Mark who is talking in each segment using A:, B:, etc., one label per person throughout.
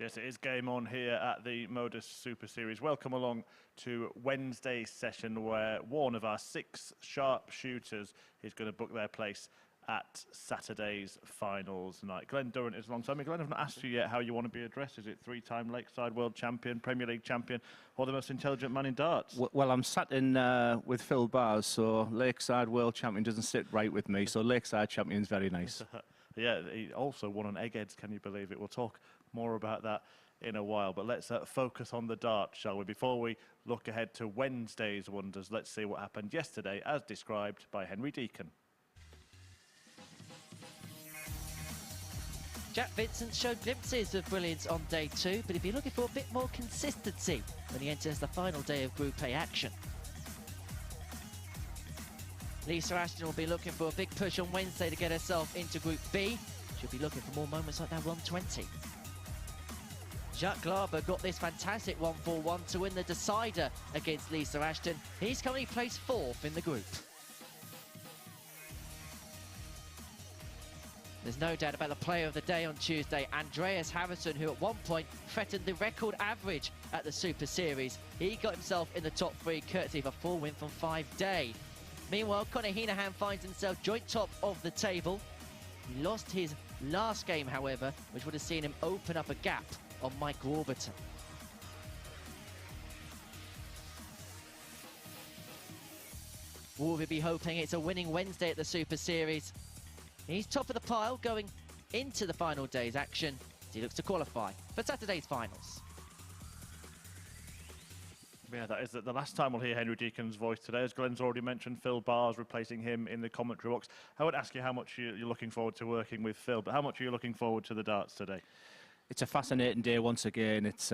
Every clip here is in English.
A: Yes, it is game on here at the MODUS Super Series. Welcome along to Wednesday's session where one of our 6 sharpshooters is going to book their place at Saturday's finals night. Glenn Durrant is alongside me. Glenn, I've not asked you yet how you want to be addressed. Is it 3-time Lakeside World Champion, Premier League Champion, or the most intelligent man in darts?
B: Well, I'm sat in with Phil Bars, so Lakeside World Champion doesn't sit right with me, so Lakeside Champion's very nice.
A: Yeah, he also won on Eggheads, can you believe it? We'll talk more about that in a while, but let's focus on the dart, shall we? Before we look ahead to Wednesday's wonders, let's see what happened yesterday as described by Henry Deacon.
C: Jack Vincent showed glimpses of brilliance on day 2, but he'd be looking for a bit more consistency when he enters the final day of Group A action. Lisa Ashton will be looking for a big push on Wednesday to get herself into Group B. She'll be looking for more moments like that 120. Jacques Labre got this fantastic 1-4-1 to win the decider against Lisa Ashton. He's currently placed 4th in the group. There's no doubt about the player of the day on Tuesday, Andreas Harrysson, who at one point threatened the record average at the Super Series. He got himself in the top 3 courtesy of a 4-win from 5-day. Meanwhile, Conor Heneghan finds himself joint top of the table. He lost his last game, however, which would have seen him open up a gap on Mike Warburton. Will be hoping it's a winning Wednesday at the Super Series. He's top of the pile going into the final day's action as he looks to qualify for Saturday's finals.
A: Yeah, that is the last time we'll hear Henry Deacon's voice today. As Glenn's already mentioned, Phil Bars replacing him in the commentary box. I would ask you how much you're looking forward to working with Phil, but how much are you looking forward to the darts today?
B: It's a fascinating day once again. It's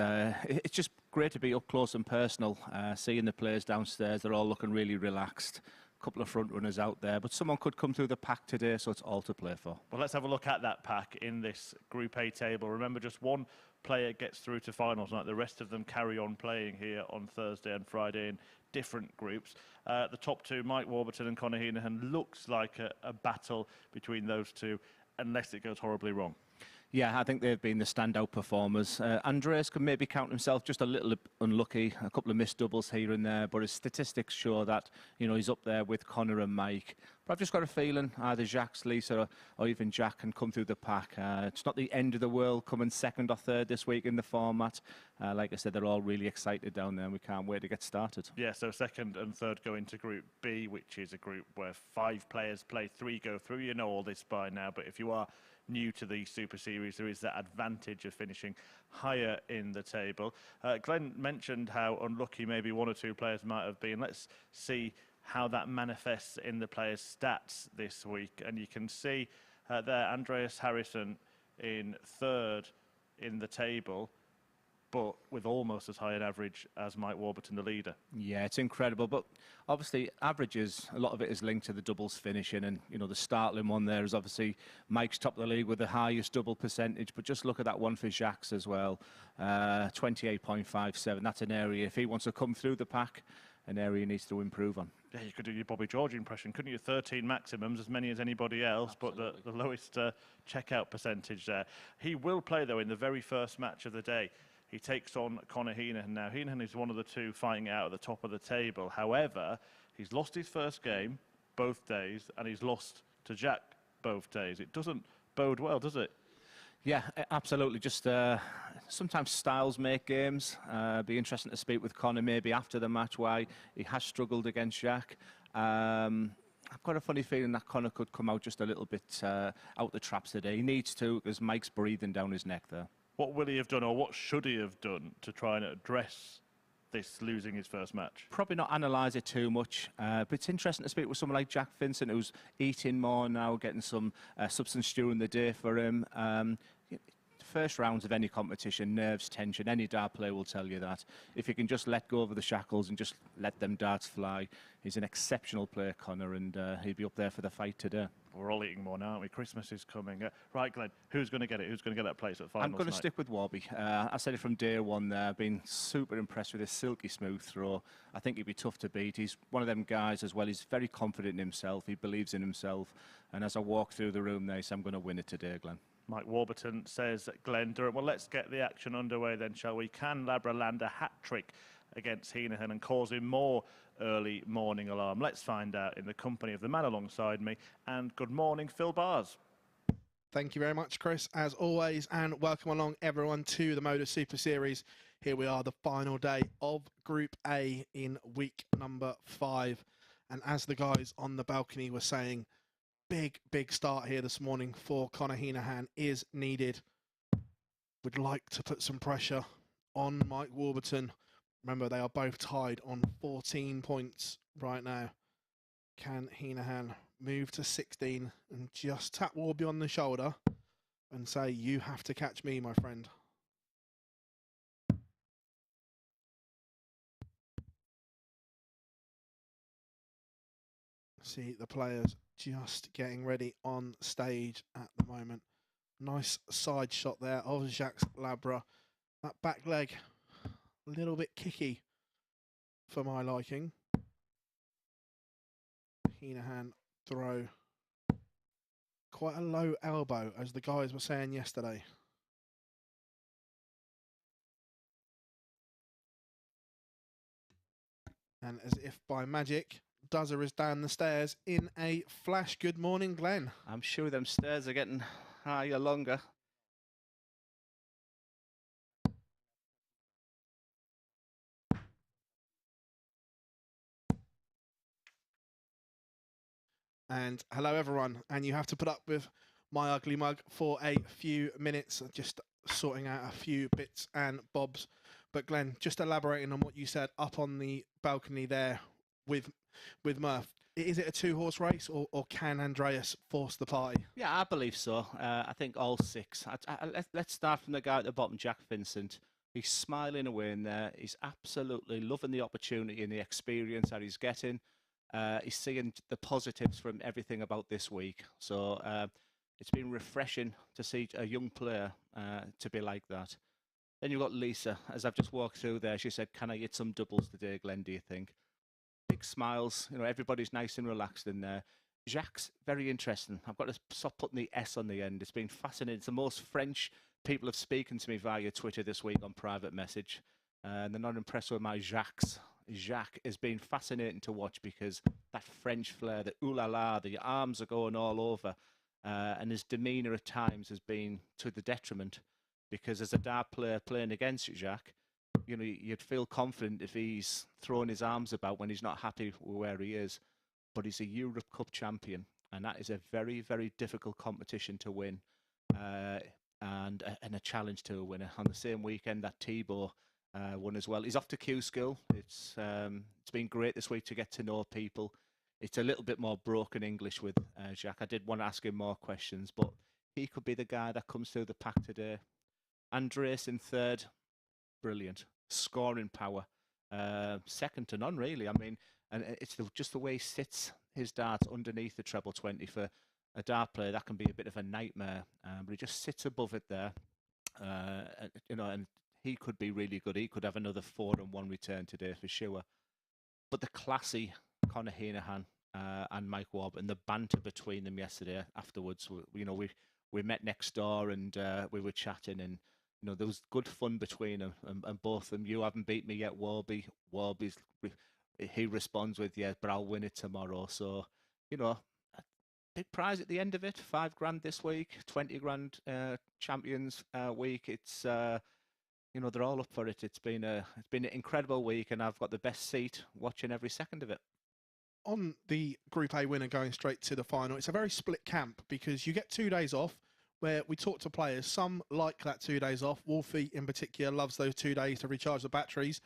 B: just great to be up close and personal, seeing the players downstairs. They're all looking really relaxed. Couple of front runners out there, but someone could come through the pack today, so it's all to play for.
A: Well, let's have a look at that pack in this Group A table. Remember, just one player gets through to finals night. The rest of them carry on playing here on Thursday and Friday in different groups. The top 2, Mike Warburton and Conor Heneghan, looks like a battle between those two, unless it goes horribly wrong.
B: Yeah, I think they've been the standout performers. Andreas could maybe count himself just a little unlucky, a couple of missed doubles here and there, but his statistics show that, you know, he's up there with Conor and Mike. But I've just got a feeling either Jacques, Lisa, or even Jack can come through the pack. It's not the end of the world coming 2nd or 3rd this week in the format. Like I said, they're all really excited down there and we can't wait to get started.
A: Yeah, so 2nd and 3rd go into Group B, which is a group where 5 players play, 3 go through. You know all this by now, but if you are new to the Super Series, there is that advantage of finishing higher in the table. Glenn mentioned how unlucky maybe 1 or 2 players might have been. Let's see how that manifests in the players' stats this week. And you can see there Andreas Harrysson in 3rd in the table, but with almost as high an average as Mike Warburton, the leader.
B: Yeah, it's incredible. But obviously, averages, a lot of it is linked to the doubles finishing. And, you know, the startling one there is obviously Mike's top of the league with the highest double percentage. But just look at that one for Jacques as well. 28.57. That's an area, if he wants to come through the pack, an area he needs to improve on.
A: Yeah, you could do your Bobby George impression, couldn't you? 13 maximums, as many as anybody else, absolutely. But the lowest checkout percentage there. He will play, though, in the very first match of the day. He takes on Conor Heneghan. Now, Heinehan is one of the 2 fighting out at the top of the table. However, he's lost his first game both days, and he's lost to Jack both days. It doesn't bode well, does it?
B: Yeah, absolutely. Just sometimes styles make games. Be interesting to speak with Conor maybe after the match why he has struggled against Jacques. I've got a funny feeling that Conor could come out just a little bit out the traps today. He needs to, because Mike's breathing down his neck there. What
A: will he have done, or what should he have done to try and address this losing his first match?
B: Probably not analyse it too much, but it's interesting to speak with someone like Jack Vincent, who's eating more now, getting some substance during the day for him. First rounds of any competition, nerves, tension, any dart player will tell you that. If you can just let go of the shackles and just let them darts fly, he's an exceptional player, Conor, and he'll be up there for the fight today.
A: We're all eating more now, aren't we? Christmas is coming. Right, Glenn, who's going to get it? Who's going to get that place at finals?
B: I'm going to stick with Warby. I said it from day one there. I've been super impressed with his silky smooth throw. I think he'd be tough to beat. He's one of them guys as well. He's very confident in himself. He believes in himself. And as I walk through the room there, he said, I'm going to win it today, Glenn.
A: Mike Warburton says Glenn Durham. Well, let's get the action underway then, shall we? Can Labra land a hat-trick against Heinehan and cause him more early morning alarm? Let's find out in the company of the man alongside me. And good morning, Phil Bars.
D: Thank you very much, Chris, as always, and welcome along everyone to the MODUS Super Series. Here we are, the final day of Group A in week number 5. And as the guys on the balcony were saying, big start here this morning for Conor Heneghan is needed. Would like to put some pressure on Mike Warburton. Remember, they are both tied on 14 points right now. Can Heinehan move to 16 and just tap Warby on the shoulder and say, you have to catch me, my friend? See the players just getting ready on stage at the moment. Nice side shot there of Jacques Labre. That back leg, a little bit kicky for my liking. Heinehan throw. Quite a low elbow, as the guys were saying yesterday. And as if by magic, Duzzer is down the stairs in a flash. Good morning, Glenn.
B: I'm sure them stairs are getting higher, longer.
D: And hello, everyone. And you have to put up with my ugly mug for a few minutes, just sorting out a few bits and bobs. But Glenn, just elaborating on what you said up on the balcony there with Murph. Is it a 2-horse race, or can Andreas force the pie?
B: Yeah, I believe so. I think all 6. Let's start from the guy at the bottom, Jack Vincent. He's smiling away in there. He's absolutely loving the opportunity and the experience that he's getting. He's seeing the positives from everything about this week. So it's been refreshing to see a young player to be like that. Then you've got Lisa. As I've just walked through there, she said, can I hit some doubles today, Glenn, do you think? Big smiles. You know, everybody's nice and relaxed in there. Jacques, very interesting. I've got to stop putting the S on the end. It's been fascinating. It's the most French people have spoken to me via Twitter this week on private message. And they're not impressed with my Jacques. Jacques has been fascinating to watch because that French flair, the ooh la la, the arms are going all over. And his demeanour at times has been to the detriment, because as a dart player playing against Jacques, you know, you'd feel confident if he's throwing his arms about when he's not happy with where he is. But he's a Europe Cup champion, and that is a very, very difficult competition to win, and a challenge to a winner. On the same weekend that Thibaut won as well. He's off to Q-School. It's been great this week to get to know people. It's a little bit more broken English with Jacques. I did want to ask him more questions, but he could be the guy that comes through the pack today. Andreas in third, brilliant. Scoring power, second to none, really. I mean, and it's just the way he sits his darts underneath the treble 20 for a dart player. That can be a bit of a nightmare, but he just sits above it there, you know, and he could be really good. He could have another 4-1 return today for sure. But the classy Conor Heneghan and Mike Warburton, the banter between them yesterday afterwards, you know, we met next door and we were chatting, and you know, there was good fun between them, and both of them. You haven't beat me yet, Warby. Warby's, he responds with, yeah, but I'll win it tomorrow. So, you know, a big prize at the end of it. $5 this week, 20 grand champions week. It's you know, they're all up for it. It's been an incredible week, and I've got the best seat watching every second of it.
D: On the Group A winner going straight to the final, it's a very split camp because you get 2 days off where we talk to players. Some like that 2 days off. Wolfie in particular loves those 2 days to recharge the batteries.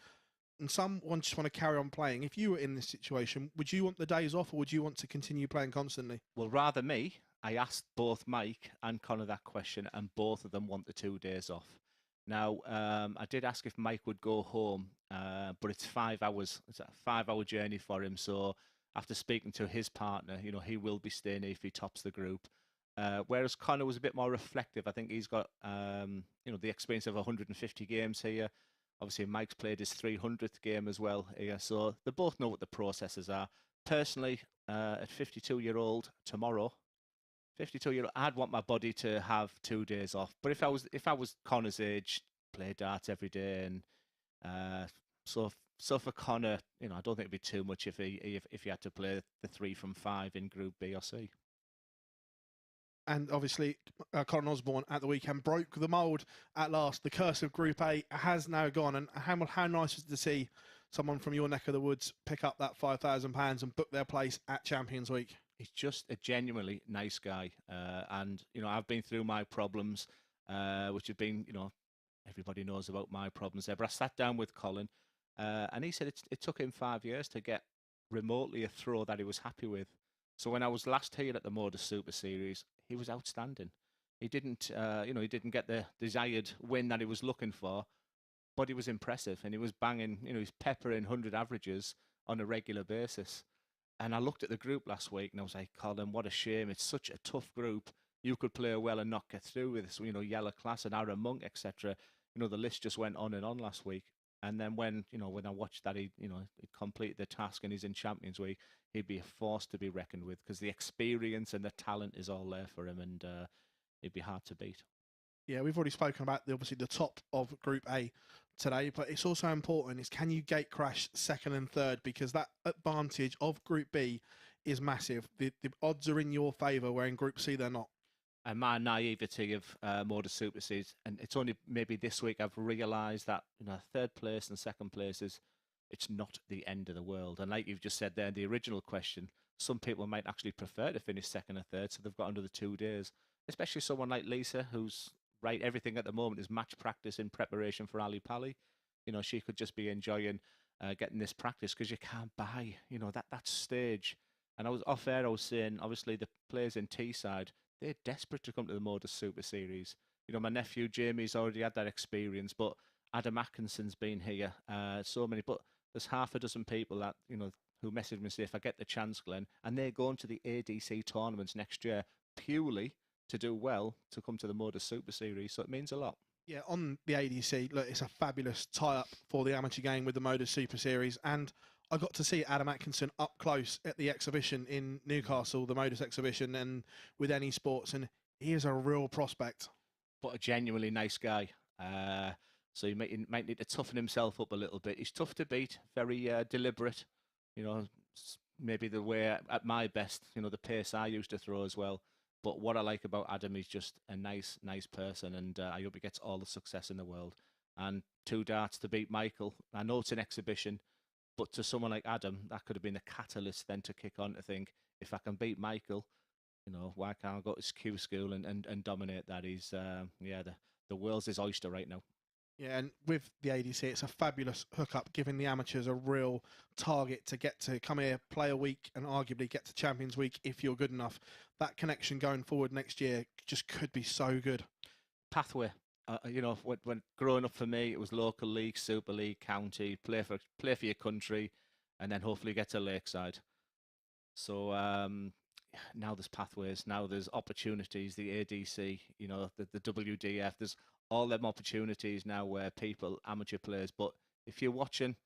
D: And some just want to carry on playing. If you were in this situation, would you want the days off, or would you want to continue playing constantly?
B: Well, rather me. I asked both Mike and Conor that question, and both of them want the 2 days off. Now, I did ask if Mike would go home, but it's 5 hours. It's a 5-hour journey for him. So after speaking to his partner, you know, he will be staying if he tops the group. Whereas Conor was a bit more reflective. I think he's got, you know, the experience of 150 games here. Obviously, Mike's played his 300th game as well here. So they both know what the processes are. Personally, at 52-year-old tomorrow, 52. I'd want my body to have 2 days off. But if I was Conor's age, play darts every day, and so for Conor, I don't think it'd be too much if he had to play the 3 from 5 in Group B or C.
D: And obviously, Colin Osborne at the weekend broke the mould at last. The curse of Group A has now gone. And how nice was it to see someone from your neck of the woods pick up that £5,000 and book their place at Champions Week?
B: He's just a genuinely nice guy. And, I've been through my problems, which have been, everybody knows about my problems there. But I sat down with Colin, and he said it took him 5 years to get remotely a throw that he was happy with. So when I was last here at the MODUS Super Series, he was outstanding. He didn't get the desired win that he was looking for, but he was impressive, and he was banging, he's peppering 100 averages on a regular basis. And I looked at the group last week, and I was like, Colin, what a shame. It's such a tough group. You could play well and not get through with this, Yellow Class and Aaron Monk, etc. The list just went on and on last week. And then when I watched that he completed the task and he's in Champions Week, he'd be a force to be reckoned with, because the experience and the talent is all there for him, and he'd be hard to beat.
D: Yeah, we've already spoken about obviously the top of Group A today, but it's also important is, can you gate crash second and third, because that advantage of Group B is massive. The odds are in your favour, where in Group C they're not.
B: And my naivety of MODUS Super Series, and it's only maybe this week I've realised that third place and second place it's not the end of the world. And like you've just said there in the original question, some people might actually prefer to finish second or third, so they've got under the 2 days. Especially someone like Lisa, who's everything at the moment is match practice in preparation for Ali Pali. She could just be enjoying getting this practice, because you can't buy that stage. And I was off air, I was saying, obviously the players in Teesside, they're desperate to come to the MODUS Super Series. My nephew Jamie's already had that experience, but Adam Atkinson's been here. So many, but there's half a dozen people that who message me and say, if I get the chance, Glenn, and they're going to the ADC tournaments next year purely to do well to come to the MODUS Super Series. So it means a lot.
D: Yeah, on the ADC, look, it's a fabulous tie-up for the amateur game with the MODUS Super Series, and I got to see Adam Atkinson up close at the exhibition in Newcastle, the MODUS exhibition, and with Any Sports, and he is a real prospect.
B: But a genuinely nice guy. So he might need to toughen himself up a little bit. He's tough to beat, very deliberate. Maybe the way at my best, the pace I used to throw as well. But what I like about Adam, he's just a nice person, and I hope he gets all the success in the world. And 2 darts to beat Michael. I know it's an exhibition, but to someone like Adam, that could have been a catalyst then to kick on to think, if I can beat Michael, why can't I go to Q School and dominate that? He's, the world's his oyster right now.
D: Yeah, and with the ADC, it's a fabulous hookup, giving the amateurs a real target to get to come here, play a week, and arguably get to Champions Week if you're good enough. That connection going forward next year just could be so good.
B: Pathway. When growing up for me, it was local league, Super League, county, play for your country, and then hopefully get to Lakeside. So now there's pathways, now there's opportunities, the ADC, the WDF, there's all them opportunities now where amateur players, but if you're watching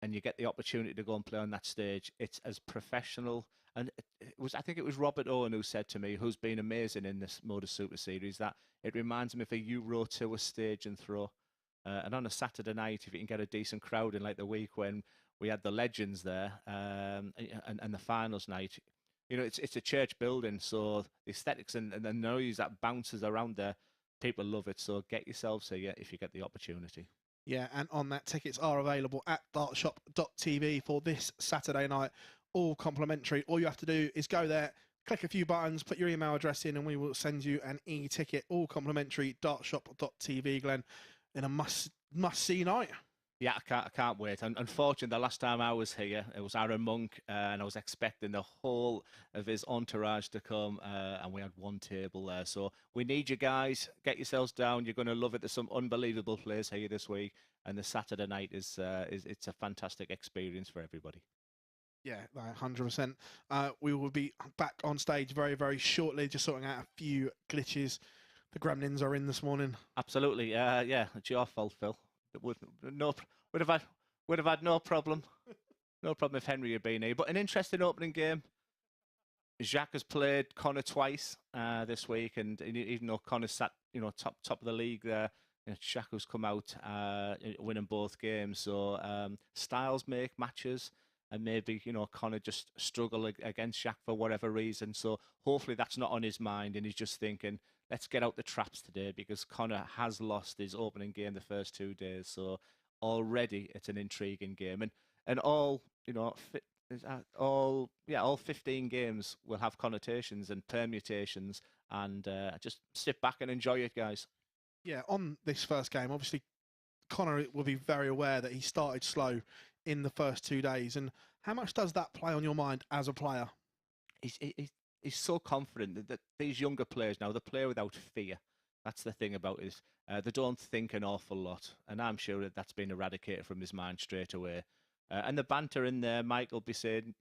B: and you get the opportunity to go and play on that stage, it's as professional. And I think it was Robert Owen who said to me, who's been amazing in this MODUS Super Series, that it reminds me of a Euro Tour stage and throw. And on a Saturday night, if you can get a decent crowd in, like the week when we had the legends there, and the finals night, it's a church building, so the aesthetics and the noise that bounces around there, people love it. So get yourselves here if you get the opportunity.
D: Yeah, and on that, tickets are available at dartshop.tv for this Saturday night, all complimentary. All you have to do is go there, click a few buttons, put your email address in, and we will send you an e-ticket, all complimentary, dartshop.tv, Glenn, in a must-see night.
B: Yeah, I can't wait. And unfortunately, the last time I was here, it was Aaron Monk, and I was expecting the whole of his entourage to come, and we had one table there. So we need you guys. Get yourselves down. You're going to love it. There's some unbelievable players here this week, and the Saturday night it's a fantastic experience for everybody.
D: Yeah, 100%. We will be back on stage very, very shortly, just sorting out a few glitches. The gremlins are in this morning.
B: Absolutely. Yeah, it's your fault, Phil. Would have had no problem. No problem if Henry had been here. But an interesting opening game. Jacques has played Conor twice this week, and even though Conor sat, top of the league there, Jacques has come out winning both games. So styles make matches, and maybe Conor just struggle against Jacques for whatever reason. So hopefully that's not on his mind, and he's just thinking, let's get out the traps today, because Conor has lost his opening game the first 2 days. So already it's an intriguing game, and all all 15 games will have connotations and permutations, and just sit back and enjoy it, guys.
D: Yeah, on this first game, obviously, Conor will be very aware that he started slow in the first 2 days. And how much does that play on your mind as a player?
B: He's so confident that these younger players now, they play without fear. That's the thing about it. They don't think an awful lot, and I'm sure that that's been eradicated from his mind straight away. And the banter in there, Mike will be saying,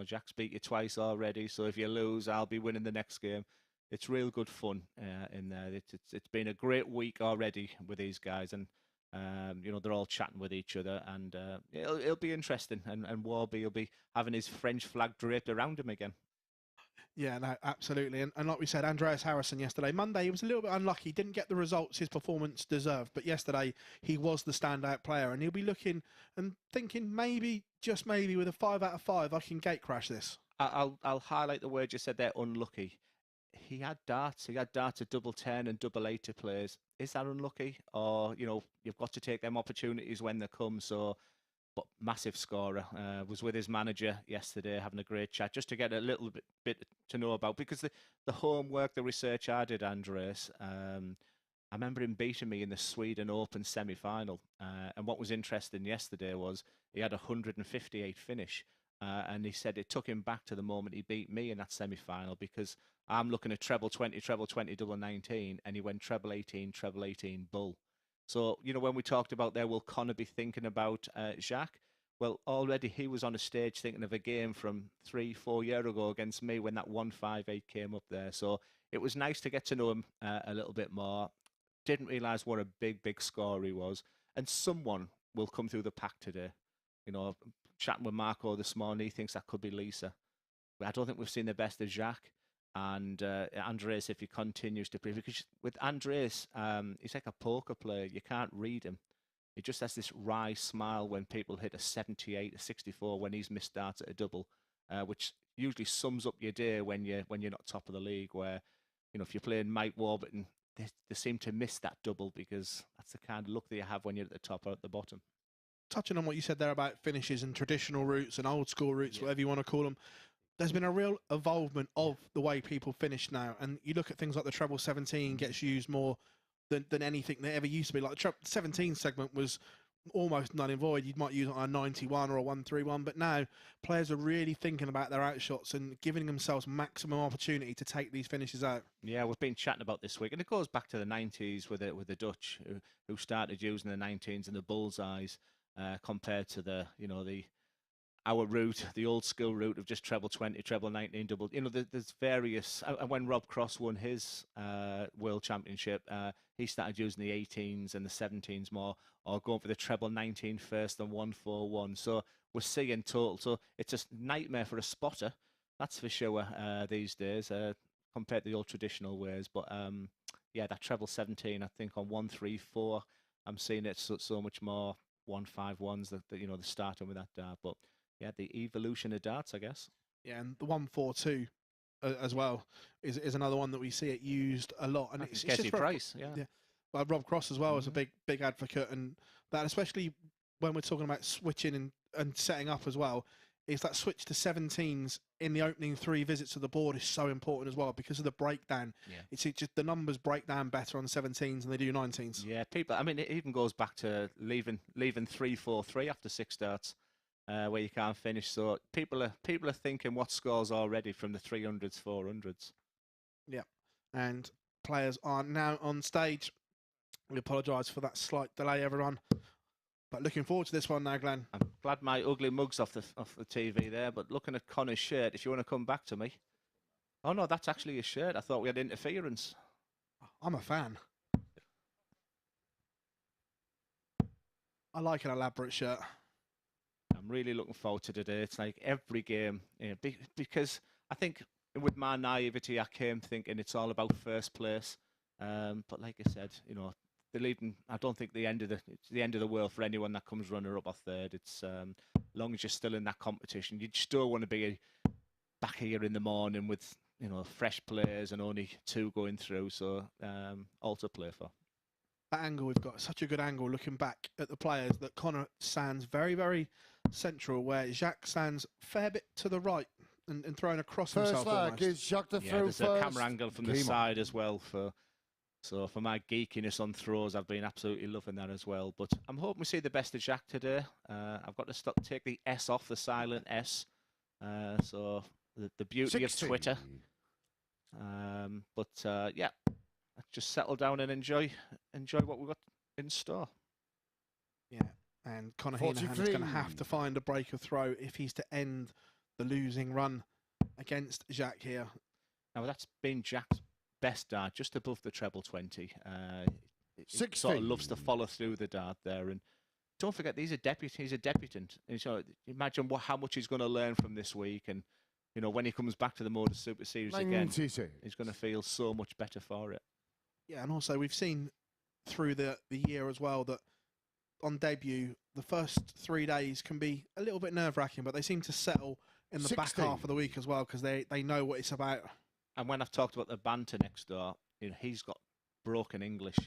B: Jacques beat you twice already, so if you lose, I'll be winning the next game. It's real good fun in there. It's been a great week already with these guys, and they're all chatting with each other, and it'll be interesting. And Warby will be having his French flag draped around him again.
D: Yeah, no, absolutely. And like we said, Andreas Harrysson yesterday, Monday, he was a little bit unlucky. Didn't get the results his performance deserved. But yesterday, he was the standout player. And he'll be looking and thinking, maybe, just maybe, with a 5 out of 5, I can gate crash this.
B: I'll highlight the word you said there, unlucky. He had darts. He had darts at double 10 and double 8 to players. Is that unlucky? Or, you've got to take them opportunities when they come. So, but massive scorer. Was with his manager yesterday having a great chat just to get a little bit to know about, because the homework, the research I did, Andreas, I remember him beating me in the Sweden Open semi-final. And what was interesting yesterday was he had a 158 finish. And he said it took him back to the moment he beat me in that semi-final, because I'm looking at treble 20, double 19, and he went treble 18, bull. So, when we talked about there, will Conor be thinking about Jacques? Well, already he was on a stage thinking of a game from 3-4 years ago against me when that 158 came up there. So it was nice to get to know him a little bit more. Didn't realise what a big scorer he was. And someone will come through the pack today. Chatting with Marco this morning, he thinks that could be Lisa. But I don't think we've seen the best of Jacques. And Andreas, if he continues to play, because with Andreas, he's like a poker player. You can't read him. He just has this wry smile when people hit a 78, a 64, when he's missed darts at a double, which usually sums up your day when you're not top of the league. Where, if you're playing Mike Warburton, they seem to miss that double, because that's the kind of luck that you have when you're at the top or at the bottom.
D: Touching on what you said there about finishes and traditional routes and old school routes, whatever you want to call them, there's been a real evolvement of the way people finish now. And you look at things like the treble 17 gets used more than anything that ever used to be. Like the treble 17 segment was almost null and void. You might use it on a 91 or a 131, but now players are really thinking about their outshots and giving themselves maximum opportunity to take these finishes out. Yeah,
B: we've been chatting about this week, and it goes back to the 90s with the Dutch who started using the 19s and the bullseyes compared to our route, the old school route of just treble 20, treble 19, double. There's various. And when Rob Cross won his World Championship, he started using the 18s and the 17s more, or going for the treble 19 first and 141. So we're seeing total. So it's a nightmare for a spotter, that's for sure, these days, compared to the old traditional ways. But that treble 17, I think on 134, I'm seeing it so much more 151s. The starting with that dart, but. Yeah, the evolution of darts, I guess.
D: Yeah, and the 142 as well is another one that we see it used a lot. And
B: it's just price, yeah.
D: Well, Rob Cross as well is a big advocate, and that especially when we're talking about switching and setting up as well, is that switch to 17s in the opening 3 visits of the board is so important as well, because of the breakdown. Yeah. It's just the numbers break down better on 17s than they do 19s.
B: Yeah, people. I mean, it even goes back to leaving 3-4-3 after 6 darts. Where you can't finish, so people are thinking what scores already from the 300s, 400s.
D: Yeah, and players are now on stage. We apologise for that slight delay, everyone, but looking forward to this one now, Glenn.
B: I'm glad my ugly mug's off the TV there, but looking at Conor's shirt, if you want to come back to me. Oh no, that's actually his shirt. I thought we had interference.
D: I'm a fan. I like an elaborate shirt.
B: I'm really looking forward to today. It's like every game, because I think with my naivety, I came thinking it's all about first place. But like I said, you know, I don't think it's the end of the world for anyone that comes runner up or third. It's as long as you're still in that competition, you just don't want to be back here in the morning with, you know, fresh players and only 2 going through. So all to play for.
D: That angle we've got, such a good angle looking back at the players, that Conor stands very, very central, where Jacques stands a fair bit to the right and throwing across himself almost.
E: Is Jacques to throw
B: there's
E: first.
B: A camera angle from the side as well So for my geekiness on throws, I've been absolutely loving that as well. But I'm hoping we see the best of Jacques today. I've got to take the S off, the silent S. So the beauty
E: 60.
B: of Twitter. Yeah, let's just settle down and enjoy what we've got in store.
D: Yeah, and Conor Heneghan is going to have to find a break of throw if he's to end the losing run against Jacques here.
B: Now that's been Jacques' best dart, just above the treble 20. He sort of loves to follow through the dart there, and don't forget he's a debutant. And so imagine how much he's going to learn from this week, and you know when he comes back to the MODUS Super Series
E: 96.
B: again, he's going to feel so much better for it.
D: Yeah, and also we've seen through the year as well that on debut the first 3 days can be a little bit nerve-wracking, but they seem to settle in the
E: 60.
D: back half of the week as well, because they know what it's about.
B: And when I've talked about the banter next door, you know, he's got broken English.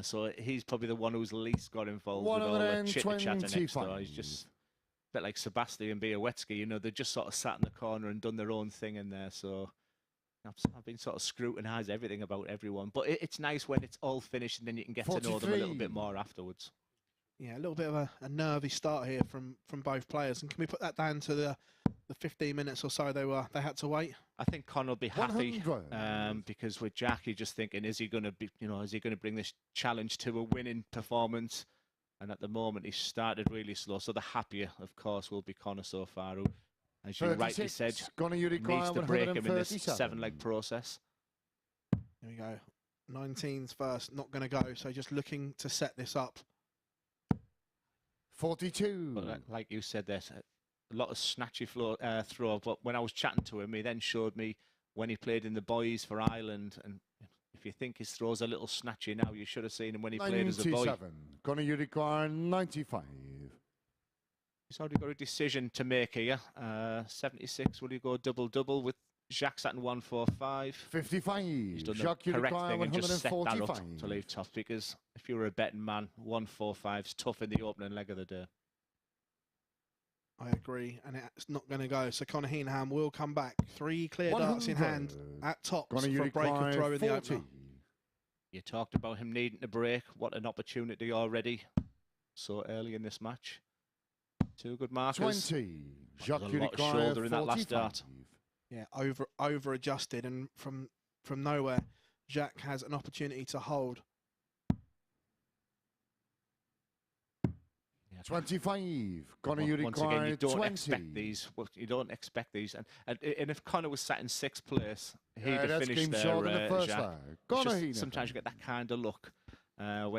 B: So he's probably the one who's least got involved with all the chitter-chatter next door. He's just a bit like Sebastian Białowski, you know, they just sort of sat in the corner and done their own thing in there. So I've been sort of scrutinised everything about everyone. But it's nice when it's all finished and then you can get
E: 43.
B: to know them a little bit more afterwards.
D: Yeah, a little bit of a nervy start here from both players. And can we put that down to the 15 minutes or so they had to wait?
B: I think Conor will be happy
E: 100.
B: because with Jacques, you're just thinking, is he going to bring this challenge to a winning performance? And at the moment, he started really slow. So the happier, of course, will be Conor so far, who, as you rightly said, needs to break him in this 7-leg process.
D: Here we go. 19's first, not going to go. So just looking to set this up.
E: 42.
B: But like you said, there's a lot of snatchy throw. But when I was chatting to him, he then showed me when he played in the boys for Ireland. And if you think his throw's a little snatchy now, you should have seen him when he played as a boy.
E: 97. Gonna you require 95.
B: He's already got a decision to make here. 76, will he go double-double with Jacques at 145?
E: 55.
B: He's done
E: Jacques,
B: the correct thing and just set that
E: 145.
B: up to leave top, because if you were a betting man, 145's tough in the opening leg of the day.
D: I agree, and it's not going to go. So Conor Heneghan will come back. 3 clear darts in hand at tops for a break of throw in the opener.
B: You talked about him needing to break. What an opportunity already so early in this match. 2 good markers.
E: 20. Jacques,
B: a
E: you
B: lot of
E: require
B: shoulder in that last
E: 45.
B: dart.
D: Yeah, over adjusted, and from nowhere, Jacques has an opportunity to hold.
E: 25. Conor, you
B: Once again, you
E: require
B: don't
E: 20.
B: expect these. Well, you don't expect these. And if Conor was sat in 6th place, he'd have
E: that's
B: finished
E: game short in the
B: there,
E: first
B: Jacques.
E: leg. Conor Heneghan.
B: Sometimes you get that kind of luck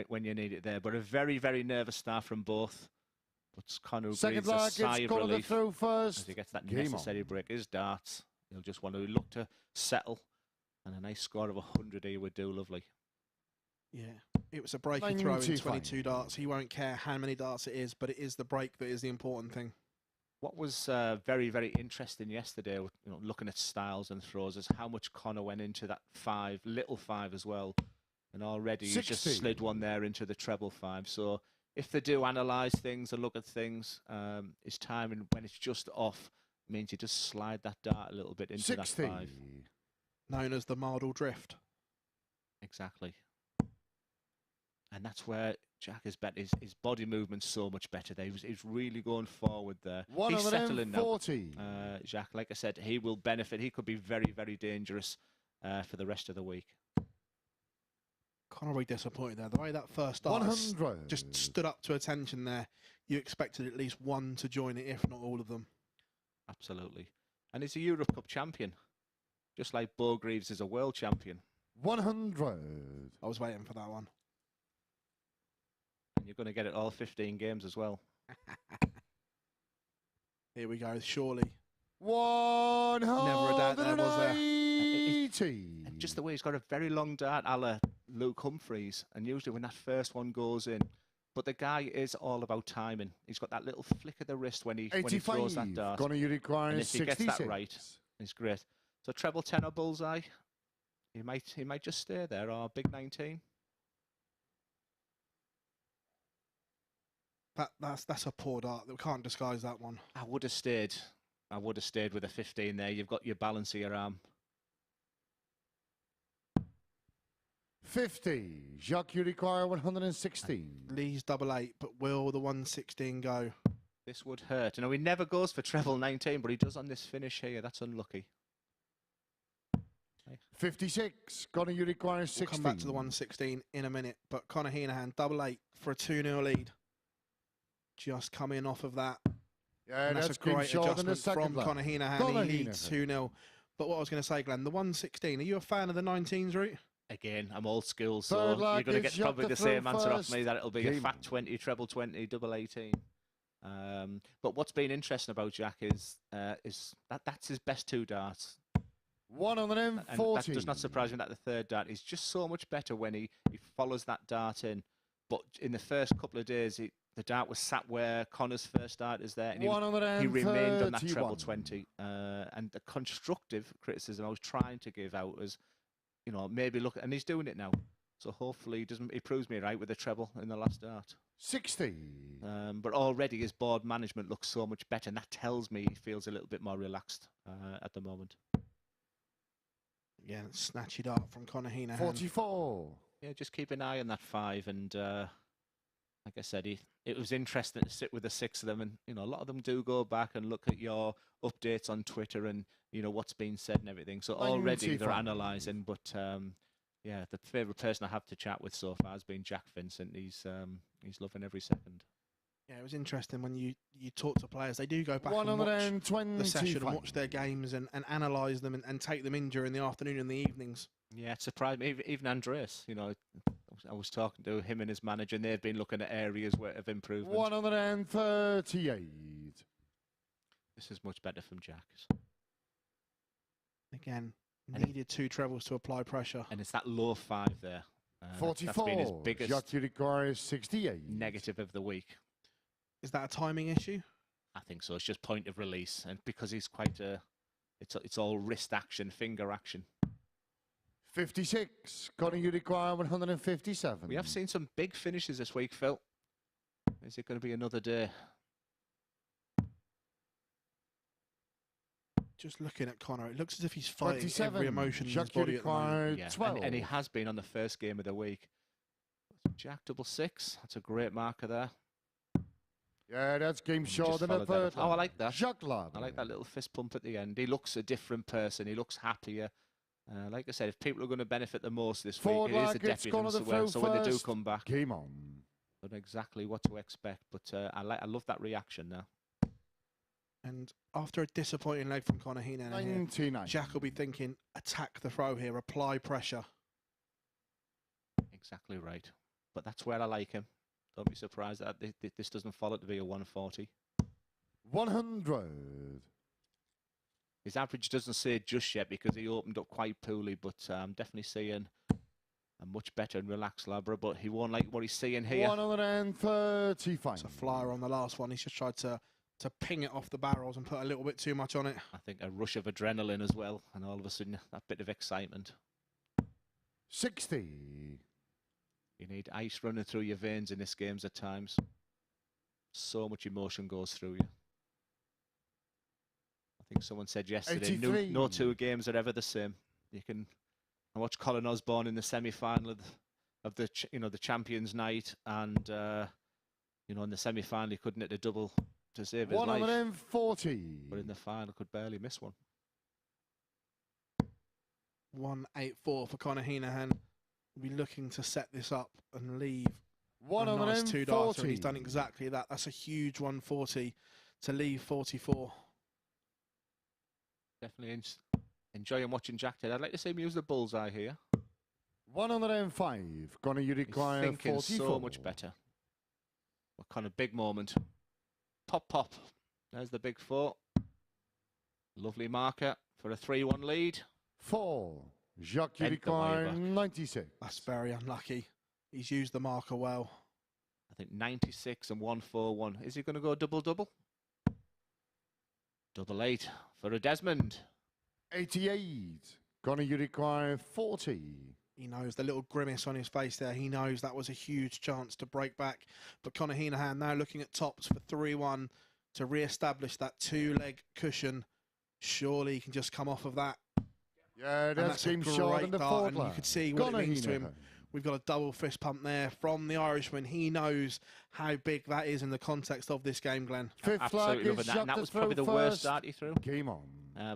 B: when you need it there. But a very, very nervous start from both. But Conor
E: Second
B: breathes a
E: leg,
B: sigh
E: it's
B: of
E: Conor to
B: relief
E: throw first.
B: as he gets that
E: Game
B: necessary
E: on.
B: break. His darts, he'll just want to look to settle. And a nice score of 100 here would do lovely.
D: Yeah, it was a break and throw in
E: 95.
D: 22 darts. He won't care how many darts it is, but it is the break that is the important thing.
B: What was very, very interesting yesterday, looking at styles and throws, is how much Conor went into that 5, little 5 as well. And already he's just
E: 60.
B: slid one there into the treble 5. So if they do analyse things and look at things, his timing when it's just off means you just slide that dart a little bit into
E: 60.
B: that 5.
D: Known as the Mardle Drift.
B: Exactly. And that's where Jacques is better. His body movement's so much better there. He's really going forward there. He's settling now.
E: 140.
B: Jacques, like I said, he will benefit. He could be very, very dangerous for the rest of the week.
D: Conor will be disappointed there. The way that first dart
E: 100.
D: just stood up to attention there. You expected at least one to join it, if not all of them.
B: Absolutely. And he's a Europe Cup champion. Just like Bo Greaves is a world champion.
E: 100.
D: I was waiting for that one.
B: And you're going to get it all 15 games as well.
D: Here we go, surely. Never a doubt there, was there?
E: 180.
B: And just the way he's got a very long dart, a la Luke Humphreys, and usually when that first one goes in. But the guy is all about timing. He's got that little flick of the wrist when he throws that dart.
E: Gonna you require
B: And if he
E: 66.
B: gets that right, it's great. So treble 10 or bullseye, he might just stay there, or big 19.
D: That's a poor dart. We can't disguise that one.
B: I would have stayed. I would have stayed with a 15 there. You've got your balance of your arm.
E: 50. Jacques, you require 116.
D: Lee's double 8, but will the 116 go?
B: This would hurt. You know, he never goes for treble 19, but he does on this finish here. That's unlucky.
E: 56. Gonna you require 16.
D: We'll come back to the 116 in a minute, but Conor Heneghan, double 8 for a 2-0 lead. Just coming off of that.
E: Yeah,
D: And that's a
E: game
D: great
E: short in the
D: adjustment
E: second
D: from
E: lap.
D: Conor Heneghan.
E: Conor
D: He leads
E: Heneghan.
D: 2-0. But what I was going to say, Glenn, the 116, are you a fan of the 19s route?
B: Again, I'm old school, so
E: Third
B: you're
E: lag
B: going to
E: is
B: get probably
E: Jacques
B: the same
E: Labre
B: answer off
E: first.
B: me, that it'll be a
E: Game
B: fat
E: on.
B: 20, treble 20, double 18. But what's been interesting about Jack is that's his best two darts.
E: 140.
B: And that does not surprise me that the third dart is just so much better when he follows that dart in. But in the first couple of days, the dart was sat where Conor's first dart is there, and he remained on that treble 20. And the constructive criticism I was trying to give out was, you know, maybe look, and he's doing it now. So hopefully he proves me right with the treble in the last dart.
E: 60.
B: But already his board management looks so much better, and that tells me he feels a little bit more relaxed at the moment.
D: Yeah, snatchy dart from Conor Heneghan.
E: 44.
B: Yeah, just keep an eye on that 5, and like I said, it was interesting to sit with the 6 of them, and you know, a lot of them do go back and look at your updates on Twitter and you know what's been said and everything. So already they're
E: 95.
B: analysing, but yeah, the favourite person I have to chat with so far has been Jack Vincent. He's loving every second.
D: Yeah, it was interesting when you talk to players. They do go back and watch
E: 120.
D: the session and watch their games and analyse them and take them in during the afternoon and the evenings.
B: Yeah, it surprised me. Even Andreas, you know, I was talking to him and his manager, and they've been looking at areas of improvement.
E: 138.
B: This is much better from Jack.
D: Again,
B: And
D: needed 2 trebles to apply pressure.
B: And it's that low 5 there.
E: 44.
B: That's been his biggest
E: Jacques requires 68.
B: negative of the week.
D: Is that a timing issue?
B: I think so. It's just point of release, and because he's quite it's all wrist action, finger action.
E: 56. Conor, you require 157.
B: We have seen some big finishes this week, Phil. Is it going to be another day?
D: Just looking at Conor, it looks as if he's fighting
E: 27.
D: every emotion in his
E: Jacques
D: body at the moment.
E: require
B: Yeah,
E: 12.
B: and he has been on the first game of the week. Jack double 6. That's a great marker there.
E: Yeah, that's game
B: Just
E: short in the
B: followed that
E: third.
B: up. Oh, I like that.
E: Jacques Labre.
B: I like that little fist pump at the end. He looks a different person. He looks happier. Like I said, if people are going to benefit the most this
E: Forward
B: week, it is
E: lag,
B: the
E: it's gone
B: deputies
E: to the
B: as well.
E: throw
B: So when they do
E: first.
B: come back,
E: Game on.
B: I don't know exactly what to expect. But I love that reaction now.
D: And after a disappointing leg from Conor Heneghan here,
E: 99.
D: Jack will be thinking, attack the throw here, apply pressure.
B: Exactly right. But that's where I like him. Don't be surprised that this doesn't follow to be a 140.
E: 100.
B: His average doesn't say just yet because he opened up quite poorly, but I'm definitely seeing a much better and relaxed Labra, but he won't like what he's seeing here.
E: 135.
D: It's a flyer on the last one. He's just tried to ping it off the barrels and put a little bit too much on it.
B: I think a rush of adrenaline as well, and all of a sudden that bit of excitement.
E: 60.
B: You need ice running through your veins in this games at times. So much emotion goes through you. I think someone said yesterday,
E: 83.
B: no 2 games are ever the same. You can watch Colin Osborne in the semi-final of the the Champions Night, and in the semi-final he couldn't hit a double to save his life.
E: 140.
B: But in the final could barely miss one.
D: 184 for Conor Heneghan. We'll be looking to set this up and leave a nice
E: 140.
D: 2-darter, and he's done exactly that. That's a huge 140 to leave 44.
B: Definitely enjoying watching Jack today. I'd like to see him use the bullseye here.
E: 105. Conor, you
B: He's
E: require
B: thinking
E: 44.
B: so much better. What kind of big moment. Pop, pop. There's the big 4. Lovely marker for a 3-1 lead.
E: 4. Jacques, you
B: Bent the wire
E: require
B: back.
E: 96.
D: That's very unlucky. He's used the marker well.
B: I think 96 and 141. Is he going to go double-double? Double 8 for a Desmond.
E: 88. Conor, you require 40.
D: He knows the little grimace on his face there. He knows that was a huge chance to break back. But Conor Heneghan now looking at tops for 3-1 to re-establish that 2-leg cushion. Surely he can just come off of that.
E: Yeah,
D: And
E: that's
D: a
E: came short
D: great
E: in the
D: dart,
E: fourth
D: and you
E: line.
D: could see what it
E: Conor
D: means to him.
E: Heneghan.
D: We've got a double fist pump there from the Irishman. He knows how big that is in the context of this game, Glenn.
E: Fifth
B: Absolutely
E: flag
B: loving
E: is
B: that. And that
E: Jacques
B: was probably the
E: throw
B: worst
E: first.
B: dart he threw.
E: Game on.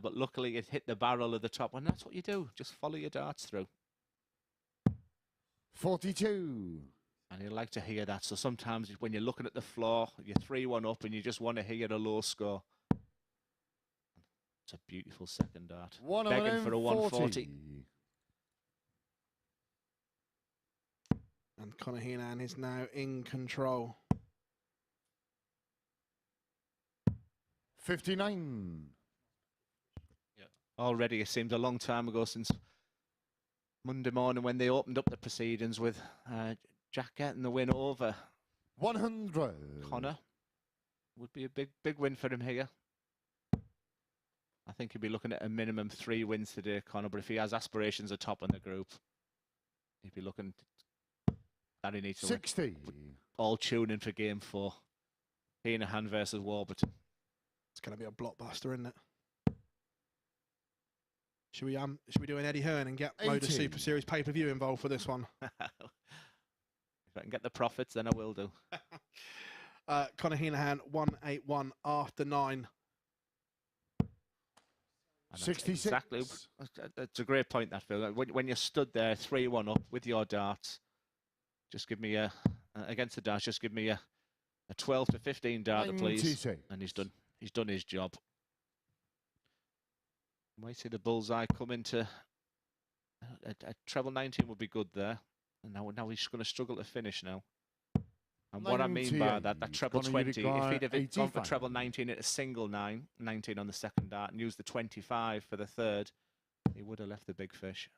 B: But luckily it hit the barrel of the top one. That's what you do. Just follow your darts through.
E: 42.
B: And you like to hear that. So sometimes when you're looking at the floor, you're 3-1 up and you just want to hear a low score. It's a beautiful second dart. Begging for a 140.
D: And Conor Heneghan is now in control.
E: 59.
B: Already it seems a long time ago since Monday morning when they opened up the proceedings with Jack getting the win over
E: 100.
B: Conor. Would be a big win for him here. I think he'd be looking at a minimum 3 wins today, Conor, but if he has aspirations of top in the group, he'd be looking that he needs to
E: 60.
B: win. All tune in for game 4. Heinehan versus Warburton.
D: It's going to be a blockbuster, isn't it? Should we do an Eddie Hearn and get
E: 80.
D: MODUS Super Series pay-per-view involved for this one?
B: If I can get the profits, then I will do.
D: Conor Heneghan 181 after 9.
B: And that's
E: 66.
B: Exactly. That's a great point, that, Phil. When you stood there 3-1 up with your darts, just give me against the darts, just give me a 12 to 15 darter, please.
E: 96.
B: And he's done his job. You might see the bullseye come into a treble 19 would be good there. And now he's going to struggle to finish now. And what I mean by that treble
E: Conor, you
B: 20, if he'd have gone for
E: 85.
B: treble 19 at a single 19 on the second dart and used the 25 for the third, he would have left the big fish.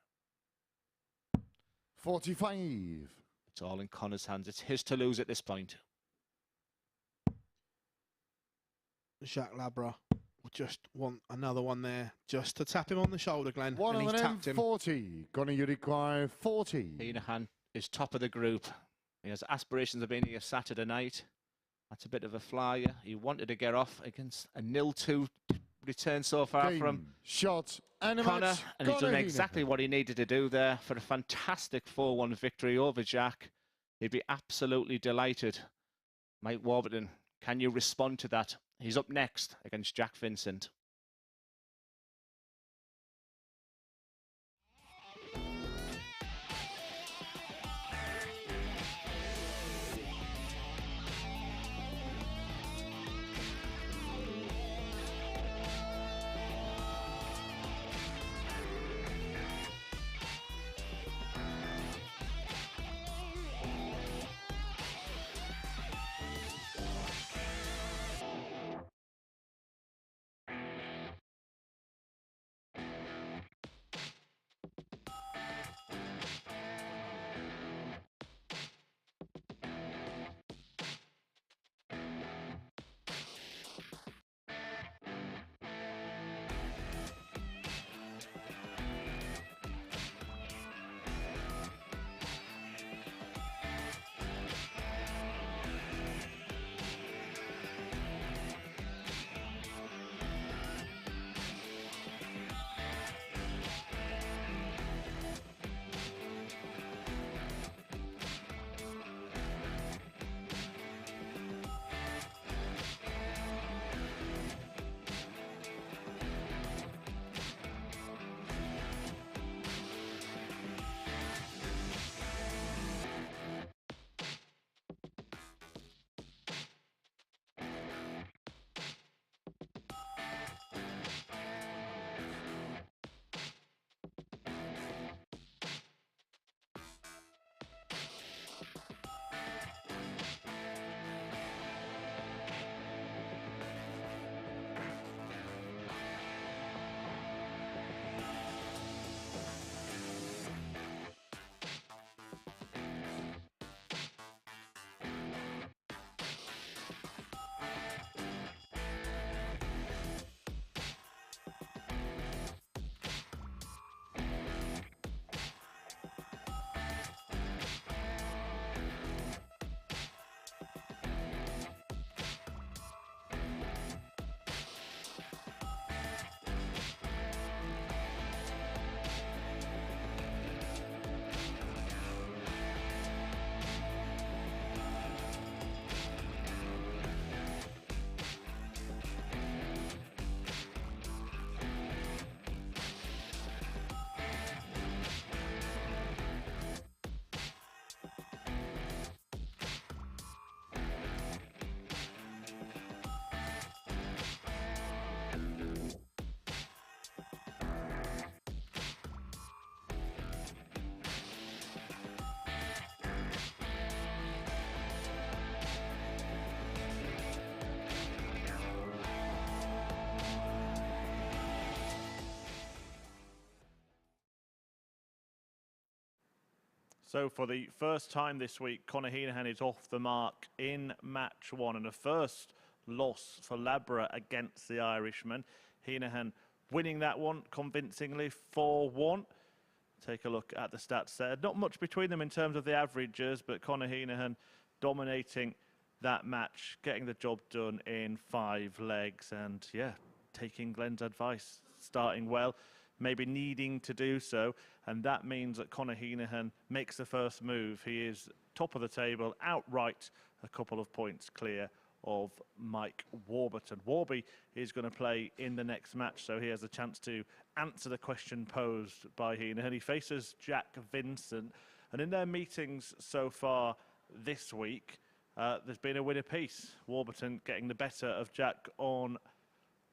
E: 45.
B: It's all in Conor's hands. It's his to lose at this point.
D: Jacques Labre will just want another one there, just to tap him on the shoulder, Glenn. And he's tapped him.
E: 140. Conor, you require 40.
B: Heinehan is top of the group. He has aspirations of being here Saturday night. That's a bit of a flyer. He wanted to get off against a 0-2 return so far
E: Game,
B: from
E: shot and a
B: Conor,
E: match.
B: and he's done
E: Conor
B: exactly
E: Heneghan.
B: what he needed to do there for a fantastic 4-1 victory over Jack. He'd be absolutely delighted. Mike Warburton, can you respond to that? He's up next against Jack Vincent.
A: So for the first time this week, Conor Heneghan is off the mark in match 1, and a first loss for Labra against the Irishman. Heinehan winning that one convincingly 4-1. Take a look at the stats there. Not much between them in terms of the averages, but Conor Heneghan dominating that match, getting the job done in 5 legs, and yeah, taking Glenn's advice, starting well, maybe needing to do so, and that means that Conor Heneghan makes the first move. He is top of the table, outright a couple of points clear of Mike Warburton. Warby is going to play in the next match, so he has a chance to answer the question posed by Heinehan. He faces Jacques Vincent, and in their meetings so far this week, there's been a win apiece. Warburton getting the better of Jack on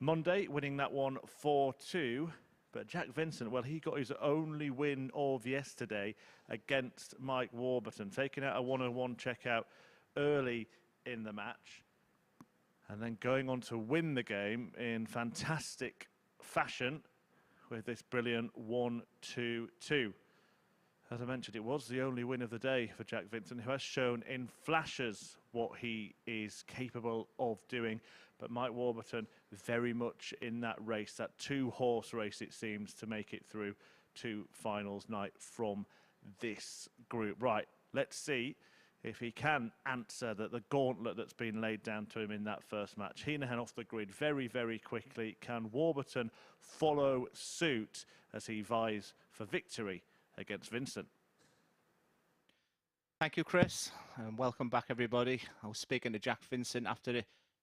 A: Monday, winning that one 4-2. But Jacques Vincent, well, he got his only win of yesterday against Mike Warburton, taking out a one-on-one checkout early in the match, and then going on to win the game in fantastic fashion with this brilliant 1-2-2. As I mentioned, it was the only win of the day for Jacques Vincent, who has shown in flashes what he is capable of doing. But Mike Warburton very much in that race, that 2-horse race, it seems, to make it through to finals night from this group. Right, let's see if he can answer the gauntlet that's been laid down to him in that first match. Heinehan off the grid very, very quickly. Can Warburton follow suit as he vies for victory against Vincent?
B: Thank you, Chris, and welcome back, everybody. I was speaking to Jacques Vincent after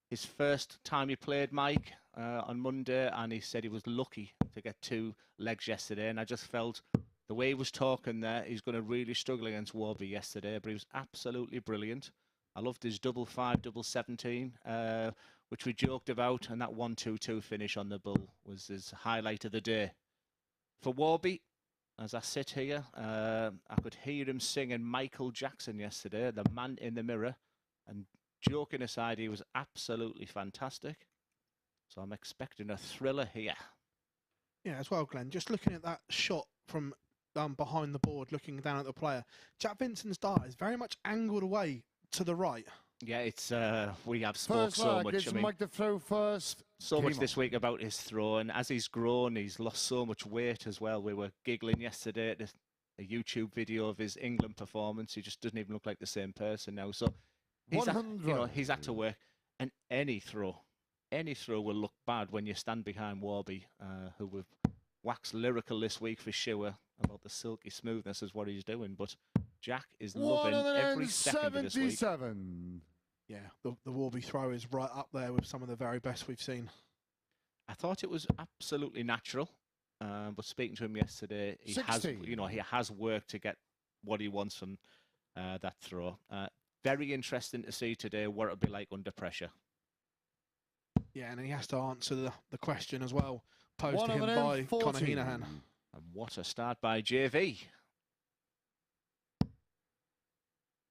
B: his first time he played Mike on Monday, and he said he was lucky to get 2 legs yesterday, and I just felt the way he was talking there, he's going to really struggle against Warby yesterday, but he was absolutely brilliant. I loved his double 5, double 17, which we joked about, and that 1-2-2 finish on the bull was his highlight of the day. For Warby, as I sit here, I could hear him singing Michael Jackson yesterday, The Man in the Mirror, and joking aside, he was absolutely fantastic. So I'm expecting a thriller here.
D: Yeah, as well, Glenn. Just looking at that shot from behind the board, looking down at the player, Jack Vincent's dart is very much angled away to the right.
B: Yeah, it's we have spoke so much.
E: I mean, Mike the throw first.
B: So much this week about his throw, and as he's grown, he's lost so much weight as well. We were giggling yesterday at a YouTube video of his England performance. He just doesn't even look like the same person now. So he's he's had to work, and any throw will look bad when you stand behind Warby, who we've waxed lyrical this week for sure about the silky smoothness is what he's doing. But Jack is loving every second of this week.
D: Yeah, the Warby throw is right up there with some of the very best we've seen.
B: I thought it was absolutely natural, but speaking to him yesterday, he has worked to get what he wants from that throw. Very interesting to see today what it'll be like under pressure.
D: Yeah, and he has to answer the question as well, posed to him by Conor Heneghan.
B: And what a start by JV.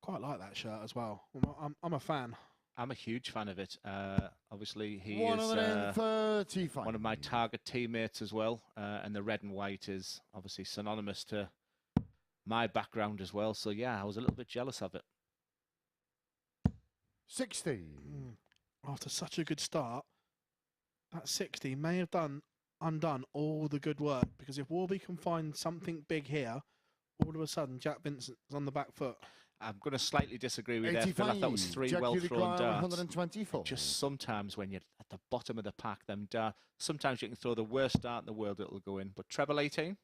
D: Quite like that shirt as well. I'm a fan.
B: I'm a huge fan of it. Obviously, he is one of my target teammates as well. And the red and white is obviously synonymous to my background as well. So, yeah, I was a little bit jealous of it.
E: 60.
D: After such a good start, that 60 may have undone all the good work, because if Warby can find something big here, all of a sudden Jack Vincent's on the back foot.
B: I'm going to slightly disagree with that. I feel like that was 3 well-thrown darts. 124. Just sometimes when you're at the bottom of the pack, them darts, sometimes you can throw the worst dart in the world, it'll go in. But treble 18,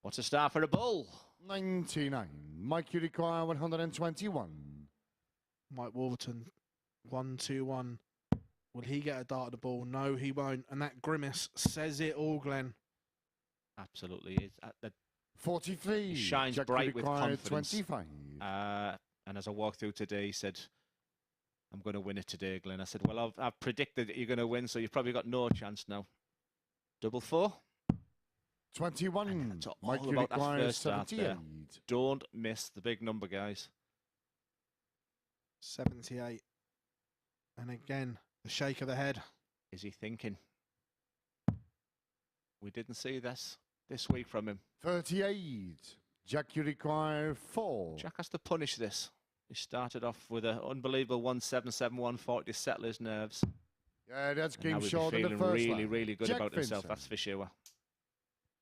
B: what a start for a bull.
E: 99. Mike, you require 121.
D: Mike Warburton, 1-2-1. Will he get a dart at the ball? No, he won't. And that grimace says it all, Glenn.
B: Absolutely. It's at the
E: 43.
B: He shines
E: Jack
B: bright with confidence.
E: 25.
B: And as I walked through today, he said, I'm going to win it today, Glenn. I said, well, I've predicted that you're going to win, so you've probably got no chance now. Double 4.
E: 21.
B: Mike, you about that first start there. Don't miss the big number, guys.
D: 78. And again, the shake of the head.
B: Is he thinking? We didn't see this week from him.
E: 38. Jack, you require 4.
B: Jack has to punish this. He started off with an unbelievable 177, 140 to settle his nerves.
E: Yeah, that's
B: And now
E: game
B: he'll be
E: short in the
B: feeling
E: first
B: really,
E: line.
B: really good
E: Jack
B: about himself,
E: Vincent.
B: that's for sure.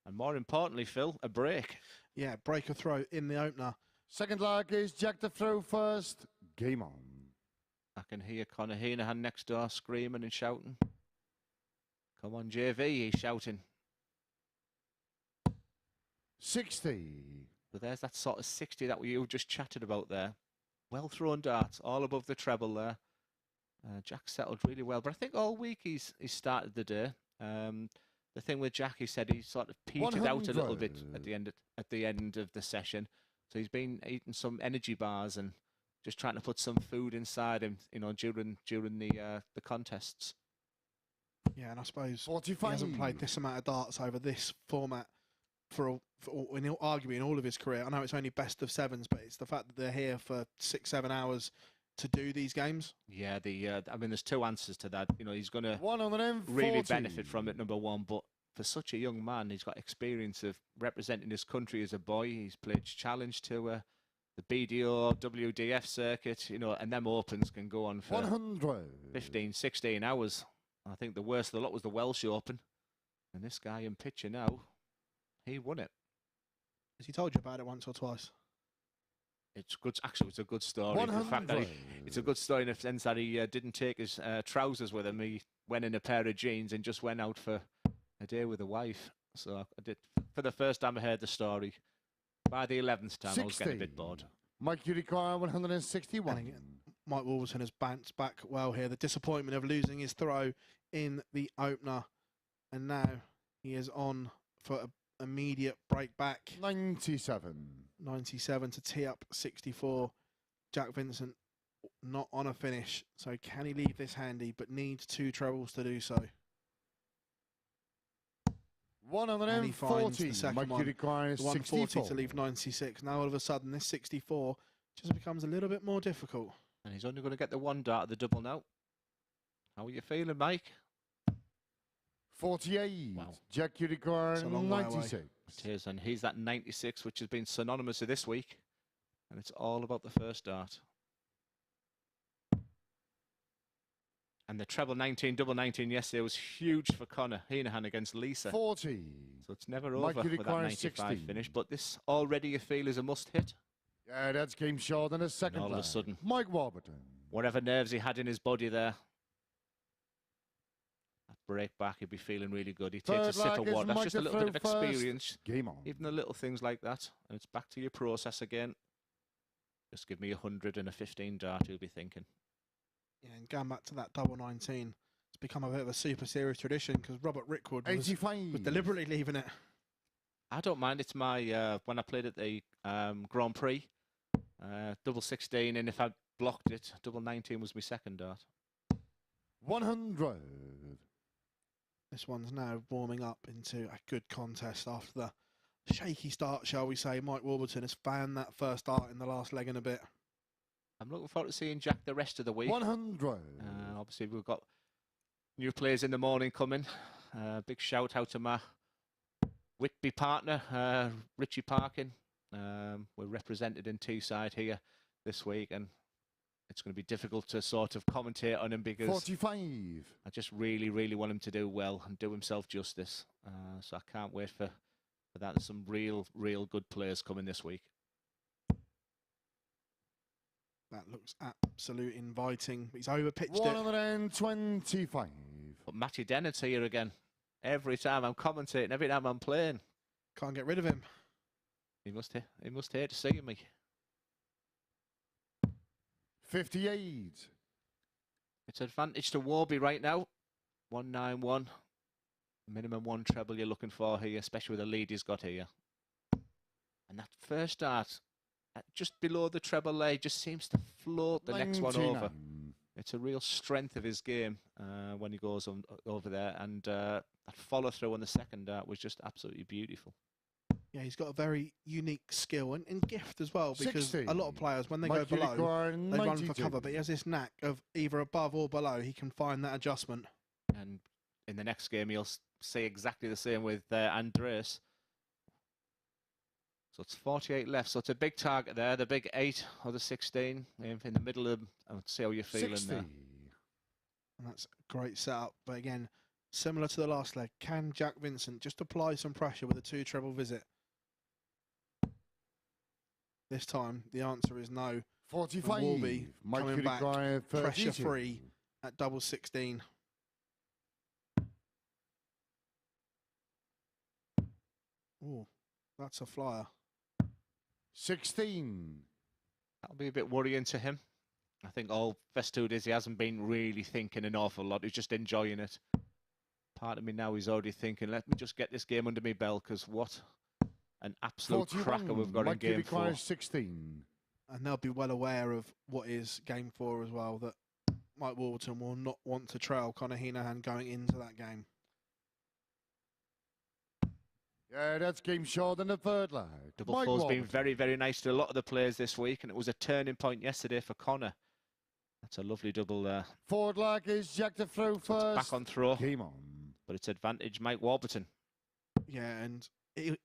B: And more importantly, Phil, a break.
D: Yeah, break a throw in the opener.
E: Second leg is Jack to throw first. Game on.
B: I can hear Conor Heneghan next door screaming and shouting. Come on, JV, he's shouting.
E: 60.
B: But there's that sort of 60 that you just chatted about there. Well thrown darts, all above the treble there. Jack settled really well, but I think all week he's started the day. The thing with Jack, he said he sort of petered out a little bit at the end of the session. So he's been eating some energy bars and just trying to put some food inside him, you know, during the contests.
D: Yeah, and I suppose
E: 45.
D: he hasn't played this amount of darts over this format arguably in all of his career. I know it's only best of sevens, but it's the fact that they're here for 6-7 hours to do these games.
B: Yeah, I mean, there's two answers to that. You know, he's going to
E: 140.
B: really benefit from it, number one. But for such a young man, he's got experience of representing his country as a boy. He's played challenge to the BDO, WDF circuit, you know, and them opens can go on for
E: 100.
B: 15, 16 hours. I think the worst of the lot was the Welsh Open. And this guy in picture now, he won it.
D: Has he told you about it once or twice?
B: It's good. Actually, it's a good story. The fact that it's a good story in the sense that he didn't take his trousers with him. He went in a pair of jeans and just went out for a day with a wife. So I did. For the first time I heard the story, by the 11th time,
E: 60.
B: I was getting a bit bored.
E: Mike, you require 161.
D: And Mike Warburton has bounced back well here. The disappointment of losing his throw in the opener. And now he is on for an immediate break back.
E: 97.
D: 97 to tee up 64. Jack Vincent not on a finish. So can he leave this handy, but needs 2 trebles to do so? And he finds the
E: 140.
D: second
E: Mike, you
D: one.
E: require
D: 140
E: 64.
D: to leave 96. Now all of a sudden this 64 just becomes a little bit more difficult.
B: And he's only going to get the one dart of the double now. How are you feeling, Mike?
E: 48.
B: Wow.
E: Jack, you require
D: It's a long way away.
E: 96.
B: It is, and he's that 96, which has been synonymous with this week. And it's all about the first dart. And the treble 19, double 19 yesterday was huge for Conor Heneghan against Lisa.
E: 40.
B: So it's never
E: Mike,
B: over
E: you
B: with that
E: require
B: 95
E: 60.
B: finish. But this already you feel is a must hit.
E: Yeah, that's game short in the second
B: And all of a
E: leg.
B: sudden,
E: Mike Warburton.
B: whatever nerves he had in his body there, that break back, he'd be feeling really good. He takes a
E: Third
B: sip
E: leg
B: of
E: is
B: water. That's
E: Mike
B: just a
E: to
B: little bit of
E: throw first.
B: experience.
E: Game on.
B: Even the little things like that. And it's back to your process again. Just give me 100 and a 15 dart, you'll be thinking.
D: Yeah, and going back to that double 19, it's become a bit of a Super Series tradition because Robert Rickwood was
E: 85.
D: deliberately leaving it.
B: I don't mind. It's my, when I played at the Grand Prix, double 16, and if I blocked it, double 19 was my second dart.
E: 100.
D: This one's now warming up into a good contest after the shaky start, shall we say. Mike Warburton has fanned that first dart in the last leg in a bit.
B: I'm looking forward to seeing Jack the rest of the week.
E: 100.
B: Obviously, we've got new players in the morning coming. Big shout out to my Whitby partner, Richie Parkin. We're represented in Teesside here this week, and it's going to be difficult to sort of commentate on him because
E: 45.
B: I just really, really want him to do well and do himself justice. So I can't wait for that. There's some real good players coming this week.
D: That looks absolute inviting. He's overpitched it.
E: 125.
B: But Matty Dennett's here again. Every time I'm commentating, every time I'm playing.
D: Can't get rid of him.
B: He must hate to see me.
E: 58.
B: It's advantage to Warby right now. 191. Minimum 1 treble you're looking for here, especially with the lead he's got here. And that first dart, just below the treble lay, just seems to float the next one over.
E: 99.
B: It's a real strength of his game when he goes over there. And that follow through on the second dart was just absolutely beautiful.
D: Yeah, he's got a very unique skill and gift as well, because
E: 60.
D: a lot of players, when they
E: Mike,
D: go
E: you
D: below,
E: require
D: they run for
E: 92.
D: cover, but he has this knack of either above or below. He can find that adjustment.
B: And in the next game, you'll see exactly the same with Andreas. So it's 48 left. So it's a big target there. The big 8 or the 16 in the middle of them. I'll see how you're feeling
E: 60.
B: there.
D: And that's a great setup. But again, similar to the last leg, can Jack Vincent just apply some pressure with a 2 treble visit? This time, the answer is no.
E: 45.
D: Warby coming back pressure free at double 16. Oh, that's a flyer.
E: 16.
B: That'll be a bit worrying to him. I think all festivities he hasn't been really thinking an awful lot. He's just enjoying it. Part of me now is already thinking, let me just get this game under my belt, because what an absolute
E: 41.
B: cracker we've got in game 4.
E: 16.
D: And they'll be well aware of what is game 4 as well, that Mike Warburton will not want to trail Conor Heneghan going into that game.
E: Yeah, that's game short in the third leg.
B: Double
E: Mike
B: four's been
E: Warburton.
B: very, very nice to a lot of the players this week, and it was a turning point yesterday for Conor. That's a lovely double there.
E: Forward leg is Jack to throw
B: So it's
E: first.
B: back on throw,
E: Game on.
B: but it's advantage Mike Warburton.
D: Yeah, and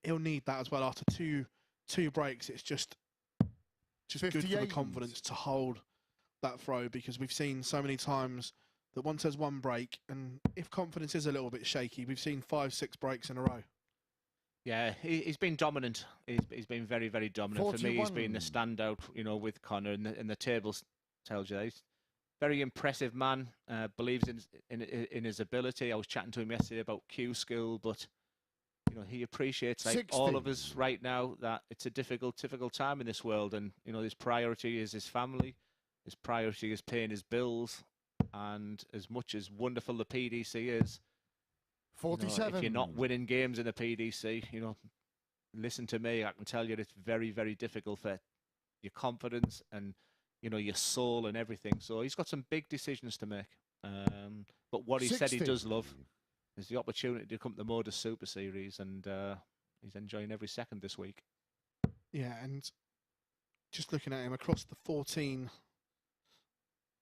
D: he'll need that as well after two breaks. It's just good for the
E: 58.
D: confidence to hold that throw, because we've seen so many times that once there's one break, and if confidence is a little bit shaky, we've seen 5-6 breaks in a row.
B: Yeah, he's been dominant. He's been very, very dominant.
E: 41.
B: For me, he's been the standout, you know, with Conor, and the tables tells you that. He's a very impressive man, believes in his ability. I was chatting to him yesterday about Q skill, but you know, he appreciates, like
E: 60.
B: all of us right now, that it's a difficult time in this world, and you know, his priority is his family, his priority is paying his bills, and as much as wonderful the PDC is,
E: 47.
B: you know, if you're not winning games in the PDC, you know, listen to me, I can tell you it's very, very difficult for your confidence and, you know, your soul and everything. So he's got some big decisions to make. But what he said he
E: 60.
B: does love is the opportunity to come to the MODUS Super Series, and he's enjoying every second this week.
D: Yeah, and just looking at him across the 14,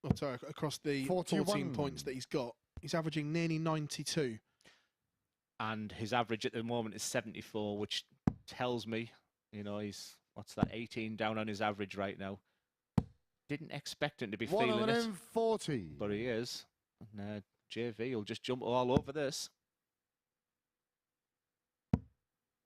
D: across the
E: 41.
D: 14 points that he's got, he's averaging nearly 92.
B: And his average at the moment is 74, which tells me, you know, he's, what's that, 18 down on his average right now. Didn't expect him to be feeling it,
E: 140.
B: but he is. And JV will just jump all over this.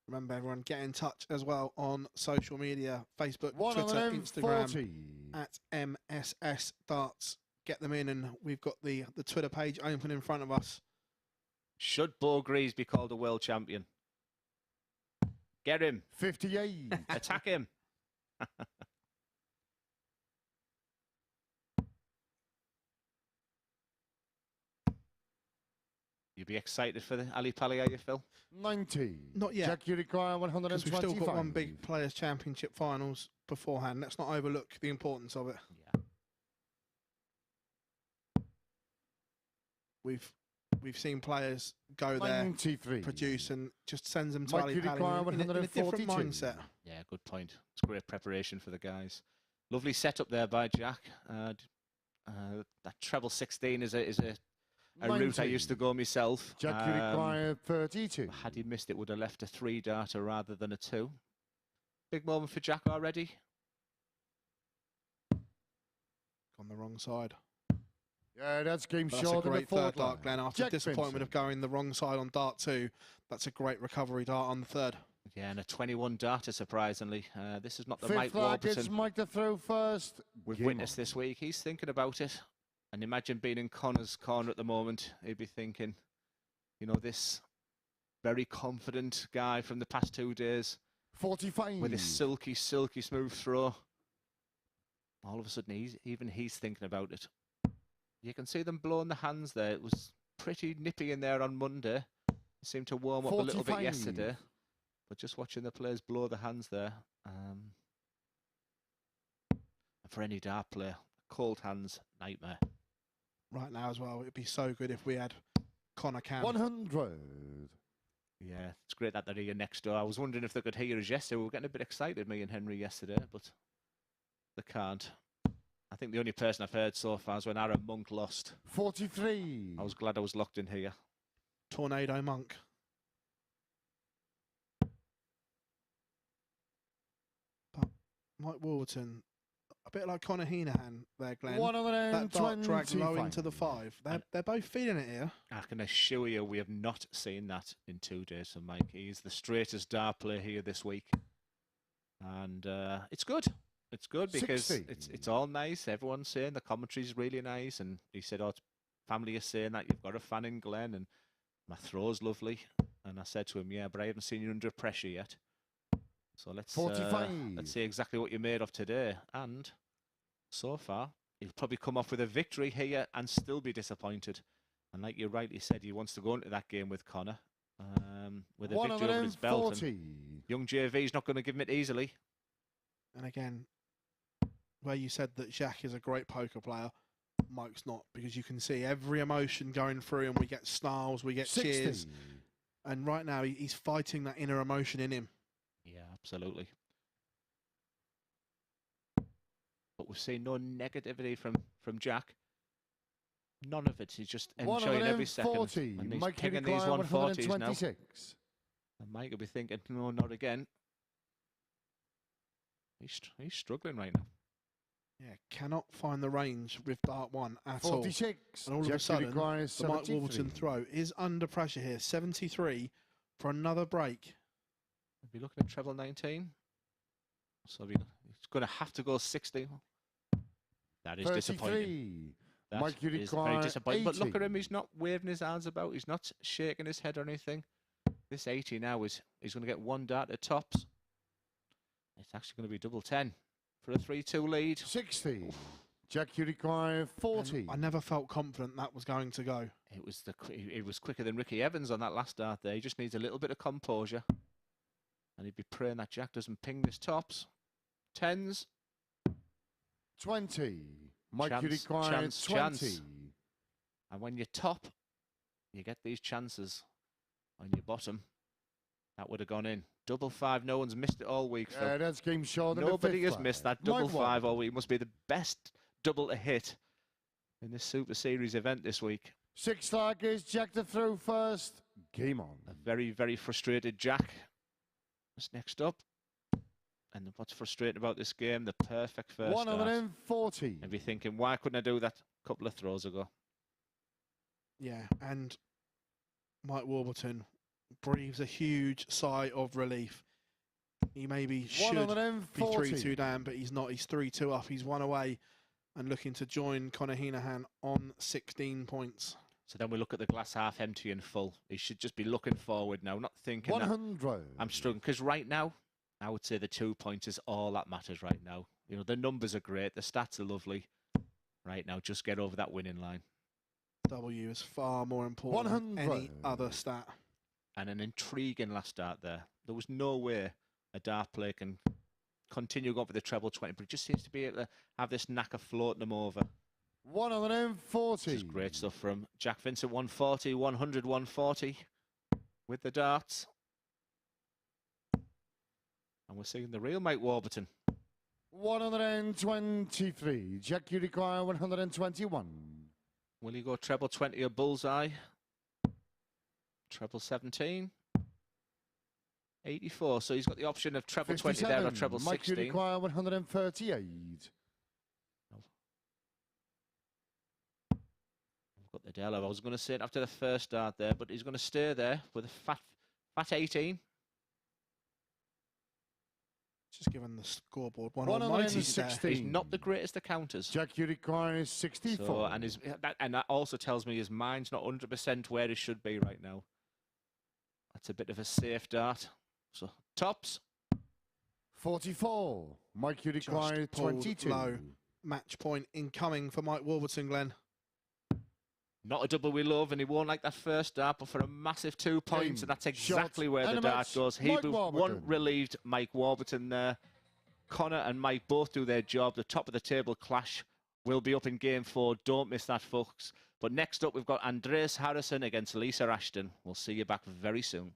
D: Remember, everyone, get in touch as well on social media, Facebook, Twitter, Instagram,
E: 140.
D: at MSS Darts. Get them in, and we've got the Twitter page open in front of us.
B: Should Bo Greaves be called a world champion? Get him.
E: 58.
B: Attack him. You'd be excited for the Ali Pali, are you, Phil?
E: 90.
D: Not yet.
E: Jack, you require
D: Because
E: 125.
D: we've still got one big Players' Championship finals beforehand. Let's not overlook the importance of it.
B: Yeah.
D: We've seen players go there,
E: 93.
D: produce, and just sends them to
E: Mike,
D: Ali
E: you
D: Pali
E: require
D: in a different
E: 142.
D: mindset.
B: Yeah, good point. It's great preparation for the guys. Lovely setup there by Jack. That treble 16 is a route I used to go myself.
E: Jack, you require 32.
B: Had he missed it, would have left a 3-darter rather than a 2. Big moment for Jack already.
D: On the wrong side.
E: Yeah, that's game
D: But that's a
E: short in the
D: great
E: fourth
D: third dart,
E: line.
D: Glenn. After
E: Jack
D: disappointment
E: Vincent.
D: of going the wrong side on dart 2, that's a great recovery dart on the third.
B: Yeah, and a 21-darter, surprisingly. This is not the
E: Fifth
B: Mike
E: leg, it's
B: Warburton
E: Mike to throw first.
B: we've
E: Game
B: witnessed
E: on.
B: this week. He's thinking about it. And imagine being in Conor's corner at the moment. He'd be thinking, you know, this very confident guy from the past 2 days
E: 45.
B: with his silky, silky smooth throw. All of a sudden, he's thinking about it. You can see them blowing the hands there. It was pretty nippy in there on Monday. It seemed to warm up a little bit
E: 45.
B: yesterday. But just watching the players blow the hands there. And for any dart player, cold hands, nightmare.
D: Right now as well, it'd be so good if we had Conor Cam.
E: 100.
B: Yeah, it's great that they're here next door. I was wondering if they could hear us yesterday. We were getting a bit excited, me and Henry, yesterday, but they can't. I think the only person I've heard so far is when Aaron Monk lost.
E: 43.
B: I was glad I was locked in here.
D: Tornado Monk. Mike Warburton, a bit like Conor Heneghan there, Glenn. That dart drag low into the 5. They're both feeling it here.
B: I can assure you we have not seen that in 2 days from Mike. He's the straightest dart player here this week. And it's good. It's good because it's all nice. Everyone's saying the commentary's really nice. And he said, oh, family is saying that you've got a fan in Glenn and my throw's lovely. And I said to him, yeah, but I haven't seen you under pressure yet. So let's see exactly what you're made of today. And so far, he'll probably come off with a victory here and still be disappointed. And like you rightly said, he wants to go into that game with Conor with a victory over his belt. And young JV's not going to give him it easily.
D: And again, where you said that Jacques is a great poker player, Mike's not, because you can see every emotion going through and we get snarls, we get cheers. And right now, he's fighting that inner emotion in him.
B: Yeah, absolutely. But we've seen no negativity from Jack. None of it. He's just enjoying every second. And he's picking these 140s now. And Mike will be thinking, no, not again. He's struggling right now.
D: Yeah, cannot find the range with dart 1 at
E: 46.
D: All. And all of a sudden, the Mike Warburton throw is under pressure here. 73 for another break.
B: We'll be looking at treble 19. So he's going to have to go 60. That is disappointing. That is very disappointing. 80. But look at him. He's not waving his hands about. He's not shaking his head or anything. This 80 now he's going to get 1 dart at tops. It's actually going to be double 10 for a 3-2 lead.
E: 60. Jack, you require 40.
D: And I never felt confident that was going to go.
B: It was quicker than Ricky Evans on that last dart there. He just needs a little bit of composure. And he'd be praying that Jack doesn't ping this tops. 10s.
E: 20. Mike, you require 20.
B: Chance. And when you top, you get these chances on your bottom. That would have gone in. Double 5. No one's missed it all week, Phil.
E: That's game short.
B: Nobody has missed that double 5 all week. It must be the best double to hit in this Super Series event this week.
E: 6 targets. Jack to throw first. Game on.
B: A very, very frustrated Jack is next up. And what's frustrating about this game? The perfect first
E: 140.
B: Start. And be thinking, why couldn't I do that a couple of throws ago?
D: Yeah, and Mike Warburton breathes a huge sigh of relief. He maybe should be 3-2 down, but he's not. He's 3-2 up. He's 1 away and looking to join Conor Heneghan on 16 points.
B: So then we look at the glass half empty and full. He should just be looking forward now, not thinking
E: 100.
B: I'm struggling. Because right now, I would say the 2 points is all that matters right now. You know, the numbers are great. The stats are lovely. Right now, just get over that winning line.
D: W is far more important than any other stat.
B: And an intriguing last start there. There was no way a dart player can continue going for the treble 20, but he just seems to be able to have this knack of floating them over.
E: 140.
B: This is great stuff from Jack Vincent. 140, 100, 140 with the darts. And we're seeing the real Mike Warburton.
E: 123. Jack, you require 121.
B: Will he go treble 20 or bullseye? Treble 17. 84. So he's got the option of treble 20 there or treble 16.
E: Mike, you require 138.
B: I've got the Della. I was going to say it after the first start there, but he's going to stay there with a fat 18.
D: Just given the scoreboard 160.
B: He's not the greatest of counters.
E: Jack, you require 64.
B: So, and that also tells me his mind's not 100% where he should be right now. That's a bit of a safe dart. So tops.
E: 44. Mike, you require 22.
D: Low. Match point incoming for Mike Warburton, Glenn.
B: Not a double we love, and he won't like that first dart, but for a massive 2 points, and that's exactly where the dart goes. He one relieved Mike Warburton there. Conor and Mike both do their job. The top of the table clash will be up in game 4. Don't miss that, folks. But next up, we've got Andreas Harrysson against Lisa Ashton. We'll see you back very soon.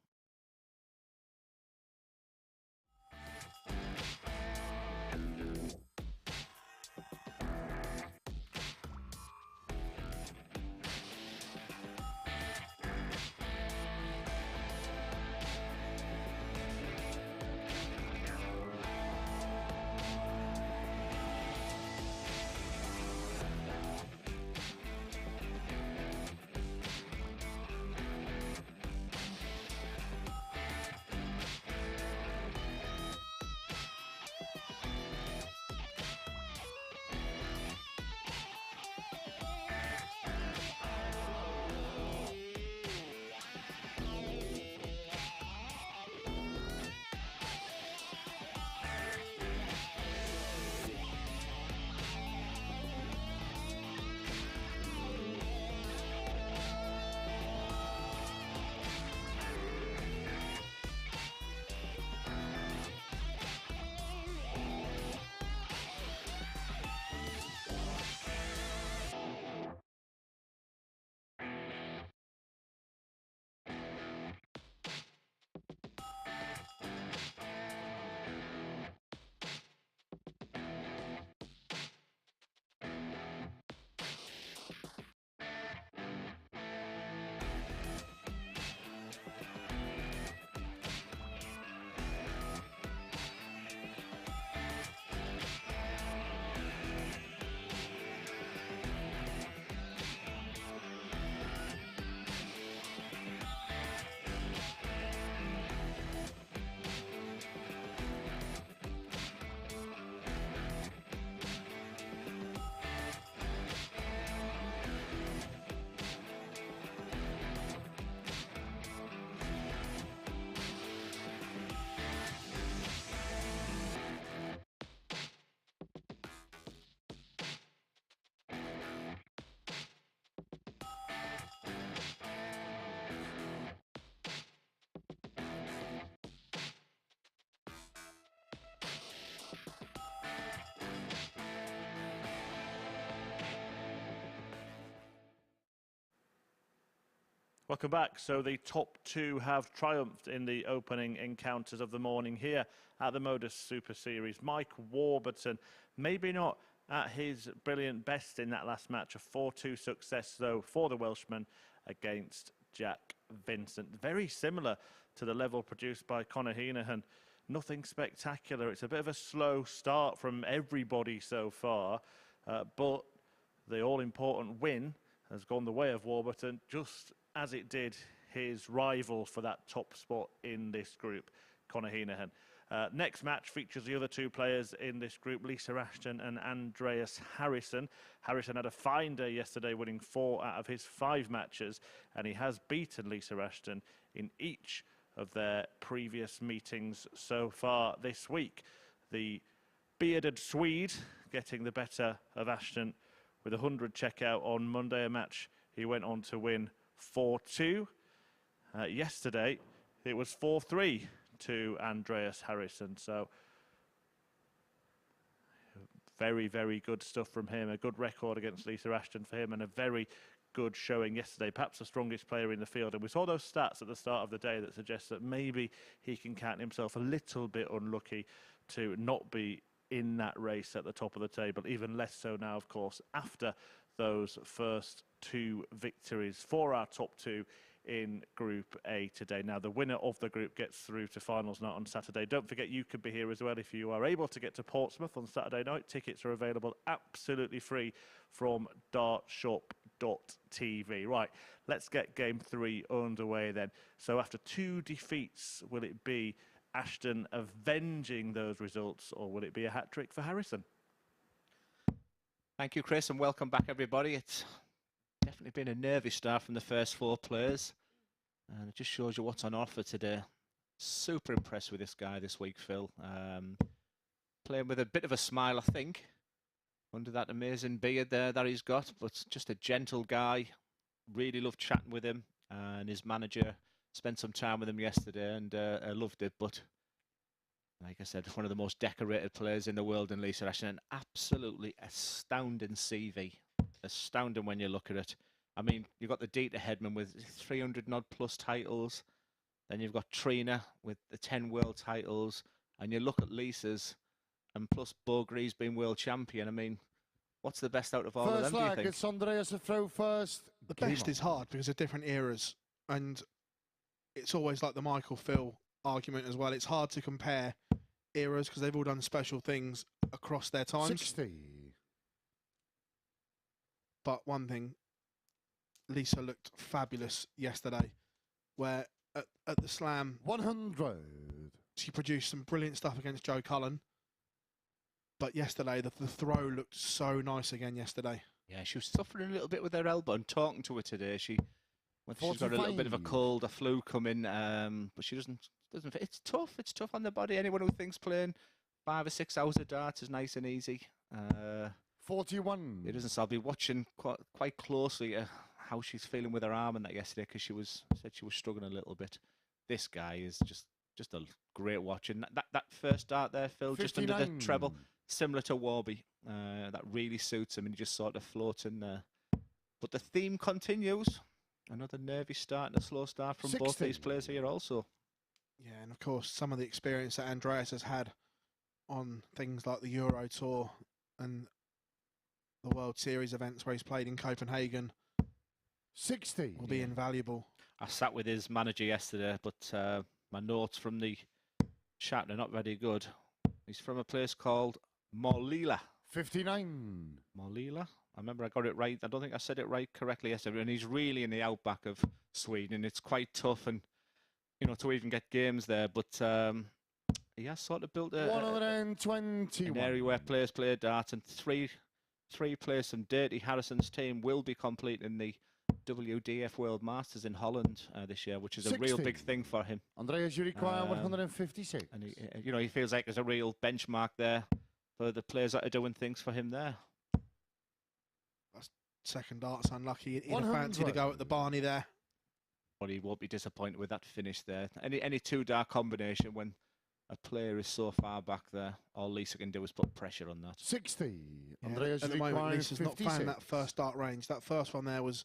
A: Welcome back. So the top two have triumphed in the opening encounters of the morning here at the MODUS Super Series. Mike Warburton, maybe not at his brilliant best in that last match, a 4-2 success though for the Welshman against Jacques Vincent. Very similar to the level produced by Conor Heneghan. Nothing spectacular. It's a bit of a slow start from everybody so far, but the all-important win has gone the way of Warburton, just as it did his rival for that top spot in this group, Conor Heneghan. Next match features the other two players in this group, Lisa Ashton and Andreas Harrysson. Harrysson had a fine day yesterday, winning 4 out of his 5 matches, and he has beaten Lisa Ashton in each of their previous meetings so far this week. The bearded Swede getting the better of Ashton with a 100 checkout on Monday, a match he went on to win 4-2. Yesterday, it was 4-3 to Andreas Harrysson. So, very, very good stuff from him. A good record against Lisa Ashton for him, and a very good showing yesterday. Perhaps the strongest player in the field. And we saw those stats at the start of the day that suggest that maybe he can count himself a little bit unlucky to not be in that race at the top of the table. Even less so now, of course, after those first 2 victories for our top 2 in Group A today. Now, the winner of the group gets through to finals night on Saturday. Don't forget, you could be here as well if you are able to get to Portsmouth on Saturday night. Tickets are available absolutely free from dartshop.tv. Right, let's get game 3 underway then. So after 2 defeats, will it be Ashton avenging those results, or will it be a hat-trick for Harrysson?
B: Thank you, Chris, and welcome back, everybody. It's definitely been a nervy start from the first 4 players, and it just shows you what's on offer today. Super impressed with this guy this week, Phil. Playing with a bit of a smile, I think, under that amazing beard there that he's got, but just a gentle guy. Really loved chatting with him, and his manager spent some time with him yesterday, and I loved it. But like I said, one of the most decorated players in the world in Lisa Ashton. An absolutely astounding CV. Astounding when you look at it. I mean, you've got the Dieter Hedman with 300-odd plus titles. Then you've got Trina with the 10 world titles. And you look at Lisa's, and plus Bogri's been world champion. I mean, what's the best out of all of them, do you think?
E: It's Andreas to throw first.
D: The best is hard because of different eras. And it's always like the Michael Phil argument as well. It's hard to compare eras because they've all done special things across their times.
E: 60.
D: But one thing, Lisa looked fabulous yesterday, where at the Slam
E: 100.
D: she produced some brilliant stuff against Joe Cullen. But yesterday, the throw looked so nice again yesterday.
B: Yeah, she was suffering a little bit with her elbow, and talking to her today, she's got a little bit of a cold, a flu coming, but she doesn't. It's tough. It's tough on the body. Anyone who thinks playing 5 or 6 hours of darts is nice and easy.
E: 41.
B: It doesn't. So I'll be watching quite closely how she's feeling with her arm and that yesterday, because said she was struggling a little bit. This guy is just a great watch. And that first dart there, Phil,
E: 59.
B: just under the treble, similar to Warby. That really suits him, and he just sort of floats in there. But the theme continues. Another nervy start and a slow start from
E: 60.
B: both these players here also.
D: Yeah, and of course, some of the experience that Andreas has had on things like the Euro Tour and the World Series events where he's played in Copenhagen
E: 60
D: will be invaluable.
B: I sat with his manager yesterday, but my notes from the chat are not very good. He's from a place called Morlilla.
E: 59.
B: Morlilla? I remember I got it right. I don't think I said it right correctly yesterday. And he's really in the outback of Sweden. It's quite tough, and to even get games there. But he has sort of built an area where players play darts, and three players from Dirty Harrison's team will be completing the WDF World Masters in Holland this year, which is
E: 60.
B: a real big thing for him.
E: Andreas, you require 156.
B: And he feels like there's a real benchmark there for the players that are doing things for him there.
D: Second dart's unlucky. He'd have fancied to go at the Barney there.
B: But he won't be disappointed with that finish there. Any 2 dart combination when a player is so far back there, all Lisa can do is put pressure on that.
E: 60.
D: Yeah,
E: Andreas,
D: at the moment, Lisa's
E: 56.
D: not found that first dart range. That first one there was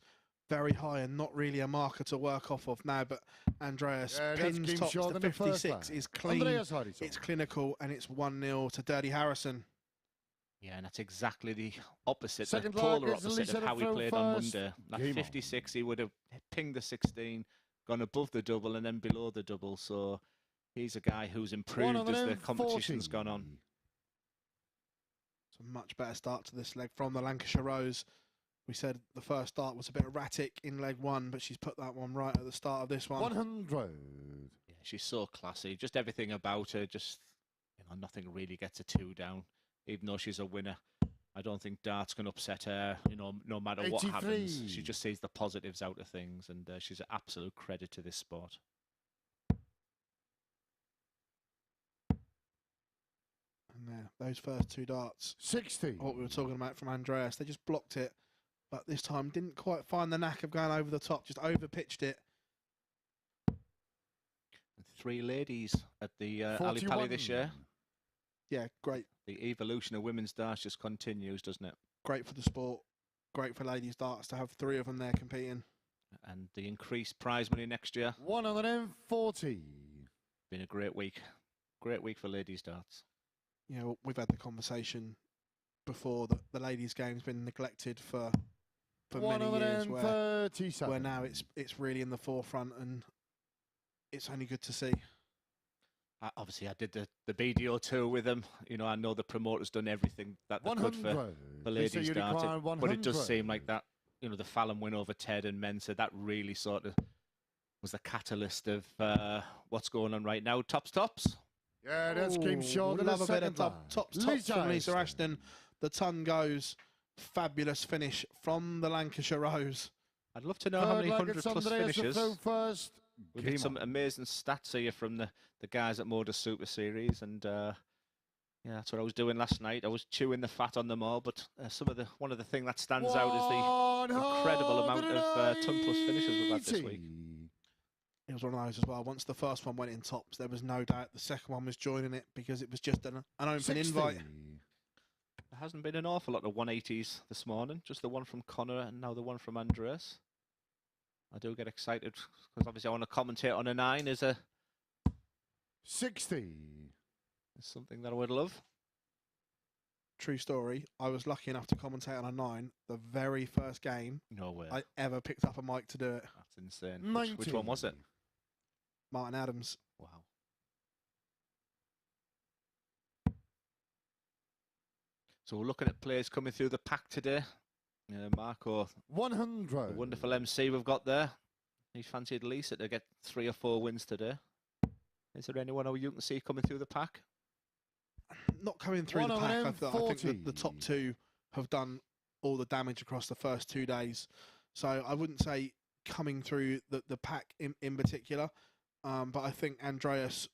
D: very high and not really a marker to work off of now. But Andreas pins tops
E: short
D: to
E: in the first
D: 56
E: leg.
D: is clean,
E: Andreas Harrysson.
D: it's clinical, and it's 1-0 to Dirty Harrison.
B: Yeah, and that's exactly the opposite,
E: Second
B: the polar
E: leg is
B: opposite
E: Lisa
B: of how he
E: throw
B: played on
E: first.
B: Monday. At
E: Game on.
B: 56, he would have pinged the 16, gone above the double and then below the double. So he's a guy who's improved as the competition's gone on.
D: It's a much better start to this leg from the Lancashire Rose. We said the first start was a bit erratic in leg one, but she's put that one right at the start of this one.
E: 100.
B: Yeah, she's so classy. Just everything about her, just, you know, nothing really gets a 2 down, even though she's a winner. I don't think darts can upset her, you know, no matter what
E: 83.
B: happens. She just sees the positives out of things, and she's an absolute credit to this sport.
D: And there, those first 2 darts,
E: 60.
D: what we were talking about from Andreas, they just blocked it, but this time didn't quite find the knack of going over the top, just over-pitched it.
B: 3 ladies at the Ali Pali this year.
D: Yeah, great.
B: The evolution of women's darts just continues, doesn't it?
D: Great for the sport. Great for ladies' darts to have 3 of them there competing.
B: And the increased prize money next year.
E: 140.
B: Been a great week. Great week for ladies' darts.
D: You know, we've had the conversation before that the ladies' game's been neglected for many years, where now it's really in the forefront, and it's only good to see.
B: Obviously, I did the BDO tour with them. You know, I know the promoter's done everything that they could for ladies' darts, but it does seem like that, you know, the Fallon win over Ted and Mensa, that really sort of was the catalyst of what's going on right now. Tops.
E: Yeah, that's game short.
D: We'll love a bit of tops from Lisa Ashton. The ton goes. Fabulous finish from the Lancashire Rose.
B: I'd love to know how many 100-plus finishes.
E: First.
B: We've got some amazing stats here from the guys at MODUS Super Series, and yeah, that's what I was doing last night. I was chewing the fat on them all, but one of the things that stands out is the incredible amount of ton-plus finishes we've had this week.
D: It was one of those as well. Once the first one went in tops, there was no doubt the second one was joining it, because it was just an open
E: 60.
D: invite.
B: There hasn't been an awful lot of 180s this morning, just the one from Conor and now the one from Andreas. I do get excited because obviously I want to commentate on a 9 is
E: 60.
B: It's something that I would love.
D: True story. I was lucky enough to commentate on a 9 the very first game
B: No way.
D: I ever picked up a mic to do it.
B: That's insane. Which one was it?
D: Martin Adams.
B: Wow. So we're looking at players coming through the pack today. Marco,
E: 100.
B: the wonderful MC we've got there. He fancied Lisa to get 3 or 4 wins today. Is there anyone who you can see coming through the pack?
D: Not coming through the pack. I think the top 2 have done all the damage across the first 2 days. So I wouldn't say coming through the pack in particular. But I think Andreas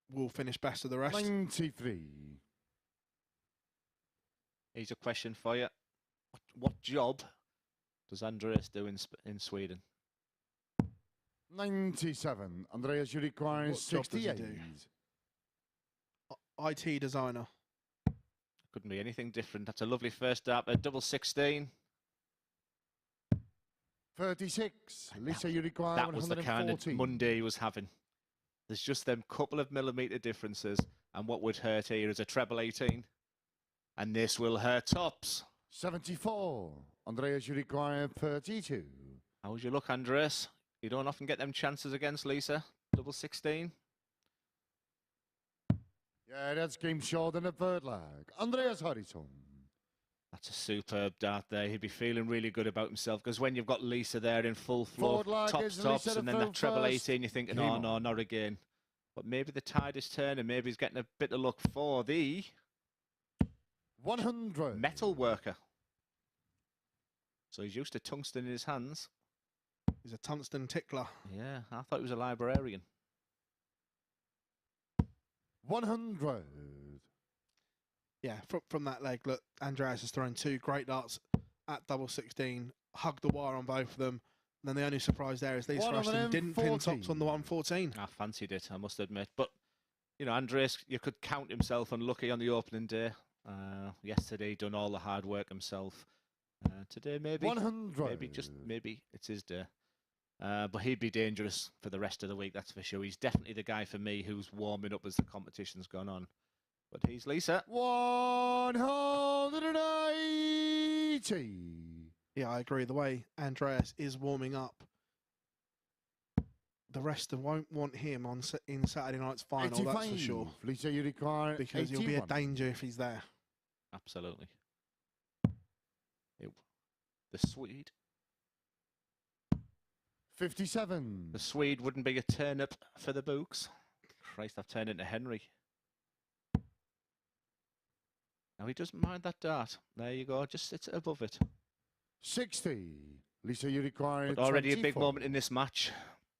D: will finish best of the rest.
E: 93.
B: Here's a question for you. What job does Andreas do in Sweden?
E: 97. Andreas, you require 68.
D: IT designer.
B: Couldn't be anything different. That's a lovely first start. A double 16.
E: 36. Lisa, you require
B: that was the kind of
E: 140.
B: Monday he was having. There's just them couple of millimetre differences, and what would hurt here is a treble 18. And this will hurt tops.
E: 74. Andreas, you require 32.
B: How's your luck, Andreas? You don't often get them chances against Lisa. Double 16.
E: Yeah, that's game short in the third leg. Andreas Harrysson.
B: That's a superb dart there. He'd be feeling really good about himself, because when you've got Lisa there in full flow, tops, and then that treble 18, you're thinking, oh no, not again. But maybe the tide is turning. Maybe he's getting a bit of luck for the
E: 100.
B: metal worker. So he's used to tungsten in his hands.
D: He's a tungsten tickler.
B: Yeah, I thought he was a librarian.
E: 100.
D: Yeah, from that leg, look, Andreas has thrown 2 great darts at double 16, hugged the wire on both of them. And then the only surprise there is Lisa Ashton didn't pin tops on the 114.
B: I fancied it, I must admit. But, you know, Andreas, you could count himself unlucky on the opening day. Yesterday, done all the hard work himself. Today, maybe.
E: 100.
B: Maybe it's his day. But he'd be dangerous for the rest of the week, that's for sure. He's definitely the guy for me who's warming up as the competition's gone on. But he's Lisa.
E: 180.
D: Yeah, I agree. The way Andreas is warming up, the rest of won't want him in Saturday night's final,
E: 85.
D: that's for sure.
E: Lisa, you require
D: Because
E: 81.
D: he'll be a danger if he's there.
B: Absolutely. The Swede.
E: 57.
B: The Swede wouldn't be a turnip for the books. Christ, I've turned into Henry. Now he doesn't mind that dart. There you go, just sits above it.
E: 60. Lisa, you require
B: But already
E: 24.
B: a big moment in this match.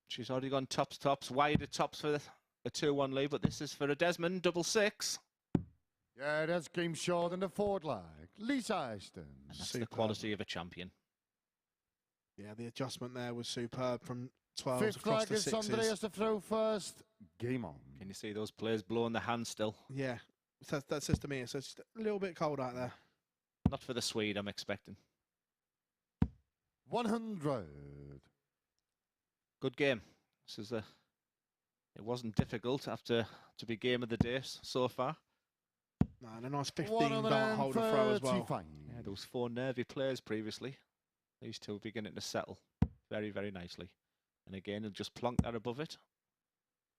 B: She's already gone tops, wider tops for a 2-1 lead, but this is for a Desmond, double six.
E: Yeah, that's game short in the forward leg. Lisa Ashton.
B: And that's
D: Superb.
B: the quality of a champion.
D: Yeah, the adjustment there was superb from 12s
E: Fifth
D: across
E: flag
D: to
E: is
D: 6s.
E: Andreas to throw first. Game on.
B: Can you see those players blowing their hands still?
D: Yeah, that says to me it's just a little bit cold out there.
B: Not for the Swede, I'm expecting.
E: 100.
B: Good game. This is it wasn't difficult after to be game of the day so far.
D: No, and a nice 15 dart hold and throw as well.
E: 135.
B: Yeah, those 4 nervy players previously. These two are beginning to settle very, very nicely. And again, he'll just plonk that above it.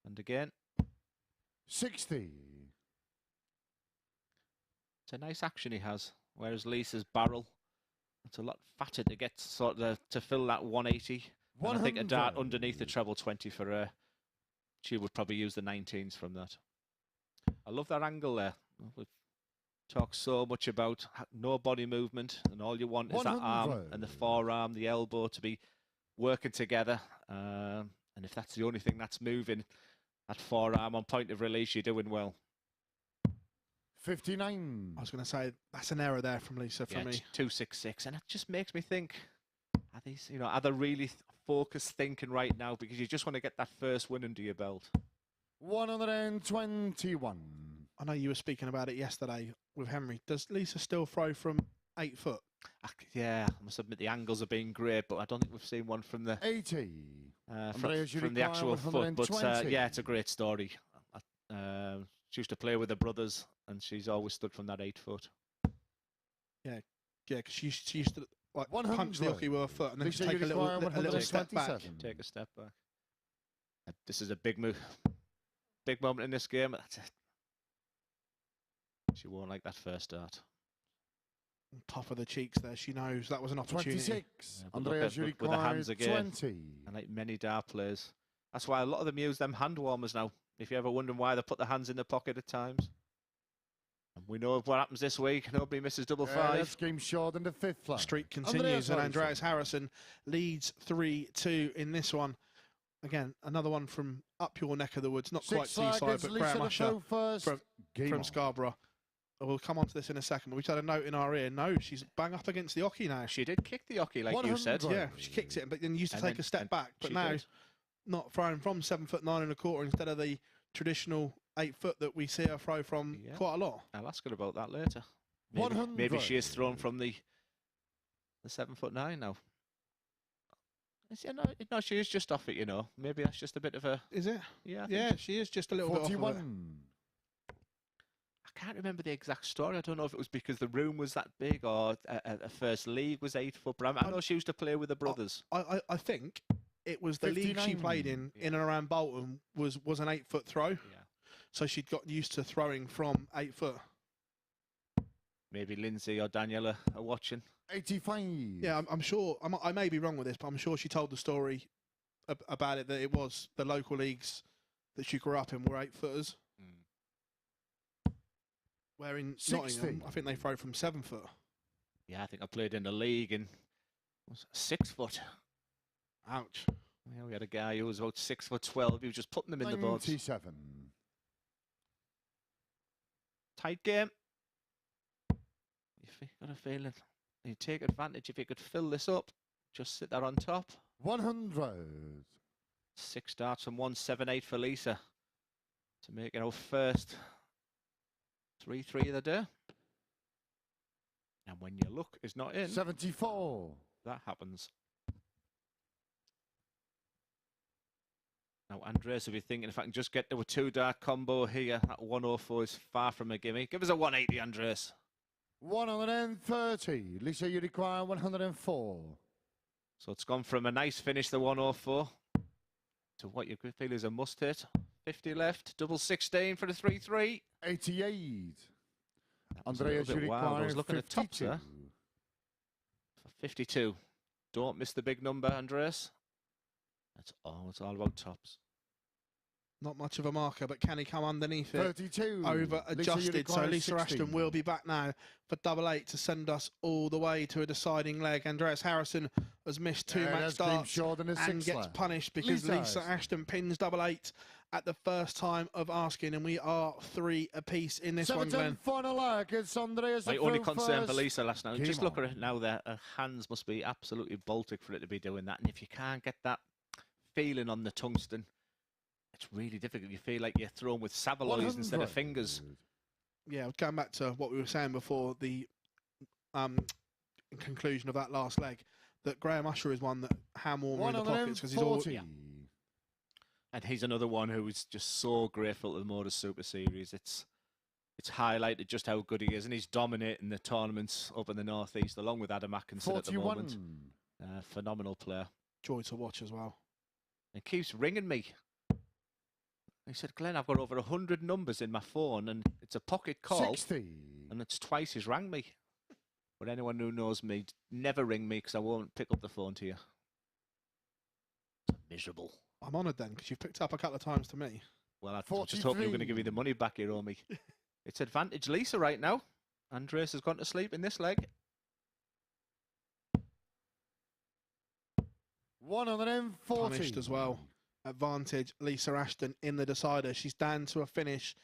B: And again,
E: 60.
B: it's a nice action he has. Whereas Lisa's barrel, it's a lot fatter to get sort of to fill that 180. And I think a dart underneath the treble 20 for her. She would probably use the 19s from that. I love that angle there. We've talked so much about no body movement, and all you want is that arm and the forearm, the elbow to be working together. And if that's the only thing that's moving, that forearm on point of release, you're doing well.
E: 59.
D: I was going to say that's an error there from Lisa for me.
B: 266, and it just makes me think: are these, are they really focused thinking right now? Because you just want to get that first win under your belt.
E: 121.
D: I know you were speaking about it yesterday with Henry. Does Lisa still throw from 8 foot?
B: Yeah, I must admit the angles have been great, but I don't think we've seen one from the
E: 80.
B: from the actual foot. But yeah, it's a great story. She used to play with her brothers, and she's always stood from that 8 foot.
D: Yeah, because she used to like punch the hockey with her foot and then just take a little step back.
B: Take a step back. This is a big move, big moment in this game. That's it. She won't like that first start.
D: Top of the cheeks there. She knows that was an opportunity.
E: 26.
B: Yeah,
E: Andreas, you
B: with the hands
E: require
B: again.
E: 20.
B: And like many dart players, that's why a lot of them use them hand warmers now. If you're ever wondering why they put their hands in the pocket at times. And we know what happens this week. Nobody misses double five.
E: That's game short in the fifth flag.
D: Streak continues, and Andreas Harrysson leads 3-2 in this one. Again, another one from up your neck of the woods, not quite seaside, but Graham Usher from Scarborough. We'll come on to this in a second, but we just had a note in our ear. No, she's bang up against the hockey now.
B: She did kick the hockey, like
E: 100.
B: you said.
D: Yeah, she kicks it, but then used to take a step back. But now, not throwing from 7'9"1/4" instead of the traditional 8 foot that we see her throw from quite a lot.
B: I'll ask her about that later. Maybe she is thrown from the 7'9" now. No, she is just off it, Maybe that's just a bit of a...
D: Is it?
B: Yeah,
D: yeah, she is just a little
E: 41.
D: bit off of it.
B: I can't remember the exact story. I don't know if it was because the room was that big or a first league was 8 foot. But I know she used to play with the brothers.
D: I think it was the
E: 59.
D: league she played in and around Bolton was an 8 foot throw.
B: Yeah.
D: So she'd got used to throwing from 8 foot.
B: Maybe Lindsay or Daniela are watching.
E: 85.
D: Yeah, I'm sure. I may be wrong with this, but I'm sure she told the story about it that it was the local leagues that she grew up in were 8 footers. Where in Nottingham, I think they throw from 7 foot.
B: Yeah, I think I played in the league and was 6 foot.
D: Ouch.
B: Yeah, we had a guy who was about 6'12". He was just putting them in the boards.
E: 97.
B: Tight game. You've got a feeling you take advantage if you could fill this up. Just sit there on top.
E: 100.
B: 6 darts from 178 for Lisa to make it our first 3-3 of the day. And when your luck is not in,
E: 74.
B: that happens. Now, Andreas will be thinking, if I can just get to a 2-dart combo here, that 104 is far from a gimme. Give us a 180, Andreas.
E: 130. Lisa, you require 104.
B: So it's gone from a nice finish, the 104, to what you could feel is a must hit. 50 left, double 16 for the 3-3.
E: 88.
B: Was a
E: Andreas,
B: little
E: you
B: bit wild. I
E: require
B: was looking at tops
E: 52.
B: there. For 52. Don't miss the big number, Andreas. It's all about tops.
D: Not much of a marker, but can he come underneath it?
E: 32.
D: Over adjusted, so
E: require
D: Lisa
E: 16.
D: Ashton will be back now for double 8 to send us all the way to a deciding leg. Andreas Harrysson has missed 2 match
E: that's Graham
D: starts
E: Shorten, a
D: and
E: sixer.
D: gets punished because Lisa Ashton pins double 8 at the first time of asking, and we are 3 apiece in this one, Glenn.
E: Final leg. It's Andreas.
B: My only concern for Lisa last night,
E: Came
B: just look
E: on.
B: at it now there, her hands must be absolutely Baltic for it to be doing that. And if you can't get that feeling on the tungsten, it's really difficult. You feel like you're thrown with saveloys instead of
E: 100.
B: fingers.
D: Yeah, going back to what we were saying before the conclusion of that last leg, that Graham Usher is one that ham warmer in the pockets because he's all.
E: 140.
B: And he's another one who is just so grateful to the MODUS Super Series. It's highlighted just how good he is, and he's dominating the tournaments up in the northeast, along with Adam Atkinson at the moment.
E: 41.
B: Phenomenal player.
D: Joy to watch as well.
B: And keeps ringing me. He said, Glenn, I've got over 100 numbers in my phone, and it's a pocket call,
E: 60.
B: and it's twice he's rang me. But anyone who knows me, never ring me because I won't pick up the phone to you. It's miserable.
D: I'm honoured then, because you've picked up a couple of times to me.
B: Well, I just hope you were going to give me the money back here, Omi. It's advantage Lisa right now. Andreas has gone to sleep in this leg.
E: 140.
D: Punished as well. Advantage Lisa Ashton in the decider. She's down to a finish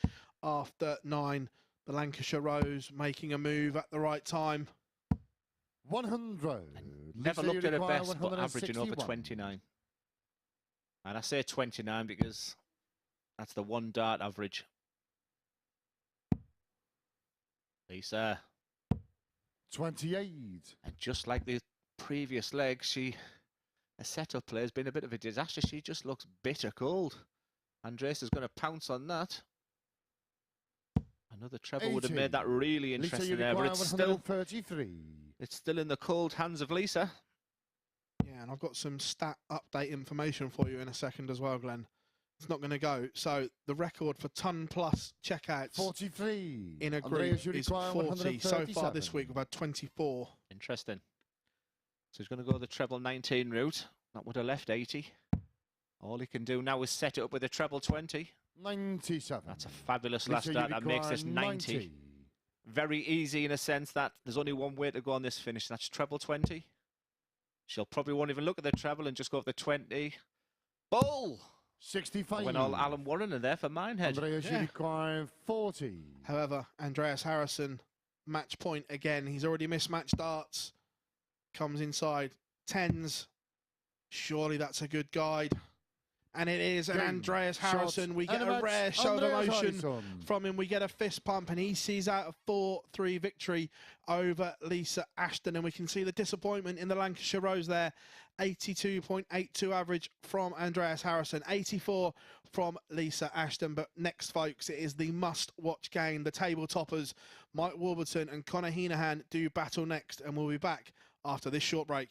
D: after 9. The Lancashire Rose making a move at the right time.
E: 100.
B: Never
E: Lisa,
B: looked
E: you
B: at her
E: require
B: best, but averaging over
E: 161.
B: 29. And I say 29 because that's the 1-dart average. Lisa.
E: 28.
B: And just like the previous leg, her setup play has been a bit of a disaster. She just looks bitter cold. Andreas is going to pounce on that. Another treble would have
E: 80.
B: made that really
E: Lisa,
B: interesting
E: you
B: there, but
E: require
B: it's still
E: 133.
B: It's still in the cold hands of Lisa.
D: Yeah, and I've got some stat update information for you in a second as well, Glenn. It's not going to go. So the record for ton plus checkouts
E: 43.
D: in a group
E: Andreas, you
D: is
E: require
D: 40. So far this
E: 137.
D: week we've had 24.
B: Interesting. So he's going to go the treble 19 route. That would have left 80. All he can do now is set it up with a treble 20.
E: 97.
B: That's a fabulous
E: Lisa,
B: last
E: you
B: start. That makes
E: require
B: this 90. Very easy in a sense that there's only one way to go on this finish. That's treble 20. She'll probably won't even look at the treble and just go for the 20. Bull!
E: 65.
B: Went all Alan Warren in there for Minehead.
E: Andreas, you
D: Yeah.
E: require 40.
D: However, Andreas Harrysson, match point again. He's already missed match darts. Comes inside. 10s. Surely that's a good guide. And it is. And
E: Game,
D: Andreas
E: shots,
D: Harrysson, we get
E: and
D: a
E: match.
D: rare shoulder
E: Andreas
D: motion
E: Harrysson.
D: from him. We get a fist pump, and he sees out a 4-3 victory over Lisa Ashton. And we can see the disappointment in the Lancashire Rose there. 82.82 average from Andreas Harrysson, 84 from Lisa Ashton. But next, folks, it is the must-watch game. The table toppers, Mike Warburton and Conor Heneghan, do battle next, and we'll be back after this short break.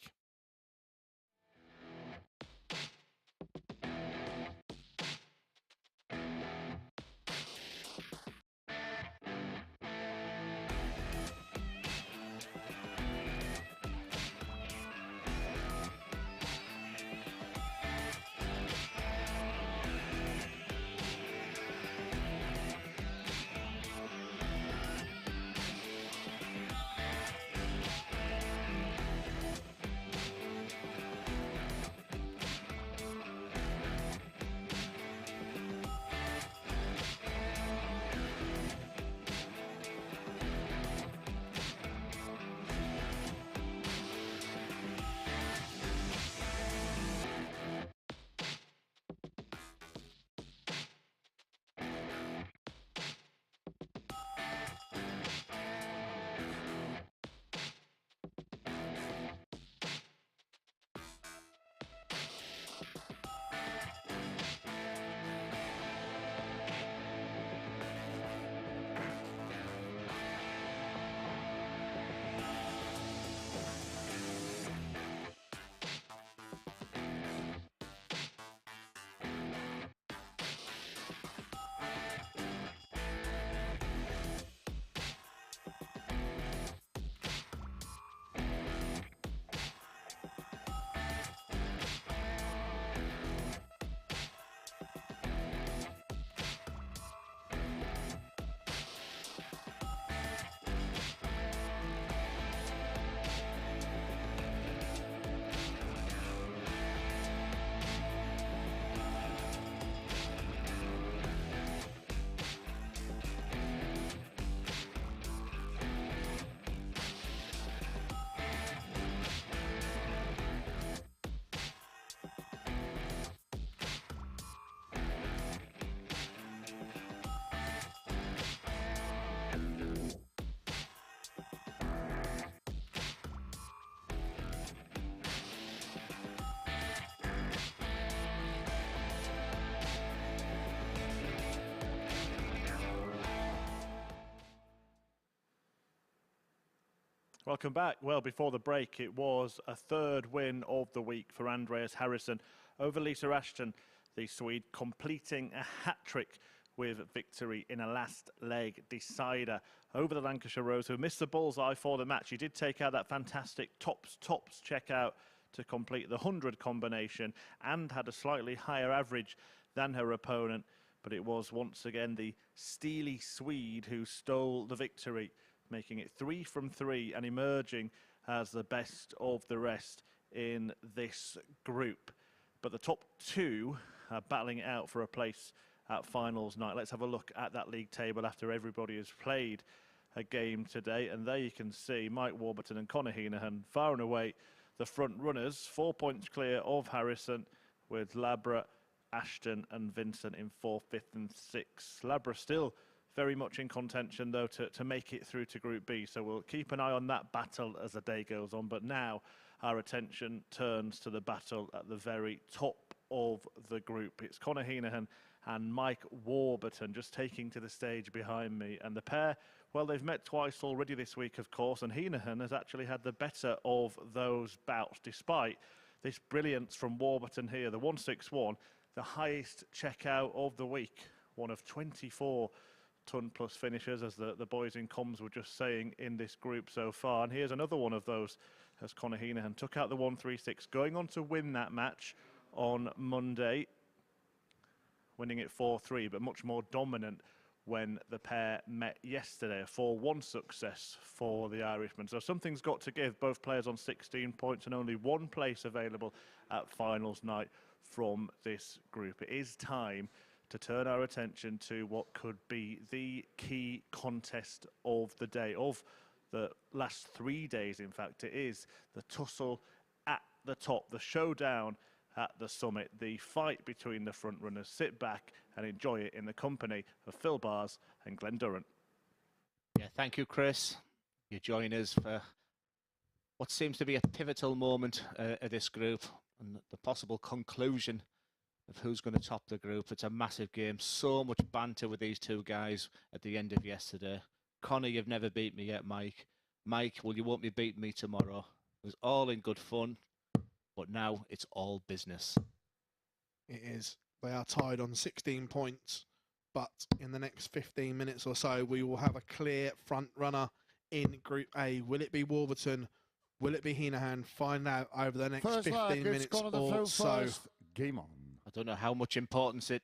A: Welcome back. Well, before the break, it was a third win of the week for Andreas Harrysson over Lisa Ashton, the Swede, completing a hat-trick with victory in a last leg decider over the Lancashire Rose, who missed the bullseye for the match. He did take out that fantastic tops checkout to complete the 100 combination and had a slightly higher average than her opponent, but it was once again the steely Swede who stole the victory, making it 3 from 3 and emerging as the best of the rest in this group. But the top two are battling it out for a place at finals night. Let's have a look at that league table after everybody has played a game today. And there you can see Mike Warburton and Conor Heneghan far and away the front runners, 4 points clear of Harrysson, with Labra, Ashton and Vincent in 4th, 5th and 6th. Labra still very much in contention, though, to make it through to Group B. So we'll keep an eye on that battle as the day goes on. But now our attention turns to the battle at the very top of the group. It's Conor Heneghan and Mike Warburton just taking to the stage behind me. And the pair, well, they've met twice already this week, of course, and Heinehan has actually had the better of those bouts, despite this brilliance from Warburton here. The 161, the highest checkout of the week, one of 24 ton-plus finishers, as the boys in comms were just saying, in this group so far. And here's another one of those, as Conor Heneghan took out the 136, going on to win that match on Monday, winning it 4-3, but much more dominant when the pair met yesterday. A 4-1 success for the Irishman. So something's got to give. Both players on 16 points and only one place available at finals night from this group. It is time to turn our attention to what could be the key contest of the day, of the last 3 days. In fact, it is the tussle at the top, the showdown at the summit, the fight between the front runners. Sit back and enjoy it in the company of Phil Bars and Glenn Durrant.
B: Yeah, thank you, Chris. You join us for what seems to be a pivotal moment of this group and the possible conclusion of who's going to top the group. It's a massive game. So much banter with these two guys at the end of yesterday. Conor, you've never beat me yet, Mike. Mike, well, you won't be beating me tomorrow. It was all in good fun, but now it's all business.
D: It is. They are tied on 16 points, but in the next 15 minutes or so, we will have a clear front runner in Group A. Will it be Warburton? Will it be Heinehan? Find out over the next 15 minutes or so.
E: Game on.
B: I don't know how much importance it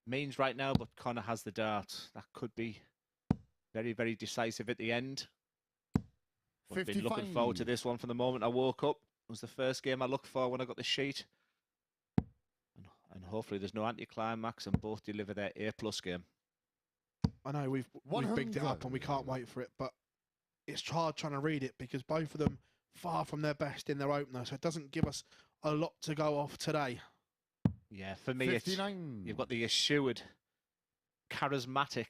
B: means right now, but Conor has the dart. That could be very, very decisive at the end. I've been looking forward to this one from the moment I woke up. It was the first game I looked for when I got the sheet. And hopefully there's no anticlimax and both deliver their A+ game.
D: I know we've bigged it up and we can't wait for it, but it's hard trying to read it because both of them far from their best in their opener, so it doesn't give us a lot to go off today.
B: Yeah, for me, it's, you've got the assured, charismatic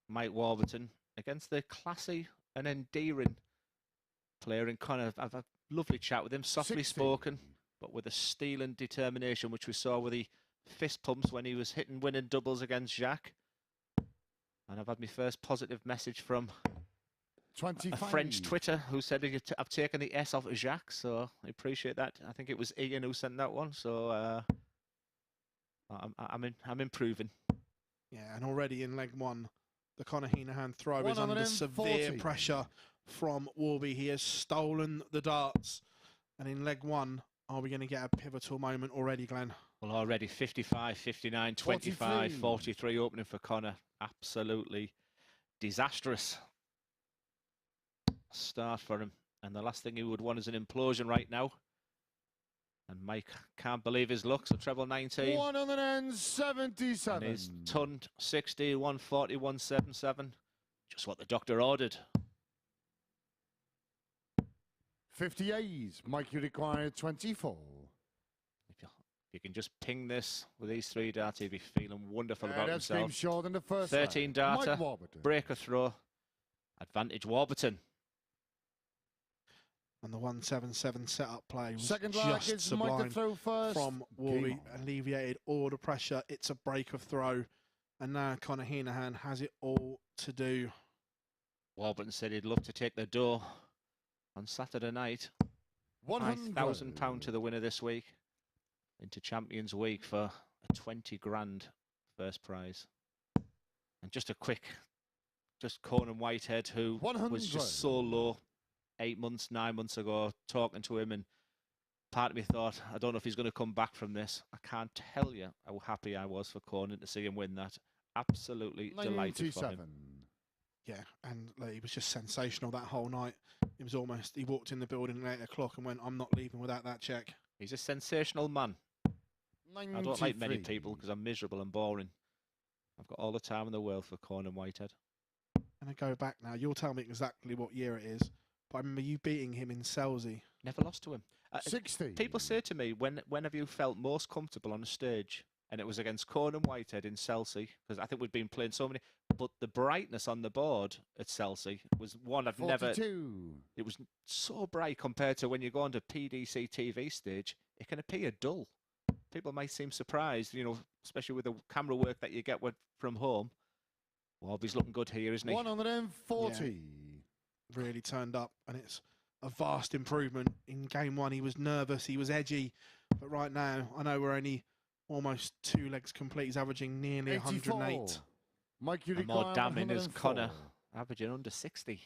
B: Mike Warburton against the classy and endearing player in Conor. I've had a lovely chat with him, softly spoken, but with a steel and determination, which we saw with the fist pumps when he was hitting winning doubles against Jacques. And I've had my first positive message from a French Twitter who said I've taken the S off of Jacques, so I appreciate that. I think it was Ian who sent that one, so I'm improving.
D: Yeah, and already in leg one, the Conor Heneghan throw is under severe pressure from Warby. He has stolen the darts, and in leg one, are we going to get a pivotal moment already, Glenn?
B: Well, already 55, 59, 25, 43 opening for Conor. Absolutely disastrous start for him. And the last thing he would want is an implosion right now. And Mike can't believe his luck, so treble 19.
E: 177.
B: And he's tunned 60, 140, 177. Just what the doctor ordered.
E: 58. Mike, you require 24.
B: If you can just ping this with these three darts, he'd be feeling wonderful about himself.
E: Short in the first
B: 13 darter, breaker throw, advantage Warburton.
D: And the 177 setup play was
E: just
D: sublime from Warby, alleviated all the pressure. It's a break of throw, and now Conor Heneghan has it all to do.
B: Warburton said he'd love to take the door on Saturday night.
E: £100.
B: £5,000 to the winner this week into Champions Week for a 20 grand first prize. And just a quick, just Conan Whitehead, who was
E: 100.
B: just so low 8 months, 9 months ago, talking to him, and part of me thought, I don't know if he's going to come back from this. I can't tell you how happy I was for Conan to see him win that. Absolutely delighted for him.
D: Yeah, and like, he was just sensational that whole night. It was almost, he walked in the building at 8 o'clock and went, I'm not leaving without that check.
B: He's a sensational man.
E: 93.
B: I don't like many people because I'm miserable and boring. I've got all the time in the world for Conan Whitehead.
D: And I go back now, you'll tell me exactly what year it is, but I remember you beating him in Selsey.
B: Never lost to him.
E: 60.
B: People say to me, when have you felt most comfortable on a stage? And it was against Conan Whitehead in Selsey, because I think we'd been playing so many. But the brightness on the board at Selsey was one I've
E: 42.
B: never... It was so bright compared to when you go on to PDC TV stage. It can appear dull. People might seem surprised, you know, especially with the camera work that you get from home. Well, he's looking good here, isn't he?
E: 140.
D: Yeah. Really turned up, and it's a vast improvement. In game one, he was nervous, he was edgy, but right now, I know we're only almost 2 legs complete. He's averaging nearly
E: 84.
D: 108.
E: Mike, you
B: And more
E: require
B: damning is
E: 104.
B: Conor, averaging under 60.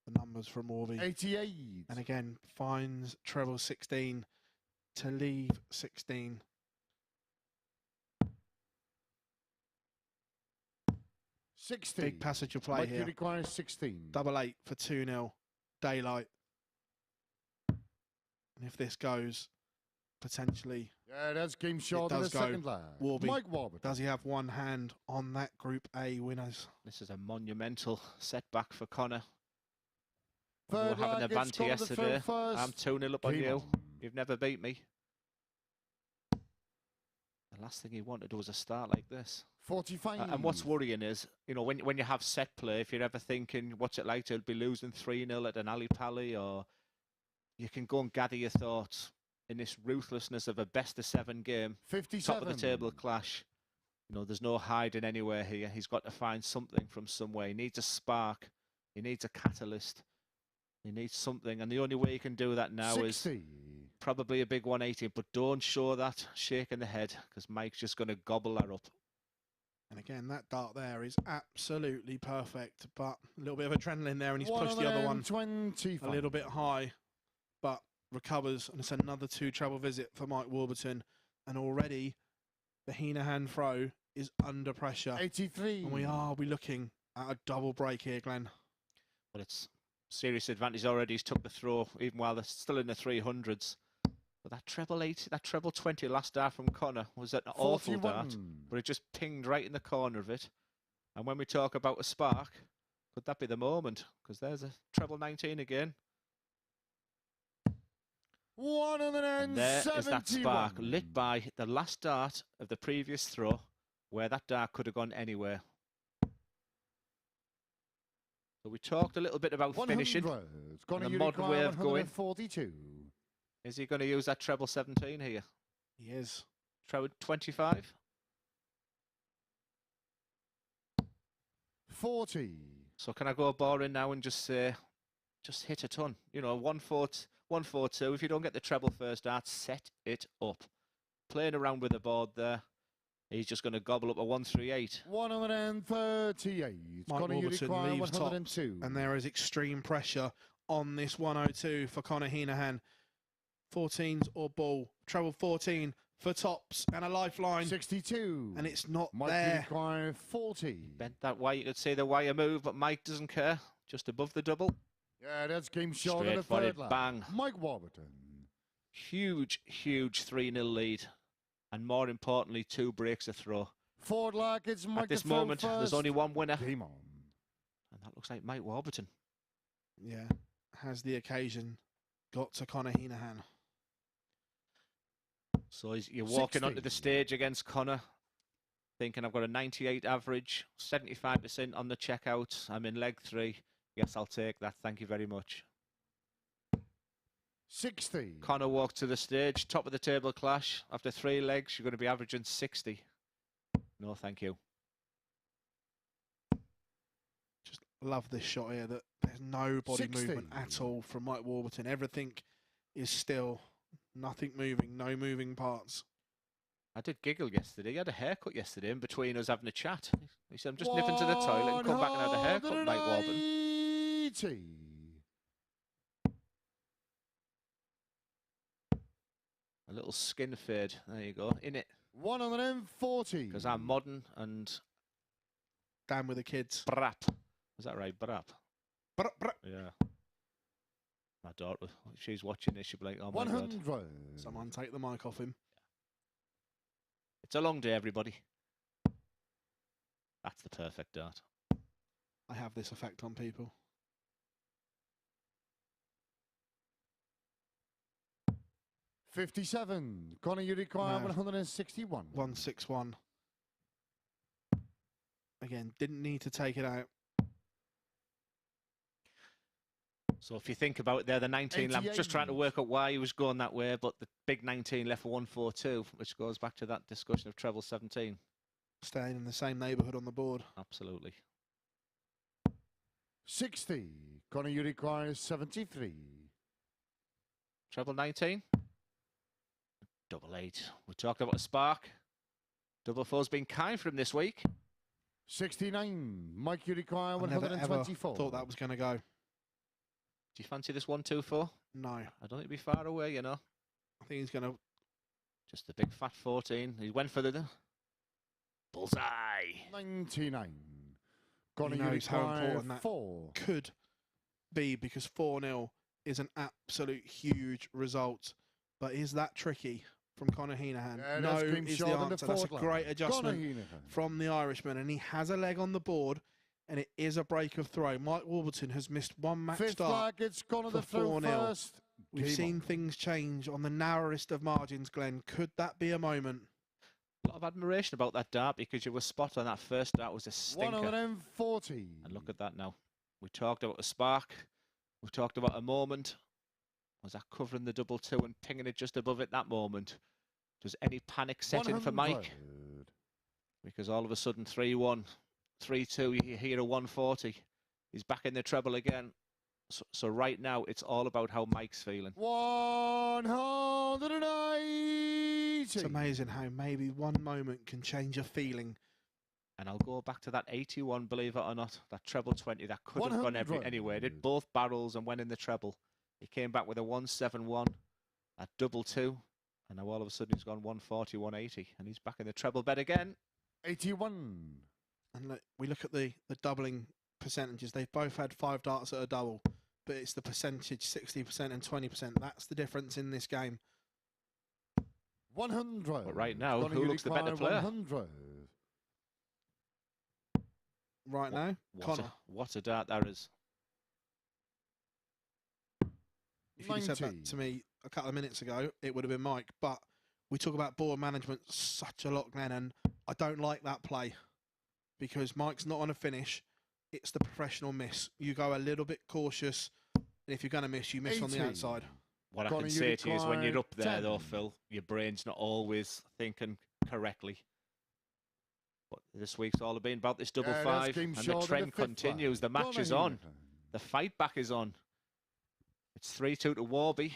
D: The numbers from Warby.
E: 88.
D: And again, finds treble 16 to leave 16.
E: 60.
D: Big passage of play
E: Mike, you
D: here.
E: require 16.
D: Double 8 for 2-0. Daylight. And if this goes, potentially,
E: Yeah, that's game short in
D: does
E: the
D: go.
E: second lag.
D: Warby.
E: Mike Warburton.
D: does he have one hand on that Group A winners?
B: This is a monumental setback for Conor. We
E: Third
B: were having
E: lag,
B: a
E: it's
B: banter
E: Conor the
B: yesterday.
E: first.
B: I'm 2-0 up on
E: Game
B: you.
E: on.
B: You've never beat me. The last thing he wanted was a start like this.
E: 45.
B: And what's worrying is, you know, when you have set play, if you're ever thinking, what's it like to be losing 3-0 at an alley pally, or you can go and gather your thoughts in this ruthlessness of a best-of-7 game,
E: 57.
B: top of the table clash. You know, there's no hiding anywhere here. He's got to find something from somewhere. He needs a spark. He needs a catalyst. He needs something. And the only way he can do that now
E: 60.
B: is probably a big 180. But don't show that shaking the head, because Mike's just going to gobble that up.
D: And again, that dart there is absolutely perfect, but a little bit of adrenaline there, and he's pushed the other one
E: 25.
D: a little bit high, but recovers, and it's another 2 treble visit for Mike Warburton. And already the Heinehan throw is under pressure.
E: 83.
D: And we are looking at a double break here, Glenn.
B: But it's serious advantage already. He's took the throw, even while they're still in the 300s. But that treble 80, that treble 20 last dart from Conor was an awful
E: 41.
B: dart, but it just pinged right in the corner of it. And when we talk about a spark, could that be the moment? Because there's a treble 19 again. And there is that spark, lit by the last dart of the previous throw, where that dart could have gone anywhere. So we talked a little bit about finishing, and the modern way of going.
E: 42.
B: Is he going to use that treble 17 here?
D: He is.
B: Treble 25?
E: 40.
B: So can I go boring now and just say, just hit a ton? You know, 1-4-2. If you don't get the treble first dart, set it up. Playing around with the board there. He's just going to gobble up a 138.
E: 138.
D: Mike Warburton leaves top,
E: 102.
D: and there is extreme pressure on this 102 for Conor Heneghan. 14s or ball. Treble 14 for tops and a lifeline.
E: 62.
D: And it's not
E: Mike
D: there.
E: 40.
B: Bent that way, you could see the wire move, but Mike doesn't care. Just above the double.
E: Yeah, that's game short in
B: Straight
E: the
B: for
E: third
B: it,
E: lag.
B: bang.
E: Mike Warburton.
B: Huge 3-0 lead. And more importantly, 2 breaks a throw.
E: Fourth lag, it's Mike
B: At this
E: to throw
B: moment,
E: first.
B: there's only one winner.
E: Game on.
B: And that looks like Mike Warburton.
D: Yeah. Has the occasion got to Conor Heneghan?
B: So you're walking
E: 60.
B: onto the stage against Conor, thinking I've got a 98 average, 75% on the checkout. I'm in leg 3. Yes, I'll take that. Thank you very much.
E: 60.
B: Conor walks to the stage, top of the table clash. After 3 legs, you're going to be averaging 60. No, thank you.
D: Love this shot here, that there's no body
E: 60.
D: movement at all from Mike Warburton. Everything is still, nothing moving, no moving parts.
B: I did giggle yesterday. He had a haircut yesterday in between us having a chat. He said, I'm just nipping to the toilet and come back and had a haircut, Mike Warburton.
E: 180.
B: A little skin fade. There you go. In it.
E: 140.
B: Because I'm modern and
D: Down with the kids.
B: brap. Is that right? Brap.
D: Brr.
B: Yeah. My daughter, if she's watching this, she'll be like, oh my God.
E: 100.
D: Someone take the mic off him.
B: It's a long day, everybody. That's the perfect dart.
D: I have this effect on people.
E: 57. Conor, you require
D: No.
E: 161.
D: 161. Again, didn't need to take it out.
B: So if you think about it there, the 19, I'm just trying to
E: 88.
B: work out why he was going that way, but the big 19 left for 142, which goes back to that discussion of treble 17.
D: Staying in the same neighbourhood on the board.
B: Absolutely.
E: 60. Conor, you require 73.
B: Treble 19. Double 8. We talked about a spark. Double 4's been kind for him this week.
E: 69. Mike, you require
D: I never ever
E: 124.
D: thought that was going to go.
B: Do you fancy this 1-2-4?
D: No.
B: I don't think it'd be far away, you know.
D: I think he's going to...
B: Just the big fat 14. He went for the bullseye.
E: 99. Conor,
D: He
E: you
D: knows how
E: require
D: important that
E: 4.
D: could be, because 4-0 is an absolute huge result. But is that tricky from Conor Heneghan?
E: Yeah,
D: No
E: that's Grim
D: is the
E: Short on the
D: answer. That's a
E: forward
D: great
E: line.
D: adjustment
E: Conor Heneghan.
D: from the Irishman, and he has a leg on the board, and it is a break of throw. Mike Warburton has missed one match
E: Fifth
D: start.
E: flag, it's Conor
D: for
E: the throw
D: 4-0.
E: first.
D: We've
E: Game
D: seen
E: on.
D: things change on the narrowest of margins, Glenn. Could that be a moment?
B: A lot of admiration about that dart because you were spot on. That first dart was a stinker.
E: 140.
B: And look at that now. We talked about a spark. We talked about a moment. Was that covering the double 2 and pinging it just above it that moment? Does any panic set in for Mike?
E: 100.
B: Because all of a sudden 3-1, 3-2, you hear a 140. He's back in the treble again. So right now, it's all about how Mike's feeling.
E: 180.
D: It's amazing how maybe one moment can change a feeling.
B: And I'll go back to that 81, believe it or not. That treble 20, that could have gone
E: 100.
B: anywhere. Did both barrels and went in the treble. He came back with a 171, at double 2. And now all of a sudden he's gone 140, 180. And he's back in the treble bed again.
E: 81.
D: And look, we look at the doubling percentages. They've both had 5 darts at a double, but it's the percentage, 60% and 20%. That's the difference in this game.
E: 100.
B: But right now,
E: Conor,
B: who
E: you
B: looks the better
E: require
B: player?
E: 100.
D: Right now, Conor.
B: What a dart that is.
D: If you'd have said that
E: 90.
D: to me a couple of minutes ago, it would have been Mike. But we talk about board management such a lot, Glenn, and I don't like that play because Mike's not on a finish. It's the professional miss. You go a little bit cautious, and if you're going to miss, you miss on the
E: 80.
D: outside.
B: What
E: Conor,
B: I can
E: you
B: say to you is when you're
E: require
B: up there, though,
E: 10.
B: Phil, your brain's not always thinking correctly. But this week's all been about this double
E: Yeah,
B: 5,
E: that's game
B: and the
E: short of
B: trend
E: the fifth
B: continues. The
E: flag.
B: match
E: Conor
B: is on.
E: Heneghan.
B: The fight back is on. It's 3-2 to Warby.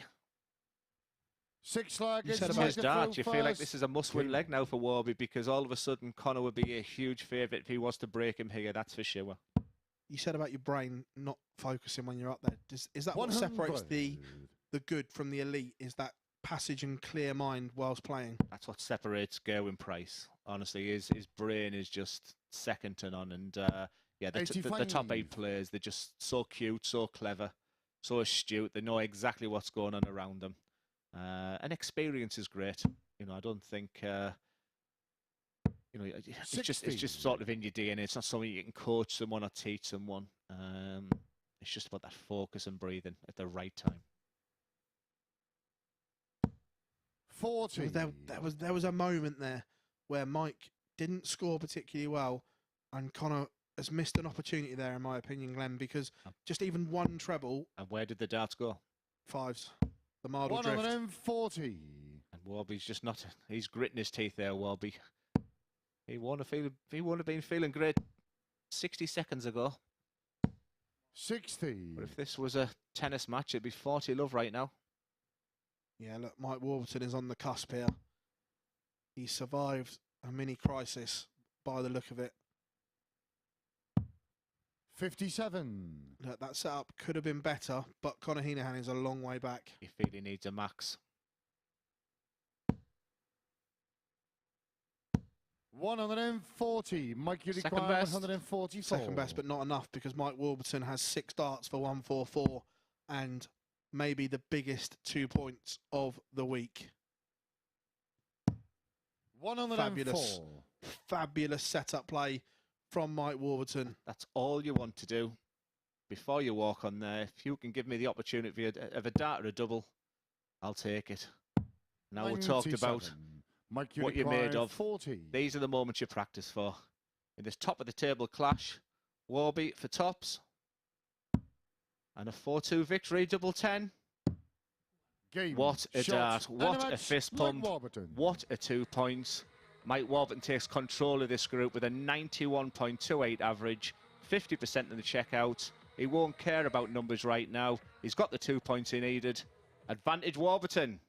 E: 6 flag,
D: You
E: it's
D: said
B: It's
D: about
B: his
E: Mike the
B: dart.
E: throw
B: You feel like
E: first.
B: this is a must-win
E: Game
B: leg
E: on.
B: now for Warby because all of a sudden Conor would be a huge favourite if he was to break him here. That's for sure.
D: You said about your brain not focusing when you're up there. Is that what separates
E: 100.
D: the good from the elite? Is that passage and clear mind whilst playing?
B: That's what separates Gerwin Price. Honestly, his brain is just second to none. And yeah, the top 8
E: 85.
B: players, they're just so cute, so clever, so astute. They know exactly what's going on around them. And experience is great. You know, I don't think you know it's just sort of in your DNA. It's not something you can coach someone or teach someone. It's just about that focus and breathing at the right time.
E: 40.
D: There was a moment there where Mike didn't score particularly well, and Conor has missed an opportunity there, in my opinion, Glenn, because just even one treble,
B: And where did the darts go?
D: 5s, the Mardle drift.
E: 140.
B: And Warby's just not. He's gritting his teeth there, Warby. He won't have been feeling great 60 seconds ago.
E: 60.
B: But if this was a tennis match, it'd be 40-love right now.
D: Yeah, look, Mike Warburton is on the cusp here. He survived a mini crisis by the look of it.
E: 57.
D: Look, that setup could have been better, but Conor Heneghan is a long way back.
B: You feel he needs a max.
E: 140. Mike, you
B: Second
E: require
B: best.
E: 144.
D: Second best, but not enough because Mike Warburton has 6 darts for 144 and maybe the biggest 2 points of the week.
E: 104.
D: Fabulous setup play from Mike Warburton.
B: That's all you want to do before you walk on there. If you can give me the opportunity of a dart or a double, I'll take it. Now we talked about
E: Mike,
B: what you're made of.
E: 40.
B: These are the moments you practice for. In this top of the table clash, Warby for tops. And a 4-2 victory, double 10.
E: Game.
B: What a
E: Shot.
B: dart,
E: And
B: what a
E: match,
B: fist
E: Mike
B: pump,
E: Warburton.
B: what a 2 points. Mike Warburton takes control of this group with a 91.28 average, 50% in the checkout. He won't care about numbers right now. He's got the 2 points he needed. Advantage Warburton.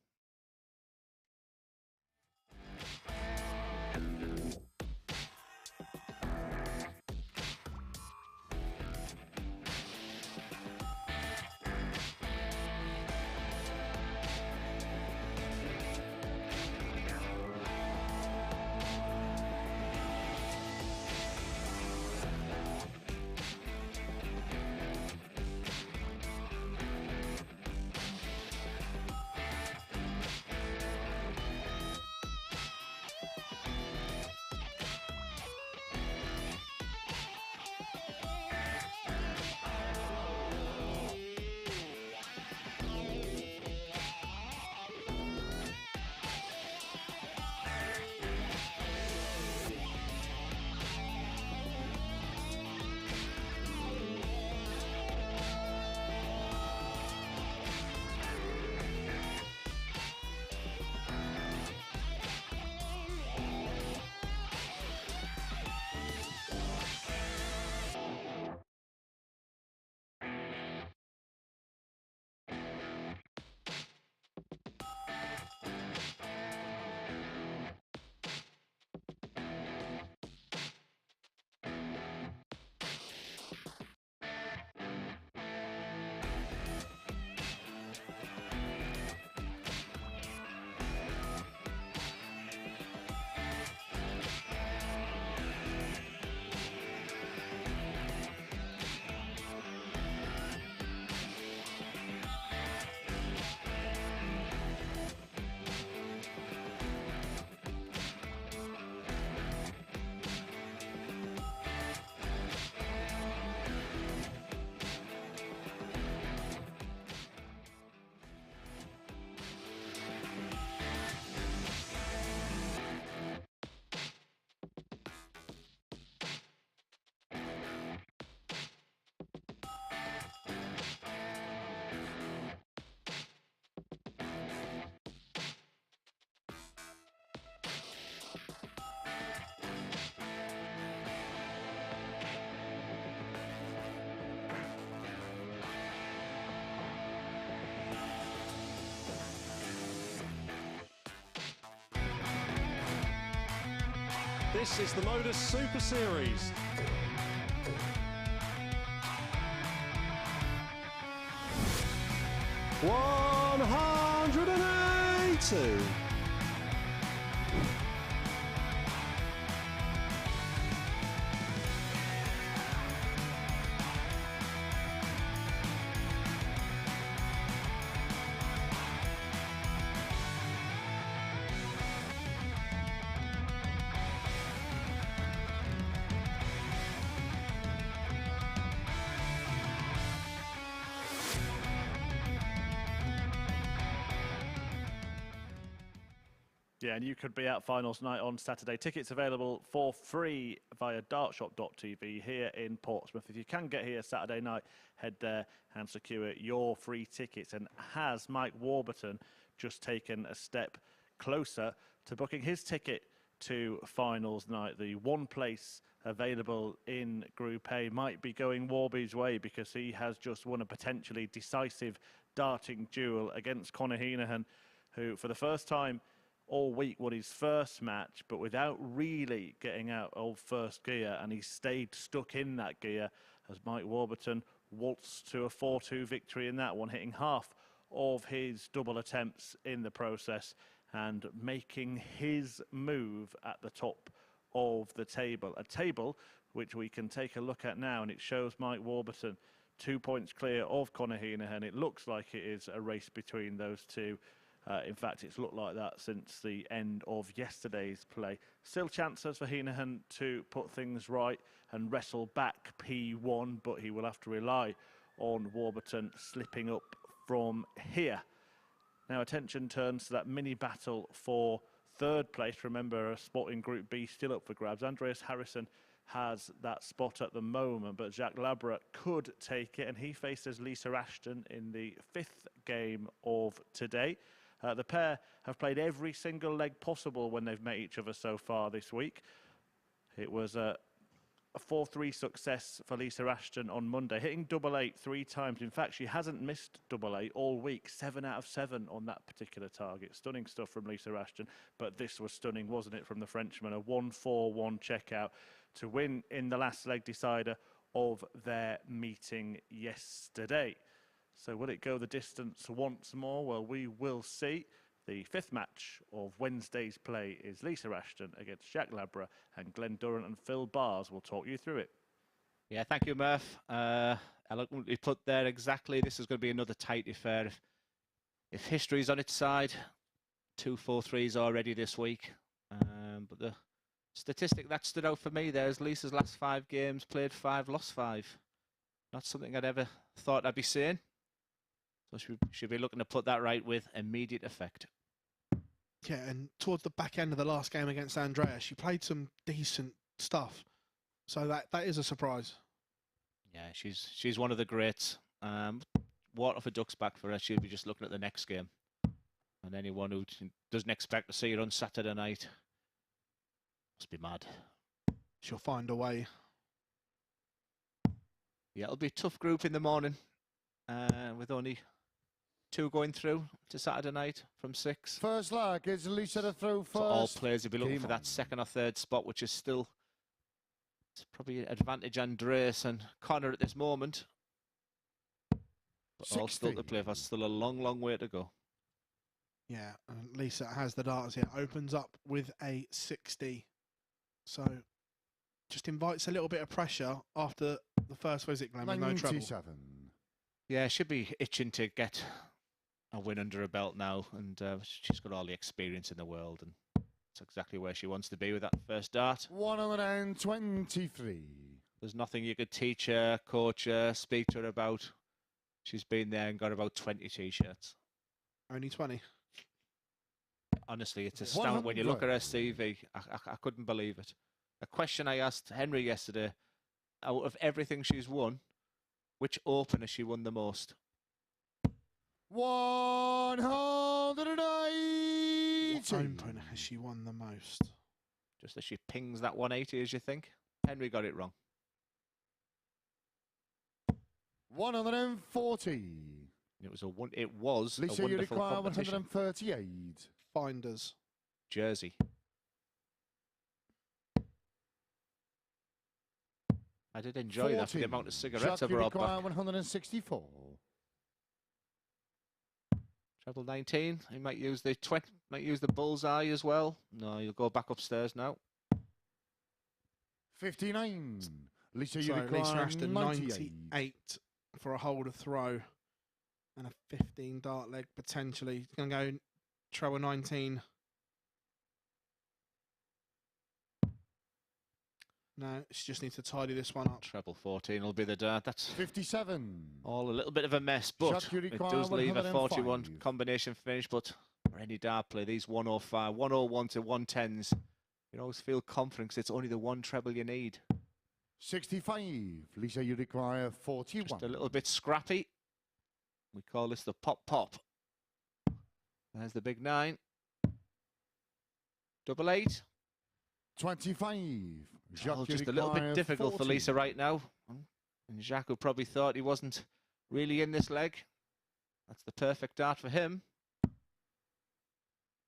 F: This is the MODUS Super Series. $180.
A: Yeah, and you could be at finals night on Saturday. Tickets available for free via dartshop.tv here in Portsmouth. If you can get here Saturday night, head there and secure your free tickets. And has Mike Warburton just taken a step closer to booking his ticket to finals night. The one place available in Group A might be going Warby's way, because he has just won a potentially decisive darting duel against Conor Heneghan, who for the first time all week won his first match, but without really getting out of first gear, and he stayed stuck in that gear as Mike Warburton waltzed to a 4-2 victory in that one, hitting half of his double attempts in the process and making his move at the top of the table. A table which we can take a look at now, and it shows Mike Warburton 2 points clear of Conor Heneghan. It looks like it is a race between those two. In fact, it's looked like that since the end of yesterday's play. Still chances for Heinehan to put things right and wrestle back P1, but he will have to rely on Warburton slipping up from here. Now attention turns to that mini battle for third place. Remember, a spot in Group B still up for grabs. Andreas Harrysson has that spot at the moment, but Jacques Labre could take it, and he faces Lisa Ashton in the 5th game of today. The pair have played every single leg possible when they've met each other so far this week. It was a 4-3 success for Lisa Ashton on Monday, hitting double 8 3 times. In fact, she hasn't missed double 8 all week, 7 out of 7 on that particular target. Stunning stuff from Lisa Ashton, but this was stunning, wasn't it, from the Frenchman? A 1-4-1 checkout to win in the last leg decider of their meeting yesterday. So will it go the distance once more? Well, we will see. The 5th match of Wednesday's play is Lisa Ashton against Jacques Labre, and Glenn Durrant and Phil Bars will talk you through it.
B: Yeah, thank you, Murph. Eloquently put there exactly. This is going to be another tight affair. If history's on its side, 2 4-3s already this week. But the statistic that stood out for me there is Lisa's last 5 games, played 5, lost 5. Not something I'd ever thought I'd be saying. So she should be looking to put that right with immediate effect.
D: Yeah, and towards the back end of the last game against Andreas, she played some decent stuff. So that is a surprise.
B: Yeah, she's one of the greats. Water for ducks back for her. She'll be just looking at the next game. And anyone who doesn't expect to see her on Saturday night must be mad.
D: She'll find a way.
B: Yeah, it'll be a tough group in the morning, with only 2 going through to Saturday night from 6.
E: First leg is Lisa to throw first.
B: So all players will be looking for that 2nd or 3rd spot, which is still, it's probably an advantage Andreas and Conor at this moment. But all still to play for, still a long, long way to go.
D: Yeah, and Lisa has the darts here. Opens up with a 60. So just invites a little bit of pressure after the first visit, Glenn, with no trouble.
B: Yeah, should be itching to get a win under her belt now, and she's got all the experience in the world, and it's exactly where she wants to be with that first dart.
E: 123.
B: There's nothing you could teach her, coach her, speak to her about. She's been there and got about 20 t-shirts.
D: Only 20.
B: Honestly, it's astounding when you look at her CV. I couldn't believe it. A question I asked Henry yesterday, out of everything she's won, which open has she won the most?
E: 180.
D: What open has she won the most?
B: Just as she pings that 180, as you think? Henry got it wrong.
E: 140.
B: It was
E: Lisa,
B: a wonderful
E: you require
B: competition.
E: 138.
D: Finders.
B: Jersey. I did enjoy
E: 40.
B: that for the amount of cigarettes I
E: Jacques, you
B: brought
E: require
B: back.
E: 164.
B: Treble 19. He might use the bullseye as well. No, you'll go back upstairs now.
E: 59. Lisa, you
D: So
E: require
D: Lisa Ashton,
E: 98.
D: 98 for a hold, a throw, and a 15 dart leg potentially. It's going to go treble 19. No, she just needs to tidy this one up.
B: Treble 14 will be the dart. That's
E: 57.
B: all a little bit of a mess, but
E: Jacques, you
B: it
E: require
B: does leave a
E: 105.
B: 41 combination finish. But for any dart play, these 105, 101 to 110s, you always feel confident because it's only the one treble you need.
E: 65. Lisa, you require 41.
B: Just a little bit scrappy. We call this the pop. There's the big 9. Double 8.
E: 25. Jacques, you
B: Just a little bit
E: require
B: difficult
E: 40.
B: for Lisa right now. And Jacques, who probably thought he wasn't really in this leg. That's the perfect dart for him.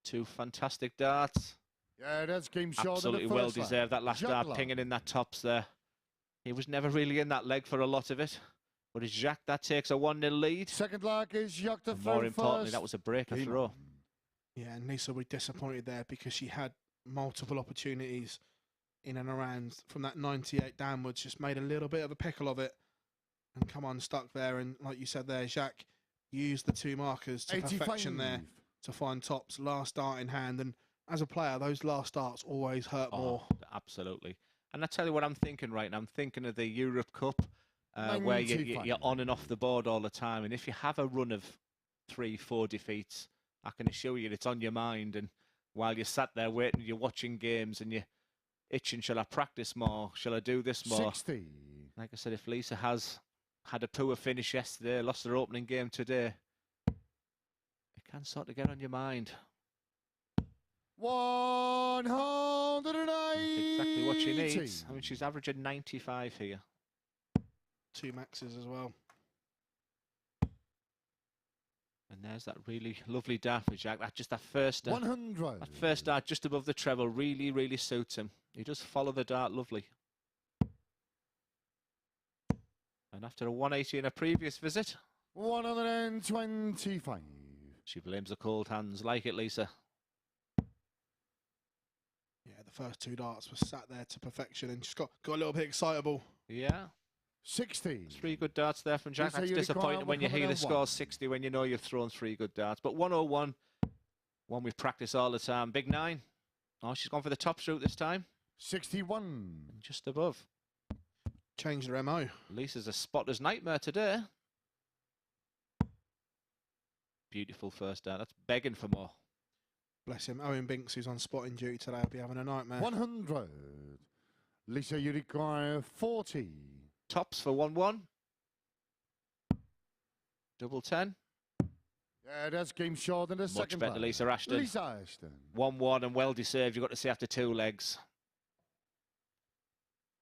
B: 2 fantastic darts.
E: Yeah, that's game short.
B: Absolutely
E: in the
B: well
E: first leg.
B: deserved. That last
E: Jacques
B: dart
E: Labre.
B: pinging in that tops there. He was never really in that leg for a lot of it. But it's Jacques that takes a 1-0 lead.
E: Second leg is Jacques to
B: And
E: throw
B: more importantly,
E: first.
B: that was a breaker
E: Heinehan.
B: throw.
D: Yeah, and Lisa will be disappointed there because she had multiple opportunities in and around from that 98 downwards, just made a little bit of a pickle of it and come unstuck there. And like you said there, Jacques used the 2 markers to
E: 85.
D: perfection there to find tops, last dart in hand. And as a player, those last darts always hurt more.
B: Absolutely. And I tell you what I'm thinking right now. I'm thinking of the Europe Cup, where you're on and off the board all the time. And if you have a run of 3-4 defeats, I can assure you it's on your mind. And while you're sat there waiting, you're watching games and you're itching, shall I practice more? Shall I do this more?
E: 60.
B: Like I said, if Lisa has had a poor finish yesterday, lost her opening game today, it can sort of get on your mind.
E: 180.
B: That's exactly what she needs. I mean, she's averaging 95 here.
D: 2 maxes as well.
B: And there's that really lovely dart for Jacques. That first dart,
E: 100.
B: that first dart just above the treble really, really suits him. He does follow the dart lovely. And after a 180 in a previous visit,
E: 125.
B: she blames the cold hands. Like it, Lisa.
D: Yeah, the first 2 darts were sat there to perfection and just got a little bit excitable.
B: Yeah.
E: 60.
B: 3 good darts there from Jacques.
E: Lisa,
B: That's
E: you
B: disappointing
E: require
B: when you hear the
E: 101.
B: score 60 when you know you've thrown 3 good darts. But 101, one we practice all the time. Big 9. Oh, she's gone for the top route this time.
E: 61.
B: And just above.
D: Changed her MO.
B: Lisa's a spotter's nightmare today. Beautiful first dart. That's begging for more.
D: Bless him. Owen Binks, who's on spotting duty today, will be having a nightmare.
E: 100. Lisa, you require 40.
B: Tops for 1-1. Double 10.
E: Yeah, that's game short in the
B: Much
E: second
B: better,
E: leg.
B: Lisa Ashton.
E: Lisa Ashton.
B: 1-1 and well deserved. You've got to see after 2 legs.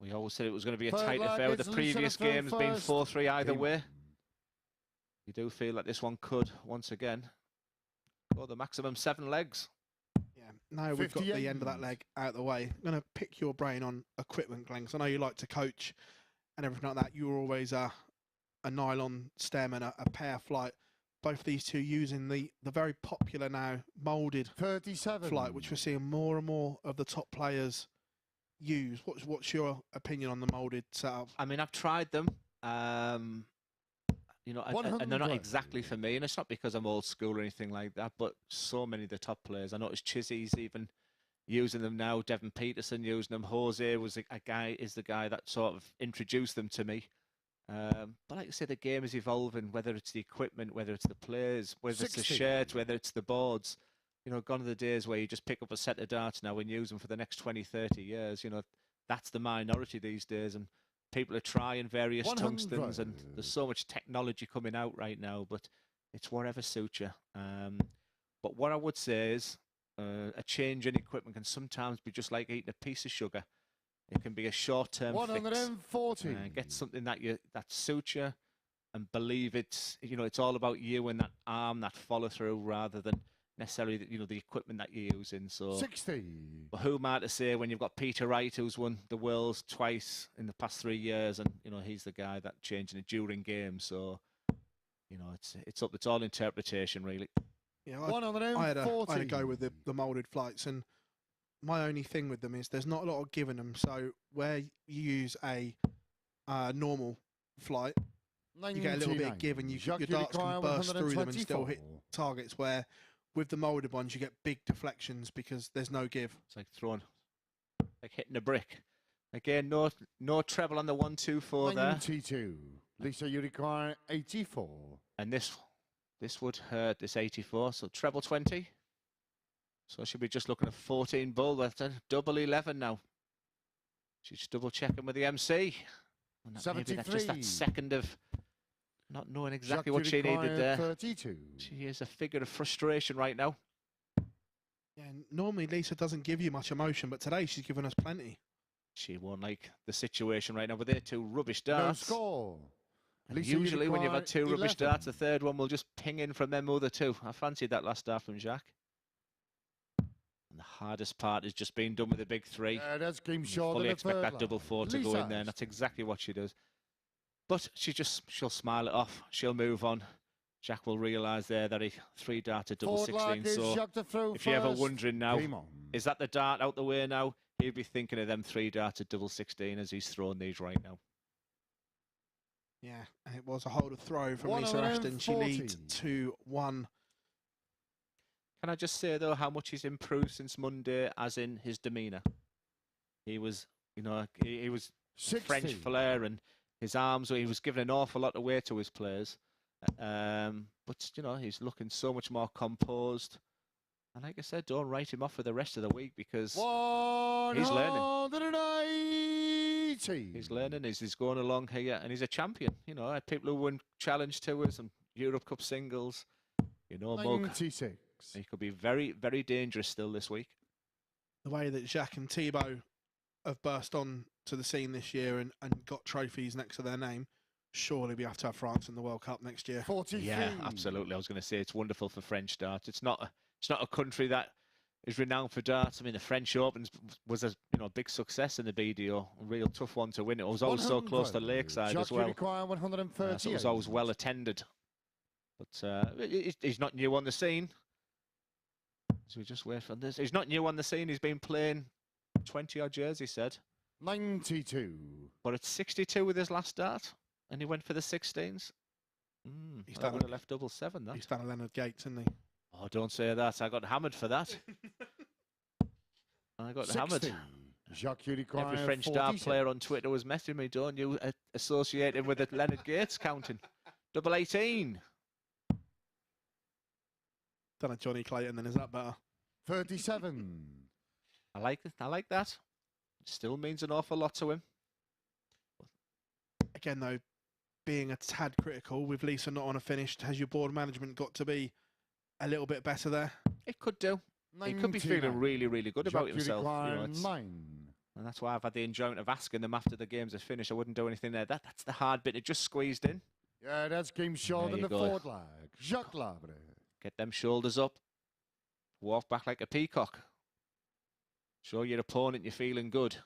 B: We always said it was going to be a
E: Third
B: tight
E: leg
B: affair with
E: is
B: the
E: Lisa
B: previous
E: to throw
B: games being
E: first.
B: 4-3 either
E: Game
B: way.
E: on.
B: You do feel that this one could, once again, go the maximum 7 legs.
D: Yeah, now we've got the
E: 58.
D: end of that leg out of the way. I'm going to pick your brain on equipment, Glenn, 'cause I know you like to coach and everything like that. You were always a nylon stem and a pair flight. Both these two using the very popular now moulded
E: 37.
D: flight, which we're seeing more and more of the top players use. What's your opinion on the moulded setup?
B: I mean, I've tried them. You know, and they're not
E: 100.
B: exactly for me, and it's not because I'm old school or anything like that, but so many of the top players, I noticed Chizzy's even using them now, Devin Peterson using them, Jose was is the guy that sort of introduced them to me. But like I say, the game is evolving, whether it's the equipment, whether it's the players, whether it's the
E: 60.
B: shirts, whether it's the boards. You know, gone are the days where you just pick up a set of darts now and use them for the next 20, 30 years. You know, that's the minority these days, and people are trying various
E: 100.
B: tungstens, and there's so much technology coming out right now, but it's whatever suits you. But what I would say is a change in equipment can sometimes be just like eating a piece of sugar. It can be a short-term fix.
E: 140.
B: Get something that suits you, and believe it's all about you and that arm, that follow through, rather than necessarily the equipment that you're using. So
E: 60.
B: but who am I to say when you've got Peter Wright, who's won the Worlds twice in the past 3 years, and he's the guy that changing it during games. So it's all interpretation really.
D: Yeah,
E: 140.
D: I had a go with the moulded flights, and my only thing with them is there's not a lot of giving them. So where you use a normal flight, you get a little bit of give, and your darts can burst through them and still hit targets, where with the moulded ones you get big deflections because there's no give.
B: It's like hitting a brick. Again, no treble on the 1-2-4 there.
E: 92. Lisa, you require 84.
B: And this would hurt, this 84, so treble 20. So she'll be just looking at 14 bull. That's a double 11 now. She's double checking with the MC. And maybe that's just that
E: 73.
B: second of not knowing exactly
E: Jacques,
B: what
E: you
B: she needed
E: require
B: there.
E: 32.
B: She is a figure of frustration right now.
D: Yeah, And normally Lisa doesn't give you much emotion, but today she's given us plenty.
B: She won't like the situation right now, but they're two rubbish
E: No
B: darts.
E: score.
B: And
E: Lisa,
B: usually
E: you
B: when you've
E: require
B: had two rubbish
E: 11.
B: darts, the third one will just ping in from them other two. I fancied that last dart from Jacques. And the hardest part is just being done with the big three.
E: That's game
B: You
E: short.
B: fully
E: in the
B: expect
E: third
B: that
E: line.
B: double four to go in there, and that's exactly what she does. But she'll smile it off. She'll move on. Jacques will realise there that he three-darted double
E: Forward
B: 16.
E: leg is
B: So
E: Jacques to throw
B: if you're ever
E: first.
B: wondering now,
E: Game on.
B: is that the dart out the way now? He'll be thinking of them three-darted double 16 as he's throwing these right now.
D: Yeah, and it was a hold of throw from Lisa Ashton. She leads 2-1.
B: Can I just say, though, how much he's improved since Monday, as in his demeanour? He was, he was
E: 60.
B: French flair, and his arms, he was giving an awful lot away to his players. But, he's looking so much more composed. And like I said, don't write him off for the rest of the week because he's learning.
E: 180.
B: He's learning, he's going along here, and he's a champion. People who win Challenge Tours and Europe Cup singles, Mug.
E: 96.
B: He could be very, very dangerous still this week.
D: The way that Jacques and Thibaut have burst on to the scene this year and got trophies next to their name, surely we have to have France in the World Cup next year.
E: 43.
B: Yeah, absolutely. I was going to say it's wonderful for French darts. It's not a country that is renowned for darts. I mean, the French Open was a big success in the BDO, a real tough one to win. It was always so close to Lakeside
E: Jacques
B: as well.
E: require 130.
B: So it was always well attended. But he's not new on the scene. So we just wait for this. He's not new on the scene. He's been playing 20 odd years, he said.
E: 92.
B: But it's 62 with his last start, and he went for the 16s. That would have left double 7. That.
D: He's done a Leonard Gates, hasn't he?
B: Oh, don't say that. I got hammered for that. I got
E: 60.
B: hammered.
E: Jacques, you require
B: Every French dart player on Twitter was messaging me, don't you associate him with the Leonard Gates counting? Double 18.
D: Done a Johnny Clayton, then is that better?
E: 37.
B: I like that. It still means an awful lot to him.
D: Again, though, being a tad critical with Lisa not on a finish, has your board management got to be a little bit better there?
B: It could do. He could be feeling really, really good about himself. And that's why I've had the enjoyment of asking them after the games are finished. I wouldn't do anything there. That's the hard bit. It just squeezed in.
E: Yeah, that's game short in the forward leg. Jacques Labre.
B: Get them shoulders up. Walk back like a peacock. Show your opponent you're feeling good.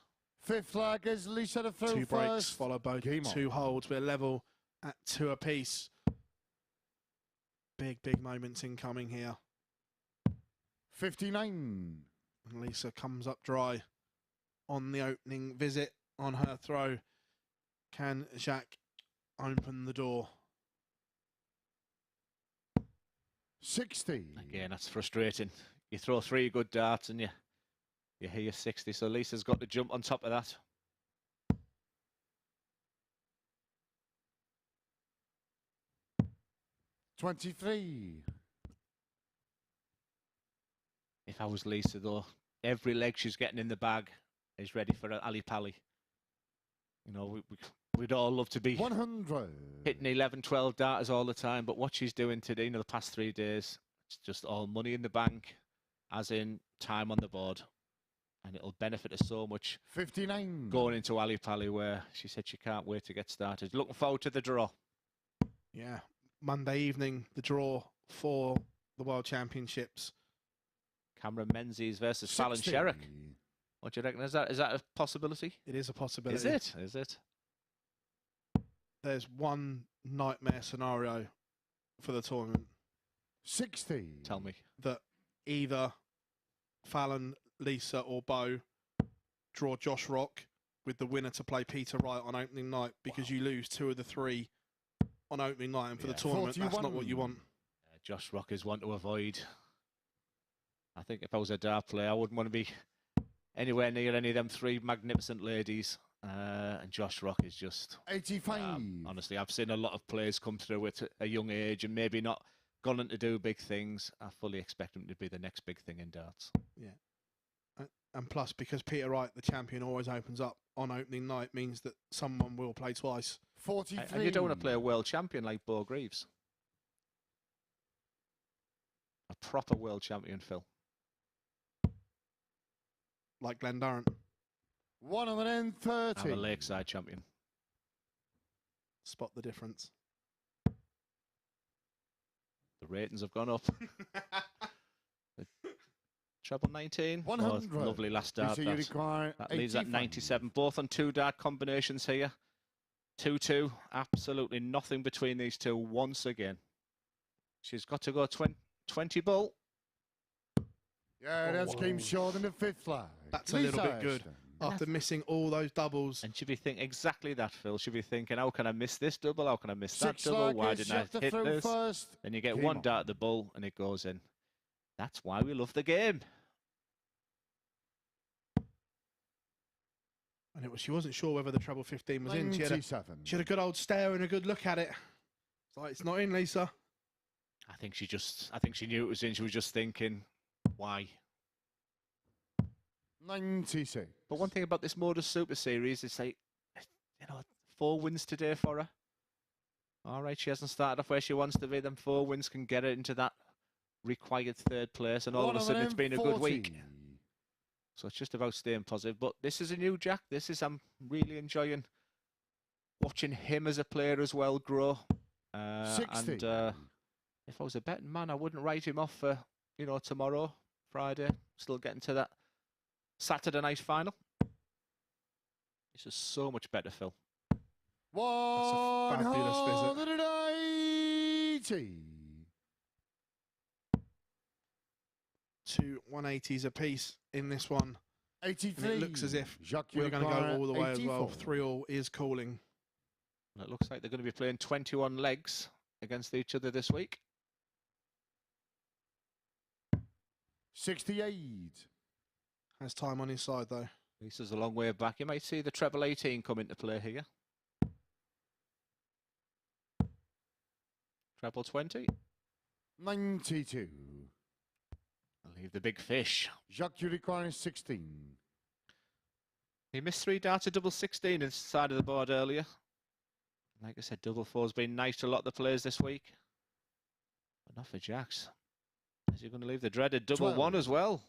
E: Fifth leg is Lisa to throw
D: 2
E: first.
D: breaks, followed by 2 holds. We're level at 2 apiece. Big moments incoming here.
E: 59.
D: And Lisa comes up dry on the opening visit on her throw. Can Jacques open the door?
E: 60.
B: Again, that's frustrating. You throw 3 good darts and you hear your 60. So Lisa's got to jump on top of that.
E: $23.
B: If I was Lisa, though, every leg she's getting in the bag is ready for an Ali Pali. We'd all love to be
E: 100.
B: hitting 11, 12 darters all the time, but what she's doing today, the past 3 days, it's just all money in the bank, as in time on the board. And it'll benefit her so much
E: 59.
B: going into Ali Pali, where she said she can't wait to get started. Looking forward to the draw.
D: Yeah, Monday evening, the draw for the World Championships.
B: Cameron Menzies versus Fallon Sherrick. What do you reckon? Is that a possibility?
D: It is a possibility.
B: Is it? Is it?
D: There's one nightmare scenario for the tournament.
E: 60.
B: Tell me.
D: That either Fallon, Lisa or Bo draw Josh Rock with the winner to play Peter Wright on opening night, because you lose 2 of the 3 on opening night, and for the tournament, 41. That's not what you want.
B: Josh Rock is one to avoid. I think if I was a dart player, I wouldn't want to be anywhere near any of them 3 magnificent ladies. And Josh Rock is just
E: 85.
B: Honestly, I've seen a lot of players come through at a young age and maybe not gone on to do big things. I fully expect him to be the next big thing in darts.
D: Yeah. And plus, because Peter Wright, the champion, always opens up on opening night, means that someone will play twice.
E: 43.
B: And you don't want to play a world champion like Bo Greaves. A proper world champion, Phil.
D: like Glen Durrant.
E: 130.
B: I'm a Lakeside champion.
D: Spot the difference.
B: The ratings have gone up. Treble 19.
E: 100.
B: Oh, lovely last dart.
E: Lisa, you require
B: That leaves at
E: 85.
B: 97. Both on 2-dart combinations here. 2-2. Absolutely nothing between these two once again. She's got to go 20 ball.
E: Yeah, that's game short in the 5th flag.
D: That's a little
E: Lisa
D: bit good.
E: Ashton.
D: After missing all those doubles.
B: And she'll be thinking exactly that, Phil. She'll be thinking, how can I miss this double? How can I miss that
E: 6
B: double? Why
E: slackers,
B: didn't I
E: shut the
B: hit
E: throw
B: this?
E: first.
B: Then you get
E: Game
B: one
E: on.
B: dart at the bull and it goes in. That's why we love the game.
D: And she wasn't sure whether the treble 15 was in. She had
E: 97.
D: a good old stare and a good look at it. It's like, it's not in, Lisa.
B: I think she knew it was in. She was just thinking, why?
E: 96.
B: But one thing about this MODUS Super Series is, like, 4 wins today for her. All right, she hasn't started off where she wants to be. Them 4 wins can get her into that required 3rd place, and all of a sudden it's been a good week. So it's just about staying positive. But this is a new Jack. I'm really enjoying watching him as a player as well grow.
E: 60.
B: And if I was a betting man, I wouldn't write him off for, tomorrow, Friday. Still getting to that Saturday night final. It's just so much better, Phil.
D: fabulous visit.
E: 180.
D: 2 180s apiece in this one.
E: 83.
D: And it looks as if
E: Jacques
D: we're going to go
E: Labre,
D: all the way as well.
E: 84.
D: 3-all is calling.
B: It looks like they're going to be playing 21 legs against each other this week.
E: 68.
D: Has time on his side, though.
B: Lisa's a long way back. You might see the treble 18 come into play here. Treble 20.
E: 92.
B: I'll leave the big fish.
E: Jacques, you require 16.
B: He missed 3 darts at double 16 inside of the board earlier. Like I said, double 4's been nice to a lot of the players this week. But not for Jacks. Is he going to leave the dreaded double
E: 12.
B: 1 as well?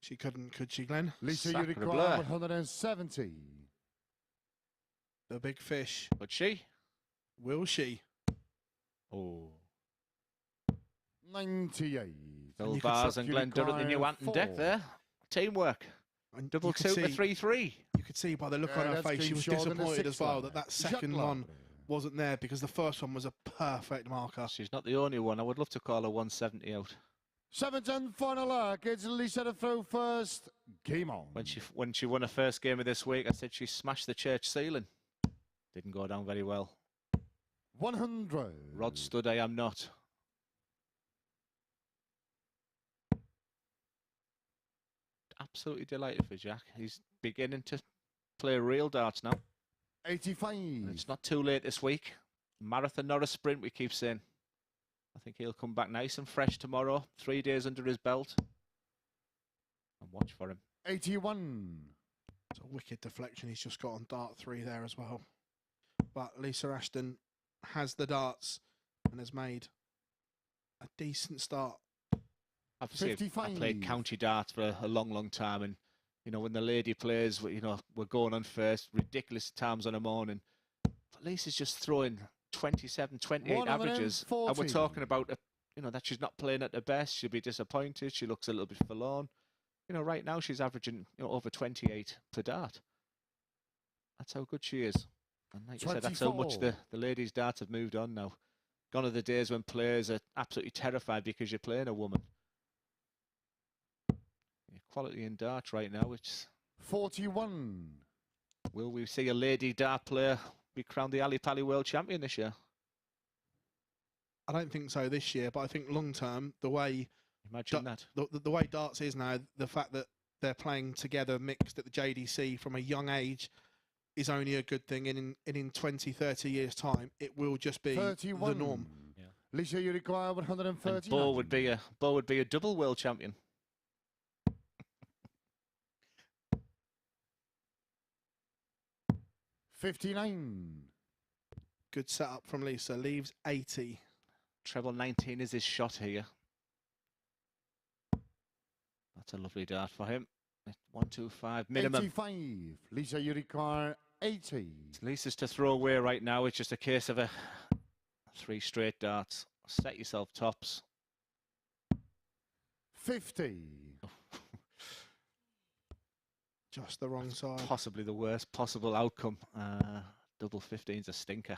D: She couldn't, could she, Glenn?
E: Lisa, you
B: Sacre
E: require
B: bleu.
E: 170.
D: The big fish.
B: But she?
D: Will she?
B: Oh.
E: 98.
B: Phil
D: you could
B: Bars
E: suck
B: and
E: your
B: Glenn Durrant, the new
E: require
B: Anton deck
E: 4.
B: there. Teamwork.
D: And
B: Double
D: you could
B: 2 to
D: see-
B: 3-3.
D: You could see by the look
E: Yeah,
D: on her
E: that's
D: face, she
E: game
D: was
E: short in the
D: disappointed as
E: 6th
D: well
E: leg.
D: that
E: Jacques
D: second one
E: Labre.
D: wasn't there, because the first one was a perfect marker.
B: She's not the only one. I would love to call her 170 out.
E: 7th and final arc. It's Lisa to throw first. Game on.
B: When she won her first game of this week, I said she smashed the church ceiling. Didn't go down very well.
E: 100.
B: Rod Stud, I am not. Absolutely delighted for Jack. He's beginning to play real darts now.
E: 85.
B: And it's not too late this week. Marathon, not a sprint, we keep saying. I think he'll come back nice and fresh tomorrow. 3 days under his belt. And watch for him.
E: 81.
D: It's a wicked deflection he's just got on dart 3 there as well. But Lisa Ashton has the darts and has made a decent start.
B: Obviously, I
E: 55.
B: played county darts for a long, long time. And, when the lady players, we're going on first, ridiculous times on a morning. But Lisa's just throwing 27, 28 averages. And we're
E: 140.
B: talking about, that she's not playing at her best. She'll be disappointed. She looks a little bit forlorn. Right now she's averaging over 28 per dart. That's how good she is. And like I said, that's how much
E: 24.
B: the ladies' darts have moved on now. Gone are the days when players are absolutely terrified because you're playing a woman. Quality in darts right now. It's
E: 41.
B: will we see a lady dart player be crowned the Ali Pali World Champion this year?
D: I don't think so this year, but I think long term, the way
B: Imagine that.
D: the way darts is now, the fact that they're playing together mixed at the JDC from a young age is only a good thing. And in 20, 30 years' time, it will just be
E: 31.
D: the norm.
B: Yeah.
E: Lisa, you require
B: And
E: 130.
B: Bo would be a double world champion.
E: 59.
D: Good setup from Lisa. Leaves 80.
B: Treble 19 is his shot here. That's a lovely dart for him. 125 minimum.
E: 85. Lisa, you require 80.
B: Lisa's to throw away right now. It's just a case of 3 straight darts. Set yourself tops.
E: 50.
D: Just the wrong side.
B: Possibly the worst possible outcome. Double 15's a stinker.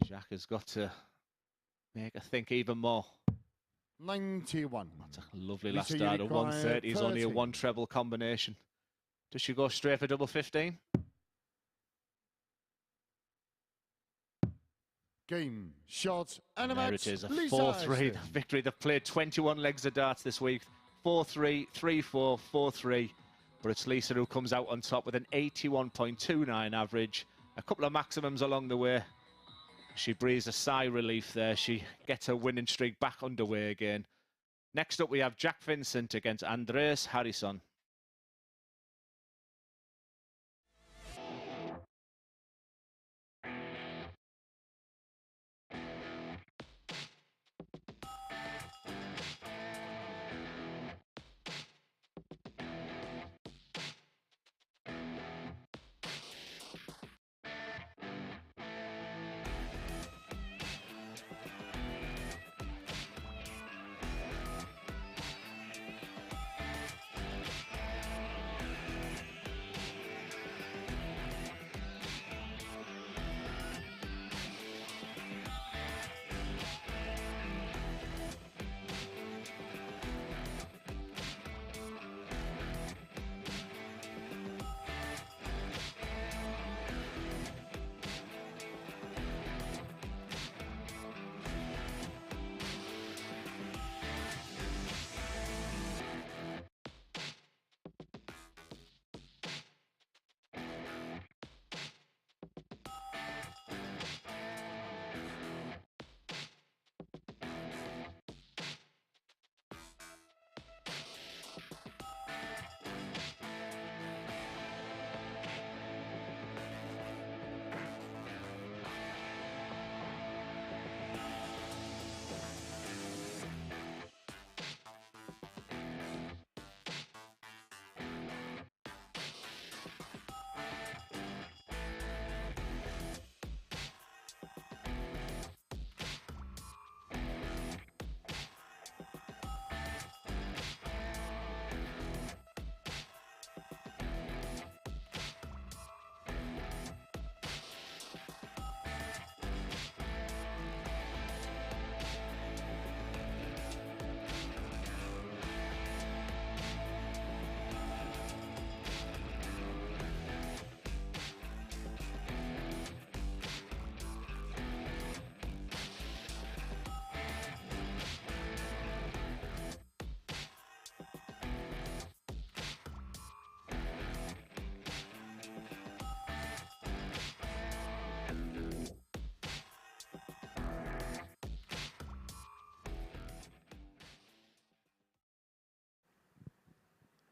B: Jacques has got to make her think even more.
E: 91.
B: That's a lovely
E: Lisa,
B: last
E: you
B: start. A
E: require
B: 130 is only a
E: 30.
B: 1 treble combination. Does she go straight for double 15?
E: Game, shots, and a
B: There
E: match.
B: it is, a
E: Lisa
B: 4-3
E: Ashton.
B: victory. They've played 21 legs of darts this week. 4-3, 3-4, 4-3. But it's Lisa who comes out on top with an 81.29 average. A couple of maximums along the way. She breathes a sigh of relief there. She gets her winning streak back underway again. Next up, we have Jack Vincent against Andreas Harrysson.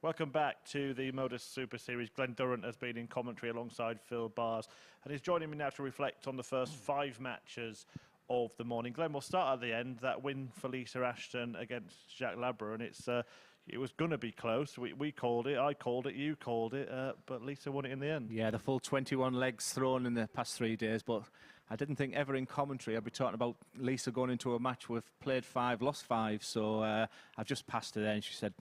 A: Welcome back to the MODUS Super Series. Glenn Durrant has been in commentary alongside Phil Bars, and he's joining me now to reflect on the first 5 matches of the morning. Glenn, we'll start at the end. That win for Lisa Ashton against Jacques Labre, and it was going to be close. We called it, I called it, you called it, but Lisa won it in the end.
B: Yeah, the full 21 legs thrown in the past 3 days, but I didn't think ever in commentary I'd be talking about Lisa going into a match with played 5, lost 5, so I've just passed her there, and she said,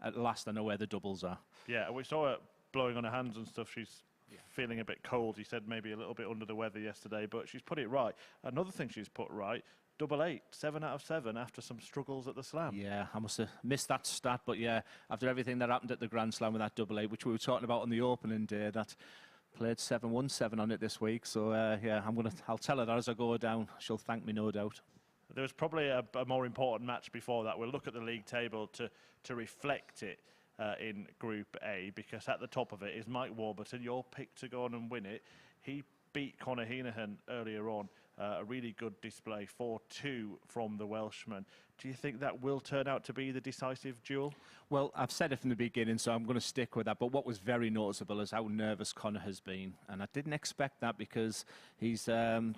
B: at last I know where the doubles are.
A: Yeah, we saw her blowing on her hands and stuff. She's feeling a bit cold. He said maybe a little bit under the weather yesterday, but she's put it right. Another thing she's put right, double 8, 7 out of 7 after some struggles at the Slam.
B: Yeah, I must have missed that stat, but yeah, after everything that happened at the Grand Slam with that double 8, which we were talking about on the opening day, that played 7-1-7 on it this week. So yeah, I'll tell her that as I go down. She'll thank me, no doubt.
A: There was probably a more important match before that. We'll look at the league table to reflect it in Group A, because at the top of it is Mike Warburton, your pick to go on and win it. He beat Conor Heneghan earlier on. A really good display, 4-2 from the Welshman. Do you think that will turn out to be the decisive duel?
B: Well, I've said it from the beginning, so I'm going to stick with that. But what was very noticeable is how nervous Conor has been. And I didn't expect that, because he's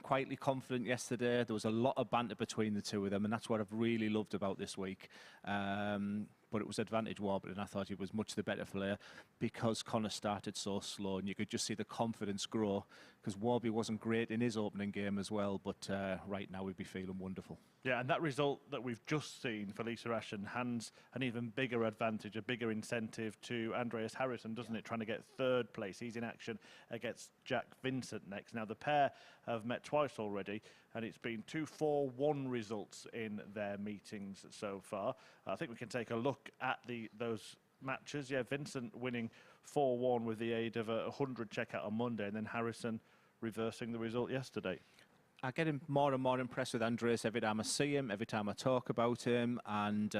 B: quietly confident yesterday. There was a lot of banter between the two of them, and that's what I've really loved about this week. but it was advantage Warburton. I thought he was much the better player because Conor started so slow, and you could just see the confidence grow because Warby wasn't great in his opening game as well, but right now we'd be feeling wonderful.
A: Yeah, and that result that we've just seen for Lisa Ashton hands an even bigger advantage, a bigger incentive to Andreas Harrysson, doesn't it? Trying to get third place. He's in action against Jacques Vincent next. Now, the pair have met twice already, and it's been 2-4-1 results in their meetings so far. I think we can take a look at those matches. Yeah, Vincent winning 4-1 with the aid of a 100 checkout on Monday, and then Harrysson reversing the result yesterday.
B: I get him more and more impressed with Andreas every time I see him, every time I talk about him, and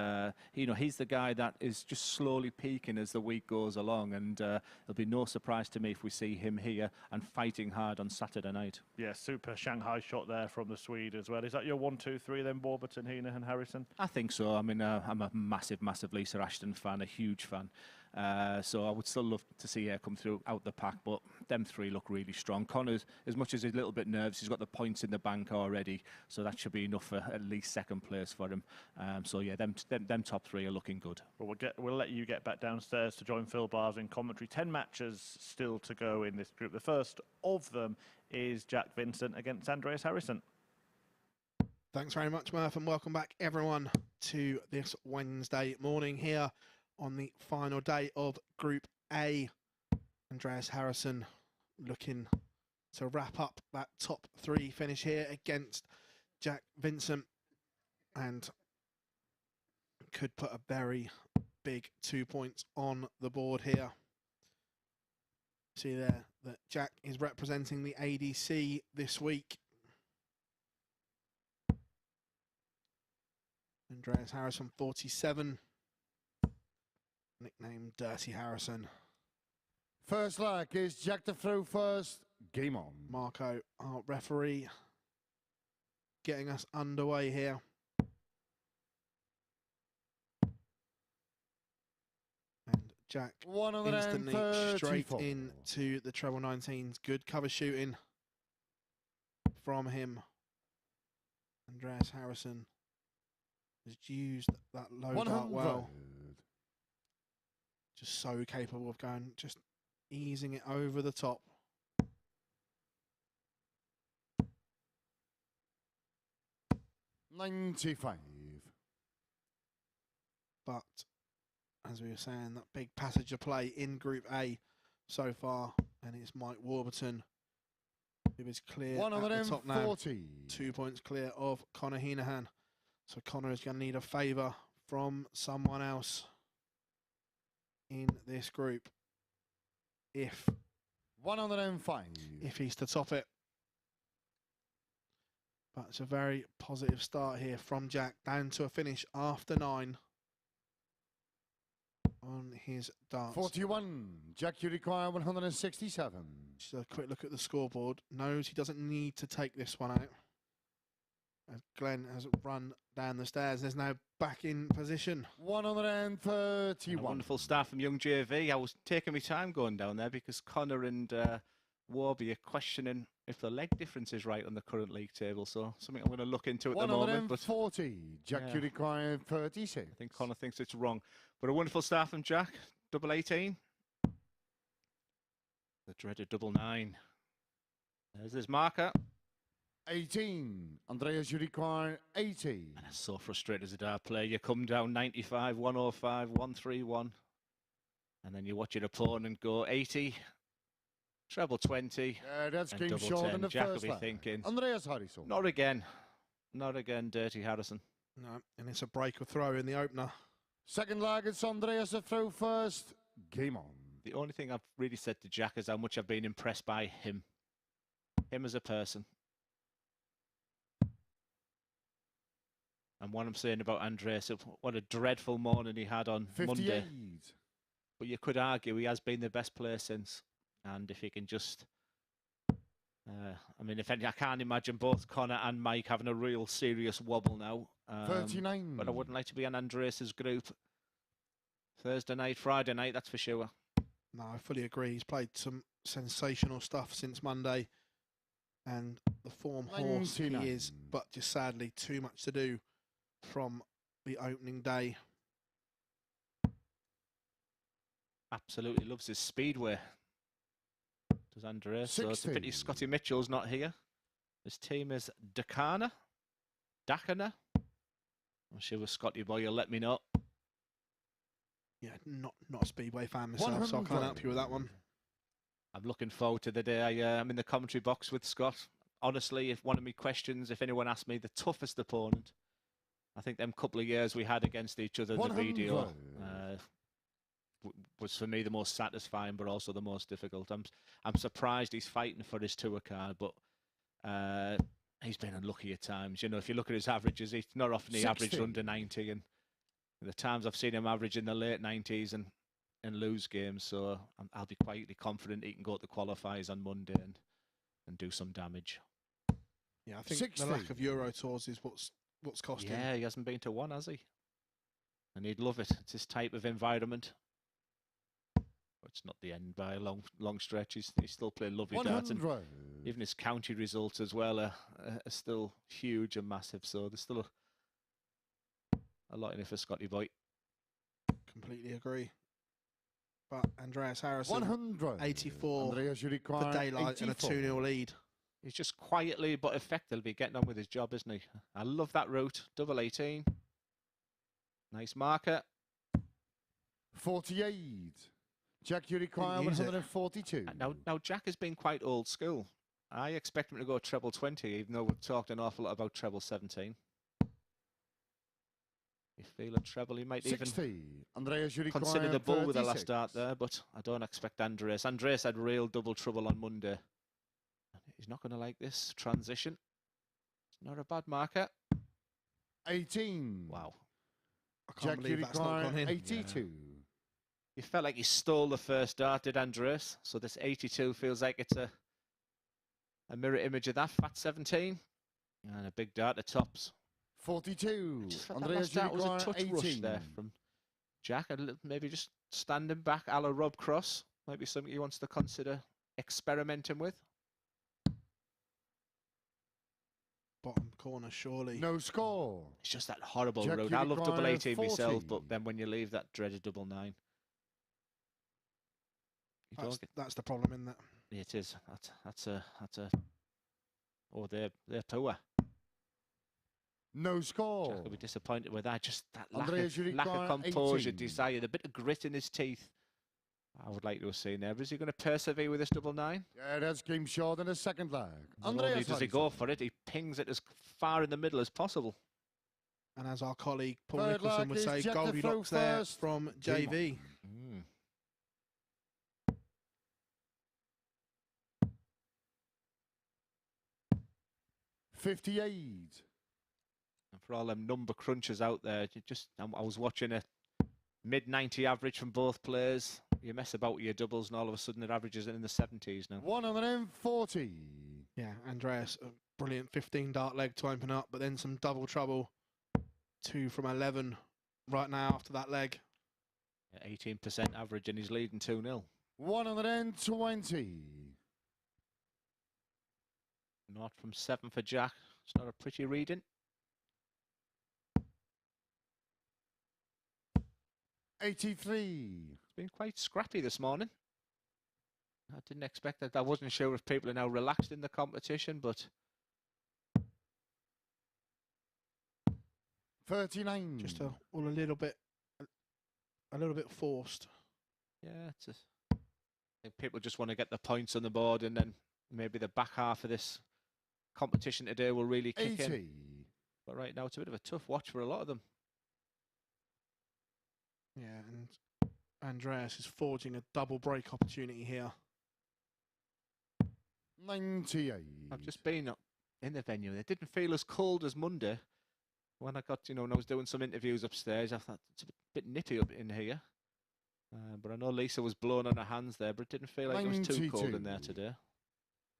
B: you know, he's the guy that is just slowly peaking as the week goes along, and it'll be no surprise to me if we see him here and fighting hard on Saturday night.
A: Yeah, super Shanghai shot there from the Swede as well. Is that your 1-2-3 then, Warburton, Heinehan and Harrysson?
B: I think so. I mean, I'm a massive Lisa Ashton fan, a huge fan. So I would still love to see her come through out the pack, but them three look really strong. Connor's, as much as he's a little bit nervous, he's got the points in the bank already, so that should be enough for at least second place for him. So yeah, them top three are looking good.
A: Well, we'll let you get back downstairs to join Phil Bars in commentary. 10 matches still to go in this group. The first of them is Jacques Vincent against Andreas Harrysson.
D: Thanks very much, Murph, and welcome back, everyone, to this Wednesday morning here on the final day of Group A. Andreas Harrysson looking to wrap up that top three finish here against Jacques Vincent, and could put a very big 2 points on the board here. See there that Jack is representing the ADC this week. Andreas Harrysson, 47, nicknamed Dirty Harrison.
E: First leg is Jack to throw first. Game on.
D: Marco, our referee, getting us underway here. And Jack instantly straight into the treble 19s. Good cover shooting from him. Andreas Harrysson has used that low dart well. Just so capable of going, just easing it over the top.
E: $95.
D: But as we were saying, that big passage of play in Group A so far, and it's Mike Warburton who is clear at the top now. 2 points clear of Conor Heneghan. So Conor is going to need a favour from someone else in this group if
E: 105.
D: If he's to top it. But it's a very positive start here from Jack, down to a finish after 9 on his darts.
E: 41. Jack, you require 167.
D: Just a quick look at the scoreboard. Knows he doesn't need to take this one out, as Glenn has run down the stairs and is now back in position.
E: 131.
B: And a wonderful start from young JV. I was taking my time going down there because Conor and Warby are questioning if the leg difference is right on the current league table. So something I'm going to look into at the moment.
E: 140. Jack, you require 36.
B: I think Conor thinks it's wrong. But a wonderful start from Jack. Double 18. The dreaded double 9. There's his marker.
E: 18. Andreas, you require 80.
B: And it's so frustrating as a dart player. You come down 95, 105, 131. And then you watch your opponent go 80. Treble 20.
E: That's
B: and
E: game
B: double
E: short
B: 10.
E: in the
B: Jack
E: first
B: will be
E: leg.
B: thinking,
E: Andreas Harrysson.
B: not again. Not again, Dirty Harrysson.
D: No, and it's a break or throw in the opener.
E: Second leg, it's Andreas to throw first. Game on.
B: The only thing I've really said to Jack is how much I've been impressed by him. Him as a person. And what I'm saying about Andreas, what a dreadful morning he had on
E: 58.
B: Monday. But you could argue he has been the best player since. And if he can just... I mean, if any, I can't imagine both Conor and Mike having a real serious wobble now.
E: 39.
B: But I wouldn't like to be on Andreas's group. Thursday night, Friday night, that's for sure.
D: No, I fully agree. He's played some sensational stuff since Monday. And the form horse
E: 99.
D: he is, but just sadly too much to do from the opening day.
B: absolutely loves his speedway. Does Andreas? So it's a pity Scotty Mitchell's not here. His team is Dakana. I'm sure with Scotty boy, you'll let me know.
D: Yeah, not a Speedway fan myself, so I can't help you with that one.
B: I'm looking forward to the day I'm in the commentary box with Scott. Honestly, if one of me questions, if anyone asked me the toughest opponent, I think them couple of years we had against each other in the video was for me the most satisfying, but also the most difficult. I'm surprised he's fighting for his tour card, but he's been unlucky at times. You know, if you look at his averages, it's not often he averaged under 90, and the times I've seen him average in the late 90s and lose games, so I'll be quietly confident he can go to the qualifiers on Monday and do some damage.
D: Yeah, I think the lack of Euro tours is what's costing.
B: Yeah, he hasn't been to one, has he? And he'd love it. It's his type of environment. It's not the end by a long stretch. He's still playing lovely darts, and even his county results as well are still huge and massive. So there's still a lot in it for Scotty boy.
D: Completely agree. But Andreas Harrysson, 84
E: Andreas, you require
D: for daylight
E: 84.
D: and a 2-0 lead.
B: He's just quietly but effectively getting on with his job, isn't he? I love that route. Double 18. Nice marker.
E: 48. Jack, you require 142.
B: Now, Jack has been quite old school. I expect him to go treble 20, even though we've talked an awful lot about treble 17. You feel a treble, he might
E: 60.
B: even
E: Andreas, you
B: consider the bull
E: 36.
B: with the last start there, but I don't expect Andreas. Andreas had real double trouble on Monday. He's not going to like this transition. It's not a bad marker.
E: 18.
B: Wow.
D: I can't believe that's not gone in.
E: 82.
B: Yeah. You felt like he stole the first dart, did Andreas? So this 82 feels like it's a mirror image of that. Fat 17. And a big dart at tops.
E: 42.
B: Andreas, that was a touch
E: 18.
B: rush there from Jack. Maybe just standing back a la Rob Cross. Might be something he wants to consider experimenting with.
D: Bottom corner, surely.
E: No score.
B: It's just that horrible
E: Jack,
B: road. I love double 18
E: 40.
B: myself, but then when you leave that dreaded double 9.
D: That's the problem, isn't it?
B: It is. That's a. Oh, they're poor.
E: No score.
B: Jack will be disappointed with that. Just that
E: Andreas,
B: lack of composure,
E: 18.
B: desire, the bit of grit in his teeth. I would like to have seen there. Is he going to persevere with this double 9?
E: Yeah, that's game short in the second leg.
B: Not only does he go for it, he pings it as far in the middle as possible.
D: And as our colleague Paul
E: Third
D: Nicholson
E: leg
D: would
E: is
D: say,
E: Jack
D: Goldilocks
E: the
D: there
E: first.
D: from JV.
E: 58.
B: And for all them number crunchers out there, I was watching a mid-90 average from both players. You mess about with your doubles and all of a sudden it averages in the 70s now.
E: 140.
D: Yeah, Andreas, a brilliant 15 dart leg to open up, but then some double trouble. 2 from 11 right now after that leg.
B: 18% average and he's leading 2-0.
E: 120.
B: Not from 7 for Jack. It's not a pretty reading.
E: 83.
B: It's been quite scrappy this morning. I didn't expect that. I wasn't sure if people are now relaxed in the competition, but
E: 39.
D: Just a little bit forced.
B: yeah, I think people just want to get the points on the board, and then maybe the back half of this competition today will really kick
E: 80.
B: in. But right now, it's a bit of a tough watch for a lot of them.
D: Yeah, and Andreas is forging a double break opportunity here.
E: 98.
B: I've just been in the venue. It didn't feel as cold as Monday. When I got, when I was doing some interviews upstairs, I thought it's a bit nippy up in here. But I know Lisa was blowing on her hands there, but it didn't feel like it was too cold in there today.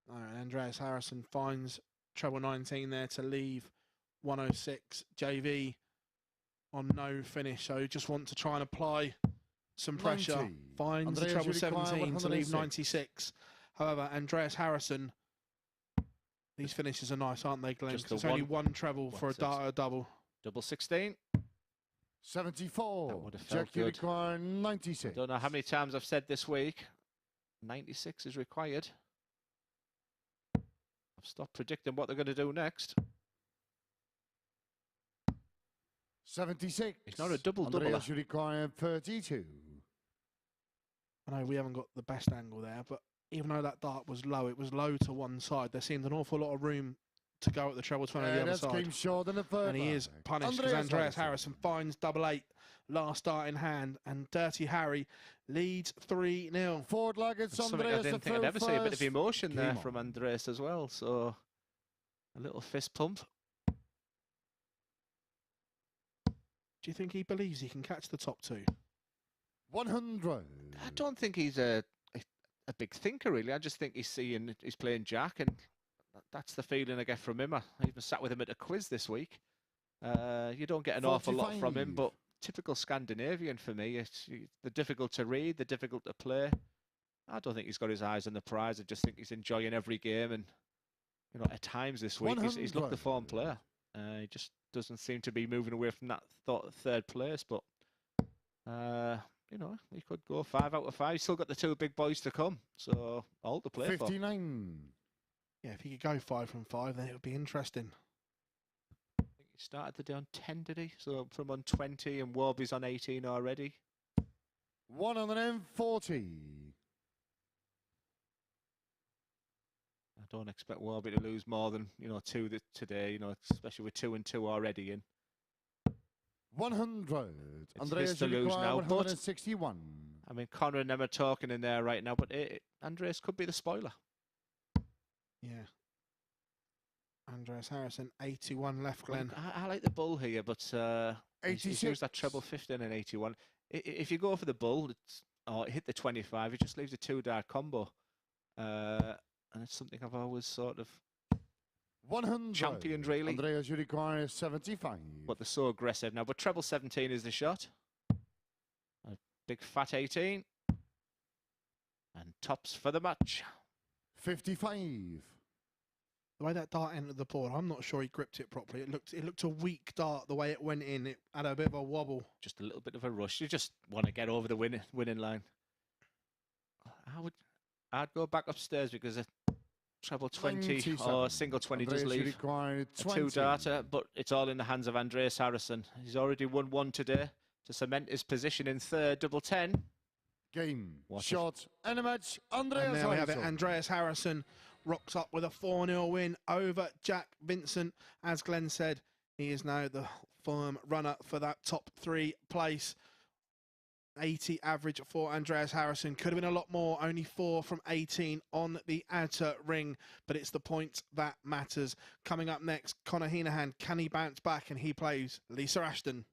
D: All right, Andreas Harrysson finds treble 19 there to leave 106. JV on no finish, so just want to try and apply some pressure.
E: 90.
D: Finds the
E: Andreas,
D: treble 17 to leave
E: 106.
D: 96. However, Andreas Harrysson, these finishes are nice, aren't they, Glenn?
B: Just
D: It's only one treble for a double.
B: Double 16.
E: 74.
B: would have felt
E: Jack, you
B: good.
E: require 96.
B: I don't know how many times I've said this week, 96 is required. I've stopped predicting what they're going to do next.
E: 76.
B: It's not a double-doubler.
E: Andreas, you require 32.
D: I know we haven't got the best angle there, but even though that dart was low, it was low to one side. There seemed an awful lot of room to go at the treble 20 on the other
E: That's
D: side.
E: game short in the third
D: And he is punished because Andreas Harrysson finds double 8, last dart in hand, and Dirty Harry leads 3-0.
E: Forward leg, it's
B: Something I
E: Andreas.
B: didn't think I'd ever see a bit of emotion
E: Game
B: there
E: on.
B: from Andreas as well. So a little fist pump.
D: Do you think he believes he can catch the top 2?
E: 100.
B: I don't think he's a big thinker, really. I just think he's playing Jack, and that's the feeling I get from him. I even sat with him at a quiz this week. You don't get an awful lot from him,
E: 45.
B: but typical Scandinavian for me. They're difficult to read, they're difficult to play. I don't think he's got his eyes on the prize. I just think he's enjoying every game, and at times this week he's looked the form player. He just doesn't seem to be moving away from that third place, but he could go 5 out of 5. He's still got the 2 big boys to come, so all to play
E: 59.
D: Yeah, if he could go 5 from 5, then it would be interesting.
B: for. I think he started the day on 10, did he? So from on 20, and Warby's on 18 already.
E: 140.
B: I don't expect Warby to lose more than 2 today. Especially with 2 and 2 already in.
E: 100.
B: It's
E: Andreas,
B: his to
E: you
B: lose
E: require
B: now, but
E: 161.
B: I mean, Conor and them are talking in there right now, but Andreas could be the spoiler.
D: Yeah. Andreas Harrysson, 81 left, Glenn.
B: I like the bull here, but he's
E: 86.
B: used that treble 15 and 81. If you go for the bull, or hit the 25, it just leaves a 2-dart combo. And it's something I've always sort of
E: 100.
B: championed, really.
E: Andreas, you require 75.
B: But they're so aggressive now. But treble 17 is the shot. A big fat 18. And tops for the match.
E: 55.
D: The way that dart entered the board, I'm not sure he gripped it properly. It looked a weak dart the way it went in. It had a bit of a wobble.
B: Just a little bit of a rush. You just want to get over the winning line. I'd go back upstairs because a treble 20 or single 20 does
E: Andreas, you
B: leave
E: require
B: a
E: 20.
B: 2-darter, but it's all in the hands of Andreas Harrysson. He's already won 1 today to cement his position in third, double 10.
E: Game,
B: What a-
E: shot, and a match. Andreas
D: And there we have it.
E: Harrysson.
D: Andreas Harrysson rocks up with a 4-0 win over Jack Vincent. As Glenn said, he is now the firm runner for that top 3 place. 80 average for Andreas Harrysson. Could have been a lot more, only 4 from 18 on the outer ring, but it's the point that matters. Coming up next, Conor Heneghan, can he bounce back? And he plays Lisa Ashton.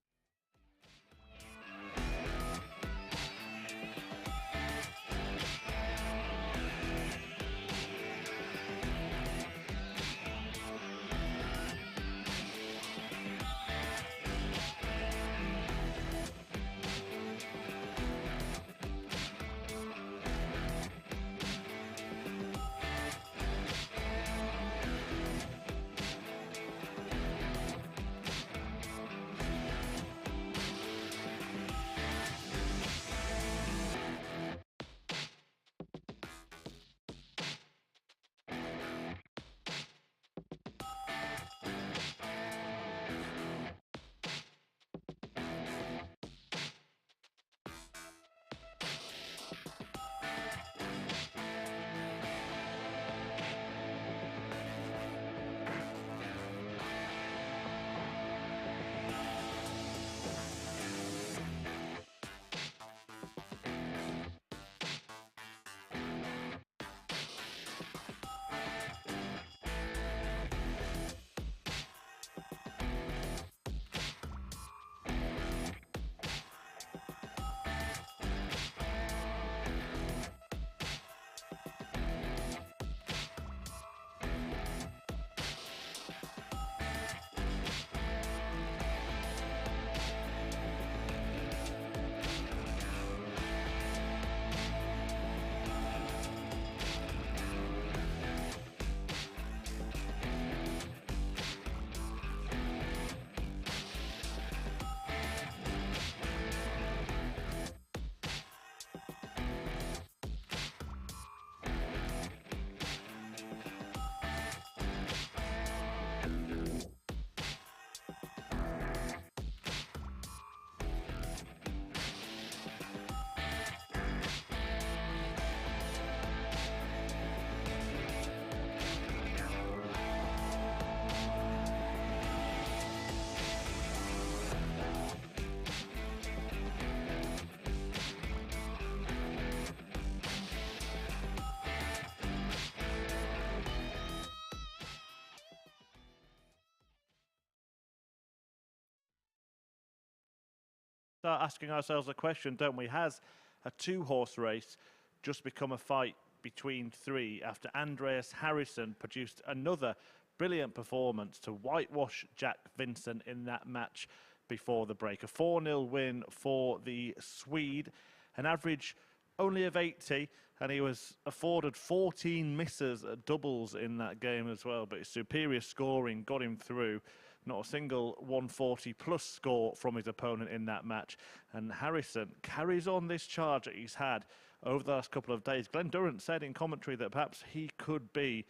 A: start asking ourselves a question, don't we? Has a two-horse race just become a fight between three after Andreas Harrysson produced another brilliant performance to whitewash Jacques Vincent in that match before the break? A 4-0 win for the Swede, an average only of 80, and he was afforded 14 misses at doubles in that game as well, but his superior scoring got him through. Not a single 140 plus score from his opponent in that match, and Harrysson carries on this charge that he's had over the last couple of days. Glenn Durrant said in commentary that perhaps he could be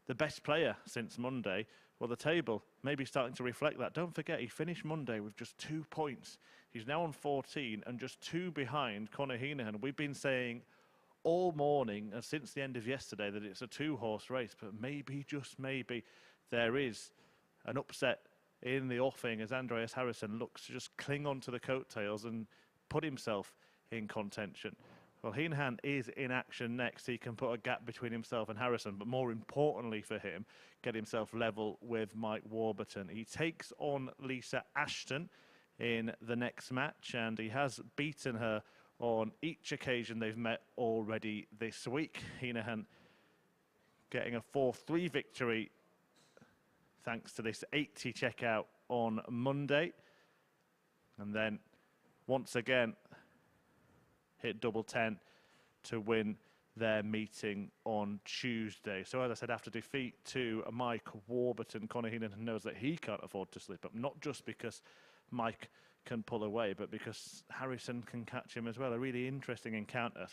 A: the best player since Monday. Well, the table may be starting to reflect that. Don't forget, he finished Monday with just 2 points. He's now on 14 and just 2 behind Conor Heneghan. We've been saying all morning and since the end of yesterday that it's a two-horse race, but maybe, just maybe, there is an upset in the offing as Andreas Harrysson looks to just cling on to the coattails and put himself in contention. Well, Heinehan is in action next. He can put a gap between himself and Harrysson, but more importantly for him, get himself level with Mike Warburton. He takes on Lisa Ashton in the next match, and he has beaten her on each occasion they've met already this week. Heinehan getting a 4-3 victory thanks to this 80 checkout on Monday. And then once again hit double 10 to win their meeting on Tuesday. So as I said, after defeat to Mike Warburton, Conor Heneghan knows that he can't afford to slip up, not just because Mike can pull away, but because Harrysson can catch him as well. A really interesting encounter,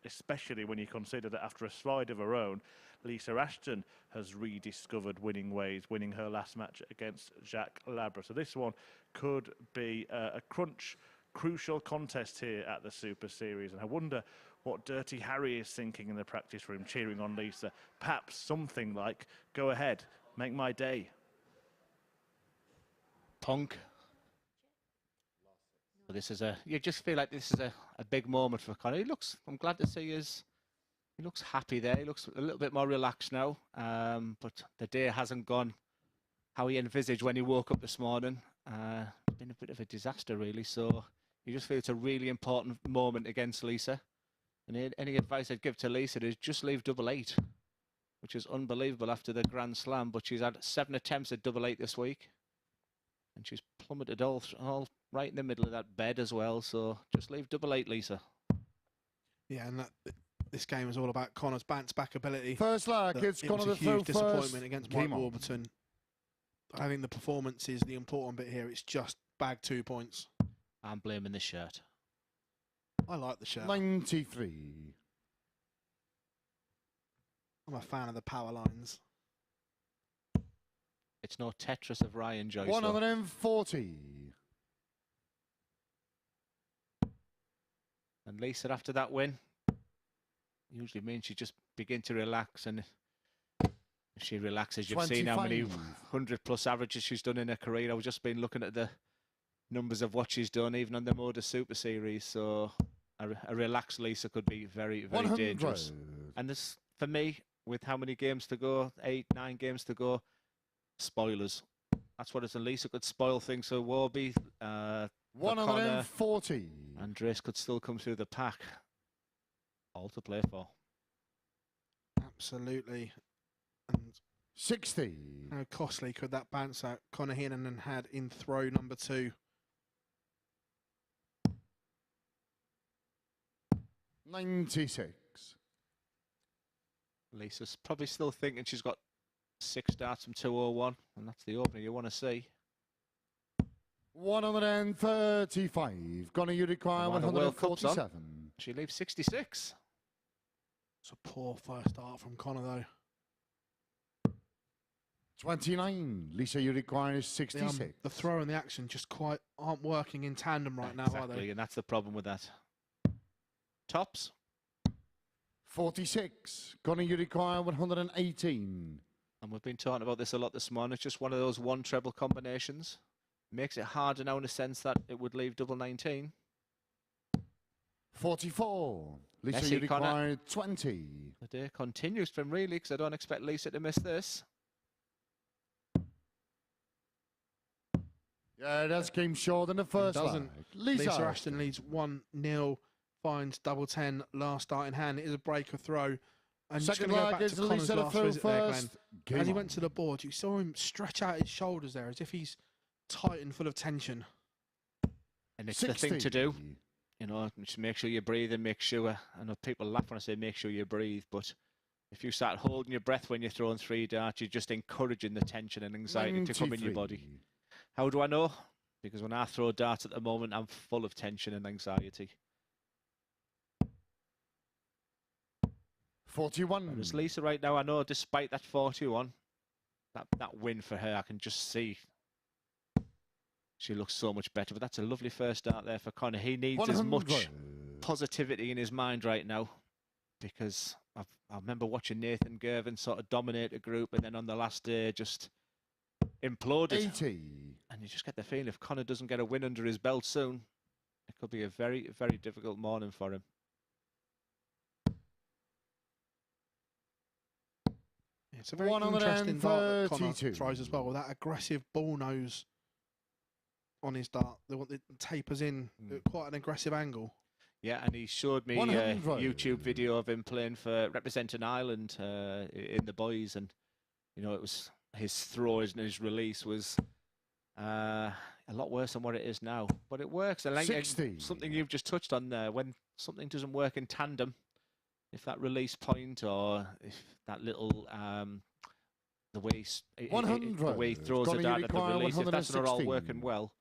A: especially when you consider that after a slide of her own, Lisa Ashton has rediscovered winning ways, winning her last match against Jacques Labre. So this one could be a crucial contest here at the Super Series, and I wonder what Dirty Harry is thinking in the practice room, cheering on Lisa. Perhaps something like, go ahead, make my day.
B: Punk. This is you just feel like this is a big moment for Conor. I'm glad to see he looks happy there. He looks a little bit more relaxed now, but the day hasn't gone how he envisaged when he woke up this morning. It's been a bit of a disaster, really, so you just feel it's a really important moment against Lisa. And any advice I'd give to Lisa is just leave double 8, which is unbelievable after the Grand Slam, but she's had 7 attempts at double 8 this week, and she's plummeted all right in the middle of that bed as well, so just leave double 8, Lisa.
D: Yeah, and this game is all about Conor's bounce-back ability.
E: First leg, it's Conor
D: was a
E: the throw
D: huge disappointment
E: first.
D: against Mike Warburton. I think the performance is the important bit here. It's just bag 2 points.
B: I'm blaming the shirt.
D: I like the shirt.
E: 93.
D: I'm a fan of the power lines.
B: It's no Tetris of Ryan Joyce.
E: 140.
B: And Lisa, after that win, usually means she just begin to relax, and if she relaxes, you've seen how many 100+ averages she's done in her career. I've just been looking at the numbers of what she's done, even on the MODUS Super Series. So a relaxed Lisa could be very, very dangerous. And this, for me, with how many games to go, 8, 9 games to go, spoilers. That's what it's. And Lisa could spoil things. So Warby,
E: 140.
B: Andreas could still come through the pack. All to play for.
D: Absolutely. And
E: 60.
D: how costly could that bounce out Conor Heneghan had in throw number 2?
E: 96.
B: Lisa's probably still thinking she's got 6 darts from 201, and that's the opener you want to see.
E: 135. Conor, you require 147.
B: She leaves 66.
D: It's a poor first start from Conor, though.
E: 29. Lisa, you require 66.
D: The throw and the action just quite aren't working in tandem right now, are they?
B: Exactly, and that's the problem with that. Tops.
E: 46. Conor, you require 118.
B: And we've been talking about this a lot this morning. It's just one of those one treble combinations. Makes it harder now in the sense that it would leave double 19.
E: 44. Lisa,
B: Messi,
E: you require
B: Conor.
E: 20.
B: The day continues from really, because I don't expect Lisa to miss this.
E: Yeah, that's game short in the first
D: doesn't.
E: leg.
D: Lisa Ashton leads 1-0, finds double 10, last start in hand. It is a breaker throw. And just going to go back to Conor's last visit there, Glenn. As he went to the board, you saw him stretch out his shoulders there as if he's tight and full of tension.
B: And it's the thing to do. You know, just make sure you breathe and make sure, I know people laugh when I say make sure you breathe, but if you start holding your breath when you're throwing 3 darts, you're just encouraging the tension and anxiety to come in your body. How do I know? Because when I throw darts at the moment, I'm full of tension and anxiety.
E: 41.
B: Whereas Lisa right now, I know despite that 41, that win for her, I can just see she looks so much better. But that's a lovely first start there for Conor. He needs
E: 100.
B: as much positivity in his mind right now, because I remember watching Nathan Gervin sort of dominate a group and then on the last day just imploded.
E: 80.
B: And you just get the feeling if Conor doesn't get a win under his belt soon, it could be a very, very difficult morning for him.
D: It's a very interesting dart that Conor throws as well, with that aggressive ball nose on his dart. It tapers in at quite an aggressive angle.
B: Yeah, and he showed me a YouTube video of him playing for representing Ireland in the boys, and you know, it was his throws and his release was a lot worse than what it is now. But it works. I like something you've just touched on there. When something doesn't work in tandem, if that release point or if that little the way he throws the dart at the release, if that's not all working well,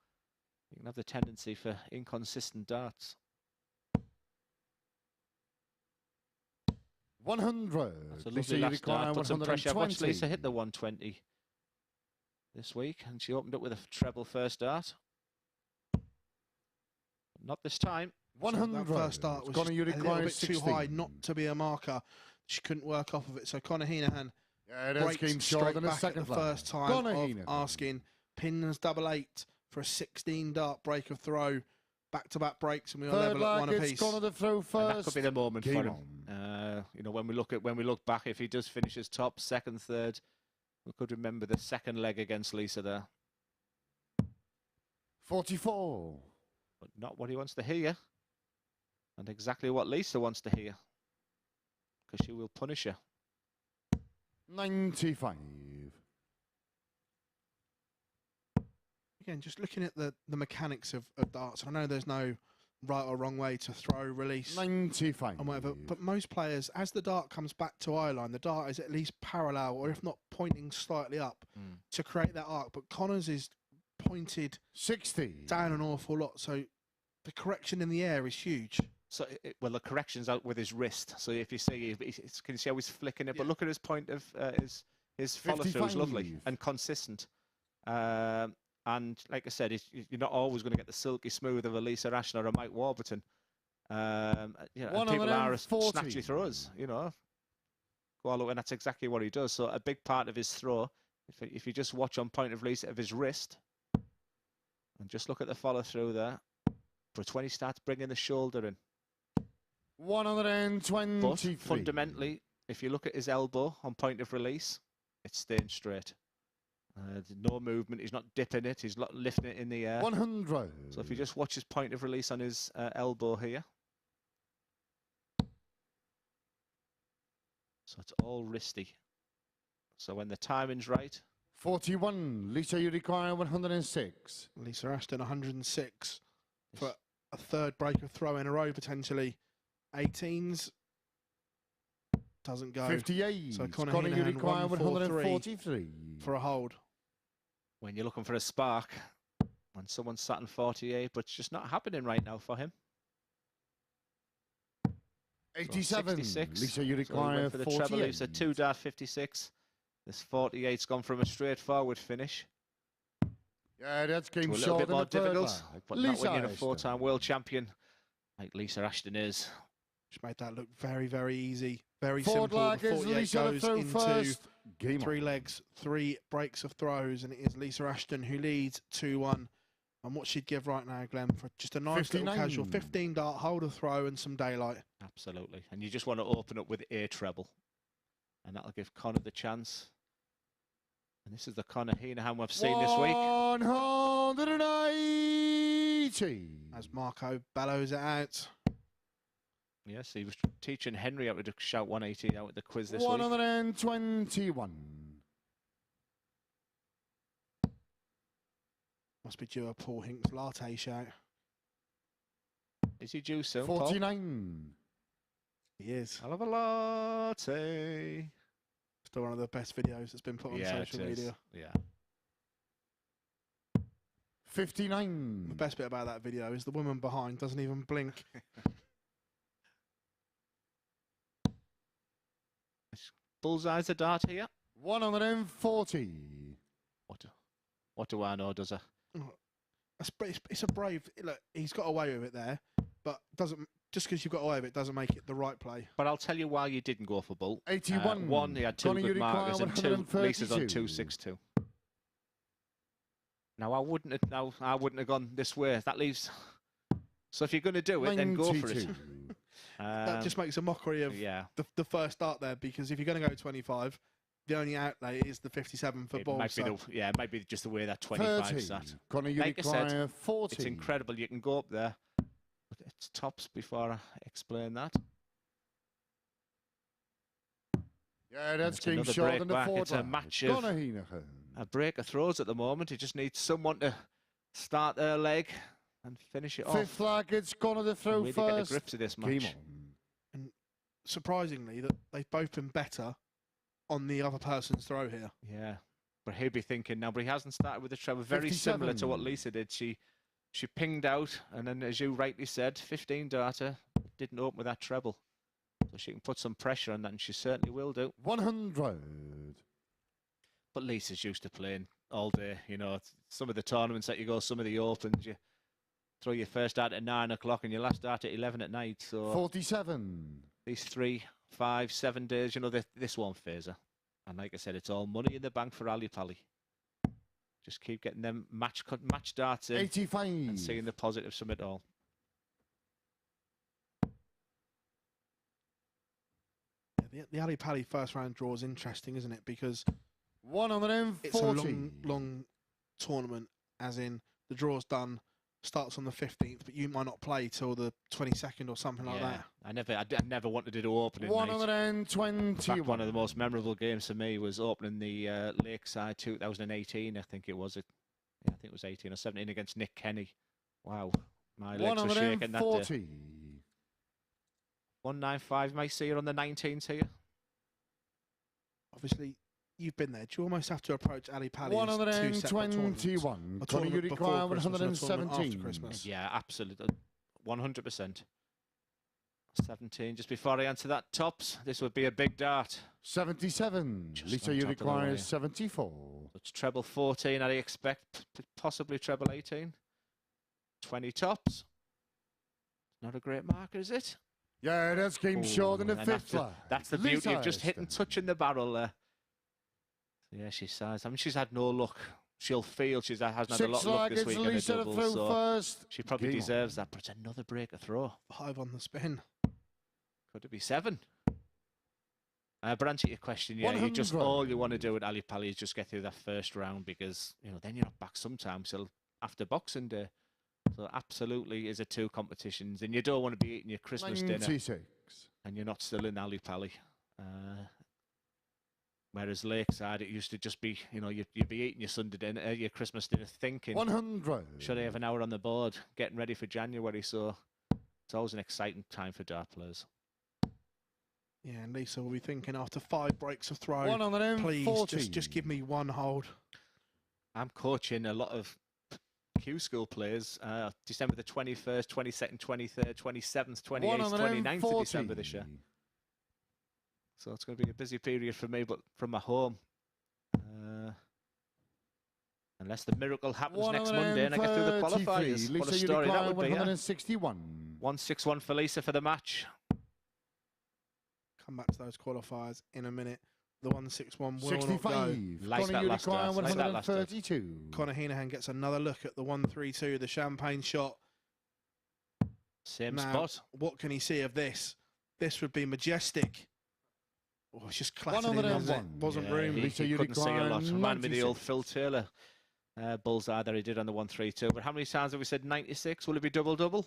B: you can have the tendency for inconsistent darts.
E: 100.
B: That's a lovely last start. Put some pressure. Watch Lisa hit the 120 this week, and she opened up with a treble first start. Not this time.
E: 100.
D: So that first start was a little bit too high not to be a marker. She couldn't work off of it. So Conor Heneghan breaks straight back at the first time of asking. Pins double 8 for a 16 dart break of throw. Back-to-back breaks, and we are level at 1 apiece.
E: Conor throw first.
B: And that could be the moment for him. You know, when we look back, if he does finish his top, second, third, we could remember the second leg against Lisa there.
E: 44.
B: But not what he wants to hear, and exactly what Lisa wants to hear, because she will punish her.
E: 95.
D: Again, just looking at the mechanics of darts, I know there's no right or wrong way to throw, release,
E: 95
D: and whatever, but most players, as the dart comes back to eye line, the dart is at least parallel, or if not pointing slightly up, to create that arc. But Conor's is pointed
E: 60
D: down an awful lot, so the correction in the air is huge.
B: So, well, the correction's out with his wrist. So if you see, can you see how he's flicking it? Yeah. But look at his point of his follow-through is lovely and consistent. And like I said, you're not always going to get the silky smooth of a Lisa Ashton or a Mike Warburton. You know, people are snatchy throwers, you know. And that's exactly what he does. So a big part of his throw, if you just watch on point of release of his wrist, and just look at the follow-through there, for 20 starts bringing the shoulder in.
E: 123.
B: But fundamentally, if you look at his elbow on point of release, it's staying straight. No movement. He's not dipping it. He's not lifting it in the air.
E: 100.
B: So if you just watch his point of release on his elbow here. So it's all wristy. So when the timing's right.
E: 41. Lisa, you require 106.
D: Lisa Ashton, 106 for a third break of throw in a row, potentially. 18s. Doesn't go.
E: 58.
D: So Conor
E: you require 143
D: for a hold.
B: When you're looking for a spark, when someone's sat in 48, but it's just not happening right now for him.
E: 87.
B: So
E: Lisa, you require
B: so for the treble. He's a 2 dart 56. This 48's gone from a straightforward finish.
E: Yeah, that's game
B: short. A little bit more difficult, but not when you're a 4-time world champion like Lisa Ashton is.
D: She made that look very, very easy. Very
E: Forward
D: simple. The 48
E: Lisa
D: goes into
E: Game
D: 3 legs, 3 breaks of throws, and it is Lisa Ashton who leads 2-1. And what she'd give right now, Glenn, for just a nice
E: 59.
D: little casual 15 dart, hold a throw and some daylight.
B: Absolutely. And you just want to open up with a treble. And that'll give Conor the chance. And this is the Conor Heneghan we've seen this week.
E: 180.
D: As Marco bellows it out.
B: Yes, he was teaching Henry how to shout 180 out at the quiz this week.
E: 121.
D: Must be due a Paul Hinks latte shout.
B: Is he due soon, Paul?
E: 49.
D: He is.
B: I'll have a latte.
D: Still one of the best videos that's been put on social media.
B: Yeah.
E: 59.
D: The best bit about that video is the woman behind doesn't even blink.
B: Bullseye's a dart here.
E: 140.
B: What do I know, does it?
D: It's a brave. Look, he's got away with it there, but doesn't just because you've got away with it doesn't make it the right play.
B: But I'll tell you why you didn't go for bull.
E: 81.
B: One, he had two
E: Conor
B: good
E: Heneghan,
B: markers, and two
E: 132.
B: Lisa's on 262. Now I wouldn't have gone this way. That leaves. So if you're going to do it, then go for it.
E: 92.
D: That just makes a mockery of the first start there, because if you're going to go 25, the only outlay is the 57 for ball.
B: It might be just the way that 25 sat.
E: Conor
B: Like I said,
E: Heneghan, 40.
B: it's incredible. You can go up there. But it's tops before I explain that.
E: Yeah, that's
B: It's
E: game
B: another
E: shot
B: break
E: in the
B: back.
E: fourth.
B: It's a match of
E: Conor Heneghan.
B: a break of throws at the moment. He just needs someone to start their leg and finish it off.
E: Fifth flag, it's Conor to throw
B: Really
E: first.
B: get the grips of this match.
E: Game on.
D: And surprisingly, that they've both been better on the other person's throw here.
B: Yeah, but he'll be thinking now. But he hasn't started with the treble. Very
E: 57.
B: similar to what Lisa did. She pinged out, and then, as you rightly said, 15 darter didn't open with that treble. So she can put some pressure on that, and she certainly will do.
E: 100.
B: But Lisa's used to playing all day. You know, some of the tournaments that you go, some of the Opens, you throw your first dart at 9 o'clock and your last dart at 11 at night. So
E: 47.
B: these 3, 5, 7 days, you know, this won't phase her. And like I said, it's all money in the bank for Ali Pally. Just keep getting them match darts in
E: 85.
B: and seeing the positives from it all.
D: Yeah, the Ali Pally first round draw is interesting, isn't it? Because
E: 140.
D: it's a long tournament, as in the draw's done, starts on the 15th, but you might not play till the 22nd or something like that.
B: I never wanted to do opening night.
E: 120.
B: In fact, one of the most memorable games for me was opening the Lakeside 2018. I think it was. I think it was 18 or 17 against Nick Kenny. Wow, my legs were shaking that day. 195. May see her on the 19th here.
D: Obviously, you've been there. Do you almost have to approach Ali Pally as two separate tournaments?
E: 121.
D: A
E: Conor
D: tournament before
E: Heneghan,
D: Christmas and a tournament
E: 117.
D: after Christmas.
B: Yeah, absolutely, 100%. 17. Just before I answer that, tops. This would be a big dart.
E: 77.
B: Just
E: Lisa,
B: on
E: you
B: top of the
E: require
B: wire.
E: 74.
B: It's treble 14. I'd expect possibly treble 18. 20 tops. Not a great marker, is it?
E: Yeah, that's game short in the
B: And
E: fifth flag.
B: that's the beauty of just hitting, touching the barrel there. Yeah, she says. I mean, she's had no luck. She'll feel hasn't had a lot of luck this week in a
E: Lisa to
B: double,
E: throw
B: so
E: first.
B: she probably
E: Game
B: deserves that. But it's another break of throw.
D: 5 on the spin.
B: Could it be 7? But answer your question, yeah, you just
E: 100.
B: all you want to do with Ali Pally is just get through that first round, because then you're not back sometimes till after Boxing Day. So absolutely is a 2 competitions, and you don't want to be eating your Christmas
E: 96.
B: dinner and you're not still in Ali Pally. Whereas Lakeside, it used to just be, you'd be eating your Sunday dinner, your Christmas dinner, thinking,
E: 100.
B: should I have an hour on the board, getting ready for January? So it's always an exciting time for dart players.
D: Yeah, and Lisa will be thinking after 5 breaks of throw,
E: 140.
D: please just give me one hold.
B: I'm coaching a lot of Q school players, December the 21st, 22nd, 23rd, 27th, 28th, 29th of December this year. So it's going to be a busy period for me, but from my home. Unless the miracle happens next Monday and I get through the qualifiers. What a story that would be.
E: 161.
B: 161 for Lisa for the match.
D: Come back to those qualifiers in a minute. The 161 will
E: 65.
D: not go.
B: Like
E: Conor
B: that last
E: Heneghan,
B: dart, like that last dart.
E: 132.
D: Conor Heneghan gets another look at the 132, the champagne shot.
B: Same
D: Now,
B: spot.
D: what can he see of this? This would be majestic. Oh, it's just clattered in, wasn't room.
B: He couldn't see a lot. Reminded me of the old Phil Taylor bullseye that he did on the 1-3-2. But how many times have we said 96? Will it be double-double?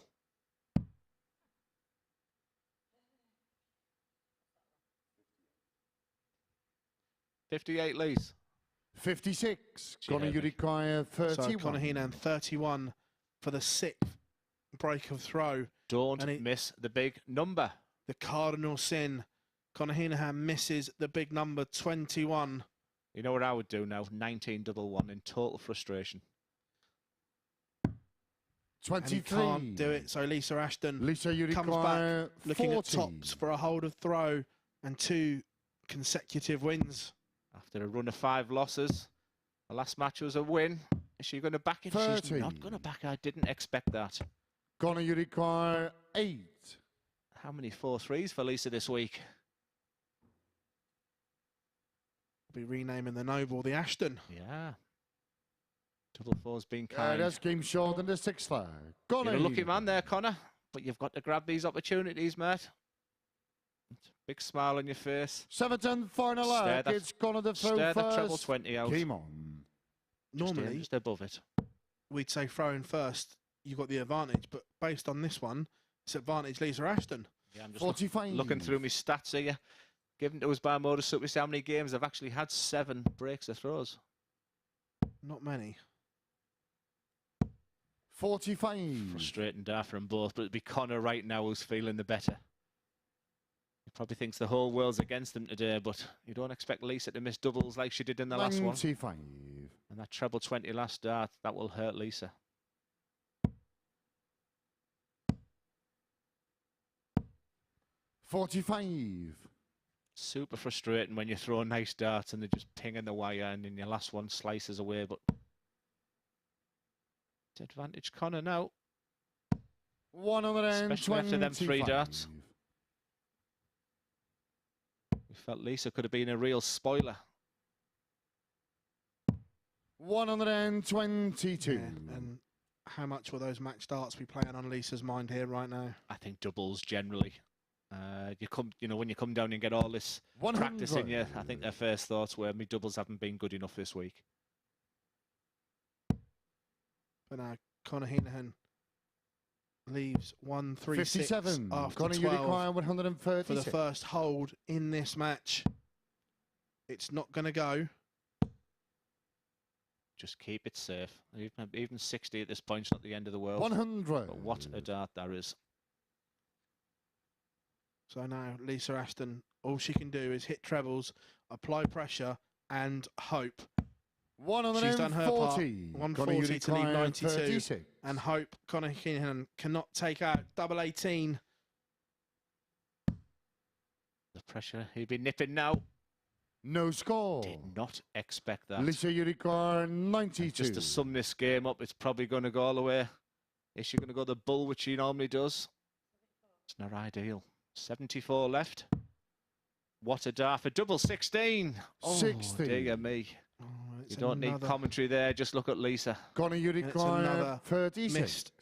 B: 58, Lees.
E: 56. Conor, you require 31.
D: So Conor Heneghan 31 for the 6th break of throw.
B: Don't miss the big number.
D: The cardinal sin. Conor Heneghan misses the big number 21.
B: You know what I would do now? 19-1 in total frustration.
E: 23.
D: And he can't do it. So Lisa Ashton
E: Lisa, you
D: comes
E: require
D: back looking
E: 40.
D: at tops for a hold of throw and 2 consecutive wins.
B: After a run of 5 losses, the last match was a win. Is she going to back it?
E: 30.
B: She's not going to back it. I didn't expect that.
E: Conor, you require 8.
B: How many 4-3s for Lisa this week?
D: Be renaming the Noble the Ashton.
B: Yeah. Double 4's been kind.
E: That's game short in the 6th flag. Conor,
B: you're a lucky man there, Conor. But you've got to grab these opportunities, mate. Big smile on your face.
E: 7th and final leg. It's Conor to throw
B: first.
E: first.
B: Treble 20 out.
E: Game on.
D: Normally,
B: just above it.
D: We'd say throwing first, you got the advantage. But based on this one, it's advantage Lisa Ashton.
B: Yeah, I'm just
E: 45.
B: looking through my stats here. Given to us by MODUS Super Series, how many games I've actually had 7 breaks of throws.
D: Not many.
E: 45.
B: Frustrating daft from both, but it'd be Conor right now who's feeling the better. He probably thinks the whole world's against him today, but you don't expect Lisa to miss doubles like she did in the last one.
E: 95.
B: And that treble 20 last start, that will hurt Lisa.
E: 45.
B: Super frustrating when you throw nice darts and they're just pinging the wire and then your last one slices away, but it's advantage Conor now.
E: 125.
B: Especially after them 3 darts. We felt Lisa could have been a real spoiler.
E: 122.
D: Yeah, and how much will those match darts be playing on Lisa's mind here right now?
B: I think doubles generally. When you come down and get all this
E: 100.
B: practice in you, I think their first thoughts were, me doubles haven't been good enough this week.
D: But now Conor Heneghan leaves 136
E: 57.
D: after
E: Conor,
D: 12
E: you require 136.
D: for the first hold in this match. It's not going to go.
B: Just keep it safe. Even 60 at this point's not the end of the world.
E: 100.
B: But what a dart there is.
D: So now Lisa Ashton, all she can do is hit trebles, apply pressure, and hope.
E: 140.
D: She's done her part. 140 to leave 92.
E: 36.
D: And hope Conor Heneghan cannot take out double 18.
B: The pressure, he'd be nipping now.
E: No score.
B: Did not expect that.
E: Lisa, you require 92.
B: And just to sum this game up, it's probably going to go all the way. Is she going to go the bull, which she normally does? It's not ideal. 74 left. What a dart for double 16. Oh,
E: 60.
B: Dear me.
D: Oh,
B: You don't need commentary there. Just look at Lisa.
E: Conor, you require
D: another
E: 36.
D: missed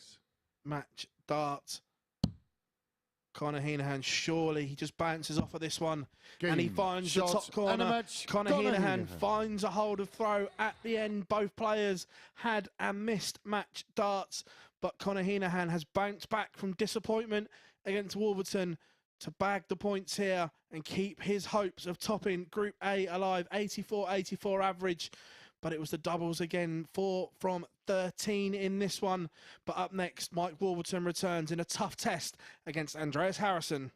D: match dart. Conor Heneghan, surely he just bounces off of this one.
E: Game,
D: and he finds
E: shot,
D: the top corner.
E: and a match.
D: Conor Heneghan finds a hold of throw at the end. Both players had and missed match darts, but Conor Heneghan has bounced back from disappointment against Warburton to bag the points here and keep his hopes of topping Group A alive. 84-84 average, but it was the doubles again, 4 from 13 in this one. But up next, Mike Warburton returns in a tough test against Andreas Harrysson.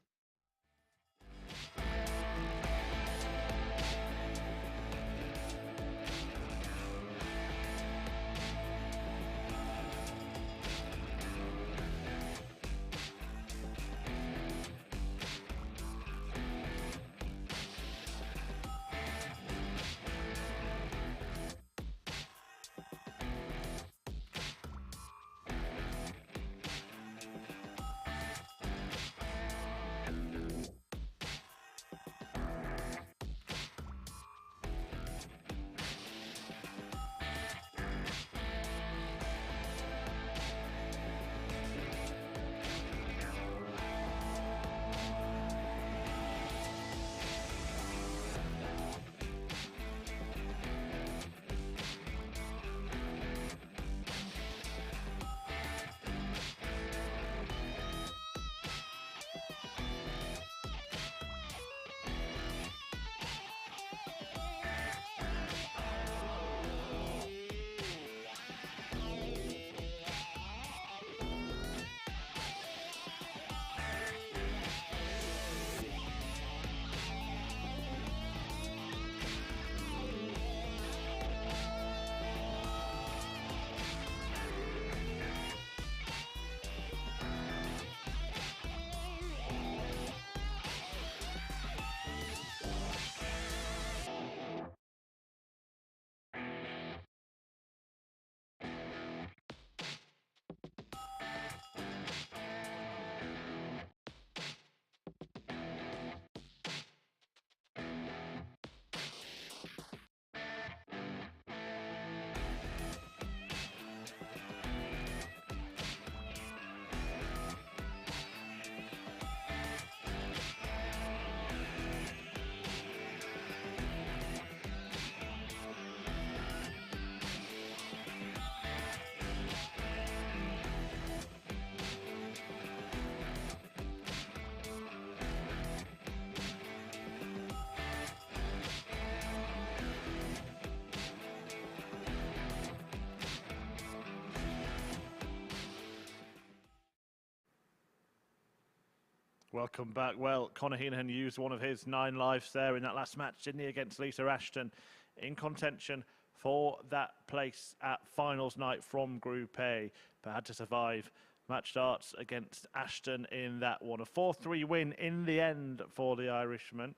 A: Welcome back. Well, Conor Heneghan used one of his 9 lives there in that last match, didn't he, against Lisa Ashton, in contention for that place at finals night from Group A, but had to survive match starts against Ashton in that one. A 4-3 win in the end for the Irishman,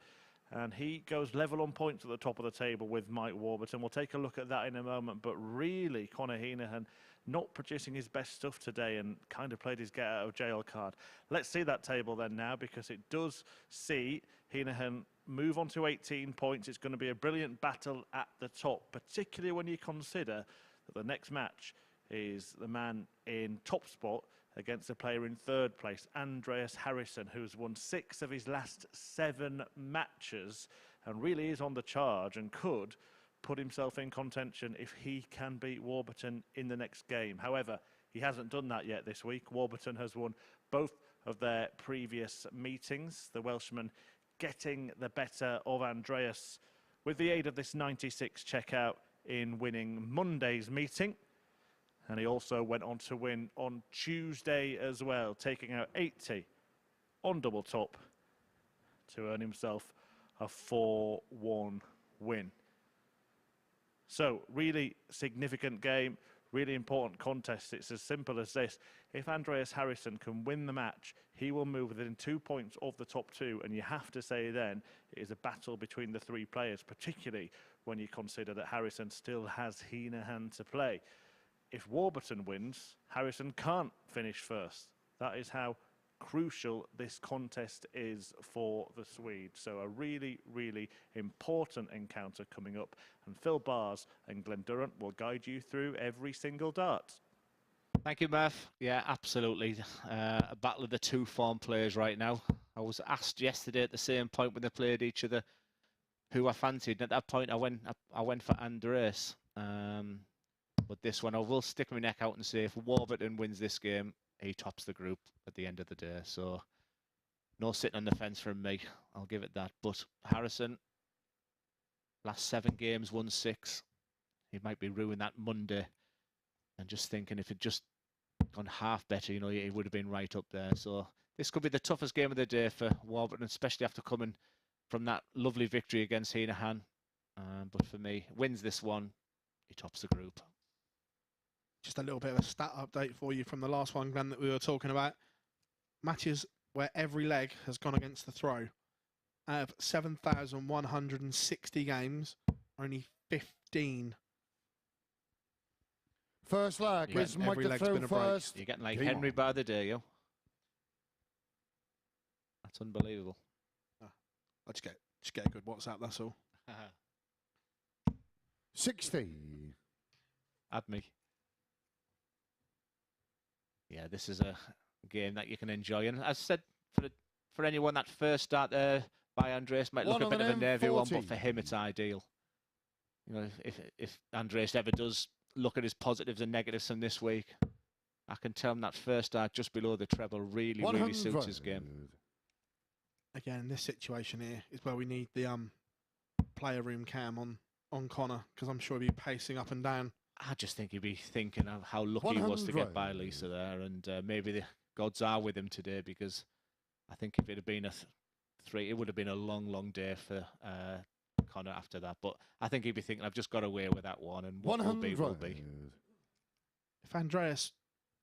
A: and he goes level on points at the top of the table with Mike Warburton. We'll take a look at that in a moment, but really Conor Heneghan not producing his best stuff today and kind of played his get out of jail card. Let's see that table then now, because it does see Heinehan move on to 18 points. It's going to be a brilliant battle at the top, particularly when you consider that the next match is the man in top spot against the player in 3rd place, Andreas Harrysson, who's won 6 of his last 7 matches and really is on the charge and could put himself in contention if he can beat Warburton in the next game. However, he hasn't done that yet this week. Warburton has won both of their previous meetings, the Welshman getting the better of Andreas with the aid of this 96 checkout in winning Monday's meeting. And he also went on to win on Tuesday as well, taking out 80 on double top to earn himself a 4-1 win. So, really significant game, really important contest. It's as simple as this. If Andreas Harrysson can win the match, he will move within 2 points of the top 2. And you have to say then, it is a battle between the 3 players, particularly when you consider that Harrysson still has Heinehan to play. If Warburton wins, Harrysson can't finish first. That is how crucial this contest is for the Swedes. So a really, really important encounter coming up. And Phil Bars and Glenn Durrant will guide you through every single dart.
B: Thank you, Murph. Yeah, absolutely. A battle of the 2 form players right now. I was asked yesterday at the same point when they played each other who I fancied. And at that point, I went for Andreas. But this one, I will stick my neck out and say if Warburton wins this game, he tops the group at the end of the day. So no sitting on the fence from me. I'll give it that. But Harrysson, last 7 games, won 6. He might be ruining that Monday. And just thinking if it just gone half better, you know, he would have been right up there. So this could be the toughest game of the day for Warburton, especially after coming from that lovely victory against Heinehan. But for me, wins this one, he tops the group.
D: Just a little bit of a stat update for you from the last one, Glenn, that we were talking about. Matches where every leg has gone against the throw. Out of 7,160 games, only 15.
E: First leg is Mike
D: every
E: the
D: leg's
E: throw
D: been a break.
E: first.
B: You're getting like Henry by the day, yo. That's unbelievable.
D: I'll just get a good WhatsApp, that's all.
E: 60.
B: Add me. Yeah, this is a game that you can enjoy. And as I said, for anyone, that first start there by Andreas might look a bit of a nervy one, but for him, it's ideal. You know, if Andreas ever does look at his positives and negatives from this week, I can tell him that first start just below the treble really suits his game.
D: Again, in this situation here is where we need the player room cam on Conor, because I'm sure he'll be pacing up and down.
B: I just think he'd be thinking of how lucky he was to get by Lisa there, and maybe the gods are with him today, because I think if it had been a 3, it would have been a long day for Conor after that. But I think he'd be thinking, I've just got away with that one, and what will be, will be.
D: If Andreas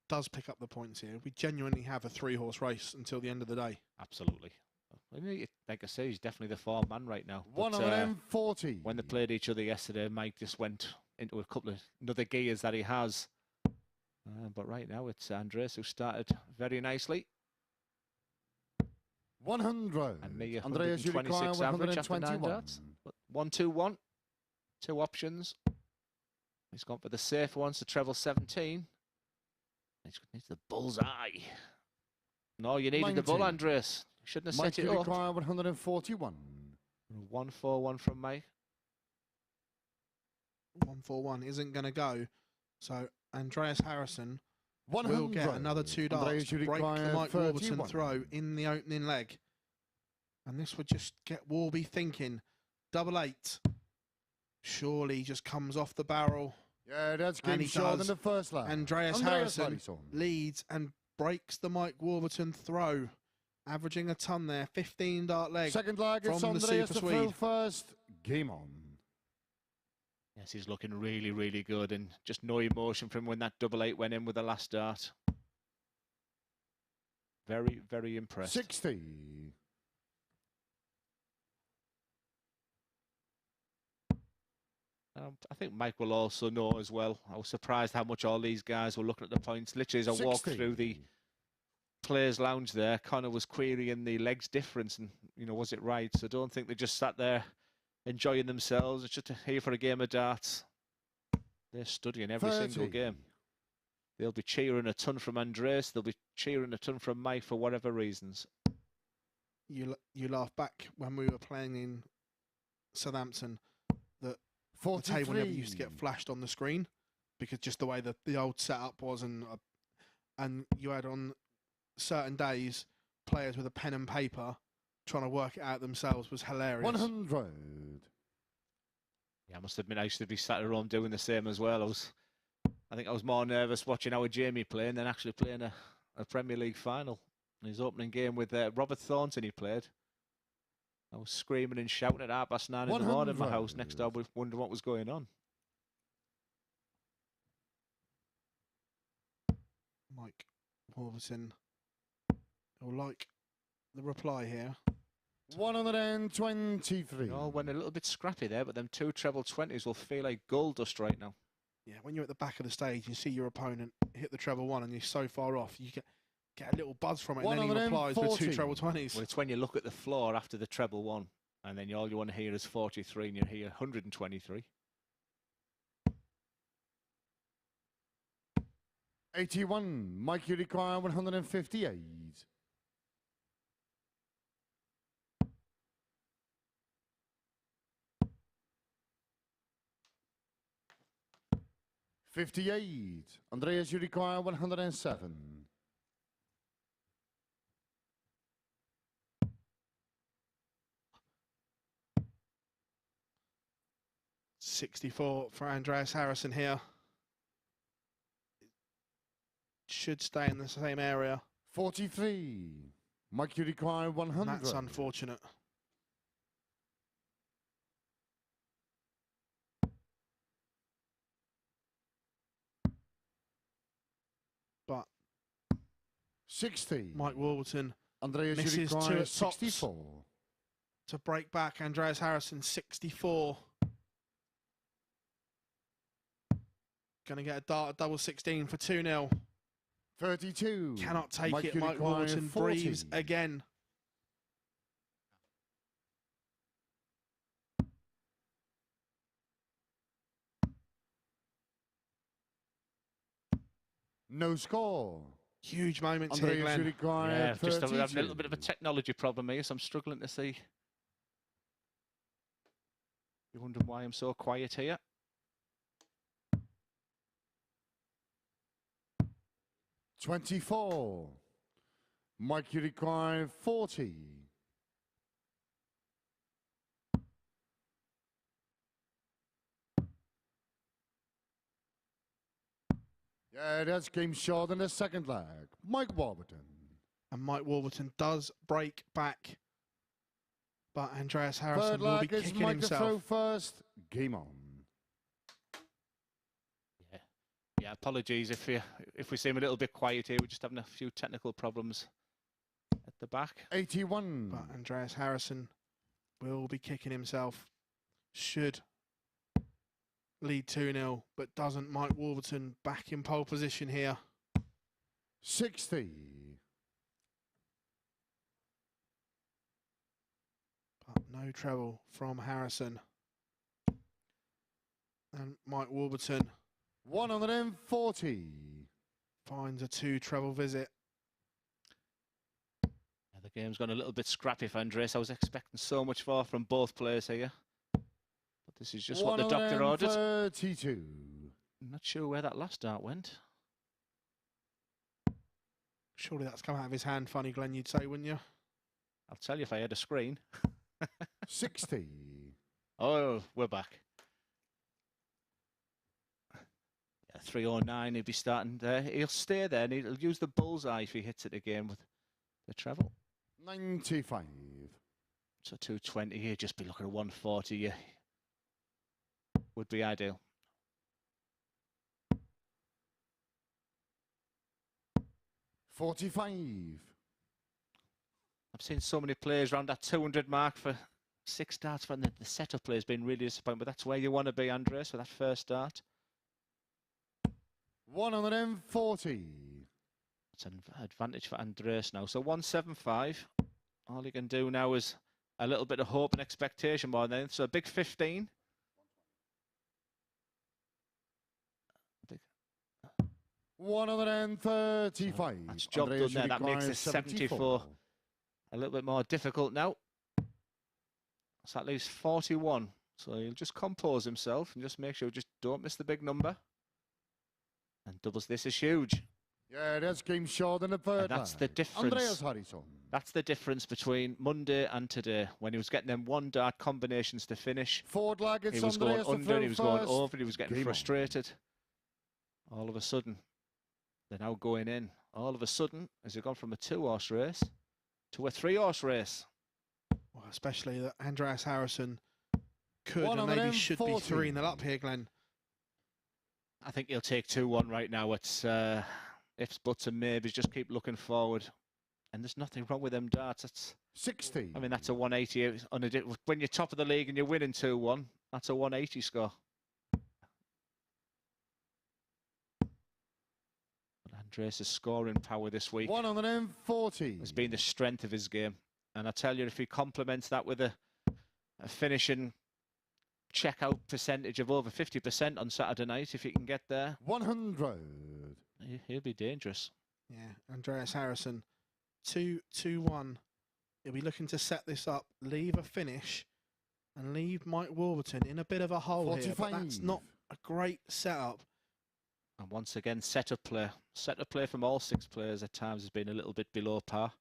D: does pick up the points here, we genuinely have a 3-horse race until the end of the day.
B: Absolutely. Like I say, he's definitely the form man right now.
E: 140.
B: When they played each other yesterday, Mike just went into a couple of other gears that he has. But right now, it's Andreas who started very nicely.
E: 100.
B: And me,
E: Andreas, you require
B: 126 average after 9
E: 121.
B: darts. 1-2-1. 2 options. He's gone for the safe ones to treble 17. He's needs the bullseye. No, you needed
E: 90.
B: the bull, Andreas. You shouldn't have
E: Mike,
B: set it
E: you
B: up.
E: require 141.
B: 1-4-1 from Mike.
D: 141 isn't going to go. So Andreas Harrysson
E: 100.
D: will get another 2 darts
E: Andreas,
D: to
E: you
D: break the
E: require
D: Mike Warburton
E: 31.
D: throw in the opening leg. And this would just get Warby thinking, 88. Surely he just comes off the barrel.
E: Yeah, that's
D: And
E: game
D: he
E: short in
D: does.
E: the first leg.
D: Andreas Harrysson leads and breaks the Mike Warburton throw. Averaging a ton there. 15 dart leg.
E: Second leg, it's
D: from the
E: Andreas
D: Super
E: to throw
D: Swede.
E: first. Game on.
B: Yes, he's looking really, really good, and just no emotion from when that double 8 went in with the last dart. Very, very impressed.
E: 60.
B: I think Mike will also know as well. I was surprised how much all these guys were looking at the points. Literally, as I walked
E: 60.
B: through the players' lounge there, Conor was querying the legs difference and, you know, was it right? So I don't think they just sat there enjoying themselves. It's just here for a game of darts. They're studying every
E: 30.
B: single game. They'll be cheering a ton from Andreas. They'll be cheering a ton from Mike for whatever reasons.
D: You laugh back when we were playing in Southampton that
E: 43.
D: the table never used to get flashed on the screen because just the way the old setup was, and you had on certain days players with a pen and paper trying to work it out themselves was hilarious.
E: 100.
B: Yeah, I must admit I used to be sat at home doing the same as well. I think I was more nervous watching our Jamie playing than actually playing a Premier League final. In his opening game with Robert Thornton he played. I was screaming and shouting at 9:30 in the morning in my house next door, wondering what was going on.
D: Mike Warburton will like the reply here.
E: 123.
B: It all went a little bit scrappy there, but them 2 treble 20s will feel like gold dust right now.
D: Yeah, when you're at the back of the stage, you see your opponent hit the treble 1 and you're so far off, you get a little buzz from it, and then he replies with 2 treble 20s.
B: Well, it's when you look at the floor after the treble 1, and then all you want to hear is 43, and you hear 123.
E: 81. Mike, you require 158. 58. Andreas, you require 107.
D: 64 for Andreas Harrysson here. Should stay in the same area.
E: 43. Mike, you require 100.
D: That's unfortunate. But
E: 60.
D: Mike Warburton
E: Andreas, you
D: misses
E: require
D: 2 at tops
E: 64.
D: to break back. Andreas Harrysson 64. Going to get a dart at double 16 for 2-0.
E: 32.
D: Cannot take
E: Mike,
D: it.
E: you
D: Mike
E: require
D: Warburton
E: 40.
D: breathes again.
E: No score.
D: Huge moments
E: Andreas,
D: here,
E: you
D: Glenn.
E: require
B: Yeah, just having a
E: 32.
B: little bit of a technology problem here, so I'm struggling to see. You wondering why I'm so quiet here?
E: $24. Mike, you require 40. Yeah, that's game short in the second leg. Mike Warburton.
D: And Mike Warburton does break back. But Andreas Harrysson
E: Third
D: will be
E: leg is
D: kicking
E: Mike to throw
D: himself.
E: first. Game on.
B: Yeah, apologies if we seem a little bit quiet here. We're just having a few technical problems at the back.
E: 81.
D: But Andreas Harrysson will be kicking himself. Should lead 2-0, but doesn't. Mike Warburton back in pole position here.
E: 60.
D: But no treble from Harrysson. And Mike Warburton
E: 140.
D: finds a 2 treble visit.
B: Yeah, the game's gone a little bit scrappy for Andreas. I was expecting so much more from both players here. But this is just what the doctor ordered.
E: 32.
B: I'm not sure where that last dart went.
D: Surely that's come out of his hand funny, Glenn, you'd say, wouldn't you?
B: I'll tell you if I had a screen.
E: 60.
B: Oh, we're back. Yeah, 309, he'll be starting there. He'll stay there and he'll use the bullseye if he hits it again with the treble.
E: 95.
B: So 220 here, just be looking at 140. Yeah, would be ideal.
E: 45.
B: I've seen so many players around that 200 mark for 6 starts. From the setup play has been really disappointing, but that's where you want to be, Andreas, for that first start.
E: 140.
B: It's an advantage for Andreas now. So 175. All he can do now is a little bit of hope and expectation more than anything. So a big 15.
E: 135.
B: That's job done there. That makes it 74. A little bit more difficult now. So that leaves 41. So he'll just compose himself and just make sure just don't miss the big number. And doubles this is huge.
E: Yeah, that's game short in the third.
B: And that's the difference.
E: Andreas Harrysson.
B: That's the difference between Monday and today. When he was getting them 1 dart combinations to finish,
E: Forward leg, it's
B: he was going
E: Andreas
B: under, he was going
E: first.
B: over, he was getting
E: Game
B: frustrated. All of a sudden, they're now going in. All of a sudden, has it gone from a 2-horse race to a 3-horse race?
D: Well, especially that Andreas Harrysson could and maybe should be 3-0 up here, Glenn.
B: I think he'll take 2-1 right now. It's ifs, buts and maybes. Just keep looking forward. And there's nothing wrong with them darts. That's
E: 60.
B: I mean, that's a 180. When you're top of the league and you're winning 2-1, that's a 180 score. But Andreas' scoring power this week
E: 140.
B: has been the strength of his game. And I tell you, if he complements that with a finishing checkout percentage of over 50% on Saturday night, if he can get there,
E: 100.
B: He'll be dangerous.
D: Yeah, Andreas Harrysson, 2-2-1. He'll be looking to set this up, leave a finish, and leave Mike Warburton in a bit of a hole
E: 45.
D: here. But that's not a great setup.
B: And once again, setup play. Setup play from all 6 players at times has been a little bit below par,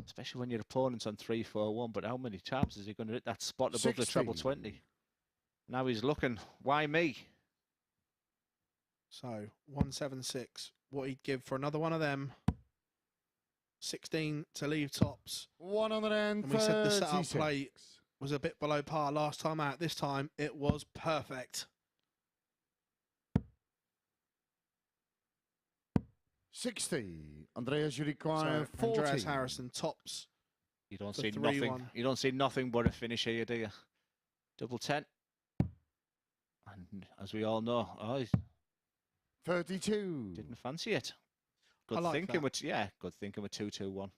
B: especially when your opponent's on 3-4-1. But how many times is he going to hit that spot above
E: 60.
B: the treble 20? Now he's looking, why me?
D: So 176, what he'd give for another one of them. 16 to leave tops.
E: 136.
D: And we said the setup play was a bit below par last time out. This time it was perfect.
E: 60. Andreas, you require
D: So
E: 40.
D: Andreas Harrysson tops.
B: You don't
D: The
B: see
D: 3-1.
B: nothing. You don't see nothing but a finish here, do you? Double 10. And as we all know, oh, he
E: 32.
B: didn't fancy it. Good
D: like
B: thinking
D: that.
B: with good thinking with 2-2-1.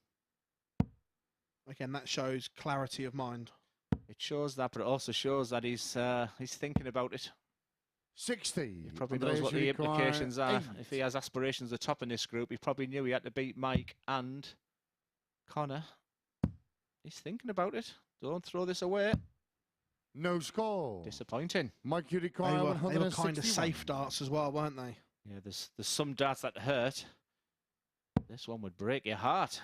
D: Again, that shows clarity of mind.
B: It shows that, but it also shows that he's thinking about it.
E: 60.
B: He probably
E: Andreas,
B: knows what
E: you
B: the
E: require
B: implications are.
E: 8.
B: If he has aspirations at the top in this group, he probably knew he had to beat Mike and Conor. He's thinking about it. Don't throw this away.
E: No score.
B: Disappointing.
E: Mike, you
D: They
E: require
D: were
E: 161.
D: kind of safe darts as well, weren't they?
B: Yeah, there's some darts that hurt. This one would break your heart.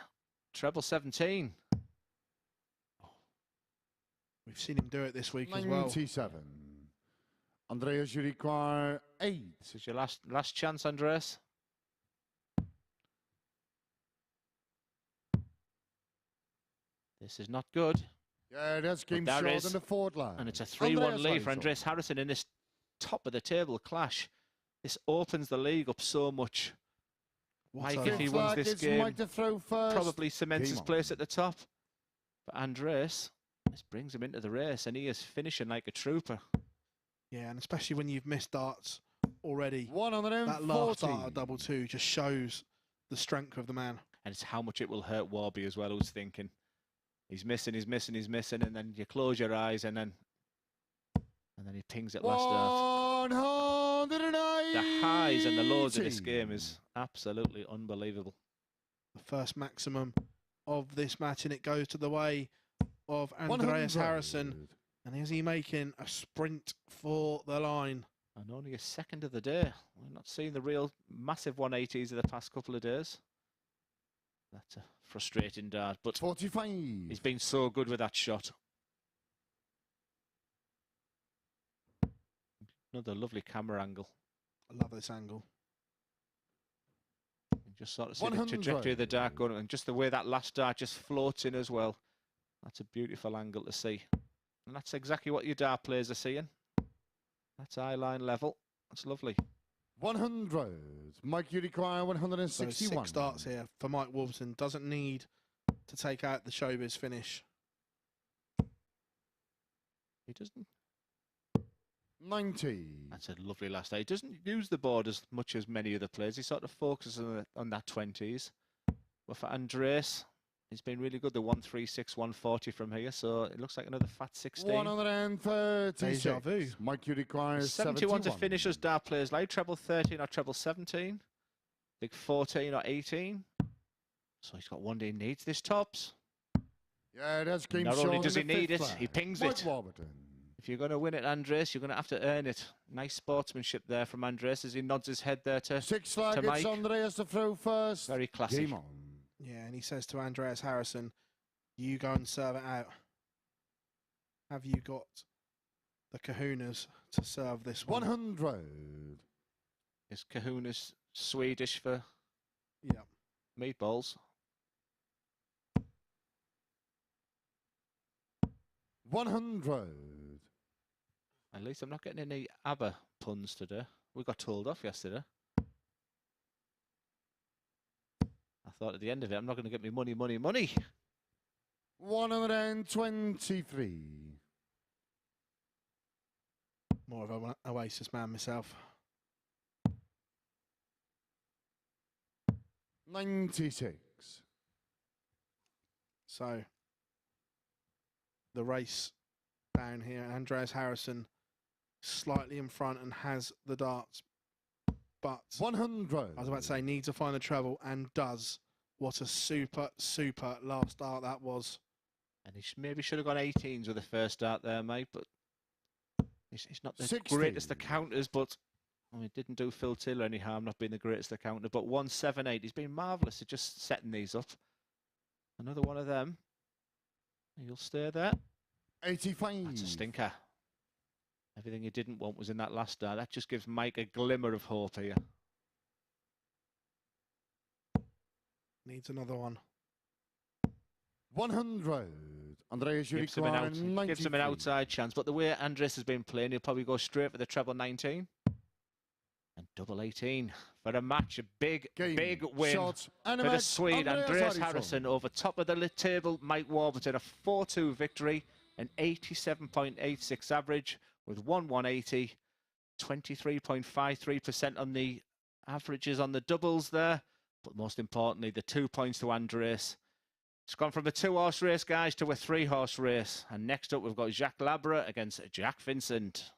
B: Treble 17.
D: We've seen him do it this week as well.
E: 97. Andreas, you require 8.
B: This is your last chance, Andreas. This is not good.
E: Yeah, that's game
B: there
E: short
B: is.
E: in the forward line.
B: And it's a 3-1 lead for Andreas Harrysson in this top of the table clash. This opens the league up so much.
D: What
B: Mike,
D: a-
B: if he
E: Fifth
B: wins
E: flag,
B: this
E: it's
B: game,
E: Mike to throw first.
B: probably cements
E: Game
B: his
E: on.
B: place at the top. But Andreas, this brings him into the race, and he is finishing like a trooper.
D: Yeah, and especially when you've missed darts already.
E: 140.
D: That last dart at double 2 just shows the strength of the man.
B: And it's how much it will hurt Warby as well, who's thinking, he's missing, and then you close your eyes, and then he pings it last dart.
E: 190.
B: The highs and the lows of this game is absolutely unbelievable.
D: The first maximum of this match, and it goes to the way of Andreas
E: 100.
D: Harrysson. And is he making a sprint for the line?
B: And only a second of the day. We're not seeing the real massive 180s of the past couple of days. That's a frustrating dart, but
E: 45.
B: he's been so good with that shot. Another lovely camera angle.
D: I love this angle.
B: Just sort of see the trajectory of the dart going, and just the way that last dart just floats in as well. That's a beautiful angle to see. And that's exactly what your dart players are seeing. That's eye line level. That's lovely.
E: 100. Mike, you require 161.
D: So 6 darts here for Mike Warburton. Doesn't need to take out the showbiz finish.
B: He doesn't.
E: 90.
B: That's a lovely last day. He doesn't use the board as much as many other players. He sort of focuses on that 20s. But for Andreas, he's been really good. The 136, 140 from here. So it looks like another fat 16.
E: 136.
D: Deja vu.
E: Mike, you require
B: 71 to finish us dart players like treble 13 or treble 17. Big 14 or 18. So he's got one day he needs this tops.
E: Yeah, that's game
B: Not
E: shown
B: only does he
E: in the
B: need it,
E: fifth
B: he
E: flag.
B: pings
E: Mike
B: it.
E: Warburton.
B: If you're going to win it, Andreas, you're going to have to earn it. Nice sportsmanship there from Andreas as he nods his head there to
E: 6 flag,
B: to
E: it's
B: Mike.
E: Andreas to throw first.
B: Very classy.
E: Game on.
D: Yeah, and he says to Andreas Harrysson, you go and serve it out. Have you got the kahunas to serve this one?
E: 100.
B: Is kahunas Swedish for
D: Yeah.
B: meatballs?
E: 100.
B: At least I'm not getting any ABBA puns today. We got told off yesterday. I thought at the end of it, I'm not going to get me money, money, money.
E: 123.
D: More of an Oasis man myself.
E: 96.
D: So the race down here, Andreas Harrysson slightly in front and has the darts, but
E: 100.
D: I was about to say needs to find the treble and does. What a super last dart that was.
B: And he maybe should have gone 18s with the first dart there, mate, but he's not the
E: 60.
B: greatest of counters, but I mean, didn't do Phil Taylor any harm not being the greatest of counter, but 178. He's been marvellous at just setting these up. Another one of them. You'll stay there.
E: 85.
B: That's a stinker. Everything you didn't want was in that last dart. That just gives Mike a glimmer of hope here.
D: Needs another one.
E: 100. Andreas, you
B: Gives him,
E: require
B: gives him an outside chance, but the way Andreas has been playing, he'll probably go straight for the treble 19. And double 18 for a match. A big win
E: shots,
B: for the Swede, Andreas Harrysson, over top of the table, Mike Warburton. A 4-2 victory, an 87.86 average with 180, 23.53% on the averages on the doubles there. But most importantly, the 2 points to Andreas. It's gone from a 2-horse race, guys, to a 3-horse race. And next up, we've got Jacques Labre against Jacques Vincent.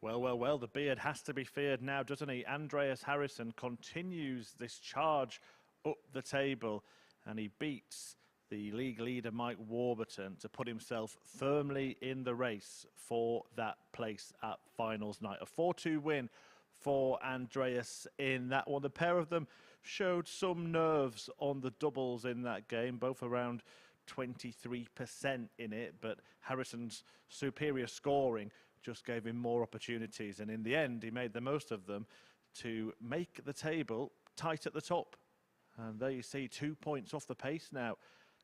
A: Well, well, well, the beard has to be feared now, doesn't he? Andreas Harrysson continues this charge up the table, and he beats the league leader Mike Warburton to put himself firmly in the race for that place at finals night. A 4-2 win for Andreas in that one. The pair of them showed some nerves on the doubles in that game, both around 23% in it, but Harryson's superior scoring just gave him more opportunities, and in the end he made the most of them to make the table tight at the top. And there you see 2 points off the pace now,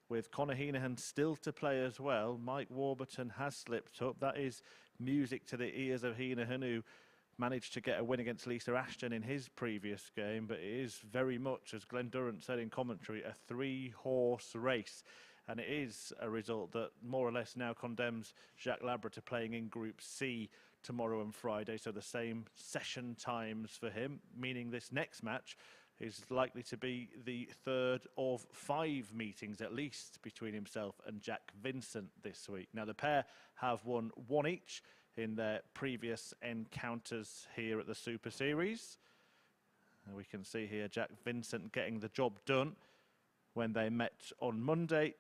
A: with Conor Heneghan still to play as well. Mike Warburton has slipped up. That is music to the ears of Heinehan, who managed to get a win against Lisa Ashton in his previous game, but it is very much, as Glenn Durrant said in commentary, a three-horse race. And it is a result that more or less now condemns Jacques Labre to playing in Group C tomorrow and Friday, so the same session times for him, meaning this next match is likely to be the third of 5 meetings, at least, between himself and Jack Vincent this week. Now, the pair have won 1 each in their previous encounters here at the Super Series. And we can see here Jack Vincent getting the job done when they met on Monday.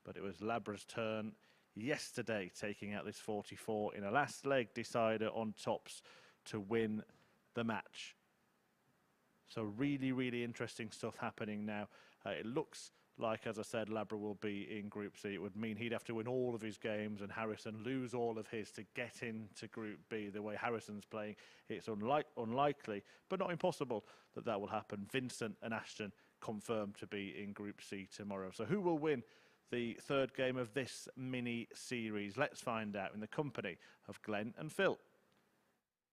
A: But it was Labra's turn yesterday, taking out this 44 in a last leg decider on tops to win the match. So really, really interesting stuff happening now. It looks like, as I said, Labra will be in Group C. It would mean he'd have to win all of his games and Harrysson lose all of his to get into Group B. The way Harrisson's playing, it's unlikely, but not impossible that that will happen. Vincent and Ashton confirmed to be in Group C tomorrow. So who will win the third game of this mini-series? Let's find out in the company of Glenn and Phil.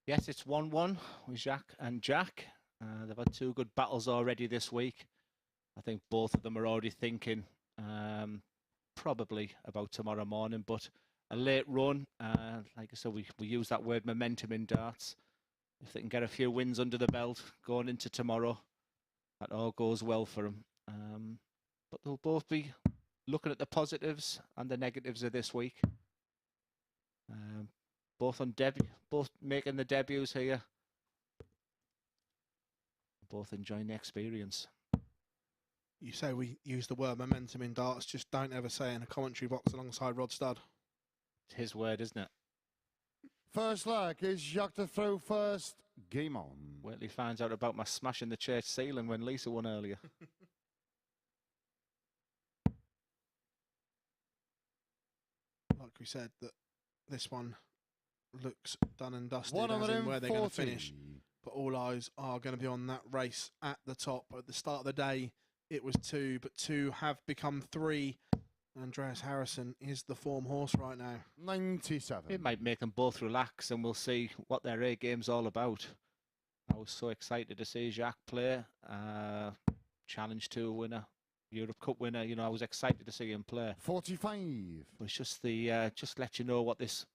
B: Yes, it's 1-1 with Jacques and Jack. They've had 2 good battles already this week. I think both of them are already thinking probably about tomorrow morning, but a late run. Like I said, we use that word momentum in darts. If they can get a few wins under the belt going into tomorrow, that all goes well for them. But they'll both be looking at the positives and the negatives of this week. Both making the debuts here. Both enjoying the experience.
D: You say we use the word momentum in darts, just don't ever say it in a commentary box alongside Rod Studd.
B: It's his word, isn't it?
E: First leg is Jacques to throw first. Game on.
B: Wait till he finds out about my smashing the church ceiling when Lisa won earlier.
D: Like we said, that this one looks done and dusted, as in where they're going to finish. But all eyes are going to be on that race at the top. At the start of the day, it was 2, but 2 have become 3. Andreas Harrysson is the form horse right now.
E: 97.
B: It might make them both relax, and we'll see what their A game's all about. I was so excited to see Jacques play. Challenge Tour winner, Europe Cup winner. You know, I was excited to see him play.
E: 45.
B: But it's just the just let you know what this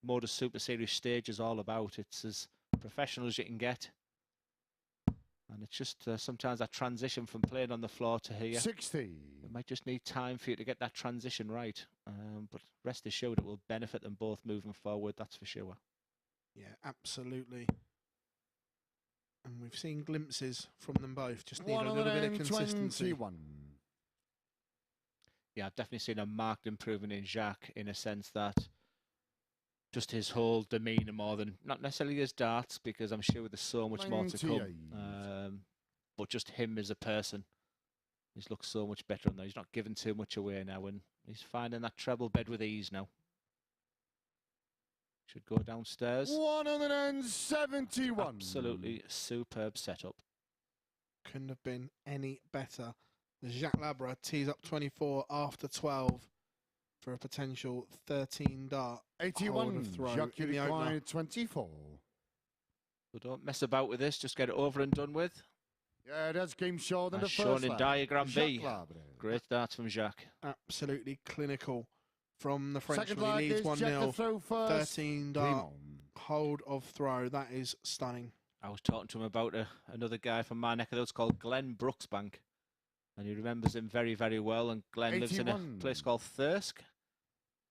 B: MODUS Super Series stage is all about. It's as professional as you can get. And it's just sometimes that transition from playing on the floor to here.
E: 60.
B: It might just need time for you to get that transition right. But rest assured it will benefit them both moving forward, that's for sure.
D: Yeah, absolutely. And we've seen glimpses from them both. Just need a little bit of consistency.
E: 21.
B: Yeah, I've definitely seen a marked improvement in Jacques in a sense that just his whole demeanour more than, not necessarily his darts, because I'm sure there's so much more to come. But just him as a person. He's looked so much better on that. He's not giving too much away now, and he's finding that treble bed with ease now. Should go downstairs.
E: 171.
B: Absolutely superb setup.
D: Couldn't have been any better. Jacques Labre tees up 24 after 12 for a potential 13 dart.
E: 81. Jacques required 24.
B: So don't mess about with this. Just get it over and done with.
E: Yeah, that's game short in the
B: As
E: first
B: shown in
E: leg.
B: diagram B.
E: Jacques Labre.
B: Great darts from Jacques.
D: Absolutely clinical from the
E: Second
D: Frenchman.
E: leg
D: He leads
E: is Jack to
D: 1-0.
E: throw first.
D: 13
E: Game
D: dart
E: on.
D: hold of throw. That is stunning.
B: I was talking to him about another guy from my neck of the woods called Glenn Brooksbank. And he remembers him very, very well. And Glenn lives in a
E: 81.
B: place called Thirsk.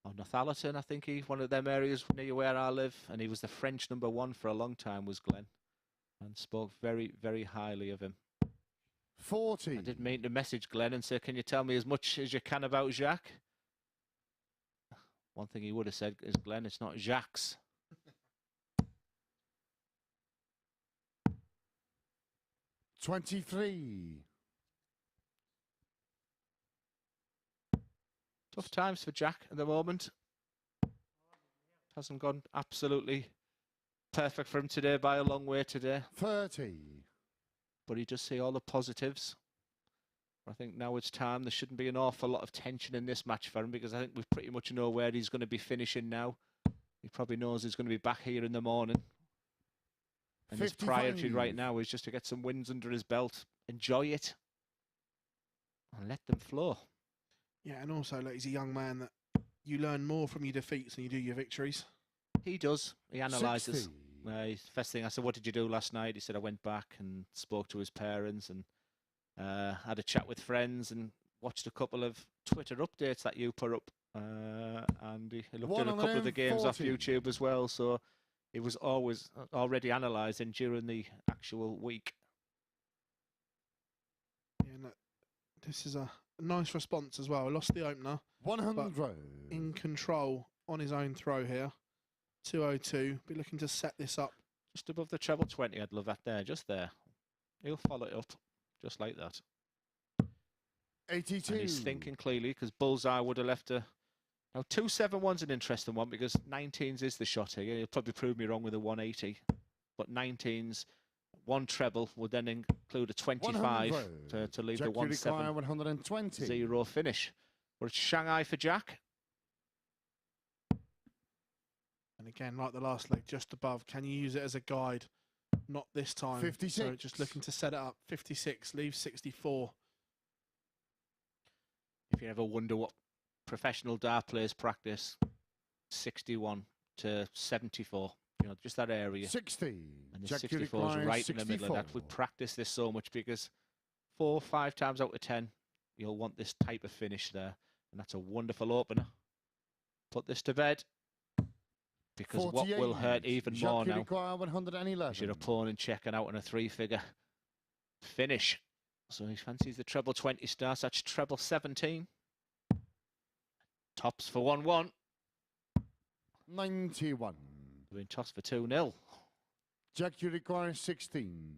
B: or Northallerton, I think one of them areas near where I live, and he was the French #1 for a long time, was Glenn, and spoke very, very highly of him.
E: 40.
B: I did mean to message Glenn and say, can you tell me as much as you can about Jacques? One thing he would have said is, Glenn, it's not Jacques.
E: $23.
B: Tough times for Jack at the moment. Hasn't gone absolutely perfect for him today by a long way today.
E: 30.
B: But he does see all the positives. I think now it's time. There shouldn't be an awful lot of tension in this match for him, because I think we pretty much know where he's going to be finishing now. He probably knows he's going to be back here in the morning. And his priority right now is just to get some wins under his belt, enjoy it, and let them flow.
D: Yeah, and also, like, he's a young man that you learn more from your defeats than you do your victories.
B: He does. He analyses.
E: 60.
B: First thing I said, what did you do last night? He said, I went back and spoke to his parents and had a chat with friends and watched a couple of Twitter updates that you put up. And he looked at a couple of the games off YouTube as well. So it was always already analysing during the actual week.
D: Yeah, no, this is a nice response as well. I lost the opener.
E: 100.
D: In control on his own throw here. 202. Be looking to set this up.
B: Just above the treble 20, I'd love that there, just there. He'll follow it up, just like that.
E: 82.
B: And he's thinking clearly, because Bullseye would have left a... Now, 271's an interesting one, because 19s is the shot here. He'll probably prove me wrong with a 180. But 19s, one treble would then include a 25 to leave
E: Jack,
B: the
E: 120.
B: 0 finish. But it's Shanghai for Jack.
D: And again, like the last leg, just above. Can you use it as a guide? Not this time.
E: 56.
D: So just looking to set it up. 56, leaves 64.
B: If you ever wonder what professional dart players practice, 61 to 74. You know, just that area.
E: 60.
B: And the
E: Jack
B: 64 is right
E: 64.
B: in the middle of that. We practice this so much because 4 or 5 times out of 10, you'll want this type of finish there. And that's a wonderful opener. Put this to bed. Because
E: 48.
B: what will hurt even
E: Jacques
B: more now
E: 111.
B: is your opponent checking out on a 3-figure finish. So he fancies the treble 20 starts. That's treble 17. Tops for 1-1.
E: 91.
B: Doing tops for 2-0.
E: Jack, you require 16.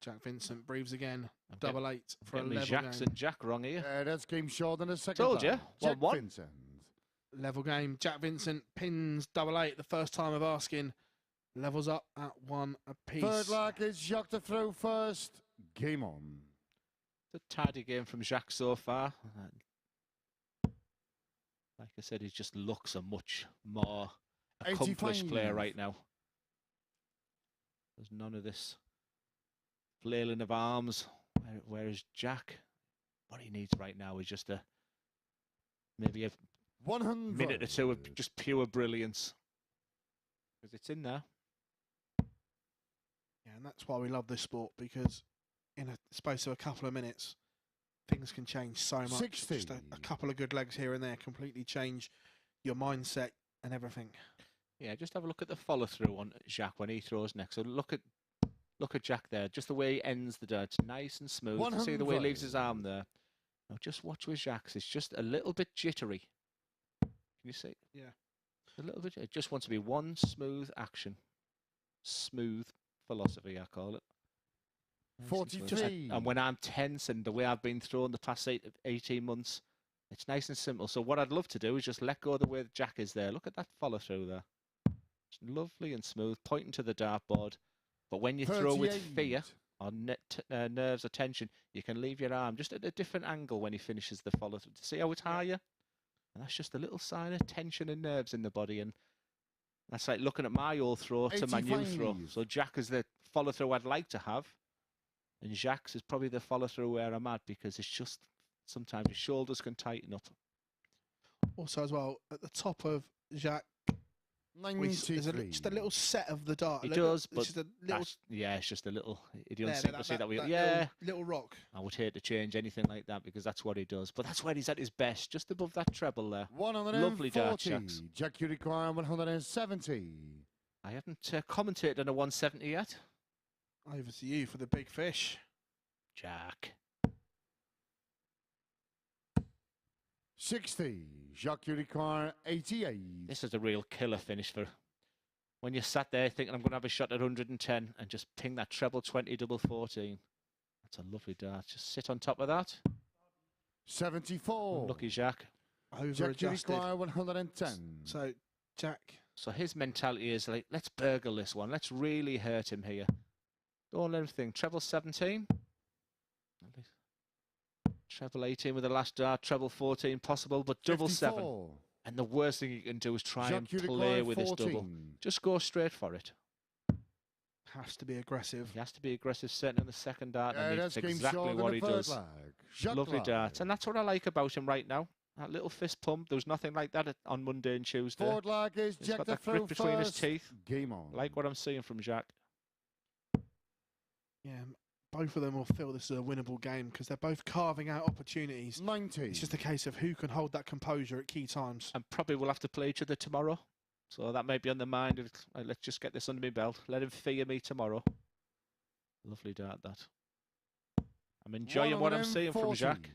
D: Jack Vincent breathes again.
B: I'm
D: Double 8 for a
B: getting me
D: level
B: Jacques
D: game.
B: and Jack wrong here.
E: That's game short in the second.
B: Told you.
E: Jack
B: 1-1.
E: Vincent.
D: Level game. Jack Vincent pins double 8 the first time of asking. Levels up at 1 apiece.
E: Third leg is Jacques to throw first. Game on.
B: It's a tidy game from Jacques so far. Like I said, he just looks a much more accomplished
E: 85.
B: player right now. There's none of this flailing of arms. Whereas Jack, what he needs right now is just maybe a
E: 100.
B: minute or two of just pure brilliance. Because it's in there.
D: Yeah, and that's why we love this sport, because in a space of a couple of minutes, things can change so much.
E: 60.
D: Just a couple of good legs here and there completely change your mindset and everything.
B: Yeah, just have a look at the follow through on Jacques when he throws next. So look at Jack there, just the way he ends the dart, nice and smooth. See the way he leaves his arm there. Now just watch with Jacques. It's just a little bit jittery. Can you see?
D: Yeah.
B: A little bit. It just wants to be one smooth action. Smooth philosophy, I call it. Nice and smooth.
E: 43.
B: And when I'm tense and the way I've been thrown the past 18 months, it's nice and simple. So what I'd love to do is just let go of the way Jack is there. Look at that follow through there. It's lovely and smooth, pointing to the dartboard. But when you throw with fear or nerves or tension, you can leave your arm just at a different angle when he finishes the follow through. See how it's higher? And that's just a little sign of tension and nerves in the body. And that's like looking at my old throw to my new throw. So Jack is the follow through I'd like to have. And Jacques is probably the follow through where I'm at, because it's just sometimes your shoulders can tighten up.
D: Also as well, at the top of Jacques There's just a little set of the dart.
B: He does, but
D: just a little,
B: yeah, it's just a little
D: that
B: idiosyncrasy
D: little rock.
B: I would hate to change anything like that because that's what he does. But that's where he's at his best, just above that treble there.
E: 140.
B: Lovely dart, Jacques.
E: Jack, you require 170.
B: I haven't commentated on a 170 yet.
D: Over to you for the big fish.
B: Jack.
E: 60. Jacques, you require 88.
B: This is a real killer finish for when you're sat there thinking I'm going to have a shot at 110 and just ping that treble 20 double 14. That's a lovely dart. Just sit on top of that.
E: 74.
B: Lucky Jacques.
E: Jack, you require 110.
D: So, Jack.
B: So his mentality is like, let's burgle this one. Let's really hurt him here. Don't let him think. Treble 17. Treble 18 with the last dart. Treble 14 possible, but double
E: 54.
B: 7. And the worst thing you can do is try
E: Jacques, you
B: and play
E: require
B: with
E: 14.
B: this double. Just go straight for it.
D: Has to be aggressive.
B: He has to be aggressive, certainly on the second dart, and
E: that's
B: that's
E: game
B: exactly
E: short
B: what
E: in
B: he
E: the third
B: does.
E: leg. Jacques
B: Lovely
E: Labre.
B: darts, and that's what I like about him right now. That little fist pump. There was nothing like that on Monday and Tuesday.
E: Forward leg is
B: He's
E: Jack
B: got
E: the
B: that
E: throw
B: grit between his
E: first.
B: teeth.
E: Game on.
B: Like what I'm seeing from Jacques.
D: Yeah, both of them will feel this is a winnable game because they're both carving out opportunities.
E: 90.
D: It's just a case of who can hold that composure at key times.
B: And probably we'll have to play each other tomorrow. So that might be on the mind of, let's just get this under my belt. Let him fear me tomorrow. Lovely dart, that. I'm enjoying what I'm seeing from
E: 140.
B: Jacques.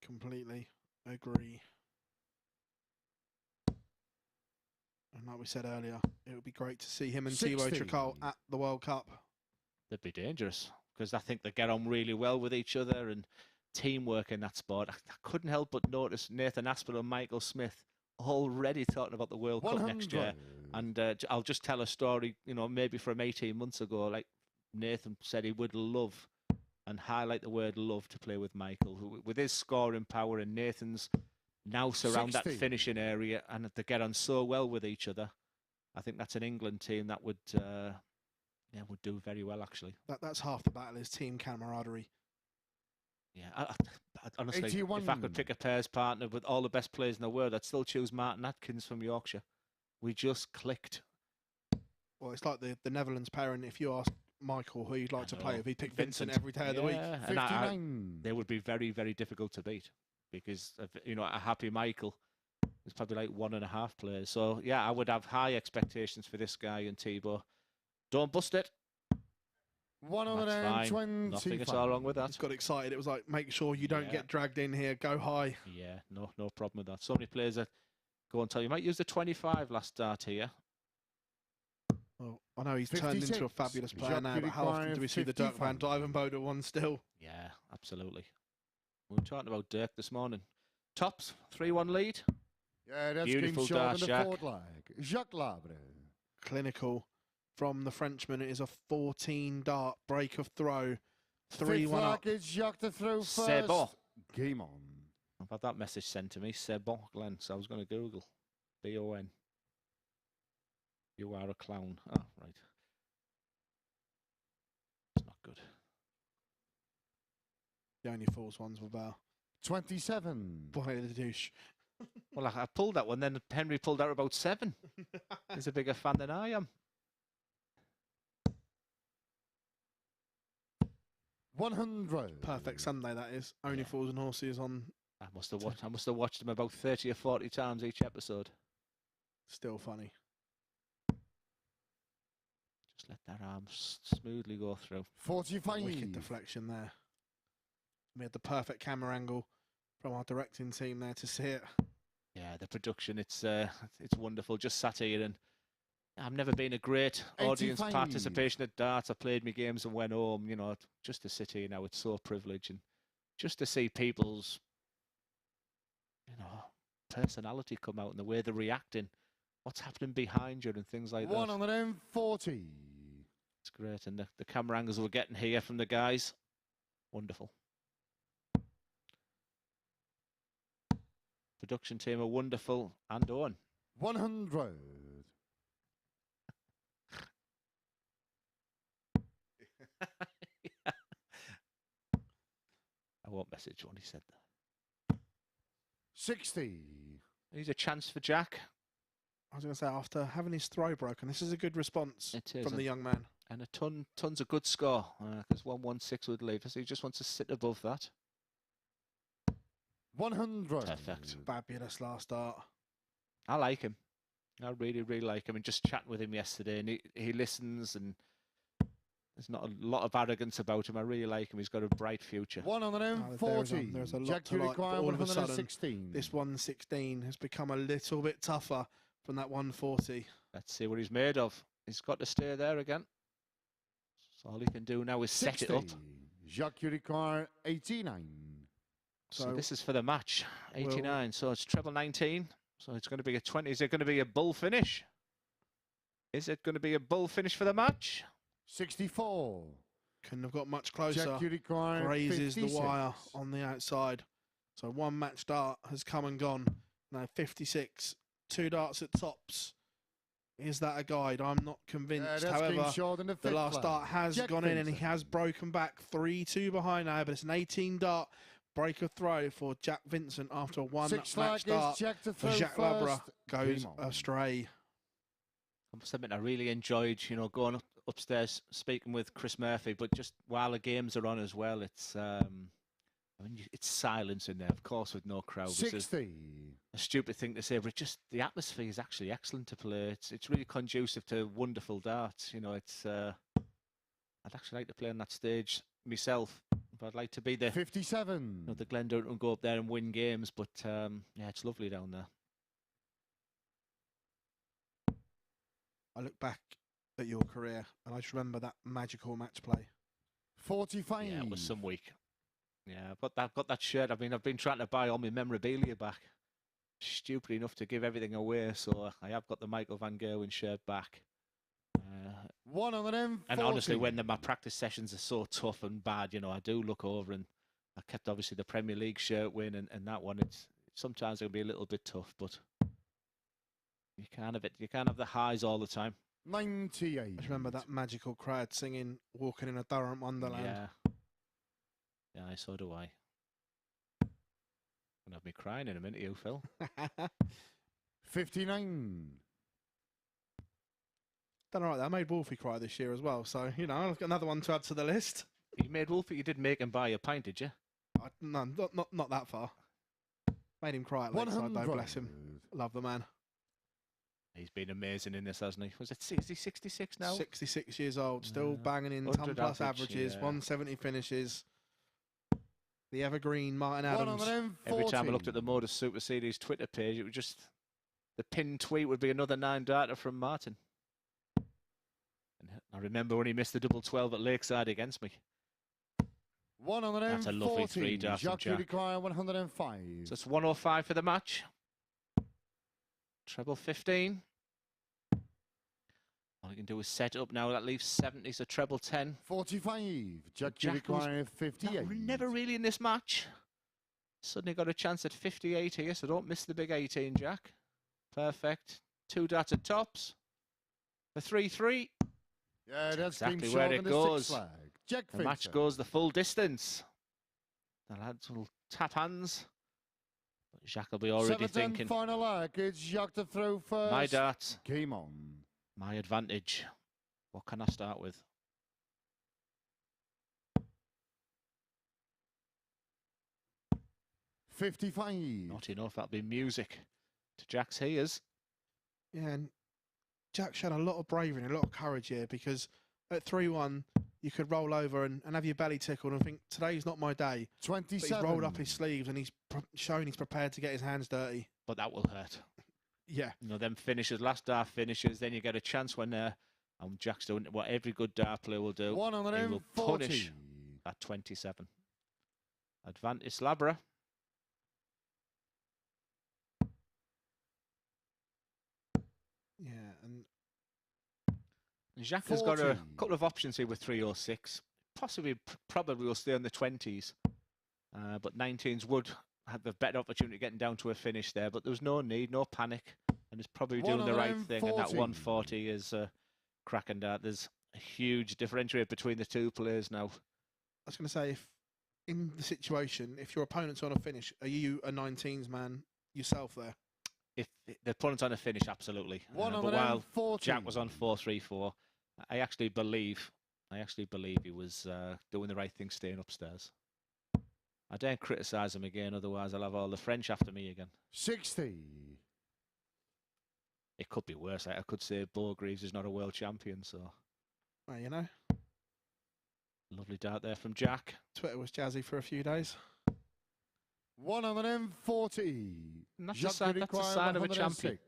D: Completely agree. And like we said earlier, it would be great to see him and Thibaut
E: 60.
D: Tricol at the World Cup.
B: They'd be dangerous because I think they get on really well with each other and teamwork in that sport. I couldn't help but notice Nathan Aspel and Michael Smith already talking about the World Cup next year.
E: 100.
B: And I'll just tell a story, you know, maybe from 18 months ago. Like Nathan said, he would love and highlight the word love to play with Michael, who, with his scoring power and Nathan's nous around
E: 60.
B: that finishing area, and they get on so well with each other. I think that's an England team that would do very well, actually.
D: That's half the battle is team camaraderie.
B: Yeah, I honestly,
E: 81.
B: if I could pick a pairs partner with all the best players in the world, I'd still choose Martin Atkins from Yorkshire. We just clicked.
D: Well, it's like the Netherlands pairing. If you ask Michael who you'd like to play with, he'd pick Vincent
B: Vincent
D: every day of the week.
B: And
E: 59.
B: they would be very, very difficult to beat because, you know, a happy Michael is probably like 1.5 players. So, yeah, I would have high expectations for this guy and Thibaut. Don't bust it. That's fine.
E: 125.
B: Nothing at all wrong with that.
D: Just got excited. It was like, make sure you don't
B: Yeah.
D: get dragged in here. Go high.
B: Yeah, no problem with that. So many players that go and tell you might use the 25 last start here.
D: Well, I know he's turned into a
E: 56.
D: fabulous player
E: Jacques
D: now, but how often do we see the Dirk
E: 55.
D: van Dijvenbode one still?
B: Yeah, absolutely. We were talking about Dirk this morning. Tops, 3-1 lead.
E: Yeah, that's
B: Beautiful
E: game short
B: dart,
E: in the
B: Jacques.
E: fourth leg. Jacques Labre.
D: Clinical from the Frenchman. It is a 14 dart break of throw.
E: Fifth
D: 3-1 up.
E: leg is Jacques to throw first.
B: C'est bon.
E: Game on.
B: I've had that message sent to me. C'est bon, Glenn. So I was going to Google. B-O-N. You are a clown. Oh, right. It's not good.
D: The only false ones were Val.
E: 27.
D: Boy, the douche.
B: Well, I pulled that one, then Henry pulled out about 7. He's a bigger fan than I am.
E: 100.
D: Perfect Sunday, that is. Only
B: Yeah.
D: Fools and Horses on.
B: I must have watched him about 30 or 40 times each episode.
D: Still funny.
B: Just let that arm smoothly go through.
E: 45.
D: Wicked deflection there. We had the perfect camera angle from our directing team there to see it.
B: Yeah, the production, it's wonderful. Just sat here and I've never been a great audience
E: 85.
B: participation at darts. I played my games and went home, you know, just to sit here now, it's so privileged. And just to see people's, you know, personality come out and the way they're reacting, what's happening behind you and things like that.
E: 140.
B: It's great. And the camera angles we're getting here from the guys, wonderful. Production team are wonderful and on.
E: 100.
B: Yeah. I won't message when he said that.
E: 60.
B: Here's a chance for Jack.
D: I was going to say, after having his throw broken, this is a good response
B: It is,
D: from the young man.
B: And a tons of good score, because 116 would leave us. He just wants to sit above that.
E: 100.
B: Perfect.
D: Fabulous last start.
B: I like him. I really, really like him. And just chatting with him yesterday, and he listens, and there's not a lot of arrogance about him. I really like him. He's got a bright future.
E: 140.
D: There's a lot
E: Jack,
D: to
E: you
D: like,
E: require
D: but all of a sudden,
E: 116.
D: this 116 has become a little bit tougher from that 140.
B: Let's see what he's made of. He's got to stay there again. So all he can do now is
E: 60.
B: set it up.
E: Jacques, you require 89.
B: So this is for the match, 89. So it's treble 19. So it's going to be a 20. Is it going to be a bull finish? Is it going to be a bull finish for the match?
E: 64.
D: Couldn't have got much closer.
E: Jack, you require
D: Grazes
E: 56.
D: the wire on the outside. So one match dart has come and gone. Now 56. 2 darts at tops. Is that a guide? I'm not convinced. However, the last dart has gone in and he has broken back 3-2 behind now, but it's an 18 dart breaker throw for Jack Vincent after one match start. For Jacques Labre goes astray.
B: Something I really enjoyed, you know, going upstairs speaking with Chris Murphy, but just while the games are on as well, it's I mean, it's silence in there, of course, with no crowd.
E: 60.
B: A stupid thing to say, but just the atmosphere is actually excellent to play. It's really conducive to wonderful darts. You know, it's I'd actually like to play on that stage myself. But I'd like to be the
E: 57.
B: You know, the Glendon and go up there and win games. But yeah, it's lovely down there.
D: I look back at your career and I just remember that magical match play.
E: 45.
B: Yeah, it was some week. Yeah, I've got that shirt. I mean, I've been trying to buy all my memorabilia back. Stupid enough to give everything away, so I have got the Michael Van Gerwen shirt back.
E: 140.
B: And honestly, when my practice sessions are so tough and bad, you know, I do look over, and I kept obviously the Premier League shirt win, and that one. It's sometimes it'll be a little bit tough, but you can't have the highs all the time.
E: 98.
D: I just remember that magical crowd singing "Walking in a Durham Wonderland."
B: Yeah, so do I. Gonna have me crying in a minute, you Phil.
E: 59.
D: Done all right there. I made Wolfie cry this year as well, so you know, I've got another one to add to the list.
B: You made Wolfie. You did make him buy a pint, did you?
D: No, not that far. Made him cry at Lakeside, though. Bless him. Love the man.
B: He's been amazing in this, hasn't he? Is he 66 now?
D: 66 years old, still banging in 10 plus averages, 170 finishes. The evergreen Martin Adams.
B: Every time I looked at the MODUS Super Series Twitter page, it was just the pinned tweet would be another 9 darter from Martin. And I remember when he missed the double 12 at Lakeside against me.
E: 140.
B: That's a lovely 3 dart from Jack.
E: 105.
B: So it's 105 for the match. Treble 15. All you can do is set it up now. That leaves 70, so treble 10.
E: 45. Jack require 58.
B: Never really in this match. Suddenly got a chance at 58 here, so don't miss the big 18, Jack. Perfect. 2 darts at tops. The 3-3.
E: Yeah, that's
B: exactly where it goes.
E: Jack
B: the match goes the full distance. The lads will tap hands. But Jacques will be already thinking.
E: Final leg. It's Jacques to throw first.
B: My darts.
E: Game on.
B: My advantage. What can I start with?
E: $55.
B: Not enough. That'll be music to Jack's ears.
D: Yeah, and Jack showed a lot of bravery and a lot of courage here, because at 3-1, you could roll over and have your belly tickled and think, today's not my day.
E: 27.
D: But he's rolled up his sleeves and he's shown he's prepared to get his hands dirty.
B: But that will hurt.
D: Yeah.
B: You know, them finishes, last dart finishes, then you get a chance when Jack's doing what every good dart player will do.
E: 140.
B: He will punish at 27. Advantage Labra.
D: Yeah, and
B: Jacques has got a couple of options here with 306. Possibly, probably will stay on the 20s. But 19s would have a better opportunity getting down to a finish there. But there's no need, no panic. And it's probably doing the right thing. And that 140 is cracking dart. There's a huge differential between the two players now.
D: I was going to say, if in the situation, if your opponent's on a finish, are you a 19s man yourself there?
B: If the pun's on a finish, absolutely.
E: One
B: But
E: of
B: while
E: them 40.
B: Jack was on 4-3-4, I actually believe he was doing the right thing, staying upstairs. I daren't criticise him again, otherwise I'll have all the French after me again.
E: 60.
B: It could be worse. I could say Bo Greaves is not a world champion, so
D: Well, you know,
B: lovely dart there from Jack.
D: Twitter was jazzy for a few days.
E: One of them 40.
B: And that's a sign of a champion.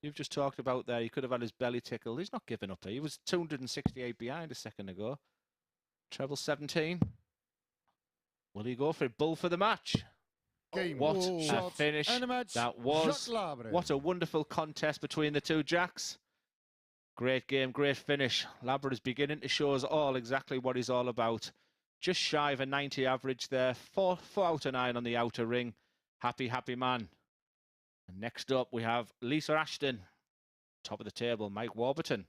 B: You've just talked about there. He could have had his belly tickled. He's not giving up here. He was 268 behind a second ago. Treble 17. Will he go for it? Bull for the match.
E: Game.
B: What
E: Whoa.
B: a
E: Shots
B: finish
E: and a match.
B: that was.
E: Jacques Labre.
B: What a wonderful contest between the two Jacks. Great game, great finish. Labra is beginning to show us all exactly what he's all about. Just shy of a 90 average there. 4 out of 9 on the outer ring. Happy, happy man. And next up we have Lisa Ashton. Top of the table, Mike Warburton.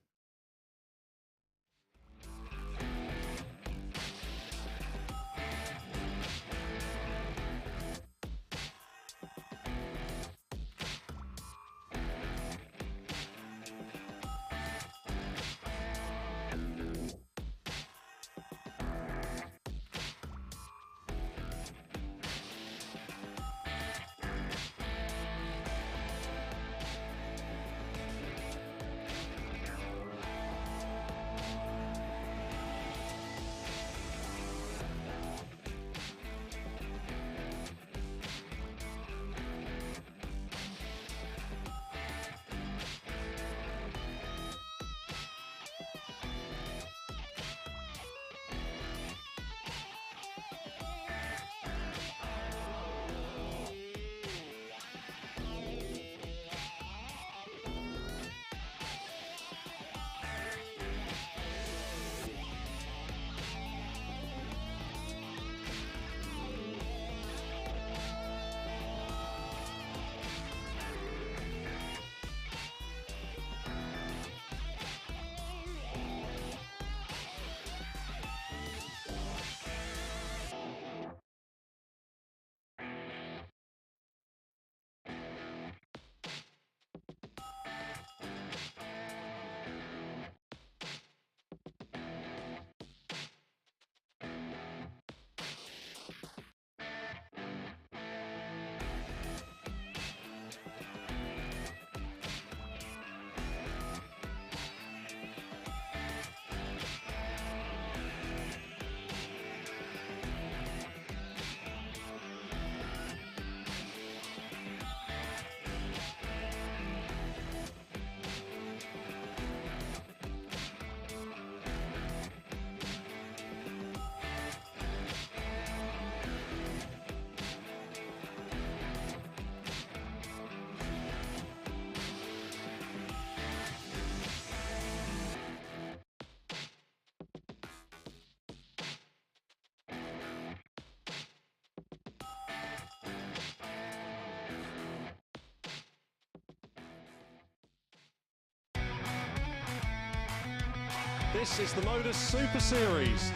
F: This is the MODUS Super Series.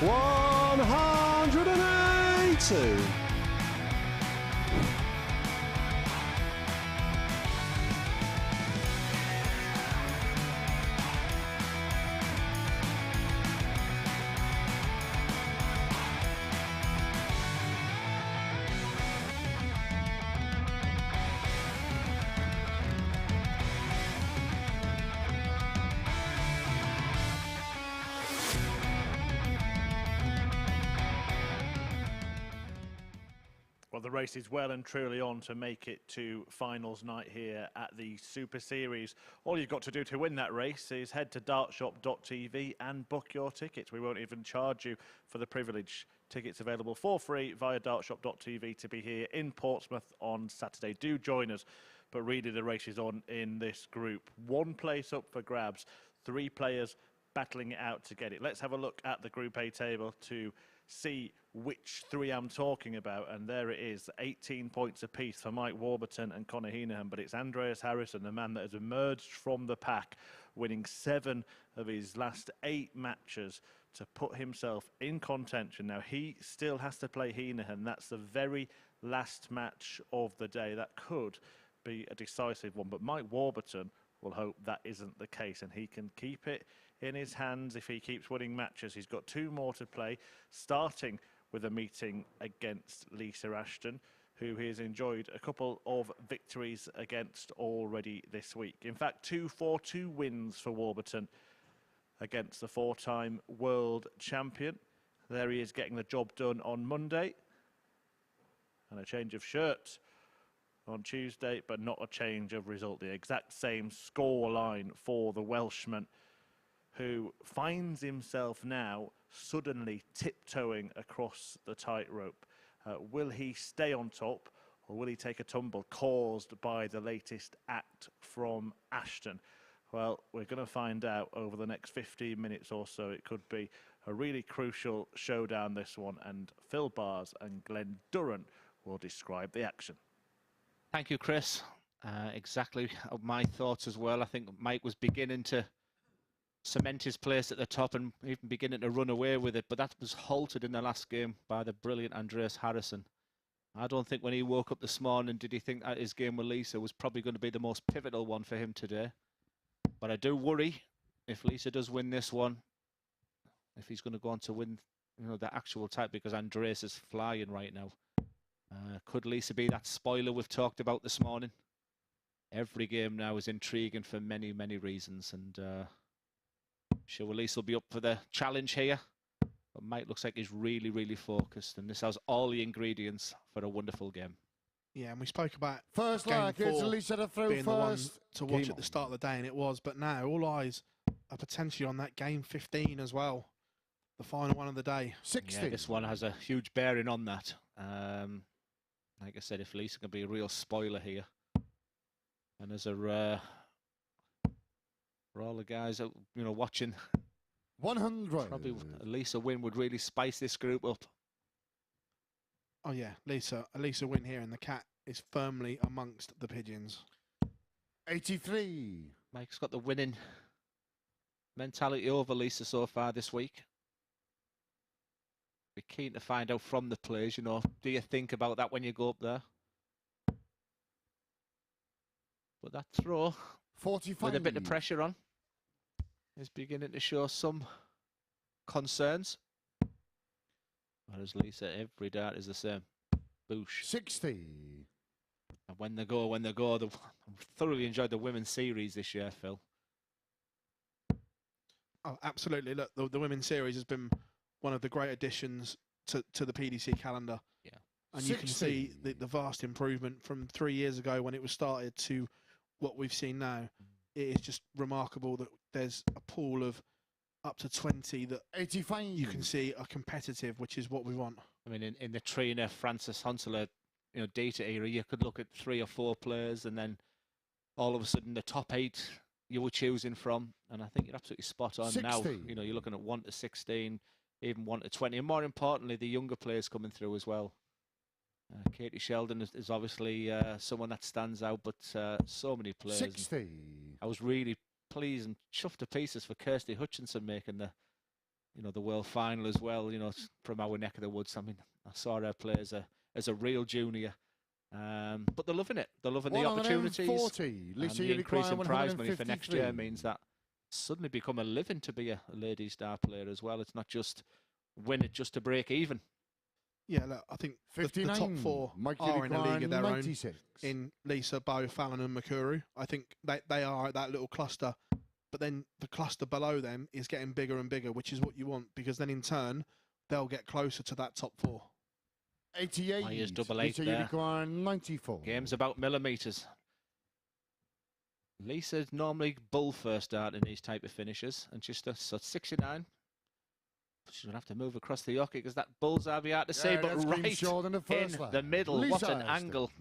F: $180.
A: Well, the race is well and truly on to make it to finals night here at the Super Series. All you've got to do to win that race is head to dartshop.tv and book your tickets. We won't even charge you for the privilege. Tickets available for free via dartshop.tv to be here in Portsmouth on Saturday. Do join us. But really, the race is on in this group. One place up for grabs, 3 players battling it out to get it. Let's have a look at the Group A table to see which 3 I'm talking about, and there it is, 18 points apiece for Mike Warburton and Conor Heneghan, but it's Andreas Harrysson, the man that has emerged from the pack, winning 7 of his last 8 matches to put himself in contention. Now, he still has to play Heinehan. That's the very last match of the day. That could be a decisive one, but Mike Warburton will hope that isn't the case, and he can keep it in his hands if he keeps winning matches. He's got 2 more to play, starting with a meeting against Lisa Ashton, who he has enjoyed a couple of victories against already this week. In fact, 2 4-2 wins for Warburton against the 4-time world champion. There he is getting the job done on Monday. And a change of shirt on Tuesday, but not a change of result. The exact same score line for the Welshman, who finds himself now suddenly tiptoeing across the tightrope. Will he stay on top, or will he take a tumble caused by the latest act from Ashton? Well, we're going to find out over the next 15 minutes or so. It could be a really crucial showdown, this one, and Phil Bars and Glenn Durrant will describe the action.
B: Thank you, Chris. Exactly my thoughts as well. I think Mike was beginning to cement his place at the top and even beginning to run away with it, but that was halted in the last game by the brilliant Andreas Harrysson. I don't think when he woke up this morning did he think that his game with Lisa was probably going to be the most pivotal one for him today. But I do worry if Lisa does win this one, if he's going to go on to win, you know, the actual type, because Andreas is flying right now. Could Lisa be that spoiler we've talked about this morning? Every game now is intriguing for many, many reasons, and sure Lisa will be up for the challenge here. But Mike looks like he's really, really focused, and this has all the ingredients for a wonderful game.
D: Yeah, and we spoke about
E: First
D: game
E: leg,
D: 4
E: it's Lisa to throw
D: being the one
E: first.
D: to watch
E: Game
D: at the
E: on.
D: start of the day, and it was. But now all eyes are potentially on that game 15 as well, the final one of the day.
E: 60.
B: Yeah, this one has a huge bearing on that. Like I said, if Lisa can be a real spoiler here, and as a for all the guys that, you know, watching,
E: 100.
B: probably a Lisa win would really spice this group up.
D: Oh yeah, a Lisa win here, and the cat is firmly amongst the pigeons.
E: 83.
B: Mike's got the winning mentality over Lisa so far this week. Be keen to find out from the players, you know, do you think about that when you go up there? But that throw,
E: 45.
B: with a bit of pressure on, is beginning to show some concerns. Whereas Lisa, every dart is the same. Boosh.
E: 60.
B: And when they go, I've thoroughly enjoyed the women's series this year, Phil.
D: Oh, absolutely. Look, the women's series has been one of the great additions to the PDC calendar.
B: Yeah.
D: And you can see the vast improvement from 3 years ago when it was started to what we've seen now. It is just remarkable that there's a pool of up to 20 that
E: 85.
D: you can see are competitive, which is what we want.
B: I mean, in the Trina, Francis Huntler, you know, data era, you could look at 3 or 4 players, and then all of a sudden the top 8 you were choosing from, and I think you're absolutely spot on.
E: 60.
B: Now. You know, you're looking at 1 to 16, even 1 to 20, and more importantly, the younger players coming through as well. Katie Sheldon is obviously someone that stands out, but so many players.
E: 60.
B: I was really pleased and chuffed to pieces for Kirsty Hutchinson making the, you know, the world final as well. You know, from our neck of the woods. I mean, I saw her play as a real junior, but they're loving it. They're loving the opportunities.
E: 40.
B: And the increase in prize money for next year means that suddenly become a living to be a lady star player as well. It's not just win it just to break even.
D: Yeah, look, I think the top 4 are in a league of their
E: 96.
D: own in Lisa, Bo, Fallon and Makuru. I think they are at that little cluster, but then the cluster below them is getting bigger and bigger, which is what you want, because then in turn, they'll get closer to that top 4.
E: 88.
B: Here's double 8 there.
E: Unicorn 94.
B: Game's about millimetres. Lisa's normally bull first start in these type of finishes, and just so 69. She's going to have to move across the hockey because that bullseye be hard to see, but right in the middle.
E: Lisa
B: what an
E: Ashton.
B: angle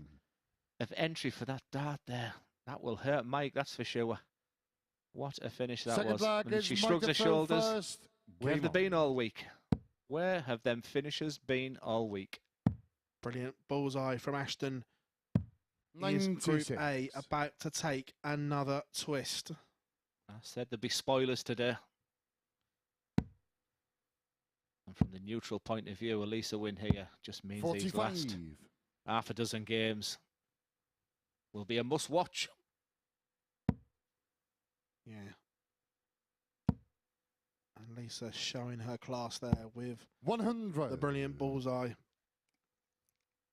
B: of entry for that dart there. That will hurt Mike, that's for sure. What a finish that
E: Second
B: was.
E: leg
B: And
E: is
B: she
E: Mike
B: shrugs her
E: to throw
B: shoulders.
E: first.
B: Where have
E: Game
B: they
E: on.
B: been all week? Where have them finishers been all week?
D: Brilliant. Bullseye from Ashton. Is Group
E: 96.
D: A about to take another twist?
B: I said there'd be spoilers today. And from the neutral point of view, a Lisa win here just means
E: 45.
B: these last half a dozen games will be a must-watch.
D: Yeah. And Lisa showing her class there with
E: 100.
D: the brilliant bullseye.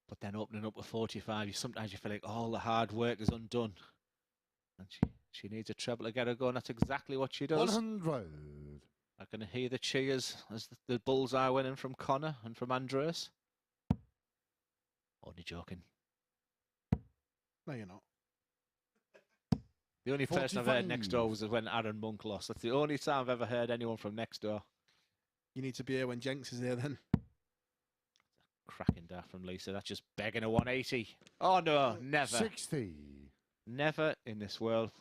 B: But then opening up with 45, sometimes you feel like all the hard work is undone. And she needs a treble to get her going. That's exactly what she does.
E: 100.
B: I can hear the cheers as the bullseye went in from Conor and from Andreas. Only joking.
D: No, you're not.
B: The only person I've heard
E: 45.
B: next door was when Aaron Monk lost. That's the only time I've ever heard anyone from next door.
D: You need to be here when Jenks is here then.
B: Cracking daft from Lisa. That's just begging a 180. Oh no, never.
E: 60.
B: Never in this world.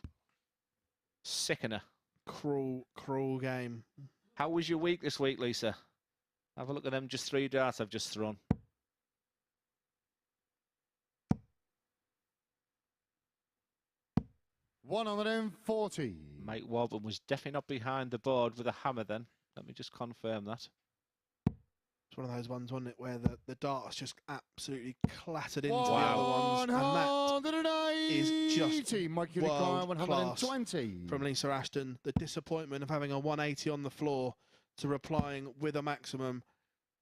B: Sickener.
D: Cruel, cruel game.
B: How was your week this week, Lisa? Have a look at them just 3 darts I've just thrown.
E: $140.
B: Mike Warburton was definitely not behind the board with a hammer then. Let me just confirm that.
D: It's one of those ones, wasn't it, where the darts just absolutely clattered into the other ones. And that is just world class
E: 120.
D: from Lisa Ashton. The disappointment of having a 180 on the floor to replying with a maximum.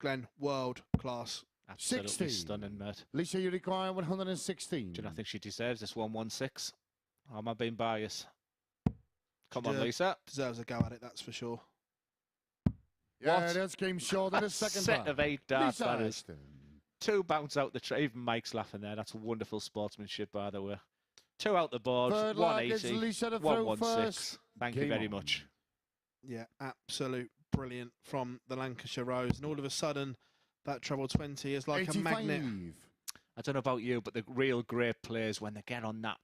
D: Glenn, world class.
B: Absolutely
E: 60.
B: stunning, mate.
E: Lisa, you require 116.
B: Do you not think she deserves this 116? Or am I being biased? Come on,
D: She
B: Lisa.
D: Deserves a go at it, that's for sure.
E: Yeah,
B: What?
E: that's game short in the second
B: set
E: round.
B: of 8 darts,
E: Lisa
B: that is.
E: Ashton.
B: 2 bounce out the tray. Even Mike's laughing there. That's wonderful sportsmanship, by the way. 2 out the board,
E: Third leg is
B: 180,
E: Lisa to throw
B: 116.
E: first.
B: Thank you
E: Game
B: very
E: on.
B: much.
D: Yeah, absolute brilliant from the Lancashire Rose. And all of a sudden, that treble 20 is like
E: 85.
D: a magnet.
B: I don't know about you, but the real great players, when they get on that,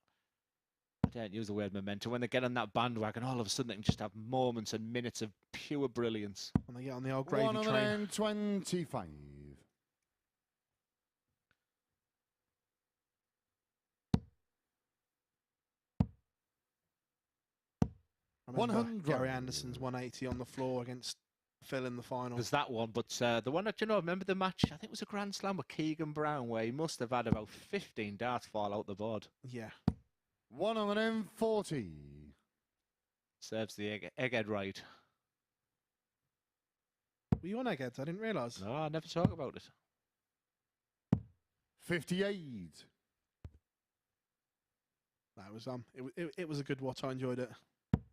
B: I don't use the word momentum, when they get on that bandwagon, all of a sudden they can just have moments and minutes of pure brilliance.
D: And they get on the old gravy train.
E: 125.
D: I remember
E: 100.
D: Gary Anderson's 180 on the floor against Phil in the final.
B: There's that one, but the one that, you know, remember the match? I think it was a Grand Slam with Keegan Brown, where he must have had about 15 darts fall out the board.
D: Yeah.
E: 140.
B: Serves the egghead right.
D: Were you on Eggheads? I didn't realise.
B: No, I never talk about it.
E: 58.
D: That was it was a good watch. I enjoyed it.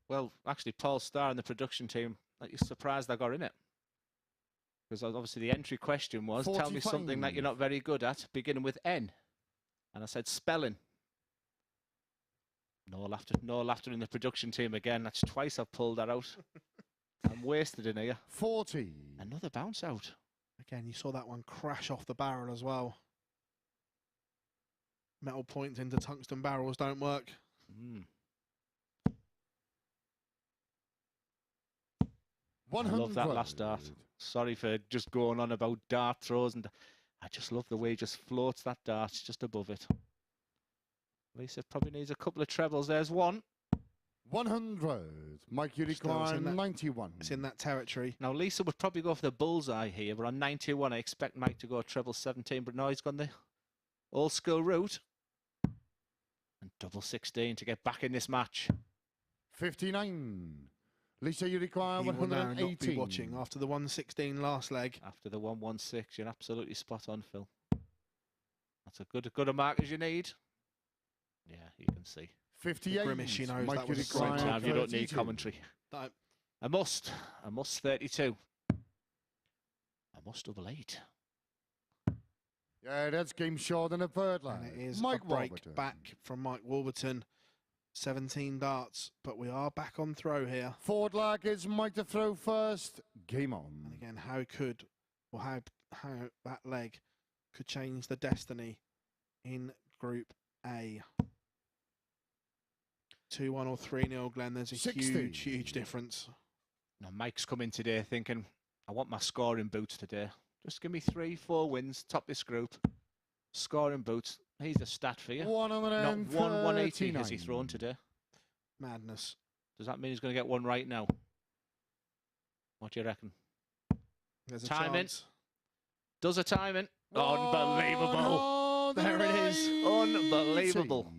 B: Well, actually, Paul Starr and the production team, like, you're surprised I got in it. Because obviously the entry question was, tell me something that you're not very good at, beginning with N. And I said spelling. No laughter in the production team again. That's twice I've pulled that out. I'm wasted in here.
E: 40.
B: Another bounce out.
D: Again, you saw that one crash off the barrel as well. Metal points into tungsten barrels don't work.
B: Mm.
E: 100.
B: I love that last dart. Sorry for just going on about dart throws, and I just love the way he just floats that dart just above it. Lisa probably needs a couple of trebles. There's one.
E: 100. Mike, you require 91.
D: It's in that territory.
B: Now, Lisa would probably go for the bullseye here, but on 91, I expect Mike to go treble 17, but no, he's gone the old school route. And double 16 to get back in this match.
E: 59. Lisa, you require
D: He will now not be
E: 118.
D: watching after the 116 last leg.
B: After the 116, you're absolutely spot on, Phil. That's a good a mark as you need. Yeah, you can see.
E: 58.
D: grimace, she knows
E: Mike,
D: that
E: you
D: was a
E: require
D: great
B: Sometimes you don't need
E: 32.
B: commentary.
D: No,
B: I must 32. I must double 8.
E: Yeah, that's game short in the third line.
D: and it is
E: Mike
D: a break
E: Warburton.
D: back from Mike Warburton. 17 darts, but we are back on throw here.
E: Forward leg is Mike to throw first. Game on.
D: And again, how that leg could change the destiny in Group A. 2-1 or 3-0, Glenn. There's a
E: 60.
D: huge difference.
B: Now, Mike's come in today thinking, I want my scoring boots today. Just give me 3-4 wins, top this group. Scoring boots. He's a stat for you. Not 180 has he thrown today.
D: Madness.
B: Does that mean he's going to get one right now? What do you reckon?
D: There's a
B: Timing.
D: chance.
B: Does a timing. Unbelievable.
D: There it is.
B: Unbelievable.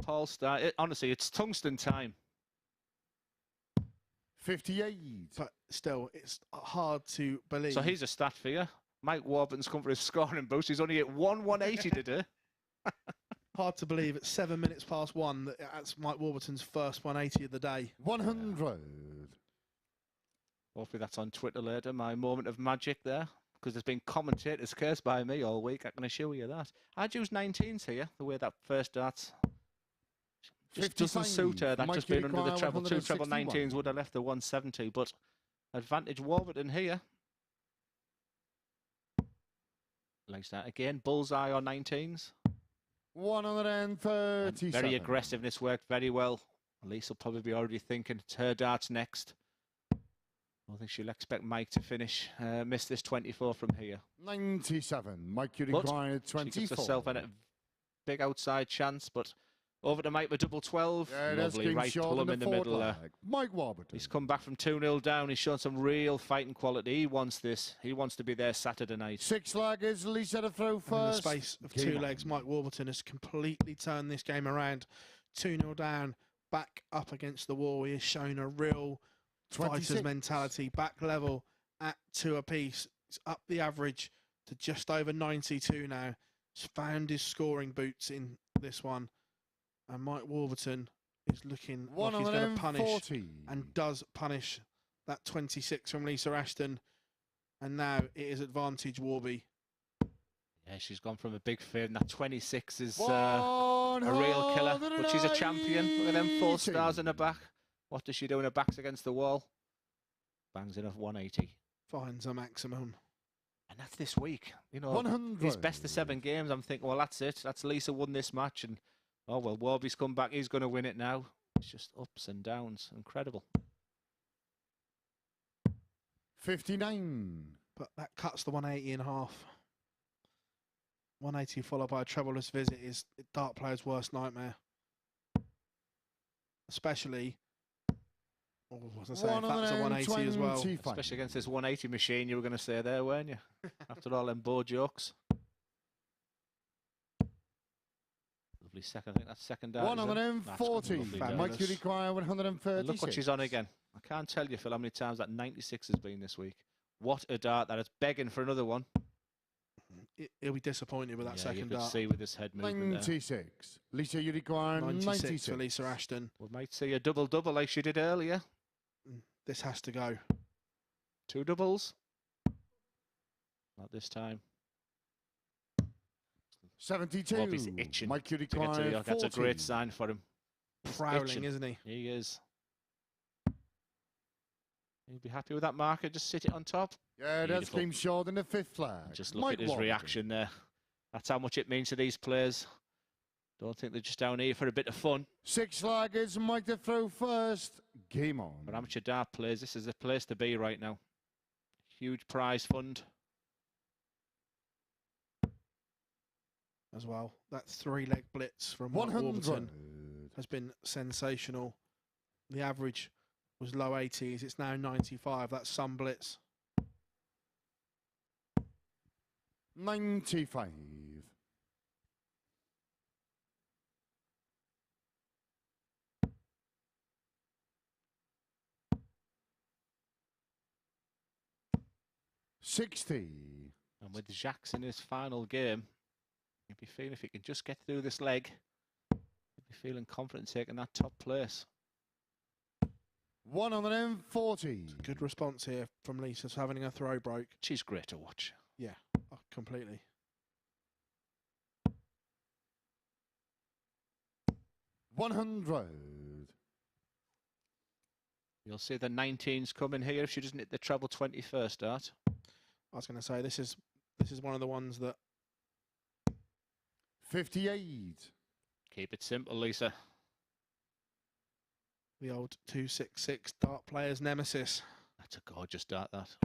B: Paul Star. Honestly, it's tungsten time.
E: 58.
D: But still, it's hard to believe.
B: So here's a stat for you. Mike Warburton's come for his scoring boost. He's only hit 180 today.
D: Hard to believe it's 7 minutes past 1 that's Mike Warburton's first 180 of the day.
E: 100.
B: Hopefully that's on Twitter later, my moment of magic there. Because there's been commentators cursed by me all week, I can assure you that. I'd use 19s here, the way that first darts just doesn't suit her. That just being under the treble. 2 treble 19s would have left the 170, but advantage Warburton here. Likes that again, bullseye on 19s.
E: 137.
B: Very aggressiveness worked very well. Lisa will probably be already thinking it's her darts next. I think she'll expect Mike to finish, miss this 24 from here.
E: 97. Mike
B: But
E: required 24.
B: she gives herself a big outside chance, but over to Mike with double 12. Lovely right plum in the middle there.
E: Mike Warburton.
B: He's come back from 2-0 down. He's shown some real fighting quality. He wants this. He wants to be there Saturday night.
E: 6 leggers. Lisa to throw first.
D: In the space of 2 legs, Mike Warburton has completely turned this game around. 2-0 down, back up against the wall. He has shown a real
E: 26.
D: fighter's mentality, back level at 2 apiece. It's up the average to just over 92 now. He's found his scoring boots in this one. And Mike Warburton is looking like he's going to punish, and does punish that 26 from Lisa Ashton. And now it is advantage Warby.
B: Yeah, she's gone from a big favourite. That 26 is a real killer, but she's a champion. Look at them 4 stars in her back. What does she do when her back's against the wall? Bangs in a 180.
D: Finds a maximum.
B: And that's this week. You know,
E: 100.
B: his best of 7 games. I'm thinking, well, that's it. That's Lisa won this match. And, oh, well, Warby's come back. He's going to win it now. It's just ups and downs. Incredible.
E: 59.
D: But that cuts the 180 in half. 180 followed by a trebleless visit is dart player's worst nightmare. Especially, what was I saying, if that's a 180 as well.
B: Especially against this 180 machine you were going to say there, weren't you? After all them board jokes. Lovely second, I think that's second down.
E: 140. Mike, you require 136.
B: Look what she's on again. I can't tell you, Phil, how many times that 96 has been this week. What a dart that is, begging for another one.
D: He'll be disappointed with that second
B: you
D: dart.
B: could see with his head movement
E: 96.
B: There.
E: Lisa, you require 96
D: for Lisa Ashton.
B: We might see a double-double like she did earlier.
D: This has to go.
B: 2 doubles. Not this time.
E: 72.
B: Bobby's itching
E: Mike, you
B: to get to
E: require
B: the, that's a great sign for him. He's
D: Prowling,
B: itching.
D: isn't he?
B: He is. He'll be happy with that marker. Just sit it on top.
E: Yeah, that's came short in the 5th flag.
B: Just look at his reaction there. That's how much it means to these players. Don't think they're just down here for a bit of fun.
E: 6 flaggers, Mike to throw first. Game on.
B: For amateur dart players, this is the place to be right now. Huge prize fund.
D: As well. That 3-leg blitz from Mike Warburton has been sensational. The average was low 80s. It's now 95. That's some blitz.
E: 95. $60.
B: And with Jacques in his final game, you'd be feeling if he can just get through this leg, you'd be feeling confident taking that top place.
E: 140.
D: Good response here from Lisa for having her throw broke.
B: She's great to watch.
D: Yeah, completely.
E: 100.
B: You'll see the 19s coming here if she doesn't hit the treble 21st start.
D: I was going to say this is one of the ones that
E: 58.
B: Keep it simple, Lisa.
D: The old 266 dart player's nemesis.
B: That's a gorgeous dart, that.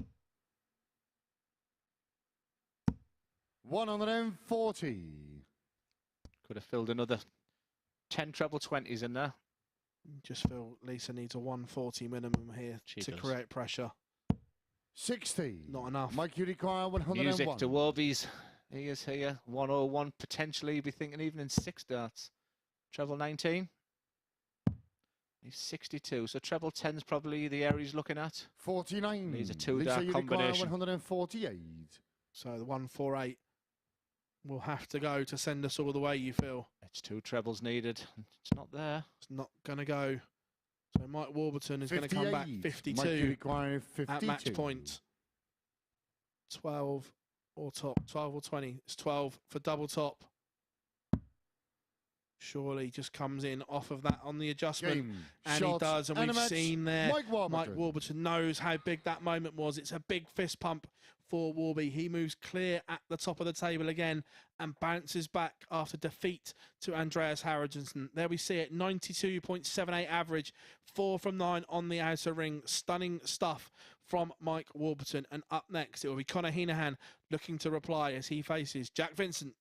E: 140.
B: Could have filled another 10 treble 20s in there.
D: Just feel Lisa needs a 140 minimum here
C: She
D: to
C: does.
D: create pressure.
E: 60.
D: Not enough.
E: Mike, you require 101.
B: Music to Warby's. He is here. 101, potentially be thinking even in 6 darts. Treble 19. He's 62. So treble 10's probably the area he's looking at.
E: 49.
B: Needs a
E: Lisa,
B: two-dart
E: you require
B: combination.
E: 148.
D: So the 148 will have to go to send us all the way, you feel.
B: It's 2 trebles needed. It's not there.
D: It's not going to go. So Mike Warburton is going to come back
E: 58.
D: 52
E: Mike, you require 52.
D: at match point. 12 or top, 12 or 20. It's 12 for double top. Surely just comes in off of that on the adjustment.
E: Game,
D: And
E: shots,
D: he does, and
E: and a
D: we've
E: match.
D: seen there.
E: Mike
D: Warburton knows how big that moment was. It's a big fist pump for Warby. He moves clear at the top of the table again and bounces back after defeat to Andreas Harrysson. There we see it, 92.78 average, 4 from 9 on the outer ring. Stunning stuff from Mike Warburton. And up next, it will be Conor Heneghan looking to reply as he faces Jack Vincent.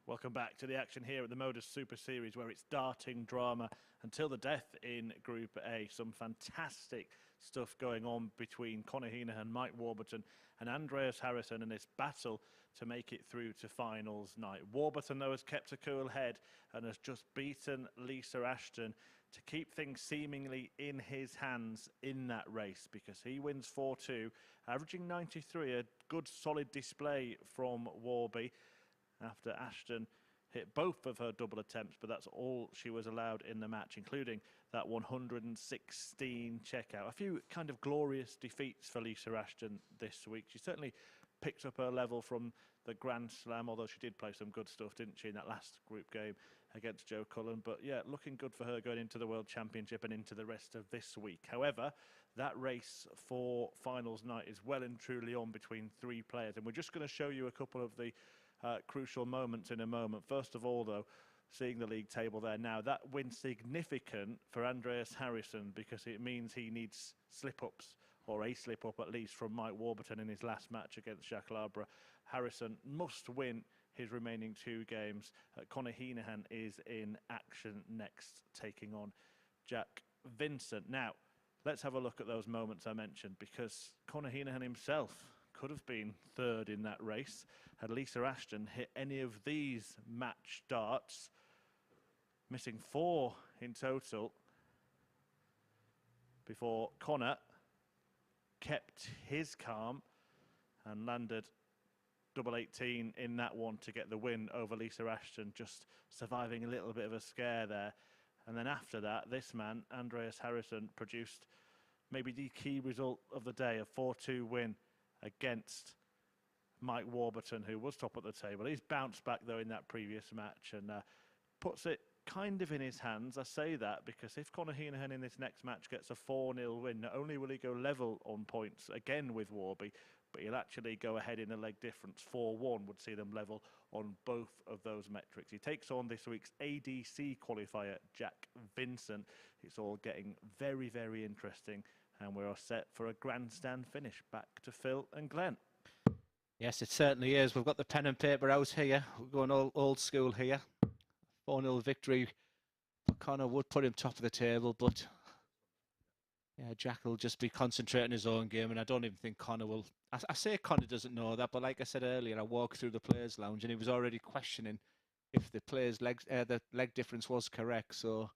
A: Welcome back to the action here at the MODUS Super Series, where it's darting drama until the death in Group A. Some fantastic stuff going on between Conor Heneghan, Mike Warburton and Andreas Harrysson in this battle to make it through to finals night. Warburton, though, has kept a cool head and has just beaten Lisa Ashton to keep things seemingly in his hands in that race, because he wins 4-2, averaging 93, a good solid display from Warby, after Ashton hit both of her double attempts, but that's all she was allowed in the match, including that 116 checkout. A few kind of glorious defeats for Lisa Ashton this week. She certainly picked up her level from the Grand Slam, although she did play some good stuff, didn't she, in that last group game against Jo Cullen. But yeah, looking good for her going into the World Championship and into the rest of this week. However, that race for finals night is well and truly on between 3 players, and we're just going to show you a couple of the crucial moments in a moment. First of all, though, seeing the league table there now, that win significant for Andreas Harrysson, because it means he needs slip-ups, or a slip-up at least, from Mike Warburton in his last match against Jacques Labre. Harrysson must win his remaining 2 games. Conor Heneghan is in action next, taking on Jack Vincent. Now, let's have a look at those moments I mentioned, because Conor Heneghan himself could have been third in that race had Lisa Ashton hit any of these match darts, missing 4 in total before Conor kept his calm and landed double 18 in that one to get the win over Lisa Ashton, just surviving a little bit of a scare there. And then after that, this man, Andreas Harrysson, produced maybe the key result of the day, a 4-2 win against Mike Warburton, who was top at the table. He's bounced back, though, in that previous match and puts it kind of in his hands. I say that because if Conor Heneghan in this next match gets a 4-0 win, not only will he go level on points again with Warby, but he'll actually go ahead in a leg difference. 4-1 would see them level on both of those metrics. He takes on this week's ADC qualifier, Jacques Vincent. It's all getting very, very interesting, and we're all set for a grandstand finish. Back to Phil and Glenn.
B: Yes, it certainly is. We've got the pen and paper out here. We're going old school here. 4-0 victory. Conor would put him top of the table, but yeah, Jack will just be concentrating on his own game, and I don't even think Conor will. I say Conor doesn't know that, but like I said earlier, I walked through the players' lounge and he was already questioning if the players' the leg difference was correct. So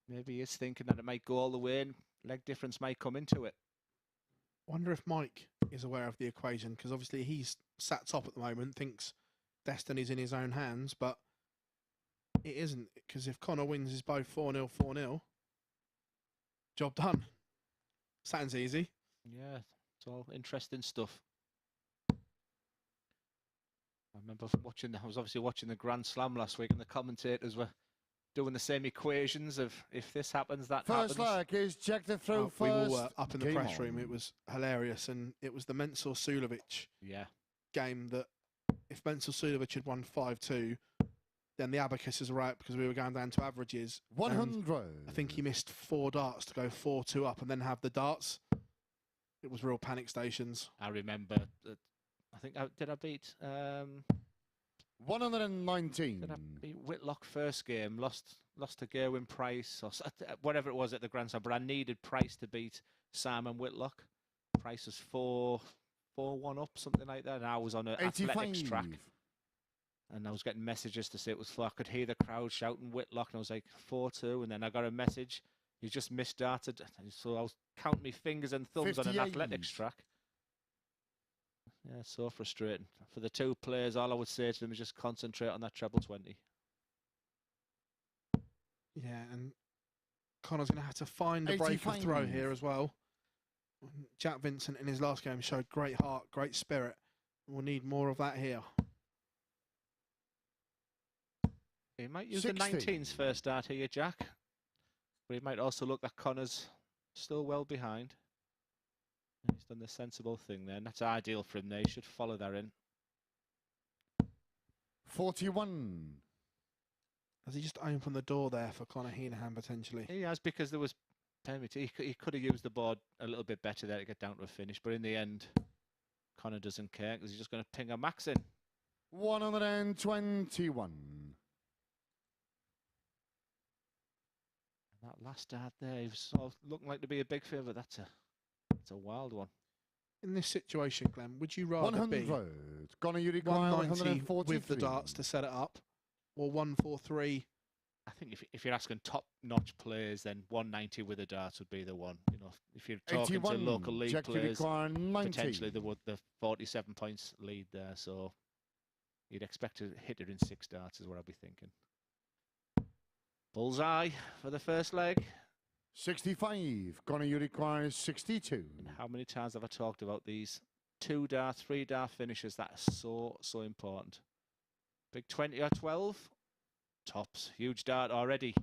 B: maybe he's thinking that it might go all the way and leg difference might come into it.
D: Wonder if Mike is aware of the equation, because obviously he's sat top at the moment, thinks destiny's in his own hands, but it isn't, because if Conor wins is both 4-0, 4-0, job done. Sounds easy.
B: Yeah, it's all interesting stuff. I remember I was obviously watching the Grand Slam last week, and the commentators were doing the same equations of if this happens, that happens.
E: First leg is check the throw first.
D: We all were up in the
E: Game
D: press
E: on.
D: room. It was hilarious, and it was the Mensur Sulovic game that if Mensur Sulovic had won 5-2, then the abacuses were out because we were going down to averages.
E: 100.
D: I think he missed 4 darts to go 4-2 up and then have the darts. It was real panic stations.
B: I remember, I think, did I beat
E: 119.
B: Did I beat Whitlock first game? Lost to Gerwin Price or whatever it was at the Grand Slam, but I needed Price to beat Simon Whitlock. Price was 4-1 up, something like that, and I was on an athletics track. And I was getting messages to say it was 4. I could hear the crowd shouting Whitlock, and I was like 4-2. And then I got a message, he just misdarted. So I was counting my fingers and thumbs
E: 58.
B: on an athletics track. Yeah, so frustrating. For the 2 players, all I would say to them is just concentrate on that treble 20.
D: Yeah, and Conor's going to have to find a break of throw here as well. Jack Vincent in his last game showed great heart, great spirit. We'll need more of that here.
B: He might use
E: 60.
B: the 19s first start here, Jack. But he might also look that Conor's still well behind. And he's done the sensible thing there, and that's ideal for him there. He should follow that in.
E: 41.
D: Has he just opened the door there for Conor Heneghan potentially?
B: He has, because there was penalty. He could have used the board a little bit better there to get down to a finish, but in the end, Conor doesn't care because he's just going to ping a max in.
E: 121.
B: That last start there, he was sort of looking like to be a big favourite. That's a wild one.
D: In this situation, Glenn, would you rather
E: 100.
D: be
E: Conor, you require
D: 190 with the darts to set it up, or 143?
B: I think if you're asking top-notch players, then 190 with the darts would be the one. You know, if you're talking
E: 81.
B: to local league
E: Check
B: players, potentially
E: the
B: the 47 points lead there. So you'd expect to hit it in 6 darts is what I'd be thinking. Bullseye for the first leg.
E: 65. Conor, you require 62.
B: And how many times have I talked about these 2-dart, 3-dart finishes that are so important? Big 20 or 12. Tops. Huge dart already.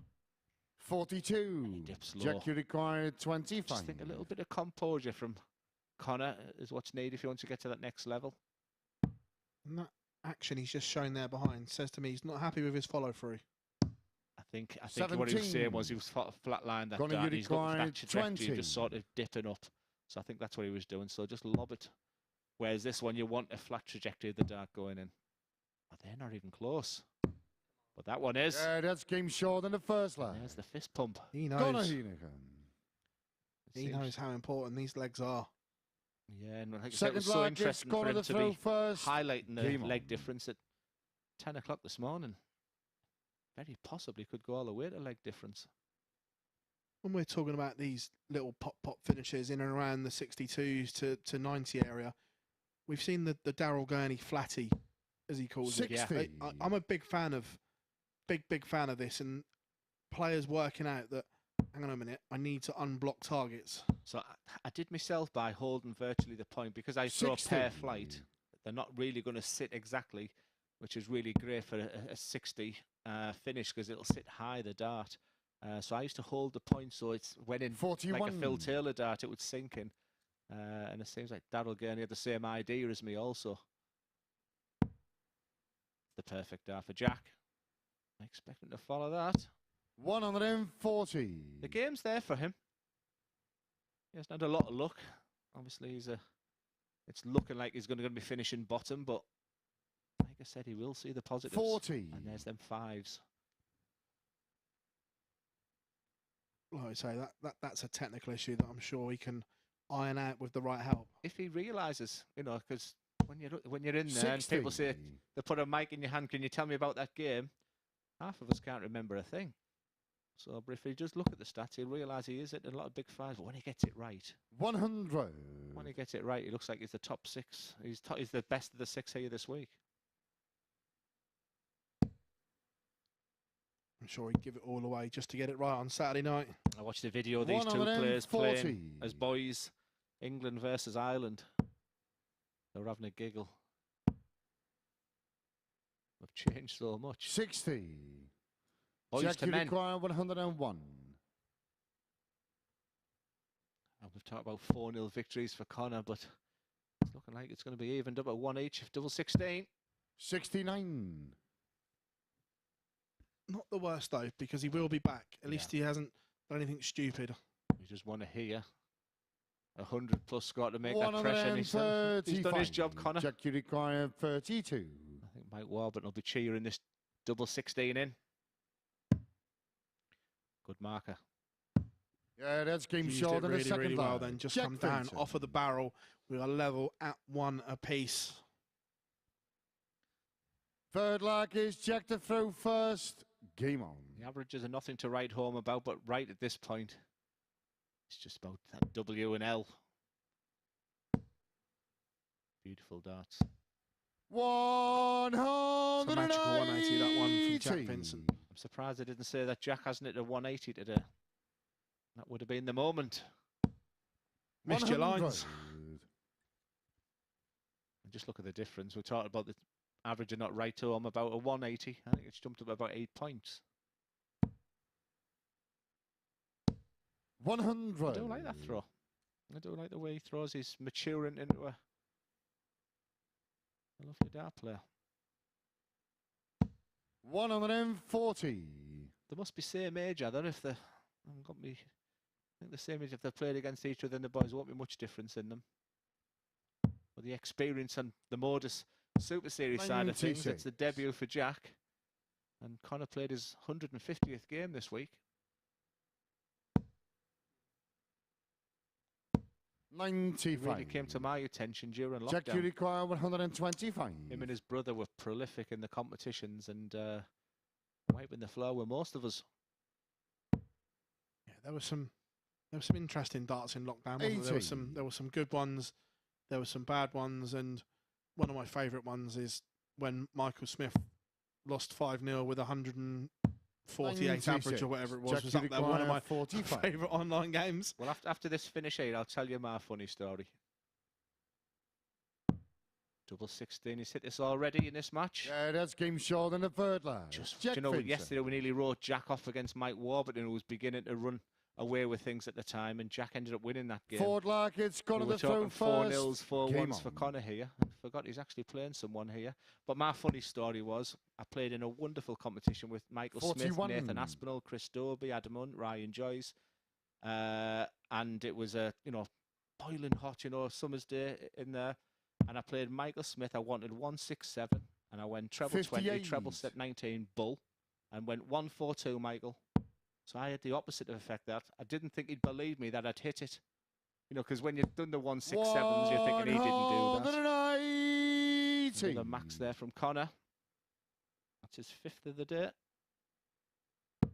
E: 42.
B: He dips low.
E: Jack, you require 25.
B: Just think a little bit of composure from Conor is what's needed if you want to get to that next level.
D: And that action he's just shown there behind says to me he's not happy with his follow-through.
B: I think what he was saying was he was flatlined that dart. He's looking for that trajectory, just sort of dipping up. So I think that's what he was doing. So just lob it. Whereas this one, you want a flat trajectory of the dart going in. But they're not even close. But that one is.
E: That's game short in the first leg.
B: There's the fist pump.
D: He knows.
E: Conor Heneghan.
D: He knows how important these legs are.
B: Yeah, and like I said, it was so
E: leg,
B: interesting for him to be
E: first.
B: highlighting the
E: Game
B: leg
E: on.
B: difference at 10 o'clock this morning. Very possibly could go all the way to leg difference.
D: When we're talking about these little pop finishes in and around the 62s to 90 area, we've seen the Daryl Gurney flatty, as he calls it.
B: Yeah.
D: I'm a big fan of this, and players working out that, hang on a minute, I need to unblock targets.
B: So I did myself by holding virtually the point, because I throw a pair flight. They're not really going to sit exactly, which is really great for a 60 finish, because it'll sit high, the dart. So I used to hold the point, so it's when in
E: 41.
B: like a Phil Taylor dart, it would sink in. And it seems like Daryl Gurney had the same idea as me also. The perfect dart for Jack. I expect him to follow that.
E: 140.
B: The game's there for him. He hasn't had a lot of luck. Obviously, it's looking like he's going to be finishing bottom, but like I said, he will see the positives.
E: 40.
B: And there's them fives.
D: Like I say, that's a technical issue that I'm sure he can iron out with the right help.
B: If he realises, because when you're in there and people say, they put a mic in your hand, can you tell me about that game? Half of us can't remember a thing. So, but if he just look at the stats, he'll realise he is at a lot of big fives. But when he gets it right,
E: 100.
B: When he gets it right, he looks like he's the top six. He's the best of the six here this week.
D: I'm sure he'd give it all away just to get it right on Saturday night.
B: I watched a video of these two players playing as boys, England versus Ireland. They were having a giggle. They've changed so much.
E: 60.
B: Boys to men.
E: 101.
B: And we've talked about 4-0 victories for Conor, but it's looking like it's going to be evened up at 1 each. Double 16.
E: 69.
D: Not the worst, though, because he will be back. At least he hasn't done anything stupid.
B: We just want to hear 100+ score to make that pressure. And he's done his job, Conor.
E: Jack, you require 32.
B: I think Mike Warburton will be cheering this double 16 in. Good marker.
E: Yeah, that's game
D: Used
E: short
D: it
E: in
D: really,
E: the second
D: really well
E: line.
D: then. Just
E: Jack
D: come down
E: Vincent.
D: off of the barrel. We are level at 1 apiece.
E: Third leg is Jack to throw first. Game on.
B: The averages are nothing to write home about, but right at this point, it's just about that W and L. Beautiful darts.
E: 180.
D: It's a magical 180, that one from Jack Vincent.
B: I'm surprised I didn't say that Jack hasn't hit a 180 today. That would have been the moment.
D: Missed your lines.
B: And just look at the difference. We talked about the average are not right to him, about a 180. I think it's jumped up about 8 points.
E: 100.
B: I do like that throw. I do like the way he throws. He's maturing into a lovely dart player.
E: 140.
B: They must be same age. I don't know if they got me. I think the same age. If they played against each other, then the boys won't be much difference in them. But the experience on the MODUS Super Series side of things, it's the debut for Jack. And Conor played his 150th game this week.
E: 95.
B: It really came to my attention during lockdown.
E: Jack, you require 125.
B: Him and his brother were prolific in the competitions and wiping the floor with most of us.
D: Yeah, there were some interesting darts in lockdown. Wasn't there? There were some good ones. There were some bad ones, and one of my favourite ones is when Michael Smith lost 5-0 with 148
E: 96.
D: average or whatever it was.
E: Jack,
D: Was up there one of my
E: 45.
D: favourite online games.
B: Well, after this finish here, I'll tell you my funny story. Double 16, he's hit this already in this match.
E: Yeah, that's game short in the third leg.
B: You know, yesterday we nearly wrote Jack off against Mike Warburton, who was beginning to run away with things at the time, and Jack ended up winning that game.
E: Fourth leg, it's gone to the throw first.
B: 4-0s, 4-1s for Conor here. I forgot he's actually playing someone here. But my funny story was, I played in a wonderful competition with Michael
E: 41.
B: Smith, Nathan Aspinall, Chris Dobie, Adam Hunt, Ryan Joyce. And it was a, boiling hot, summer's day in there. And I played Michael Smith. I wanted 167, and I went treble
E: 58.
B: 20, treble set 19, bull, and went 142, Michael. So I had the opposite effect that I didn't think he'd believe me that I'd hit it. You know, because when you've done the 167s, you're thinking he didn't do that.
E: 180.
B: Another max there from Conor. That's his 5th of the day. So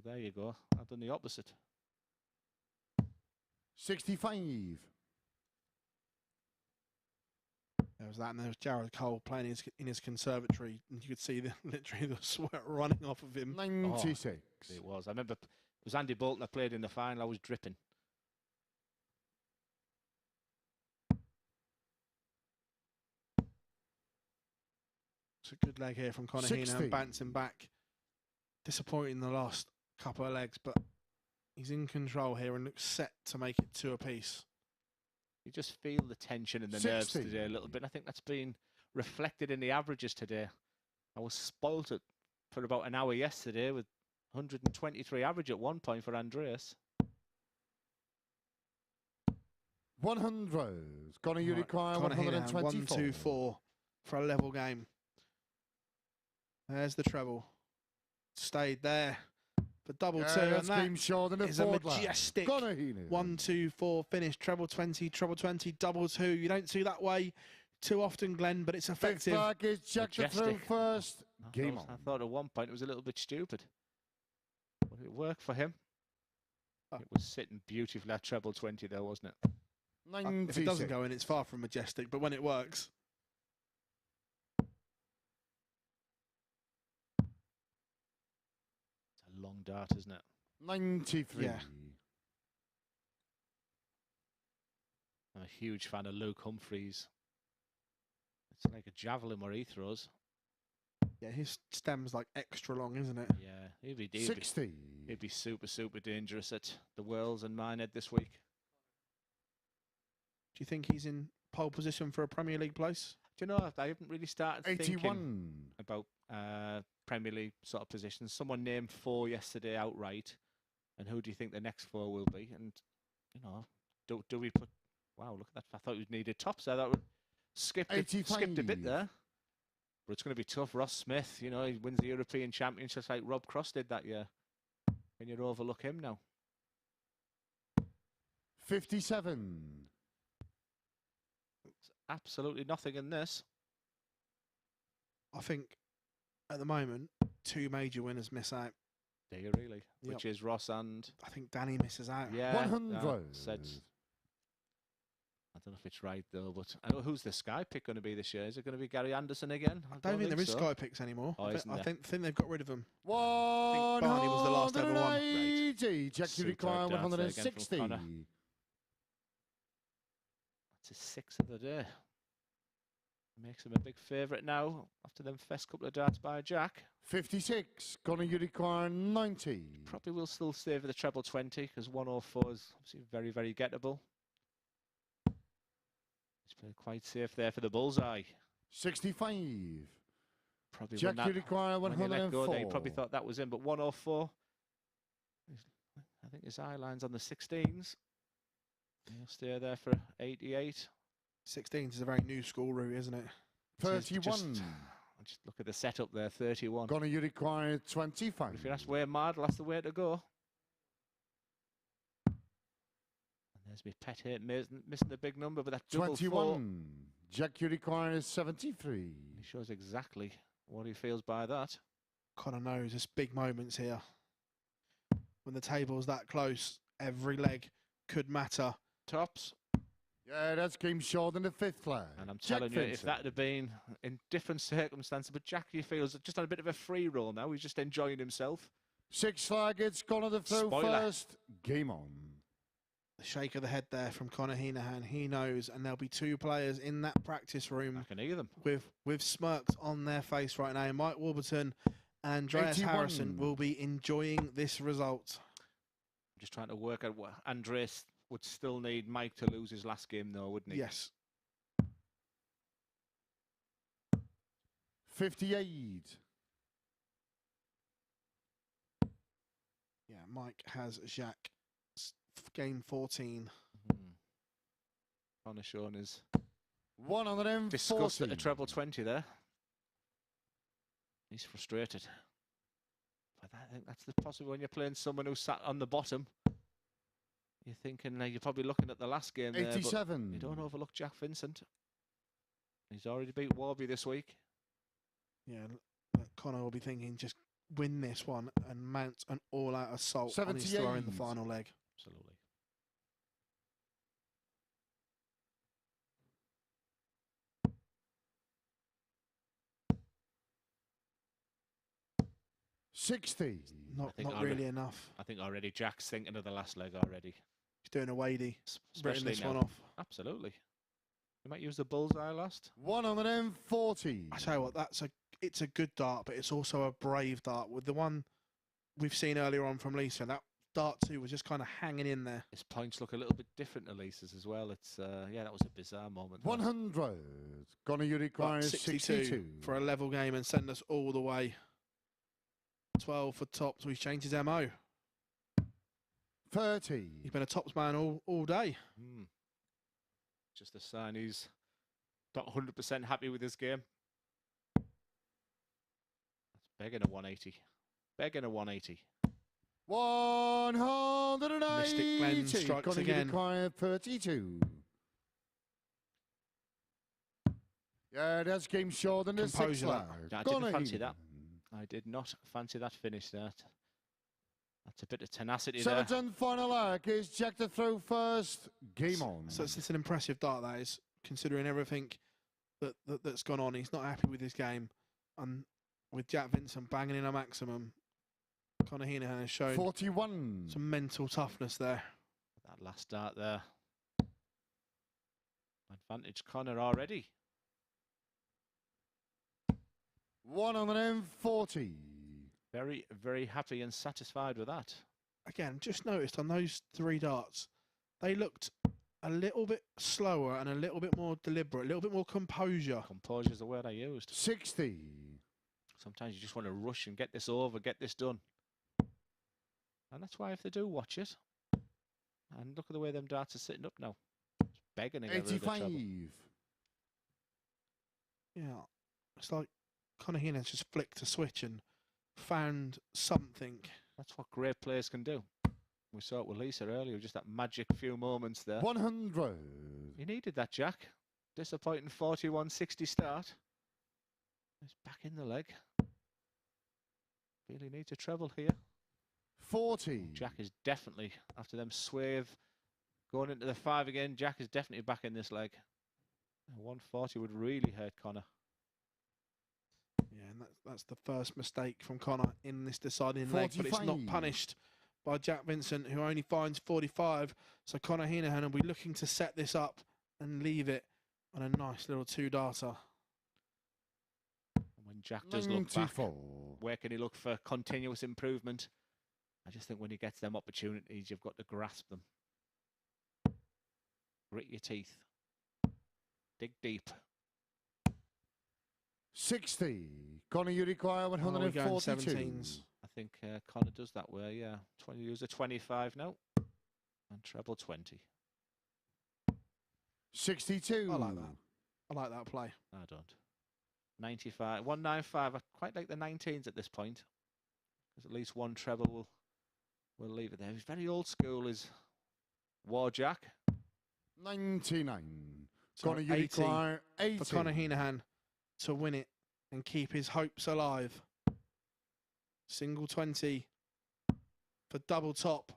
B: there you go. I've done the opposite.
E: 65.
D: There was that, and there was Jared Cole playing in his conservatory, and you could see literally the sweat running off of him.
E: 96.
B: Oh, it was. I remember it was Andy Bolton I played in the final. I was dripping.
D: It's a good leg here from Conor Heneghan, bouncing back. Disappointing the last couple of legs, but he's in control here and looks set to make it 2 apiece.
B: You just feel the tension and the nerves today a little bit. I think that's been reflected in the averages today. I was spoilt for about an hour yesterday with 123 average at one point for Andreas.
E: 100. Conor require 124.
D: 124 for a level game. There's the treble. Stayed there. For double 2, and that
E: is
D: a majestic 1-2-4 finish. Treble 20, double 2. You don't see that way too often, Glenn, but it's effective.
E: Jack to throw first. Game on.
B: I thought at one point it was a little bit stupid. But it worked for him. It was sitting beautifully at treble 20 there, wasn't it?
E: 96.
D: If it doesn't go in, it's far from majestic, but when it works.
B: Long dart, isn't it?
E: 93.
D: Yeah.
B: I'm a huge fan of Luke Humphreys. It's like a javelin where he throws.
D: Yeah, his stem's like extra long, isn't it?
B: Yeah, he'd be
E: 60.
B: He'd be super, super dangerous at the Worlds and Minehead this week.
D: Do you think he's in pole position for a Premier League place?
B: Do you know, I haven't really started
E: 81.
B: thinking about Premier League sort of positions. Someone named 4 yesterday outright, and who do you think the next 4 will be? And you know, do we put? Wow, look at that! I thought we needed tops there. That would skipped a bit there, but it's going to be tough. Ross Smith, you know, he wins the European Championships like Rob Cross did that year. Can you overlook him now?
E: 57.
B: It's absolutely nothing in this.
D: I think at the moment, 2 major winners miss out.
B: Do you really?
D: Yep.
B: Which is Ross and...
D: I think Danny misses out.
B: Yeah,
E: 100.
B: Said... I don't know if it's right though, but I know who's the Sky pick going to be this year. Is it going to be Gary Anderson again?
D: I don't think there is Sky picks anymore.
B: Oh,
D: I think they've got rid of them.
E: I think
D: Barney was the last ever one.
E: 180. Jack to require 160.
B: That's his 6th of the day. Makes him a big favourite now after them first couple of darts by Jack.
E: 56. Conor require 90.
B: Probably will still stay for the treble 20 because 104 is obviously very, very gettable. He's played quite safe there for the bullseye.
E: 65.
B: Probably
E: Jack require 104.
B: They probably thought that was in, but 104. I think his eye line's on the 16s. He'll stay there for 88.
D: 16s is a very new school route, isn't it?
E: 31.
B: Just look at the setup there, 31.
E: Conor require 25.
B: If you ask where Mardle, that's the way to go. And there's me pet here, missing the big number, but that double
E: 21.
B: 4.
E: Jack require 73.
B: He shows exactly what he feels by that.
D: Conor knows there's big moments here. When the table's that close, every leg could matter.
B: Tops.
E: Yeah, that's game short in the 5th flag.
B: And I'm telling you, if that had been in different circumstances, but Jack, he feels just on a bit of a free roll now. He's just enjoying himself.
E: 6 flag, it's Conor to throw first. Game on.
D: The shake of the head there from Conor Heneghan. He knows, and there'll be 2 players in that practice room.
B: I can hear them.
D: With smirks on their face right now. Mike Warburton and Andreas Harrysson will be enjoying this result.
B: I'm just trying to work out what Andreas would still need Mike to lose his last game, though, wouldn't he?
D: Yes.
E: 58.
D: Yeah, Mike has Jacques. Game 14.
B: Conor showing his
E: 140.
B: disgust at the treble 20 there. He's frustrated by I think that's the possible when you're playing someone who sat on the bottom. You're thinking you're probably looking at the last game there,
E: 87.
B: but you don't overlook Jacques Vincent. He's already beat Warby this week.
D: Yeah, Conor will be thinking just win this one and mount an all-out assault on his throw in the
E: 78.
D: final leg.
B: Absolutely.
E: $60.
D: Not
B: already,
D: really enough.
B: I think already Jack's thinking of the last leg already.
D: He's doing a wadey, spreading
B: Especially
D: this
B: now.
D: one off.
B: Absolutely. You might use the bullseye last.
E: 140.
D: I tell you what, it's a good dart, but it's also a brave dart. With the one we've seen earlier on from Lisa, that dart too was just kind of hanging in there.
B: His points look a little bit different to Lisa's as well. It's yeah, that was a bizarre moment.
E: 100. Gonna you require 62
D: for a level game and send us all the way. 12 for tops. So he's changed his MO.
E: 30.
D: He's been a tops man all day.
B: Just a sign he's not 100% happy with this game. That's begging a 180. Begging a 180.
E: 180.
D: Mystic Glenn strikes
E: Gonna
D: again.
E: require 32. Yeah, that's game short than the
D: Composure
E: sixth
D: that.
E: leg.
B: I didn't fancy that. I did not fancy that finish there. That's a bit of tenacity there.
E: Seventh and final leg is Jack to throw first. Game on.
D: So it's an impressive dart, that is, considering everything that's gone on. He's not happy with his game. And with Jack Vincent banging in a maximum, Conor Heneghan has shown
E: 41.
D: some mental toughness there.
B: That last dart there. Advantage Conor already.
E: 140.
B: Very, very happy and satisfied with that.
D: Again, just noticed on those three darts, they looked a little bit slower and a little bit more deliberate, a little bit more composure.
B: Composure is the word I used.
E: 60.
B: Sometimes you just want to rush and get this over, get this done. And that's why if they do watch it, and look at the way them darts are sitting up now. It's begging to get rid of the
E: 85.
B: trouble.
D: Yeah, it's like Conor Heneghan's just flicked a switch and found something.
B: That's what great players can do. We saw it with Lisa earlier, just that magic few moments there.
E: 100.
B: You needed that, Jack. Disappointing 41-60 start. He's back in the leg. Really needs a treble here.
E: 40.
B: Jack is definitely, after them swerve, going into the 5 again, Jack is definitely back in this leg. 140 would really hurt Conor.
D: Yeah, and that's the first mistake from Conor in this deciding leg, but it's not
E: 45.
D: punished by Jack Vincent, who only finds 45. So Conor Heneghan will be looking to set this up and leave it on a nice little two-darter.
B: When Jack does look back,
E: 94.
B: where can he look for continuous improvement? I just think when he gets them opportunities, you've got to grasp them. Grit your teeth. Dig deep.
E: 60. Conor, you require
D: we're going
E: 142.
D: 17s.
B: I think Conor does that way, yeah. 20, use a 25 now. And treble 20.
E: 62.
D: I like that. I like that play.
B: I don't. 95. 195. I quite like the 19s at this point. Because at least one treble will leave it there. He's very old school, is War Jack.
E: 99.
D: So
E: Conor, you
D: 80
E: require 80.
D: for Conor Heneghan to win it and keep his hopes alive. Single 20 for double top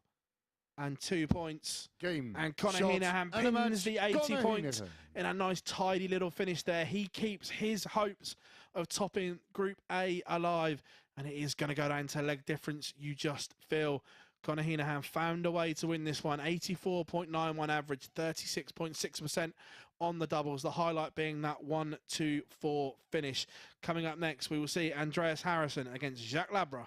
D: and 2 points.
E: Game.
D: And Conor
E: shot,
D: Heneghan
E: and a match.
D: pins the 80
E: Conor
D: points
E: Heneghan.
D: in a nice tidy little finish there. He keeps his hopes of topping Group A alive, and it is going to go down to leg difference. You just feel Conor Heneghan found a way to win this one. 84.91 average, 36.6% on the doubles. The highlight being that 1-2-4 finish. Coming up next, we will see Andreas Harrysson against Jacques Labre.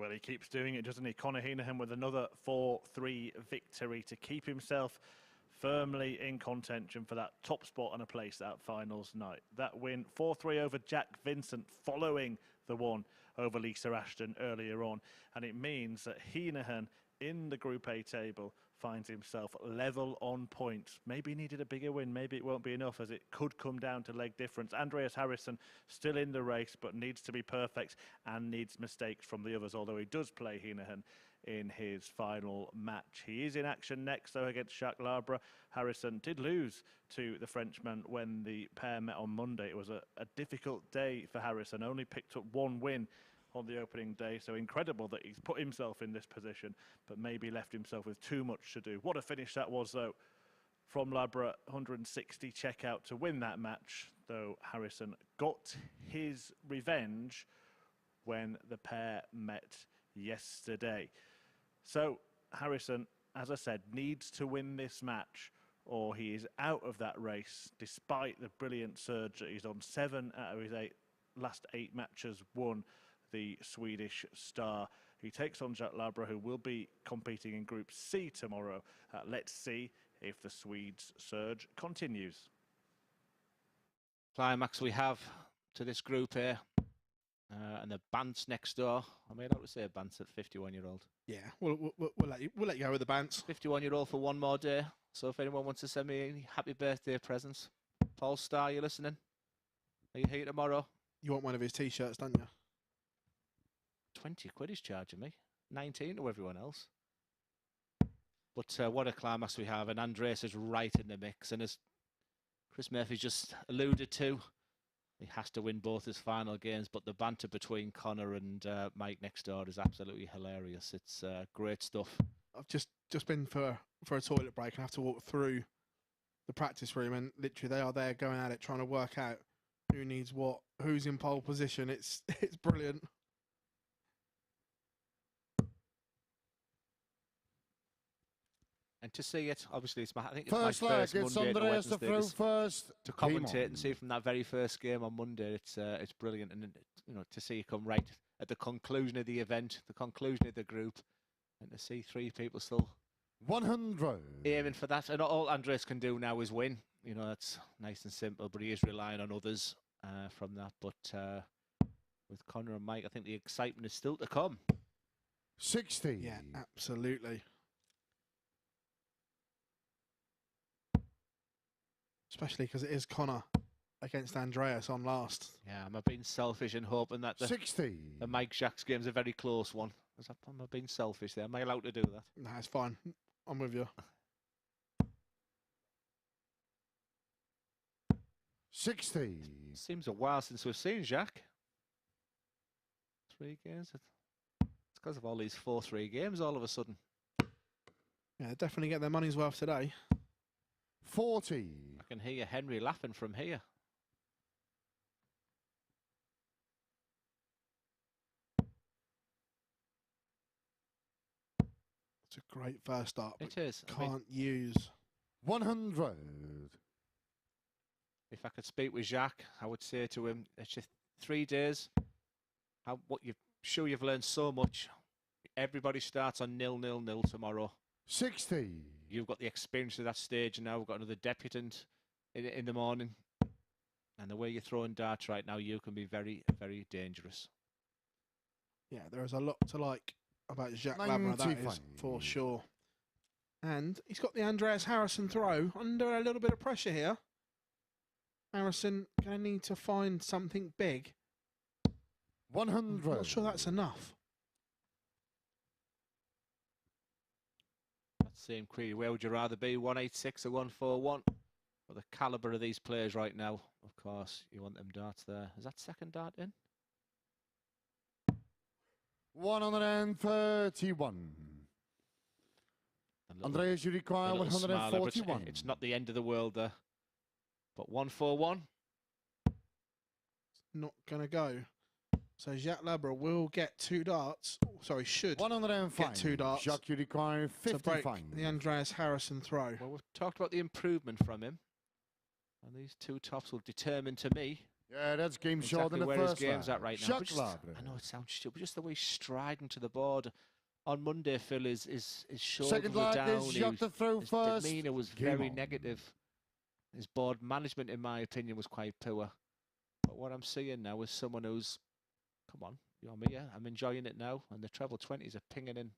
A: Well, he keeps doing it, doesn't he? Conor Heneghan with another 4-3 victory to keep himself firmly in contention for that top spot and a place at finals night. That win 4-3 over Jacques Vincent following the one over Lisa Ashton earlier on. And it means that Heinehan in the Group A table finds himself level on points. Maybe he needed a bigger win. Maybe it won't be enough, as it could come down to leg difference. Andreas Harrysson still in the race, but needs to be perfect and needs mistakes from the others, although he does play Heinehan in his final match. He is in action next, though, against Jacques Labre. Harrysson did lose to the Frenchman when the pair met on Monday. It was a difficult day for Harrysson. Only picked up one win on the opening day, so incredible that he's put himself in this position, but maybe left himself with too much to do. What a finish that was, though, from Labra. 160 checkout to win that match, though Harrysson got his revenge when the pair met yesterday. So Harrysson, as I said, needs to win this match or he is out of that race, despite the brilliant surge that he's on. 7 out of his last 8 matches won, the Swedish star. He takes on Jacques Labre, who will be competing in Group C tomorrow. Let's see if the Swedes' surge continues.
B: Climax we have to this group here. And the Bants next door. I mean, I would say a Bants at 51-year-old.
D: Yeah, we'll let you go with the Bants.
B: 51-year-old for one more day. So if anyone wants to send me any happy birthday presents, Paul Starr, you listening? Are you here tomorrow?
D: You want one of his T-shirts, don't you?
B: 20 quid he's charging me. 19 to everyone else. But what a climax we have. And Andreas is right in the mix. And as Chris Murphy's just alluded to, he has to win both his final games. But the banter between Conor and Mike next door is absolutely hilarious. It's great stuff.
D: I've just been for a toilet break and have to walk through the practice room, and literally they are there going at it, trying to work out who needs what, who's in pole position. It's brilliant.
B: And to see it, obviously, I think it's
E: first
B: my
E: leg,
B: first
E: it's
B: Monday
E: Andreas to throw first.
B: To commentate and see from that very first game on Monday, it's brilliant. And you know, to see you come right at the conclusion of the event, the conclusion of the group, and to see 3 people still
E: 100
B: aiming for that. And all Andreas can do now is win. You know, that's nice and simple, but he is relying on others from that. But with Conor and Mike, I think the excitement is still to come.
E: 60.
D: Yeah, absolutely. Especially because it is Conor against Andreas on last.
B: Yeah, am I being selfish and hoping that the
E: 60.
B: The Mike Jacques game's a very close one? Am I being selfish there? Am I allowed to do that?
D: Nah, it's fine. I'm with you.
E: 60.
B: Seems a while since we've seen Jacques. 3 games. It's because of all these 4-3 games all of a sudden.
D: Yeah, definitely get their money's worth today.
E: 40.
B: I can hear Henry laughing from here.
D: It's a great first start.
B: It is.
D: Can't use
E: 100.
B: If I could speak with Jacques, I would say to him, it's just 3 days. Sure you've learned so much. Everybody starts on 0-0-0 tomorrow.
E: 60.
B: You've got the experience of that stage, and now we've got another debutant in the morning. And the way you're throwing darts right now, you can be very, very dangerous.
D: Yeah, there is a lot to like about Jacques Labre, that is for sure. And he's got the Andreas Harrysson throw under a little bit of pressure here. Harrysson going to need to find something big.
E: 100.
D: I'm not sure that's enough.
B: Same query. Where would you rather be, 186 or 141? For the calibre of these players right now, of course, you want them darts there. Is that second dart in?
E: 131. Andreas, you require 141.
B: It's not the end of the world there. But 141.
D: Not going to go. So Jacques Labre will get 2 darts. Oh, sorry, should
E: 105.
D: get 2 darts.
E: Jacques, you require 55.
D: To break the Andreas Harrysson throw.
B: Well, we've talked about the improvement from him. And these 2 tops will determine to me
E: Yeah, that's game short in
B: exactly
E: the
B: where his
E: first
B: game's
E: leg.
B: at right now.
E: Jacques
B: But just,
E: Labre.
B: I know it sounds stupid, just the way he's striding to the board. On Monday, Phil, his shoulders
E: Second
B: were
E: leg
B: down.
E: is Jacques to throw
B: His
E: first.
B: demeanour was
E: Game
B: very
E: on.
B: negative. His board management, in my opinion, was quite poor. But what I'm seeing now is someone who's, come on, you're me, yeah, I'm enjoying it now. And the treble 20s are pinging in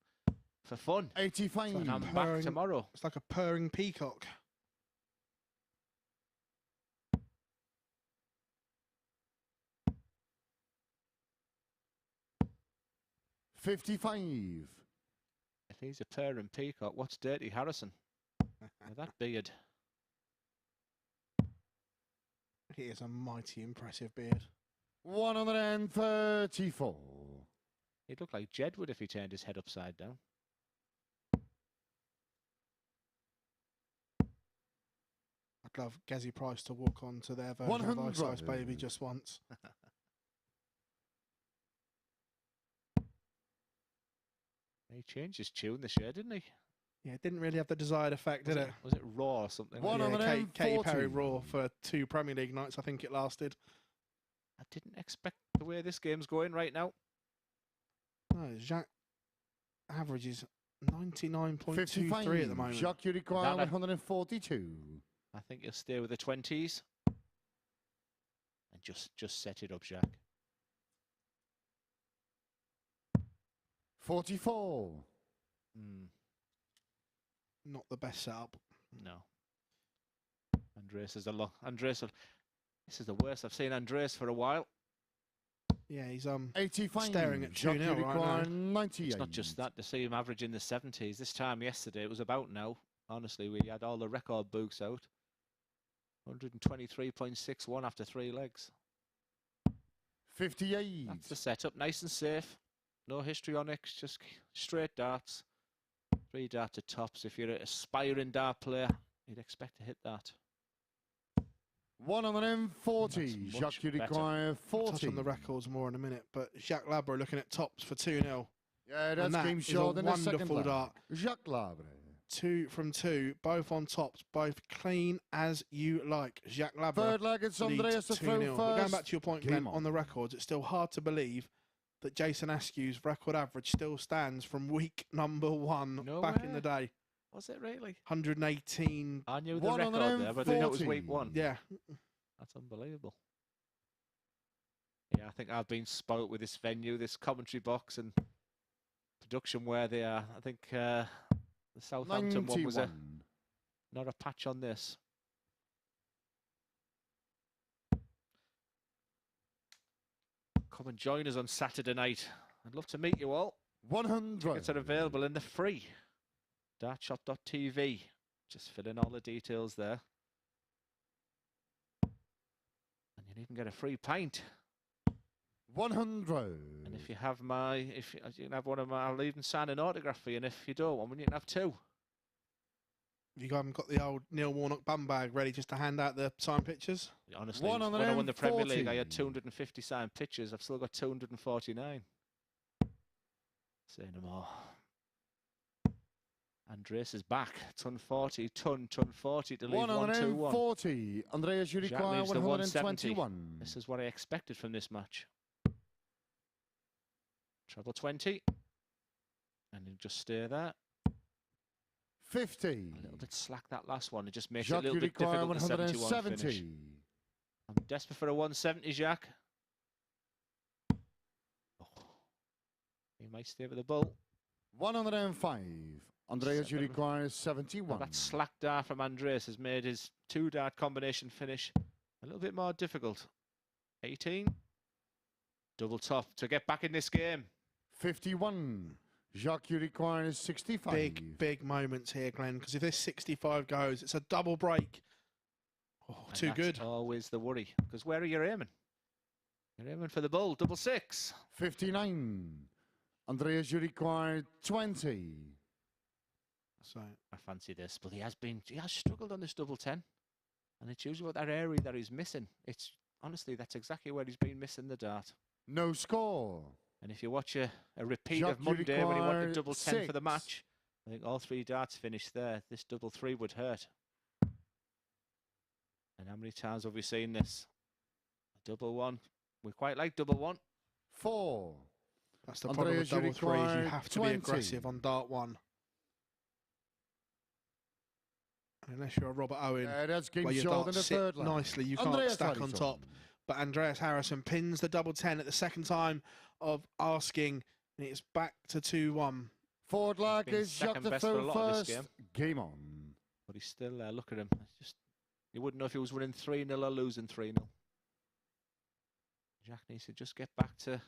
B: for fun.
E: 85.
B: And I'm
D: Purring.
B: back tomorrow.
D: It's like a purring peacock.
E: $55.
B: If he's a purring peacock, what's Dirty Harrison? With that beard.
D: He is a mighty impressive beard.
E: 134.
B: He'd look like Jedward if he turned his head upside down.
D: I'd love Gezi Price to walk on to their version of Ice Ice Baby just once.
B: He changed his tune this year, didn't he?
D: Yeah, it didn't really have the desired effect, did it?
B: Was it Raw or something?
E: One
D: Yeah,
E: on an
D: Katy
E: M40.
D: Perry Raw for 2 Premier League nights, I think it lasted.
B: I didn't expect the way this game's going right now.
D: No, Jacques average is 99.23
E: 55.
D: at the moment.
E: Jacques, you require
B: That I-
E: 142.
B: I think he'll stay with the 20s. And just set it up, Jacques.
E: 44.
D: Not the best setup.
B: No. Andreas is a lot. This is the worst I've seen Andreas for a while.
D: Yeah, he's
E: 85.
D: staring at
E: Jacques,
D: 2-0
E: you
D: right
E: require
D: now.
E: 98.
B: It's not just that, to see him average in the 70s. This time yesterday, it was about now. Honestly, we had all the record books out. 123.61 after 3 legs.
E: 58.
B: That's the setup. Nice and safe. No histrionics, just straight darts. 3 darts at tops. If you're an aspiring dart player, you'd expect to hit that.
E: 140.
B: That's much
E: Jacques, you
B: better.
E: require
D: I'll
E: 40.
D: touch on the records more in a minute, but Jacques Labre looking at tops for 2-0.
E: Yeah,
D: And
E: that's
D: that
E: game
D: is a
E: short in the second
D: wonderful
E: leg.
D: dart.
E: Jacques Labre.
D: 2 from 2, both on tops, both clean as you like. Jacques Labre
E: Third leg, it's
D: leads
E: Andreas to throw
D: 2-0.
E: first.
D: But going back to your point,
E: Game
D: Glenn,
E: on.
D: on the records, it's still hard to believe that Jason Askew's record average still stands from week number 1
B: No
D: back in
B: way.
D: the day.
B: Was it really?
D: 118.
B: I knew the
E: One on
B: record
E: an
B: there, but I didn't know it was
E: M40.
B: week 1.
D: Yeah,
B: That's unbelievable. Yeah, I think I've been spoilt with this venue, this commentary box and production where they are. I think the Southampton one was
E: 91.
B: not a patch on this. Come and join us on Saturday night. I'd love to meet you all.
E: 100.
B: Tickets are available in the free dartshop.tv. Just fill in all the details there. And you even get a free pint.
E: 100.
B: And if you have you can have one of my, I'll even sign an autograph for you. And if you don't want one, you can have 2.
D: you haven't got the old Neil Warnock bum bag ready just to hand out the signed pictures?
B: Honestly,
E: One on
B: when
E: an
B: I won the Premier League, I had
E: M40.
B: 250 signed pictures. I've still got 249. Say no more. Andreas is back. Ton 40, ton 40 to leave
E: 1 on
B: 1-2-1.
E: 40. Andreas, you
B: Jacques
E: require
B: leaves the 170.
E: 121.
B: This is what I expected from this match. Treble 20. And you just stay there.
E: 50.
B: A little bit slack that last one. It just makes
E: Jacques,
B: it a
E: you
B: little bit
E: require
B: difficult, the 71 finish.
E: 170.
B: I'm desperate for a 170, Jacques. Oh. He might stay with the bull.
E: 105. Andreas, you
B: Seven.
E: require
B: Well,
E: 71.
B: that slack dart from Andreas has made his 2-dart combination finish a little bit more difficult. 18. Double top to get back in this game.
E: 51. Jacques, you require 65.
D: Big moments here, Glenn, because if this 65 goes, it's a double break. Oh,
B: And
D: too
B: that's
D: good.
B: Always the worry. Because where are you aiming? You're aiming for the bull. Double 6.
E: 59. Andreas, you require 20.
D: So
B: I fancy this, but he has struggled on this double 10. And it's usually what that area that he's missing. It's honestly, that's exactly where he's been missing the dart.
E: No score.
B: And if you watch a repeat
E: Jacques,
B: of
E: you
B: Monday when he
E: require
B: wanted double 10 for the
E: 6.
B: match, I think all 3 darts finished there. This double 3 would hurt. And how many times have we seen this? Double one. We quite like double one.
E: 4.
D: That's the problem with double threes. You have to be aggressive on dart one. Unless you're a Robert Owen,
E: That's game
D: where your
E: short in
D: darts
E: the third
D: sit
E: line.
D: nicely, you can't
E: Andreas
D: stack on
E: Harrysson.
D: top. But Andreas Harrysson pins the double 10 at the second time of asking, and it's back to 2-1.
E: Forward lag
B: been
E: is Jacques
B: second best for a
E: Labre
B: lot of
E: first.
B: this game.
E: Game on.
B: But he's still there. Look at him. It's just, you wouldn't know if he was winning 3-0 or losing 3-0. Jack needs to just get back to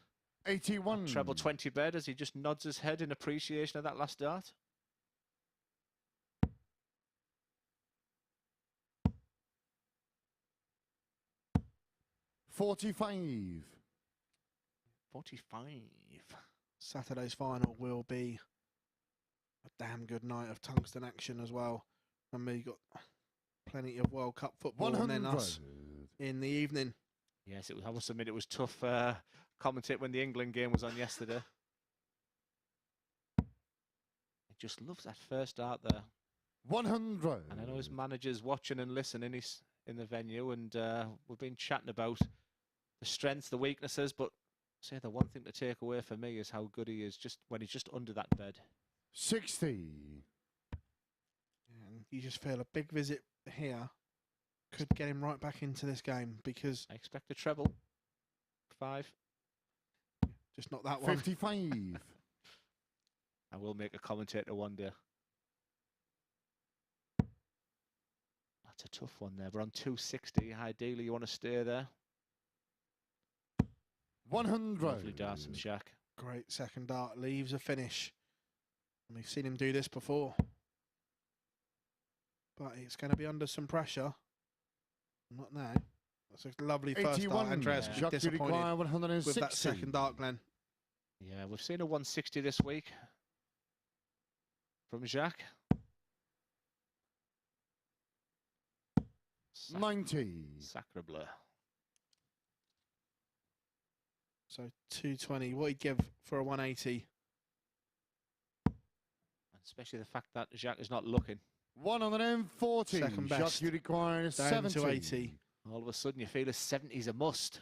E: 81.
B: treble 20 bed as he just nods his head in appreciation of that last dart.
E: $45.
B: 45.
D: Saturday's final will be a damn good night of tungsten action as well. And we got plenty of World Cup football
E: 100.
D: and then us in the evening.
B: Yes, I must admit it was tough commentate when the England game was on yesterday. He just loves that first dart there.
E: 100.
B: And I know his manager's watching and listening. He's in the venue, and we've been chatting about the strengths, the weaknesses, but say the one thing to take away for me is how good he is just when he's just under that bed.
E: 60.
D: And you just feel a big visit here could get him right back into this game because
B: I expect a treble. 5.
D: just not that one.
E: 55.
B: I will make a commentator one day. That's a tough one there, but on 260, ideally you want to stay there.
E: 100.
B: Lovely dart from Jacques.
D: Great second dart, leaves a finish. And we've seen him do this before. But it's going to be under some pressure. Not now. That's a lovely first
E: 81.
D: dart. Andreas
B: Yeah.
D: will be disappointed
E: 160.
D: with that second dart, Glenn.
B: Yeah, we've seen a 160 this week from Jacques.
E: 90.
B: Sacre bleu.
D: So 220. What he'd give for a 180.
B: Especially the fact that Jacques is not looking.
E: 140.
D: Second best.
E: Jacques requires
D: Down
E: 70.
D: to 80.
B: All of a sudden you feel a 70 is a must.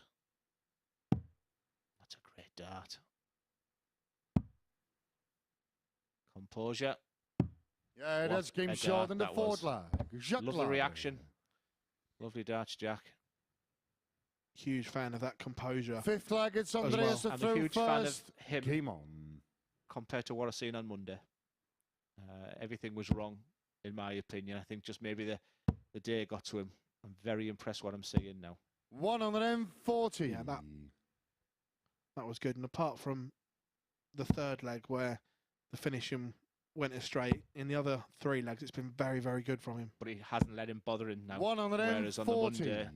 B: That's a great dart. Composure.
E: Yeah,
B: What
E: that's game
B: a
E: short
B: dart
E: in the
B: that
E: forward
B: was.
E: lag. Jacques
B: Lovely
E: Labre.
B: reaction. Lovely darts, Jack.
D: Huge fan of that composure.
E: Fifth lag, it's
D: well.
E: Andreas
B: I'm a
E: through
B: huge fan of
E: first.
B: him
E: Game on.
B: compared to what I've seen on Monday. Everything was wrong, in my opinion. I think just maybe the day got to him. I'm very impressed what I'm seeing now.
E: 140.
D: Yeah, that was good. And apart from the third leg where the finishing went astray, in the other 3 legs, it's been very, very good from him.
B: But he hasn't let him bother him now.
E: 140.
B: Whereas on the Monday,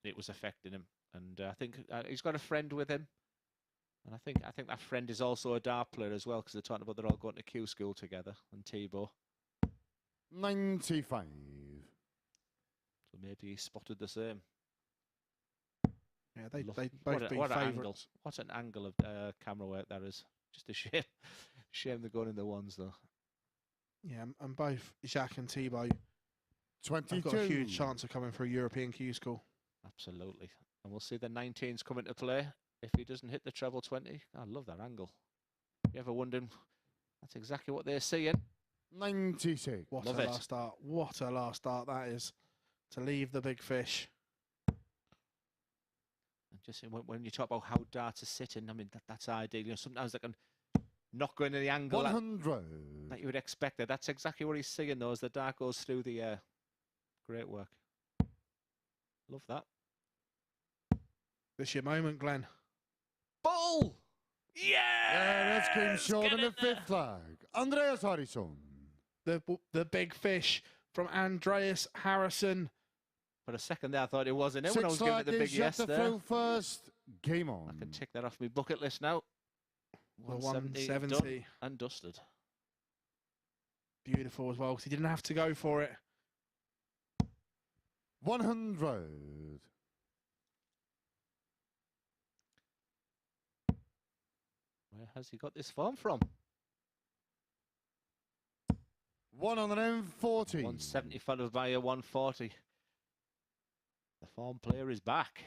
B: it was affecting him. And I think he's got a friend with him. And I think that friend is also a dart player as well, because they're talking about they're all going to Q school together and Tebow.
E: 95.
B: So maybe he spotted the same.
D: Yeah, they
B: Love-
D: both
B: what
D: been
B: an angle.
D: favourites.
B: What an angle of camera work that is. Just a shame. Shame they're going in the ones, though.
D: Yeah, and both Jacques and Thibaut
E: 22.
D: have got a huge chance of coming for a European Q school.
B: Absolutely. And we'll see the 19s come into play if he doesn't hit the treble 20. I love that angle. You ever wondered? That's exactly what they're seeing.
E: 96.
D: What
B: Love
D: a
B: it.
D: last start. What a last start that is. To leave the big fish.
B: And just when you talk about how darts are sitting, I mean, that's ideal. You know, sometimes they can not go into the angle that
E: 100.
B: you would expect. That's exactly what he's seeing, though, as the dart goes through the air. Great work. Love that.
D: This your moment, Glenn.
B: Ball!
E: Yeah, that's game short in the fifth lag. Andreas Harrysson.
D: The big fish from Andreas Harrysson.
B: For a second there, I thought it wasn't him when I was
E: Sixth
B: giving
E: lag
B: it the big
E: is
B: yes
E: Jacques
B: there.
E: through first. Game on.
B: I can tick that off my bucket list now.
D: The
B: 170 done
D: 170.
B: and dusted.
D: Beautiful as well, because he didn't have to go for it.
E: 100.
B: Where has he got this form from?
E: 140.
B: 170 followed by a 140. The form player is back.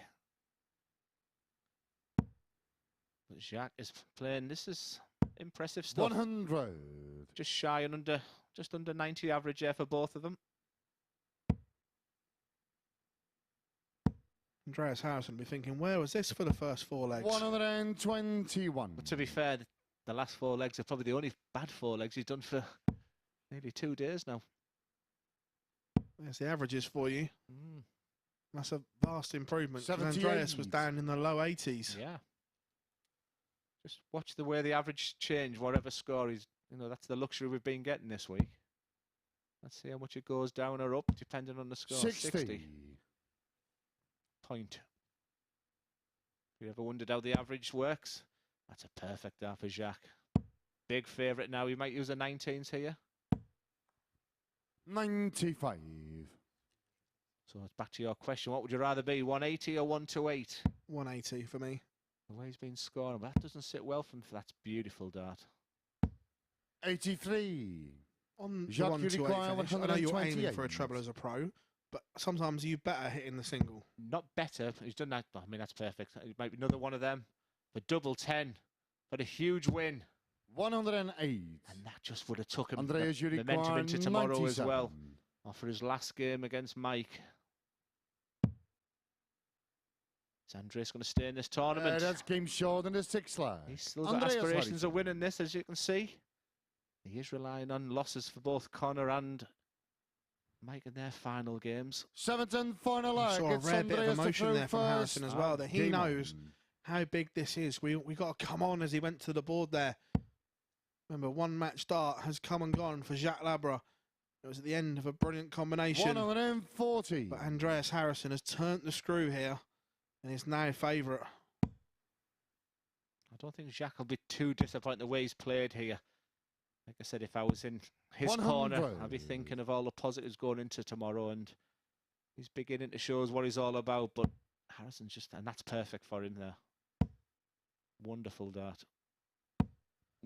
B: Jacques is playing. This is impressive stuff.
E: 100.
B: Just shy and just under 90 average there for both of them.
D: Andreas Harrysson will be thinking, where was this for the first 4 legs?
E: 121.
B: But to be fair, the last 4 legs are probably the only bad 4 legs he's done for nearly 2 days now.
D: There's the averages for you. That's a vast improvement. 'Cause
E: 78.
D: Andreas was down in the low 80s.
B: Yeah. Just watch the way the average change, whatever score is. You know, that's the luxury we've been getting this week. Let's see how much it goes down or up, depending on the score.
E: 60.
B: Point. If you ever wondered how the average works, that's a perfect dart for Jacques. Big favourite now. He might use a 19s here.
E: 95.
B: So it's back to your question. What would you rather be, 180 or 128?
D: 180 for me.
B: The way he's been scoring, but that doesn't sit well for him. That's beautiful dart.
E: 83.
D: On the
E: Jacques,
D: 128
E: you require
D: finish, I know you're aiming
E: 128.
D: for a treble as a pro, but sometimes you better hitting the single.
B: Not better. He's done that. I mean, that's perfect. It might be another one of them. For double 10. For a huge win.
E: 108.
B: And that just would have took him
E: Andreas, you
B: momentum
E: require
B: into tomorrow
E: 97.
B: as well. After his last game against Mike. Is Andreas going to stay in this tournament?
E: That's game short in the 6th leg.
B: He's still got
E: Andreas
B: aspirations of
E: Harrysson.
B: winning this, as you can see. He is relying on losses for both Conor and Mike in their final games.
E: 7th and final
D: I
E: leg.
D: saw a
E: It's
D: rare bit of
E: Andreas to
D: emotion
E: throw
D: there from
E: first.
D: Harrysson as well, that he
E: Game
D: knows
E: on.
D: how big this is. We got to come on as he went to the board there. Remember, one match start has come and gone for Jacques Labre. It was at the end of a brilliant combination.
E: 140.
D: But Andreas Harrysson has turned the screw here and is now favourite.
B: I don't think Jacques will be too disappointed the way he's played here. Like I said, if I was in his
E: 100.
B: corner, I'd be thinking of all the positives going into tomorrow, and he's beginning to show us what he's all about. But Harryson's just, and that's perfect for him there. Wonderful dart.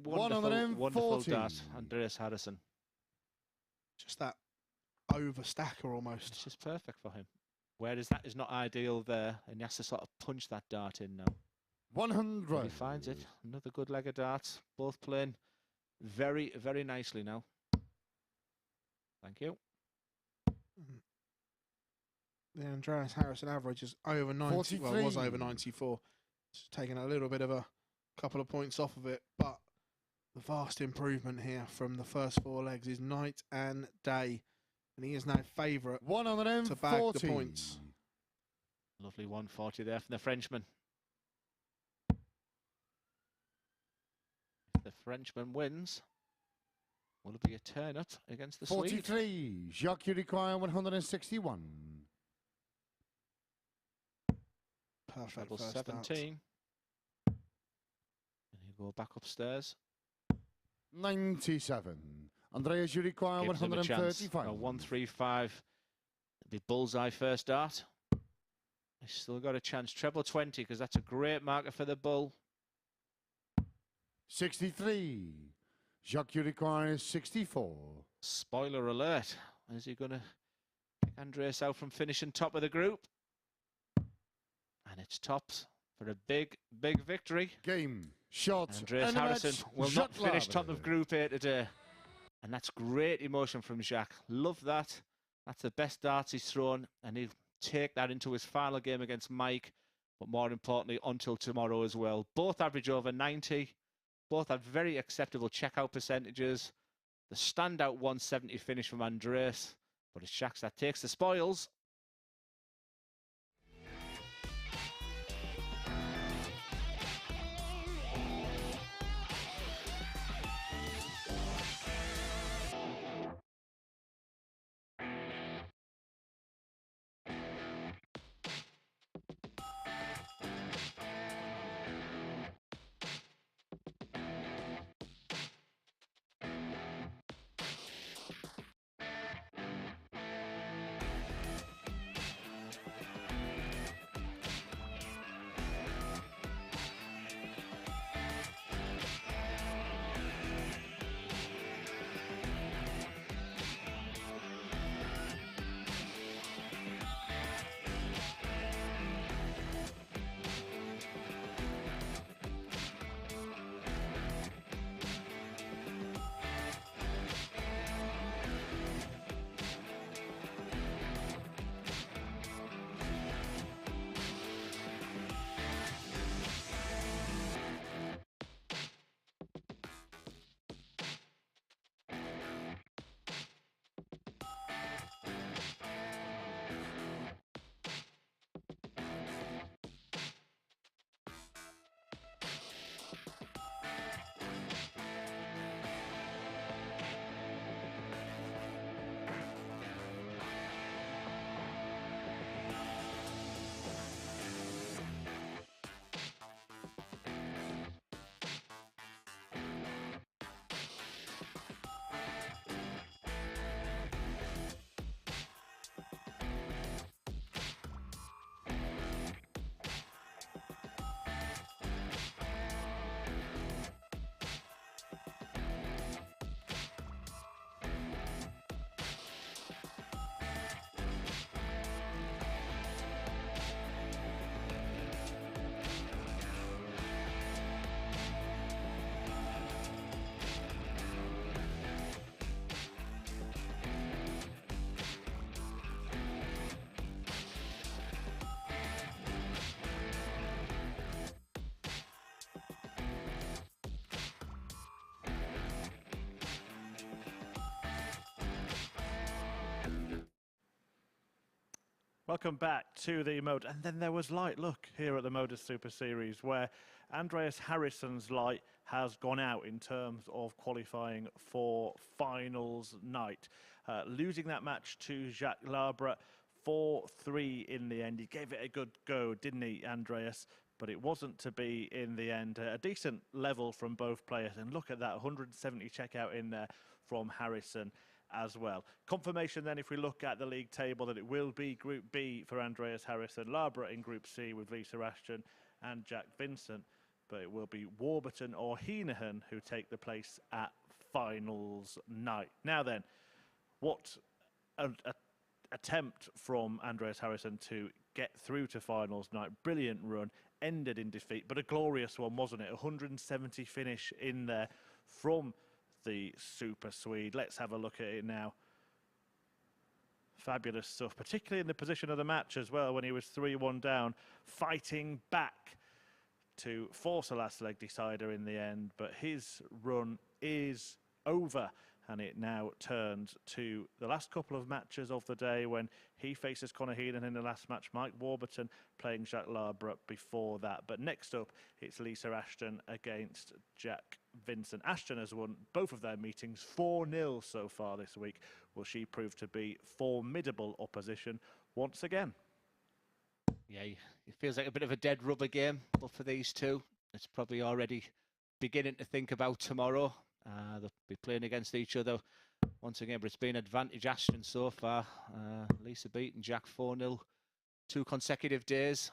B: Wonderful dart, Andreas Harrysson.
D: Just that overstacker almost.
B: It's just perfect for him. Whereas that is not ideal there, and he has to sort of punch that dart in now.
E: 100.
B: But he finds it. Another good leg of darts. Both playing very, very nicely now. Thank you.
D: The Andreas Harrysson average is over 90. Well, it was over 94. It's taken a little bit of a couple of points off of it, but the vast improvement here from the first 4 legs is night and day. And he is now favourite
E: 140.
D: to bag the points.
B: Lovely 140 there from the Frenchman. If the Frenchman wins, will it be a turn up against the Swede?
E: 43. Jacques, you require 161.
D: Perfect
B: Treble
D: first
B: 17. And he'll go back upstairs.
E: 97. Andreas, you require
B: Gives him a chance.
E: 135.
B: 135. It'll be bullseye first dart. He's still got a chance. Treble 20, because that's a great marker for the bull.
E: 63. Jacques, you require 64.
B: Spoiler alert. Is he going to pick Andreas out from finishing top of the group? And it's tops for a big, big victory.
E: Game. Shot.
B: Andreas
E: and a
B: Harrysson
E: match.
B: will not
E: Jacques
B: finish top
E: Labre.
B: of Group A today. And that's great emotion from Jacques. Love that. That's the best darts he's thrown. And he'll take that into his final game against Mike. But more importantly, until tomorrow as well. Both average over 90. Both have very acceptable checkout percentages. The standout 170 finish from Andreas. But it's Jacques that takes the spoils.
A: Welcome back to the mode. And then there was light. Look here at the MODUS Super Series where Andreas Harryson's light has gone out in terms of qualifying for finals night. Losing that match to Jacques Labre 4-3 in the end. He gave it a good go, didn't he, Andreas? But it wasn't to be in the end. A decent level from both players. And look at that, 170 checkout in there from Harrysson as well. Confirmation then, if we look at the league table, that it will be Group B for Andreas Harrysson, Labra in Group C with Lisa Ashton and Jack Vincent, but it will be Warburton or Heinehan who take the place at finals night. Now then, what an attempt from Andreas Harrysson to get through to finals night. Brilliant run, ended in defeat, but a glorious one, wasn't it? 170 finish in there from the Super Swede. Let's have a look at it now. Fabulous stuff, particularly in the position of the match as well, when he was 3-1 down, fighting back to force a last leg decider in the end. But his run is over, and it now turns to the last couple of matches of the day when he faces Conor Heneghan in the last match, Mike Warburton playing Jacques Labre before that. But next up, it's Lisa Ashton against Jack Vincent. Ashton has won both of their meetings 4-0 so far this week. Will she prove to be formidable opposition once again?
B: Yeah, it feels like a bit of a dead rubber game, but for these two, it's probably already beginning to think about tomorrow. They'll be playing against each other once again, but it's been advantage Ashton so far. Lisa beating Jack 4-0 2 consecutive days.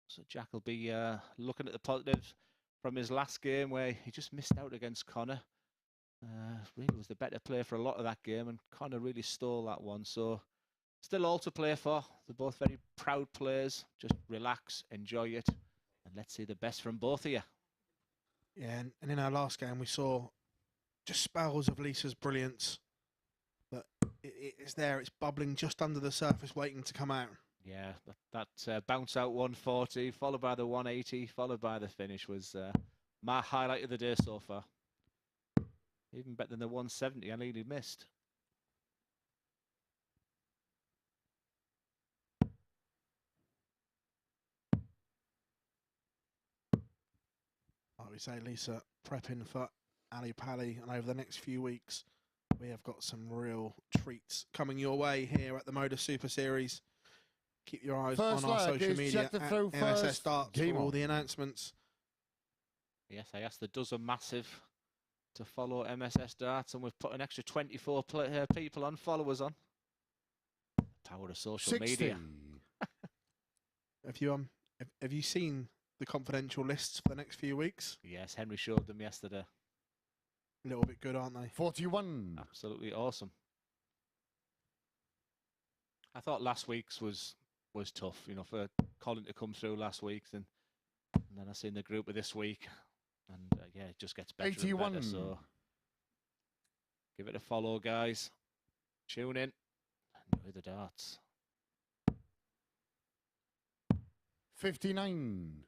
B: So Jack will be looking at the positives from his last game where he just missed out against Conor. Really was the better player for a lot of that game, and Conor really stole that one. So still all to play for. They're both very proud players. Just relax, enjoy it, and let's see the best from both of you.
D: Yeah, and in our last game we saw just spells of Lisa's brilliance. But it's there, it's bubbling just under the surface, waiting to come out.
B: Yeah, that bounce out 140, followed by the 180, followed by the finish was my highlight of the day so far. Even better than the 170 I nearly missed.
D: Like we say, Lisa prepping for Ali Pali, and over the next few weeks we have got some real treats coming your way here at the MODUS Super Series. Keep your eyes on our social media at MSS Darts for all the announcements.
B: Yes, I asked the dozen massive to follow MSS Darts, and we've put an extra 24 people on, followers on. Power of social media.
D: Have you seen the confidential lists for the next few weeks?
B: Yes, Henry showed them yesterday.
D: A little bit good, aren't they?
E: 41.
B: Absolutely awesome. I thought last week's was tough, you know, for Colin to come through last week, and then I seen the group of this week, and yeah, it just gets better
E: 81.
B: and better. So give it a follow, guys. Tune in. Enjoy the darts.
E: 59.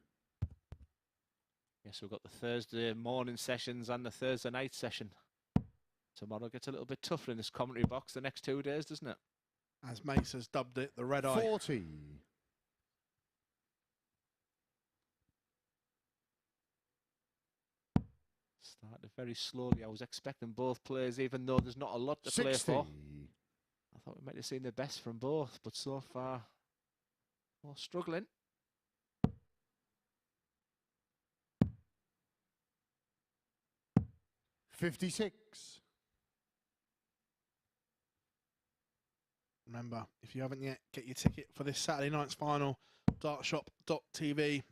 B: Yes, we've got the Thursday morning sessions and the Thursday night session. Tomorrow gets a little bit tougher in this commentary box the next 2 days, doesn't it?
D: As Mace has dubbed it, the red eye.
E: 40.
B: Started very slowly. I was expecting both players, even though there's not a lot to
E: 60.
B: play for. I thought we might have seen the best from both, but so far, well, struggling.
E: $56.
D: Remember, if you haven't yet, get your ticket for this Saturday night's final. Dartshop.tv.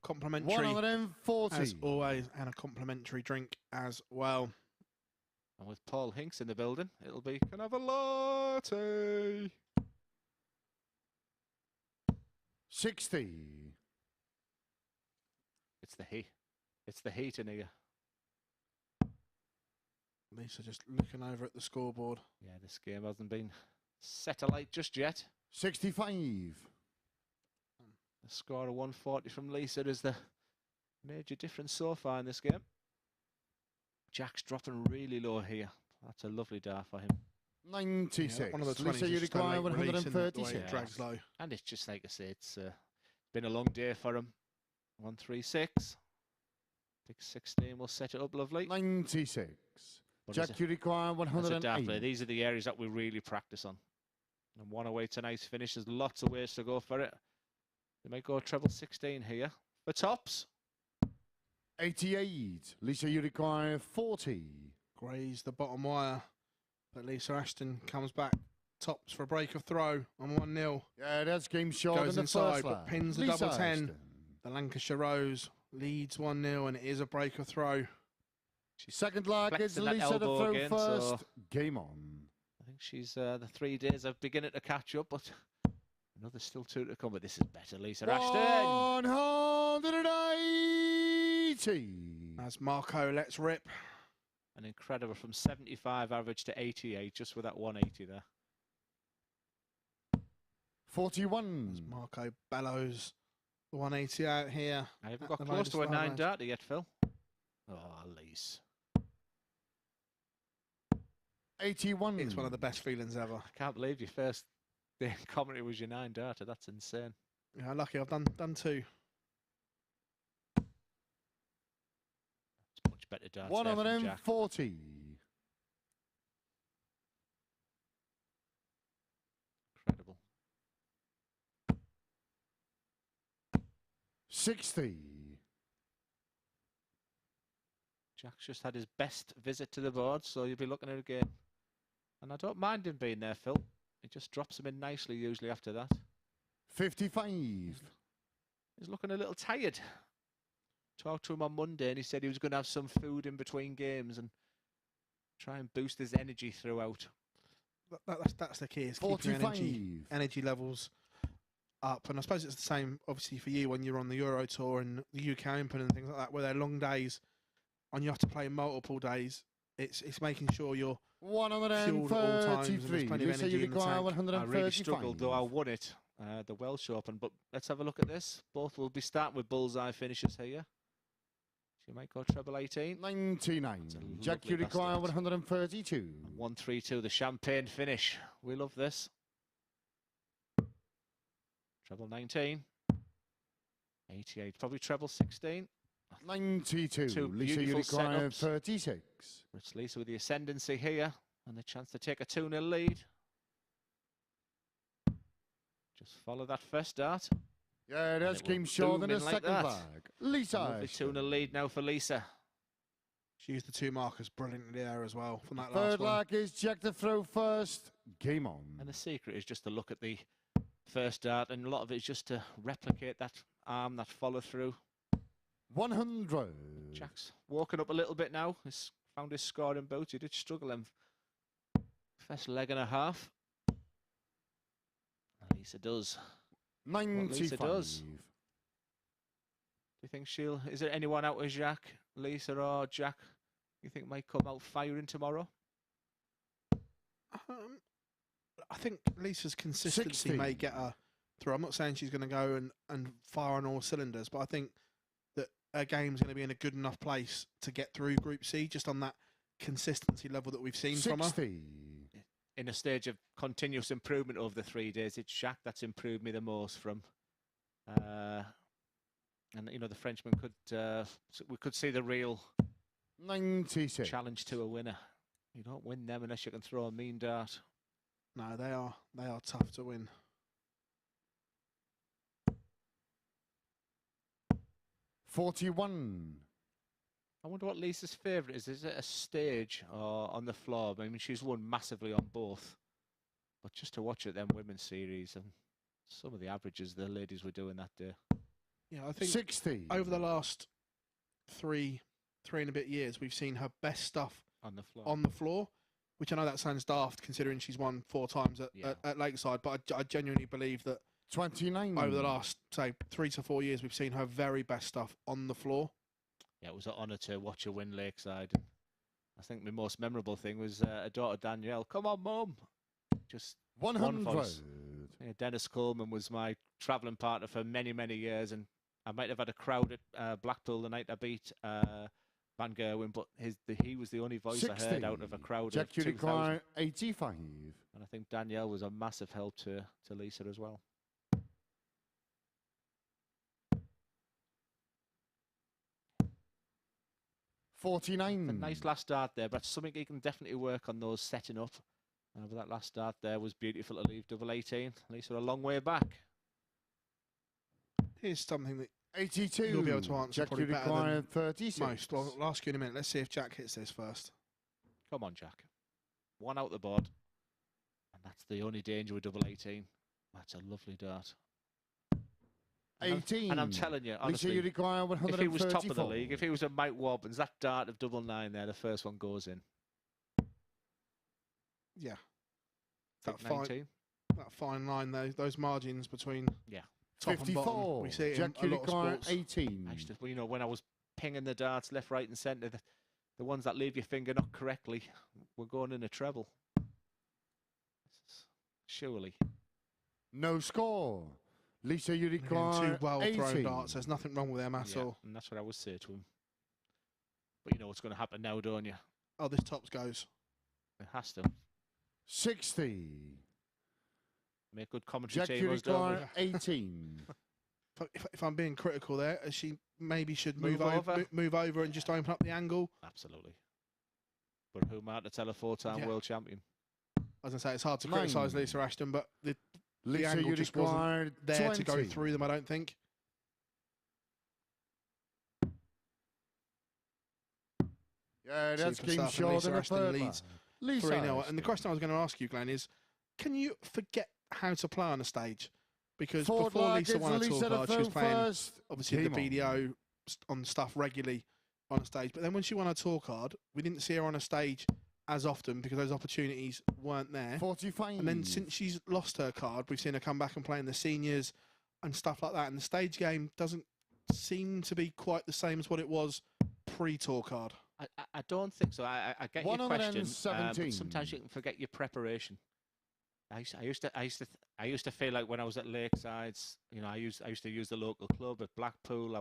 D: Complimentary,
E: 140.
D: as always, and a complimentary drink as well.
B: And with Paul Hinks in the building, it'll be, can I have a latte?
E: 60.
B: It's the heat. It's the heat in here.
D: Lisa just looking over at the scoreboard.
B: Yeah, this game hasn't been set alight just yet.
E: 65.
B: The score of 140 from Lisa is the major difference so far in this game. Jack's dropping really low here. That's a lovely dart for him.
E: 96.
D: One of the 20s
E: Lisa, you
D: is just a
E: require
D: late release, isn't it, the way it
E: 136.
D: drags low.
B: And it's just like I say, it's been a long day for him. 136. Big 16 will set it up lovely.
E: 96.
B: But
E: Jack, you require
B: as a dart player,
E: 108.
B: these are the areas that we really practice on. And 108 tonight's finish. There's lots of ways to go for it. They might go treble 16 here. For tops.
E: 88. Lisa, you require 40.
D: Graze the bottom wire. But Lisa Ashton comes back. Tops for a break of throw on 1-0.
E: Yeah, that's game short
D: Goes
E: in the
D: inside,
E: first
D: but
E: leg.
D: pins the
E: Lisa
D: double 10.
E: Ashton.
D: The Lancashire Rose leads 1-0, and it is a break of throw.
E: Second leg is
B: flexing that
E: Lisa to
B: elbow
E: throw
B: again,
E: first.
B: so
E: Game on.
B: I think she's the 3 days are beginning to catch up, but another still 2 to come. But this is better, Lisa Ashton.
E: 180.
D: As Marco lets rip.
B: An incredible from 75 average to 88, just with that 180 there.
E: 41.
D: As Marco bellows the 180 out here.
B: I haven't
D: at
B: got
D: the
B: close to a
D: Modus
B: 9
D: Super
B: darter yet, Phil. Oh, Lise.
E: 81.
D: It's one of the best feelings ever.
B: I can't believe your first day in commentary was your 9 darter. That's insane.
D: Yeah, lucky I've done 2.
B: It's much better darts there from Jack.
E: 140.
B: Incredible.
E: 60.
B: Jack's just had his best visit to the board, so you'll be looking at it again. And I don't mind him being there, Phil. He just drops him in nicely usually after that.
E: 55.
B: He's looking a little tired. Talked to him on Monday and he said he was going to have some food in between games and try and boost his energy throughout.
D: That's the key, is keeping your
E: 45.
D: energy levels up. And I suppose it's the same, obviously, for you when you're on the Euro Tour and the UK Open and things like that, where they're long days and you have to play multiple days. It's making sure you're fueled at all times and there's
E: 133.
D: plenty of
E: You say
D: energy
E: you
D: in the
E: require
D: tank.
B: I really
E: 135.
B: struggled, though I won it, the Welsh Open. But let's have a look at this. Both will be starting with bullseye finishes here. She might go treble 18.
E: 99.
B: That's a
E: Jack,
B: lovely
E: you require
B: bastard.
E: 132.
B: 132, the champagne finish. We love this. Treble 19. 88, probably treble 16.
E: 92.
B: Two
E: Lisa, you
B: beautiful
E: require
B: setups.
E: 36.
B: It's Lisa with the ascendancy here and the chance to take a 2-0 lead. Just follow that first dart.
E: Yeah, that's
B: it will
E: game short in
B: boom
E: the
B: in like
E: second
B: that.
E: leg. Lisa.
B: Lovely
E: Ashton.
B: 2-0 lead now for Lisa.
D: She used the 2 markers brilliantly there as well from that
E: Third
D: last one.
E: leg is Jack to throw first. Game on.
B: And the secret is just to look at the first dart, and a lot of it is just to replicate that arm, that follow through.
E: 100.
B: Jack's walking up a little bit now. He's found his scoring boots. He did struggle in first leg and a half. Lisa does.
E: 95.
B: Lisa does. Do you think she'll... Is there anyone out with Jacques, Lisa or Jack you think might come out firing tomorrow?
D: I think Lisa's consistency
E: 60.
D: may get her through. I'm not saying she's going to go and fire on all cylinders, but I think that her game's going to be in a good enough place to get through Group C, just on that consistency level that we've seen from her.
E: 60.
B: In a stage of continuous improvement over the 3 days, it's Jacques that's improved me the most from. And, you know, the Frenchman we could see the real
E: 96.
B: challenge to a winner. You don't win them unless you can throw a mean dart.
D: No, they are tough to win.
E: 41.
B: I wonder what Lisa's favourite is. Is it a stage or on the floor? I mean, she's won massively on both. But just to watch it, them women's series and some of the averages the ladies were doing that day.
D: Yeah, I think
E: 60.
D: over the last three and a bit years, we've seen her best stuff
B: On the floor.
D: which I know that sounds daft considering she's won 4 times at Lakeside, but I genuinely believe that
E: 29.
D: over the last, say, 3 to 4 years, we've seen her very best stuff on the floor.
B: Yeah, it was an honour to watch her win Lakeside. I think my most memorable thing was her daughter Danielle. Come on, Mum! Just
E: 100.
B: one voice. Yeah, Dennis Coleman was my travelling partner for many, many years, and I might have had a crowd at Blackpool the night I beat Van Gerwen, but he was the only voice
E: 60.
B: I heard out of a crowd
E: Jack
B: of 2,000.
E: require 85.
B: And I think Danielle was a massive help to Lisa as well.
E: 49.
B: A nice last start there, but something he can definitely work on those setting up. But that last start there was beautiful to leave double 18. Lisa a long way back.
D: Here's something that
E: 82.
D: you'll be able to answer
E: Jack
D: probably better
E: require
D: than
E: 36.
D: most. Well, I'll ask you in a minute. Let's see if Jack hits this first.
B: Come on, Jack. One out the board. And that's the only danger with double 18. That's a lovely dart.
E: 18.
B: And I'm telling you, honestly,
E: Lisa, you require 134.
B: if he was top of the league, if he was a Mike Warburton's, that dart of double 9 there, the first one goes in.
D: Yeah.
B: That
D: That fine line, those margins between top
E: 54.
D: and bottom. We see it
E: Jack
D: in a lot of
E: require
D: sports.
E: 18.
B: I used to, you know, when I was pinging the darts left, right, and centre, the ones that leave your finger not correctly were going in a treble. Surely.
E: No score. Lisa, you
D: Again,
E: require
D: two well thrown
E: 18.
D: darts. There's nothing wrong with them at all.
B: And that's what I would say to him. But you know what's going to happen now, don't you?
D: Oh, this tops goes.
B: It has to.
E: 60.
B: Make good commentary
E: Jack, you
B: tables, don't we?
E: require 18.
D: If I'm being critical there, she maybe should
B: Move
D: move over and just open up the angle.
B: Absolutely. But who am I to tell a 4-time world champion?
D: I was going to say, it's hard to criticise Lisa Ashton, but the
E: Lisa,
D: angle
E: you
D: just
E: require
D: wasn't there
E: 20.
D: to go through them, I don't think.
E: Yeah, that's
D: Super
E: game
D: stuff, and
E: short
D: Lisa
E: in the
D: Ashton
E: third
D: leads
E: line. Lisa
D: 3-0. And the
E: Ashton.
D: question I was going to ask you, Glenn, is can you forget how to play on a stage? Because
E: Forward
D: before
E: line
D: Lisa
E: gives
D: won a
E: Lisa
D: tour
E: the
D: card, she was
E: throw
D: playing
E: first.
D: obviously
E: Game
D: the BDO on stuff regularly on a stage. But then when she won a tour card, we didn't see her on a stage as often because those opportunities weren't there.
E: 45.
D: And then since she's lost her card, we've seen her come back and play in the seniors and stuff like that. And the stage game doesn't seem to be quite the same as what it was pre-tour card.
B: I don't think so. I get your question.
E: 117.
B: But sometimes you can forget your preparation. I used to feel like when I was at Lakesides, you know, I used to use the local club at Blackpool. I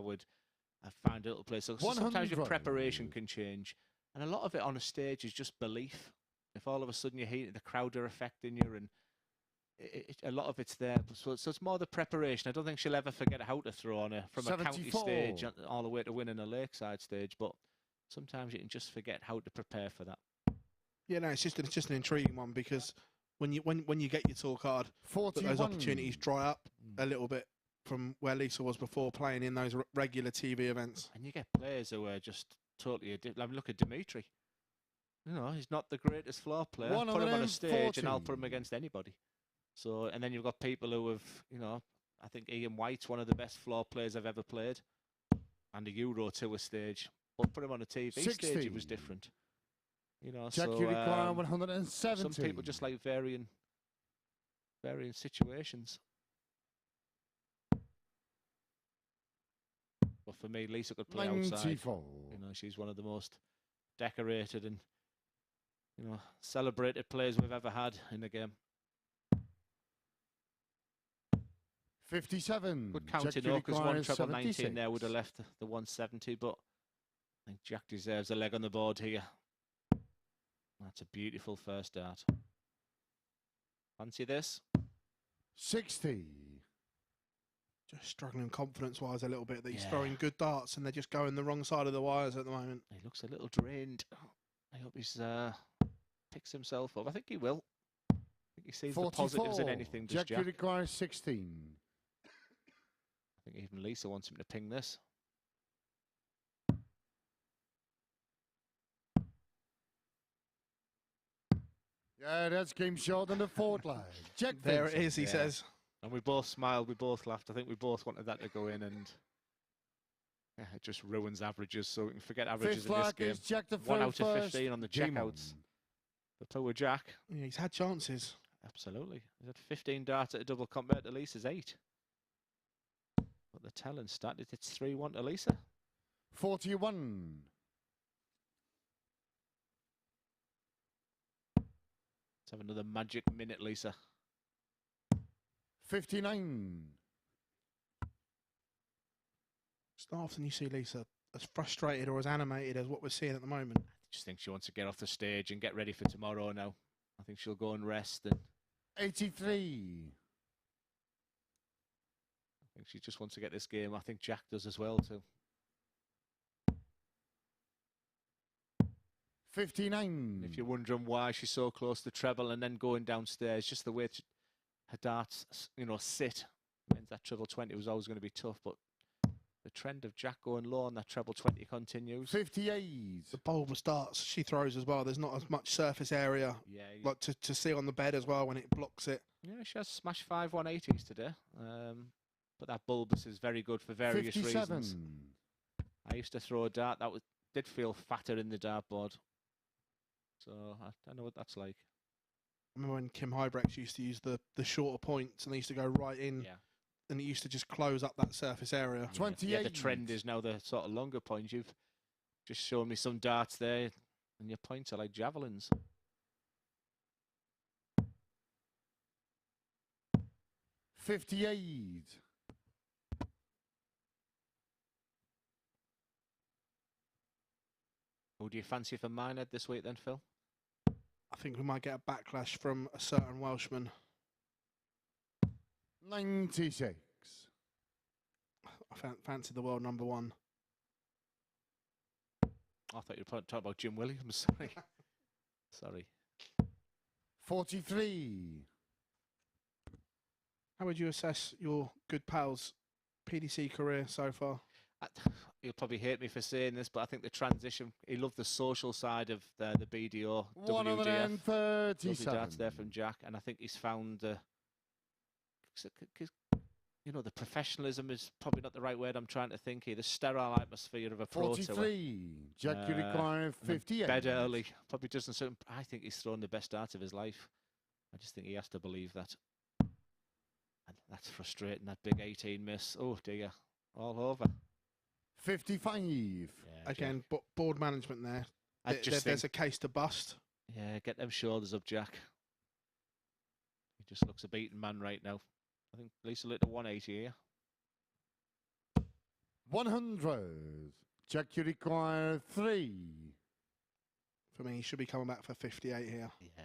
B: find a little place. So sometimes your
E: 100.
B: preparation can change, and a lot of it on a stage is just belief. If all of a sudden you're heating, the crowd are affecting you, and a lot of it's there. So it's more the preparation. I don't think she'll ever forget how to throw on her from a county
E: 74.
B: stage all the way to winning a Lakeside stage. But sometimes you can just forget how to prepare for that.
D: Yeah, no, it's just an intriguing one because when you get your tour card,
E: 41.
D: those opportunities dry up a little bit from where Lisa was before playing in those regular TV events.
B: And you get players who are just totally I mean, look at Dimitri. You know, he's not the greatest floor player. Put him on a stage and I'll put him against anybody. So, and then you've got people who have, you know, I think Ian White's one of the best floor players I've ever played. And a Euro Tour stage. But put him on a TV
E: 60.
B: stage, it was different. You know,
E: Jack,
B: so
E: you require 170.
B: some people just like varying situations. But for me, Lisa could play outside.
E: 94.
B: You know, she's one of the most decorated and, you know, celebrated players we've ever had in the game.
E: 57.
B: Good counting
E: Jack,
B: though, because one
E: requires
B: treble 19 there
E: 76.
B: would have left the 170, but I think Jack deserves a leg on the board here. That's a beautiful first dart. Fancy this?
E: 60.
D: Just struggling confidence-wise a little bit. That he's throwing good darts and they're just going the wrong side of the wires at the moment.
B: He looks a little drained. I hope he's picks himself up. I think he will. I think he sees
E: 44.
B: the positives in anything, does
E: Jack,
B: Jack?
E: you require 16.
B: I think even Lisa wants him to ping this.
E: Yeah, that's game short in the fourth line. Jack
D: There it
E: Vincent.
D: is, he says.
B: And we both smiled, we both laughed. I think we both wanted that to go in, and yeah, it just ruins averages. So we can forget averages
E: Fifth
B: in this
E: lag
B: game.
E: is Jack the
B: 1 out of
E: first.
B: 15 on the
E: Game
B: checkouts.
E: on.
B: The poor Jack.
D: Yeah, he's had chances.
B: Absolutely. He's had 15 darts at a double compared to Lisa's 8. But the talent started, it's 3-1 to Lisa.
E: 41.
B: Let's have another magic minute, Lisa.
E: 59.
D: It's not often you see Lisa as frustrated or as animated as what we're seeing at the moment.
B: I just think she wants to get off the stage and get ready for tomorrow now. I think she'll go and rest. And
E: 83.
B: I think she just wants to get this game. I think Jack does as well too.
E: 59.
B: If you're wondering why she's so close to treble and then going downstairs, just the way her darts, sit, means that treble 20 was always going to be tough. But the trend of Jack going low on that treble 20 continues.
E: 58.
D: The bulbous darts she throws as well. There's not as much surface area like to see on the bed as well when it blocks it.
B: Yeah, she has smashed 5 180s today. But that bulbous is very good for various
E: 57.
B: reasons. I used to throw a dart that did feel fatter in the dartboard. So I know what that's like.
D: I remember when Kim Hybrex used to use the shorter points and they used to go right in.
B: Yeah.
D: And it used to just close up that surface area.
E: 28.
B: Yeah, the trend is now the sort of longer points. You've just shown me some darts there, and your points are like javelins.
E: 58.
B: Who do you fancy for Minehead this week then, Phil?
D: I think we might get a backlash from a certain Welshman.
E: 96.
D: I fancy the world number one.
B: I thought you were talking about Jim Williams. Sorry. Sorry.
E: 43.
D: How would you assess your good pal's PDC career so far?
B: You'll probably hate me for saying this, but I think the transition, he loved the social side of the BDO, WDF.
E: 137.
B: Lovely darts there from Jack, and I think he's found the professionalism is probably not the right word I'm trying to think here. The sterile atmosphere of a pro tour.
E: 43. Jack, you require 58.
B: Bed early. Probably doesn't suit him. I think he's thrown the best dart of his life. I just think he has to believe that. And that's frustrating, that big 18 miss. Oh dear. All over.
E: 55.
B: Yeah,
D: Again, board management there. There's a case to bust.
B: Yeah, get them shoulders up, Jack. He just looks a beaten man right now. I think Lisa lit a 180 here.
E: 100. Jack, you require 3.
D: For me, he should be coming back for 58 here.
B: Yeah.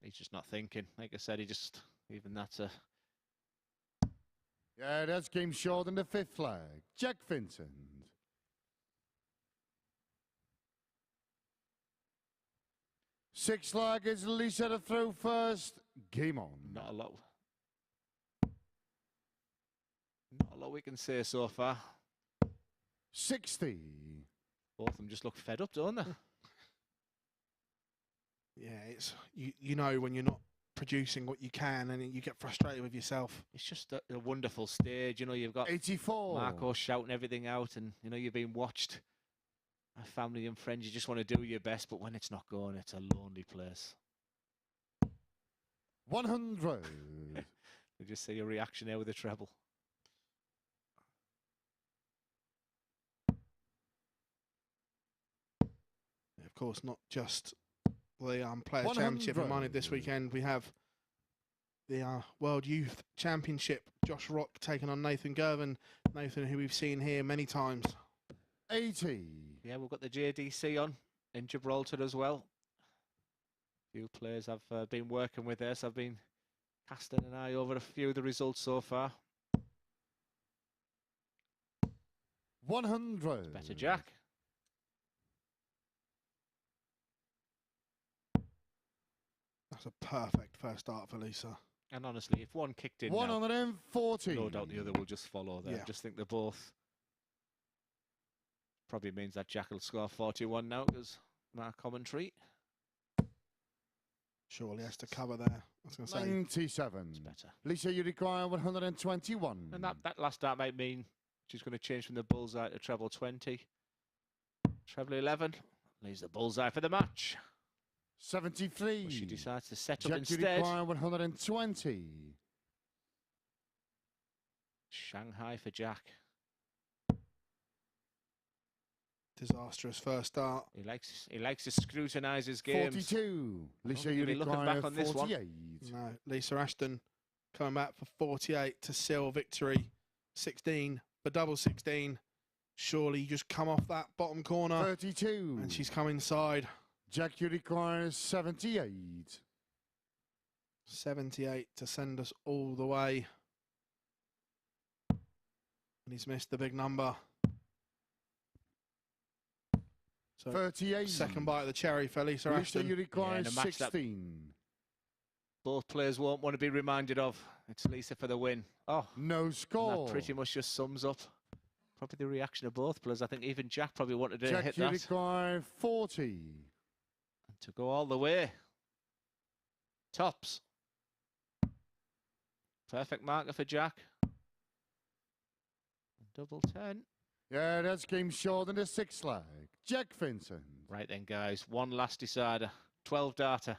B: He's just not thinking. Like I said, even that's a...
E: Yeah, that's game short in the 5th flag. Jack Vincent. Sixth flag is Lisa to throw first. Game on.
B: Not a lot we can say so far.
E: 60.
B: Both of them just look fed up, don't they?
D: Yeah, it's you know when you're not producing what you can and you get frustrated with yourself.
B: It's just a wonderful stage. You've got
E: 84.
B: Marco shouting everything out, and you're being watched by family and friends. You just want to do your best, but when it's not going, it's a lonely place.
E: 100.
B: You just see a reaction there with the treble.
D: Of course, not just the Players' Championship in Minehead this weekend. We have the World Youth Championship. Josh Rock taking on Nathan Gervin. Nathan, who we've seen here many times.
E: 80.
B: Yeah, we've got the JDC on in Gibraltar as well. A few players I've been working with there, so I've been casting an eye over a few of the results so far.
E: 100.
B: Better Jack.
D: That's a perfect first start for Lisa.
B: And honestly, if one kicked in
E: 140.
B: now, no doubt the other will just follow there.
D: Yeah.
B: Just think they're both. Probably means that Jack will score 41 now because my commentary.
D: Surely has to cover there. I was going to say.
E: 97.
B: It's better.
E: Lisa, you require 121.
B: And that last start might mean she's going to change from the bullseye to treble 20. Treble 11. Leaves the bullseye for the match.
E: 73.
B: But she decides to set up
E: Jack, you
B: instead.
E: require 120.
B: Shanghai for Jack.
D: Disastrous first start.
B: He likes to scrutinise his games.
E: 42. Lisa,
B: think
E: you
B: he'll be looking
E: require
B: back on this one.
E: 48.
D: No, Lisa Ashton coming back for 48 to seal victory. 16 for double 16. Surely just come off that bottom corner.
E: 32.
D: And she's come inside.
E: Jack, you require 78.
D: 78 to send us all the way. And he's missed the big number. So
E: 38.
D: second bite of the cherry for Lisa
E: Lisa,
D: Ashton.
E: you require
B: in a match that
E: 16.
B: both players won't want to be reminded of. It's Lisa for the win. Oh,
E: No
B: and
E: score.
B: that pretty much just sums up probably the reaction of both players. I think even Jack probably wanted to
E: Jack,
B: hit
E: you
B: that.
E: require 40.
B: And to go all the way. Tops. Perfect marker for Jack. Double 10.
E: Yeah, that's game short in the 6th leg. Jack Vincent.
B: Right then, guys. One last decider. 12 data.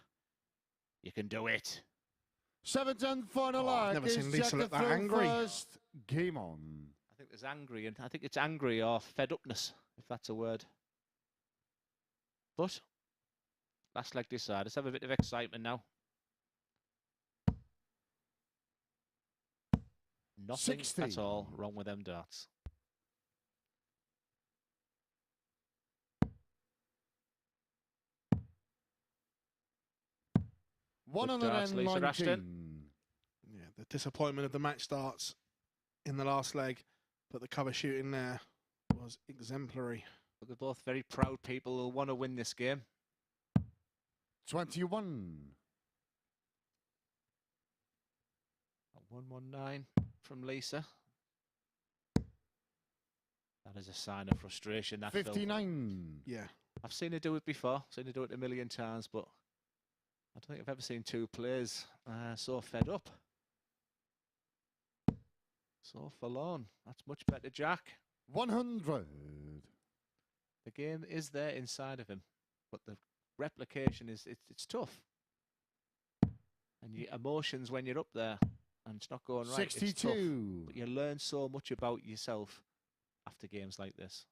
B: You can do it.
E: 7th and final
D: I've
E: leg
D: never
E: is
D: seen Lisa
E: Jack
D: look
E: the
D: that
E: third
D: angry.
E: first. Game on.
B: I think there's angry, and I think it's angry or fed upness, if that's a word. But last leg decider. Let's have a bit of excitement now. Nothing
E: 16.
B: at all wrong with them darts.
E: One
B: darts, Lisa Ashton.
D: Yeah, the disappointment of the match starts in the last leg, but the cover shooting there was exemplary.
B: But they're both very proud people who want to win this game.
E: 21.
B: 119 from Lisa. That is a sign of frustration. That Phil.
E: 59.
D: Yeah.
B: I've seen her do it before. Seen her do it a million times, but I don't think I've ever seen two players so fed up. So forlorn. That's much better, Jack.
E: 100.
B: The game is there inside of him, but the replication is it's tough. And your emotions when you're up there and it's not going right.
E: 62.
B: It's tough, but you learn so much about yourself after games like this.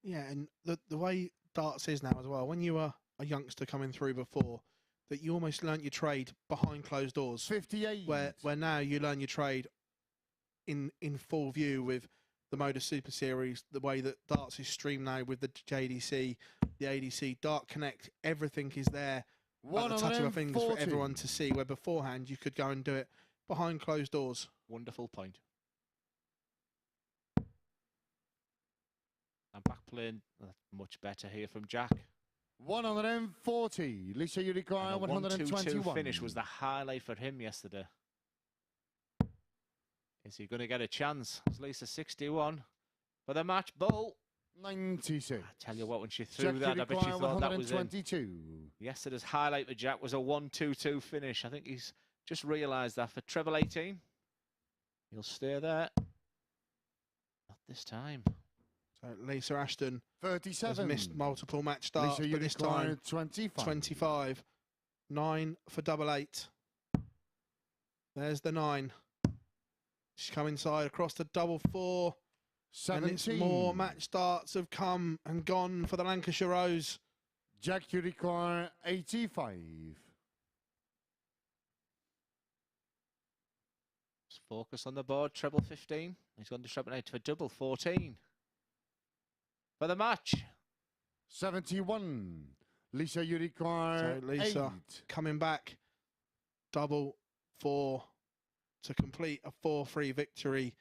D: Yeah, and the way darts is now as well, when you were a youngster coming through before, that you almost learnt your trade behind closed doors.
E: 58.
D: Where now you learn your trade in full view with the MODUS Super Series, the way that darts is streamed now with the JDC, the ADC, Dart Connect, everything is there at the touch of a finger for everyone to see, where beforehand you could go and do it behind closed doors.
B: Wonderful point. I'm back playing much better here from Jack.
E: 140. Lisa, you require
B: And a
E: 121.
B: 1-2-2 finish was the highlight for him yesterday. Is he going to get a chance? It's Lisa 61 for the match ball.
E: 96.
B: I tell you what, when she threw
E: Jack,
B: that,
E: you
B: I bet she
E: require
B: thought that was in.
E: 122.
B: Yesterday's highlight for Jack was a 1-2-2 finish. I think he's just realised that for treble 18. He'll stay there. Not this time.
D: So Lisa Ashton
E: 37.
D: has missed multiple match starts,
E: Lisa, you
D: but this
E: require
D: time
E: 25.
D: 25. 9 for double 8. There's the 9. She's come inside across the double 4.
E: 17.
D: And it's more match starts have come and gone for the Lancashire Rose.
E: Jack, you require 85.
B: Just focus on the board, treble 15. He's gone to treble 8 for double 14. For the match.
E: 71. Lisa, you require
D: So Lisa
E: 8.
D: coming back. Double 4 to complete a 4-3 victory.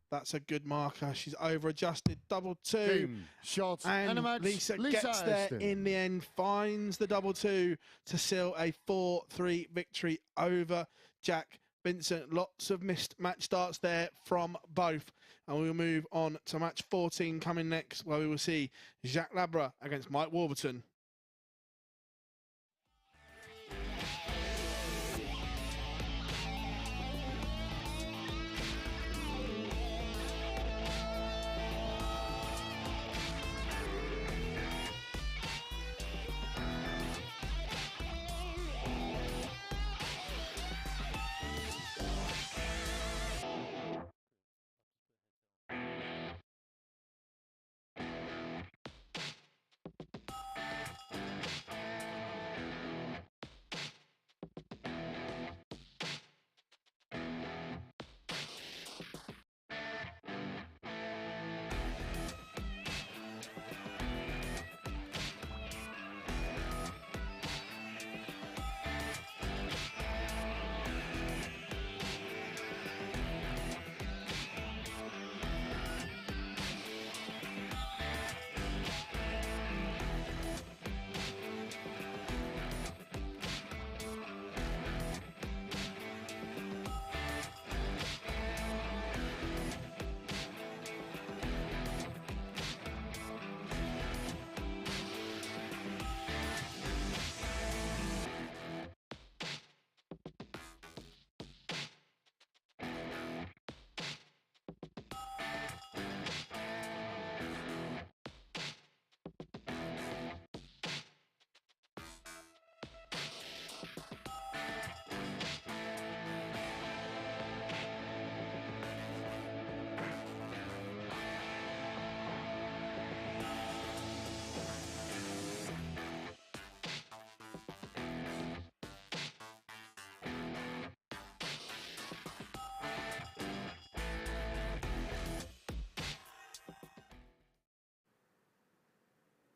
D: That's a good marker. She's over adjusted. Double 2.
E: Game, shot,
D: And
E: a match.
D: Lisa gets there
E: Ashton.
D: in the end, finds the double 2 to seal a 4-3 victory over Jack Vincent. Lots of missed match starts there from both. And we'll move on to match 14 coming next, where we will see Jacques Labre against Mike Warburton.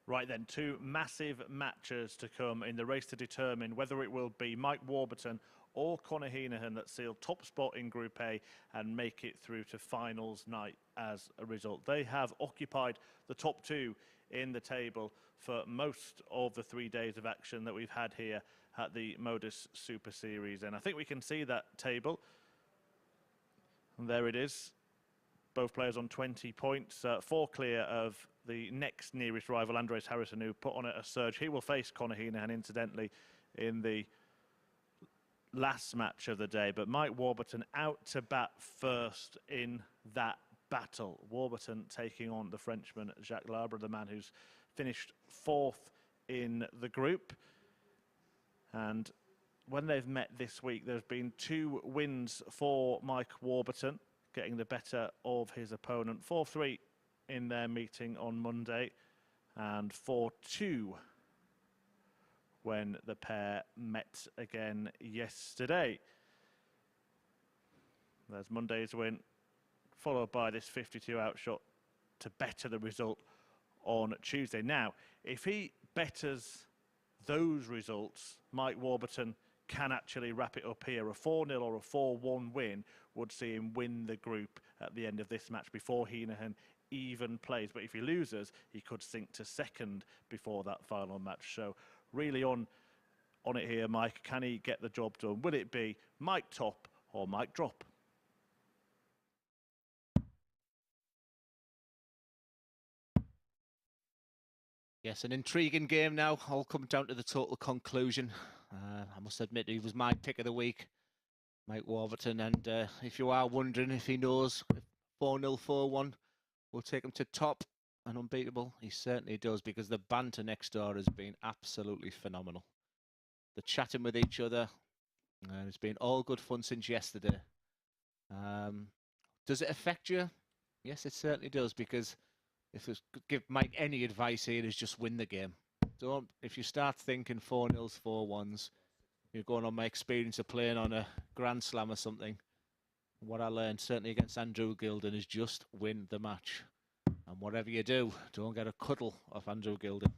A: Right then, two massive matches to come in the race to determine whether it will be Mike Warburton or Conor Heneghan that seal top spot in Group A and make it through to finals night as a result. They have occupied the top two in the table for most of the 3 days of action that we've had here at the MODUS Super Series. And I think we can see that table. And there it is. Both players on 20 points, 4 clear of the next nearest rival, Andreas Harrysson, who put on a surge. He will face Conor Heneghan, incidentally, in the last match of the day. But Mike Warburton out to bat first in that battle. Warburton taking on the Frenchman, Jacques Labre, the man who's finished 4th in the group. And when they've met this week, there's been 2 wins for Mike Warburton, getting the better of his opponent. 4-3 in their meeting on Monday, and 4-2 when the pair met again yesterday. There's Monday's win, followed by this 52 outshot to better the result on Tuesday. Now, if he betters those results, Mike Warburton can actually wrap it up here. A 4-0 or a 4-1 win would see him win the group at the end of this match before Heinehan even plays. But if he loses, he could sink to second before that final match. So really on it here, Mike. Can he get the job done? Will it be Mike top or Mike drop?
B: Yes, an intriguing game now. I'll come down to the total conclusion. I must admit, he was my pick of the week, Mike Warburton. And if you are wondering if he knows 4-0, 4-1 will take him to top and unbeatable, he certainly does, because the banter next door has been absolutely phenomenal. The chatting with each other, and it's been all good fun since yesterday. Does it affect you? Yes, it certainly does, because if I could give Mike any advice here, is just win the game. Don't, if you start thinking 4-0s, 4-1s, you're going on my experience of playing on a Grand Slam or something. What I learned, certainly against Andrew Gilden, is just win the match. And whatever you do, don't get a cuddle off Andrew Gilden.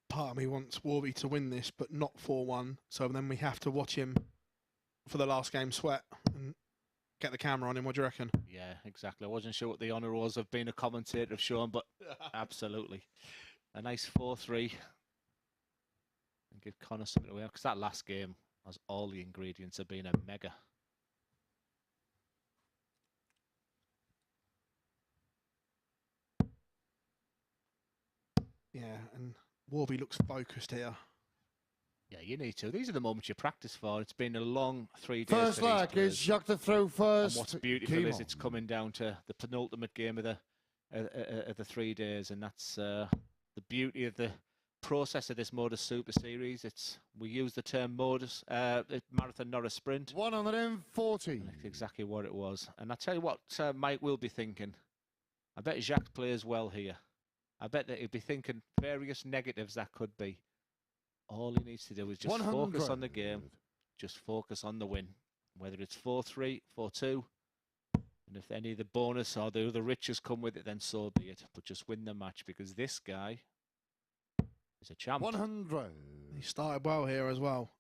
D: Part of me wants Warby to win this, but not 4-1. So then we have to watch him for the last game sweat and get the camera on him. What do you reckon?
B: Yeah, exactly. I wasn't sure what the honour was of being a commentator of Sean, but absolutely. A nice 4-3. And give Conor something to win, because that last game has all the ingredients of being a mega.
D: Yeah, and Warby looks focused here.
B: Yeah, you need to. These are the moments you practice for. It's been a long 3 days.
E: First leg is Jacques to throw first.
B: And what's beautiful is it's coming down to the penultimate game of the 3 days, and that's the beauty of the process of this MODUS Super Series. We use the term MODUS marathon, not a sprint.
E: 140.
B: That's exactly what it was. And I tell you what, Mike will be thinking. I bet Jacques plays well here. I bet that he'll be thinking various negatives that could be. All he needs to do is just
E: 100.
B: focus on the game, just focus on the win. Whether it's 4-3, 4-2, and if any of the bonus or the other riches come with it, then so be it. But just win the match, because this guy is a champ.
E: 100.
D: He started well here as well.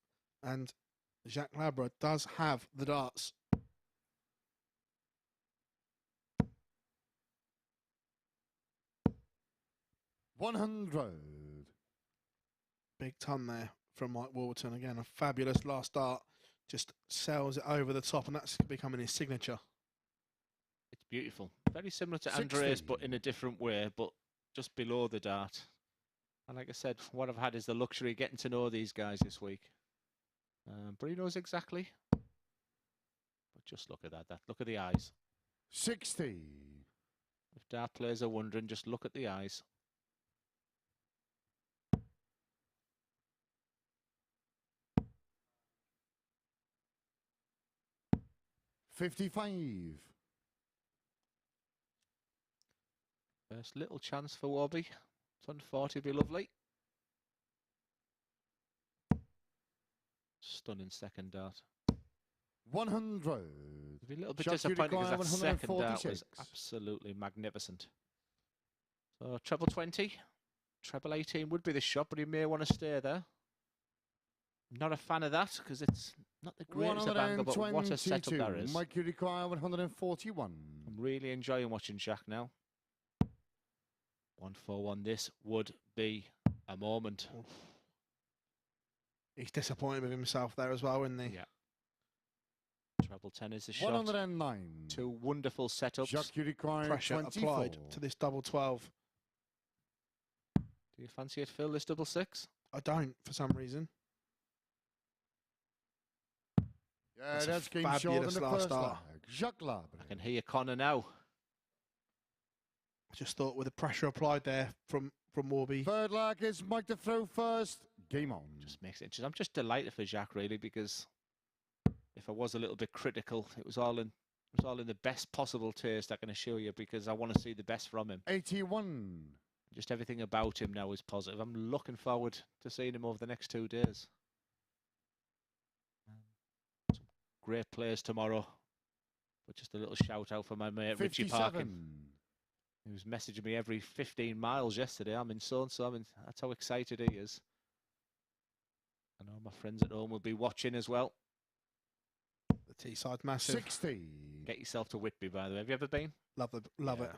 D: And Jacques Labre does have the darts. Big ton there from Mike Warburton. Again, a fabulous last start. Just sails it over the top, and that's becoming his signature.
B: It's beautiful. Very similar to
E: 60.
B: Andreas, but in a different way, but just below the dart. And like I said, what I've had is the luxury of getting to know these guys this week. But he knows exactly. But just look at that. Look at the eyes.
E: 60.
B: If dart players are wondering, just look at the eyes.
E: 55.
B: First little chance for Warby. 140 would be lovely. Stunning second dart.
E: 100.
B: It'd be a little bit
E: Shots you
B: disappointing, because
E: require
B: that second dart was
E: 146.
B: absolutely magnificent. So treble 20, treble 18 would be the shot, but he may want to stay there. Not a fan of that because it's not the greatest of angle, but what a setup that is.
E: Mike, you require 141.
B: I'm really enjoying watching Jacques now. 141. This would be a moment.
D: He's disappointed with himself there as well, isn't he?
B: Yeah. Treble 10 is the shot.
E: 109.
B: Two wonderful setups.
E: Jacques, you require
D: Pressure
E: 24.
D: applied to this double 12.
B: Do you fancy it, Phil, this double 6?
D: I don't, for some reason.
E: Yeah, that's game short in the first leg. Jacques Labre.
B: I can hear Conor now.
D: I just thought with the pressure applied there from Warby.
E: Third leg is Mike to throw first. Game on.
B: Just makes it interesting. I'm just delighted for Jacques, really, because if I was a little bit critical, it was all in the best possible taste, I can assure you, because I want to see the best from him.
E: 81.
B: Just everything about him now is positive. I'm looking forward to seeing him over the next 2 days. Some great players tomorrow. But just a little shout out for my mate
E: 57.
B: Richie Parkin. He was messaging me every 15 miles yesterday. I'm in so-and-so. That's how excited he is. I know my friends at home will be watching as well.
D: The T-side massive.
E: 60.
B: Get yourself to Whitby, by the way. Have you ever been?
D: Love it. Love
B: Yeah.
D: it.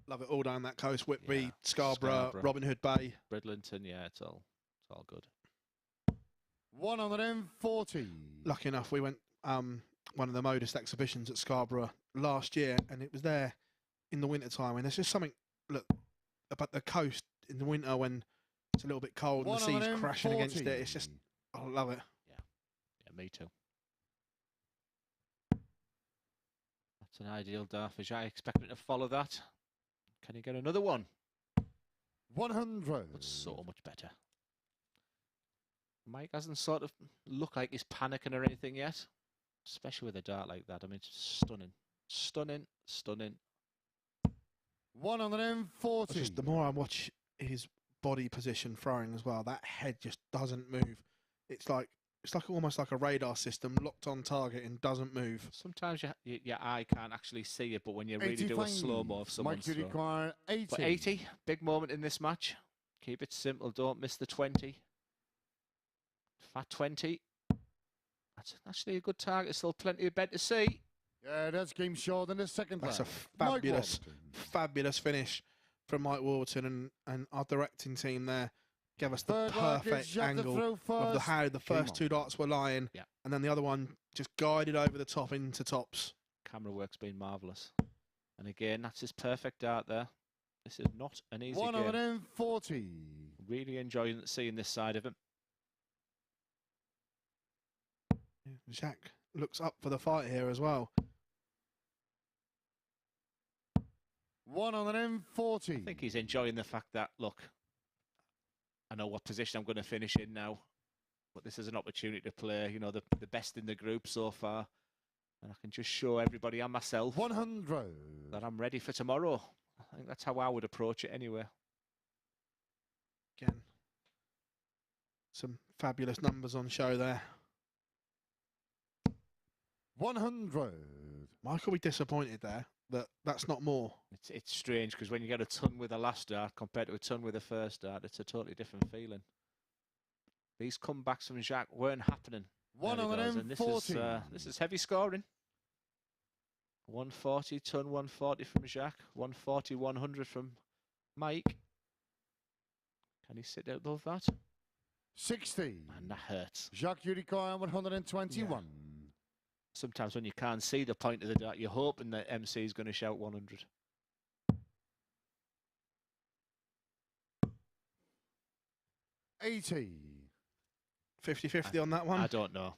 D: Love it all down that coast. Whitby,
B: Yeah.
D: Scarborough, Robin Hood Bay.
B: Bridlington, yeah, it's all good.
E: 140.
D: Lucky enough, we went one of the MODUS exhibitions at Scarborough last year, and it was there in the winter time. And there's just something, look, about the coast in the winter when it's a little bit cold and the sea's crashing against it. It's just, I love it.
B: Yeah, me too. That's an ideal dart for Jacques. Expecting to follow that. Can he get another one?
E: 100.
B: But so much better. Mike hasn't sort of looked like he's panicking or anything yet. Especially with a dart like that. I mean, it's stunning. Stunning, stunning.
E: 140.
D: Just the more I watch his body position throwing as well, that head just doesn't move. It's like almost like a radar system locked on target and doesn't move.
B: Sometimes your eye can't actually see it, but when you really do a
E: 85.
B: slow-mo of someone's
E: Mike, you
B: throw.
E: require 80.
B: But 80, big moment in this match. Keep it simple, don't miss the 20. Fat 20. That's actually a good target, still plenty of bed to see.
E: Yeah, that's game short in the second
D: That's
E: leg.
D: a fabulous finish from Mike Warburton and our directing team there. Gave us the
E: Third leg is
D: perfect
E: Jacques to
D: angle
E: throw
D: of
E: first.
D: how the first two darts were lying,
B: Yeah.
D: and then the other one just guided over the top into tops.
B: Camera work's been marvellous. And again, that's his perfect dart there. This is not an easy game.
E: 140.
B: Really enjoying seeing this side of him.
D: Jacques looks up for the fight here as well.
E: 140.
B: I think he's enjoying the fact that, look, I know what position I'm going to finish in now, but this is an opportunity to play, you know, the best in the group so far. And I can just show everybody and myself
E: 100.
B: that I'm ready for tomorrow. I think that's how I would approach it anyway.
D: Again, some fabulous numbers on show there.
E: 100.
D: Michael will be disappointed there that that's not more.
B: It's strange because when you get a ton with a last dart compared to a ton with a first dart, it's a totally different feeling. These comebacks from Jacques weren't happening.
E: 140.
B: And this is heavy scoring. 140 ton, 140 from Jacques, 140, 100 from Mike. Can he sit above that?
E: 60.
B: And that hurts.
E: Jacques, you require 121.
B: Sometimes when you can't see the point of the dart, you're hoping that MC is going to shout 100.
E: 80.
D: 50-50 on that one.
B: I don't know.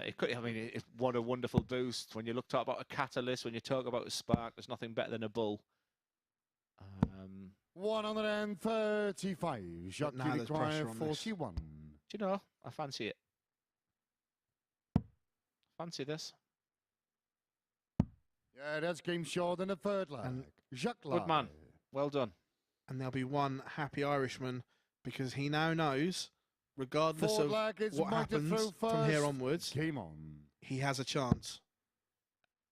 B: It could. I mean, what a wonderful boost. When you talk about a catalyst, when you talk about a spark, there's nothing better than a bull.
E: 135. Jacques,
D: now
E: you
D: there's
E: require
D: pressure on this.
E: 41.
B: Do you know? I fancy it. Fancy this.
E: Yeah, that's game short in the third leg.
D: And
E: Jacques
B: Good man.
E: Labre.
B: Well done.
D: And there'll be one happy Irishman because he now knows, regardless
E: Forward
D: of
E: leg is
D: what
E: Mike to
D: happens
E: throw
D: from here
E: first.
D: onwards,
E: Game on.
D: he has a chance.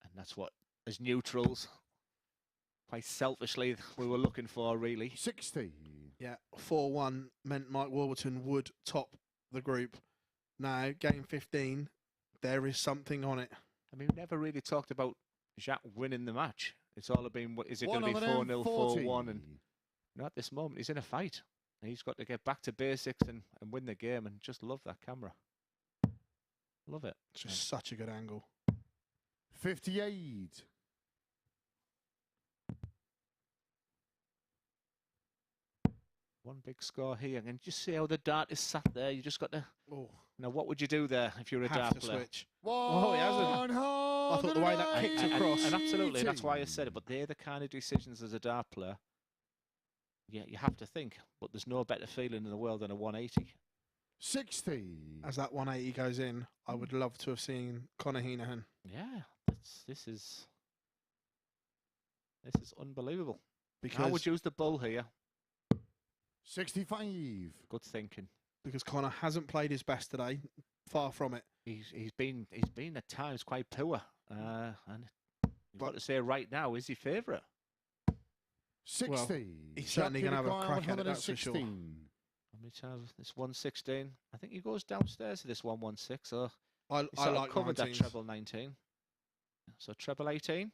B: And that's what, as neutrals, quite selfishly we were looking for, really.
E: 60.
D: Yeah, 4-1 meant Mike Warburton would top the group. Now, game 15, there is something on it.
B: I mean, we never really talked about Jacques winning the match. It's all been, is it going to be 4-0, 4-1? And at this moment, he's in a fight. And he's got to get back to basics and win the game. And just love that camera. Love it.
D: Just such a good angle.
E: 58.
B: One big score here. And just see how the dart is sat there. You just got to...
D: Oh.
B: Now, what would you do there if you're a
D: Have
B: dart
D: to
B: player?
D: switch.
E: Oh,
D: he hasn't. I thought the way that kicked across.
B: And absolutely, that's why I said it. But they're the kind of decisions as a dart player. Yeah, you have to think. But there's no better feeling in the world than a 180.
E: 60.
D: As that 180 goes in, I would love to have seen Conor Heneghan.
B: Yeah, this is unbelievable.
D: Because
B: I would use the bull here.
E: 65.
B: Good thinking.
D: Because Conor hasn't played his best today. Far from it.
B: He's been at times quite poor. And you've got to say right now, is he favourite?
E: 60.
D: Well, he's certainly going to have a crack at it, that's for sure.
B: How many times? This 116. I think he goes downstairs to this 116. So
D: I like
B: covered that
D: 19s.
B: treble 19. So treble 18.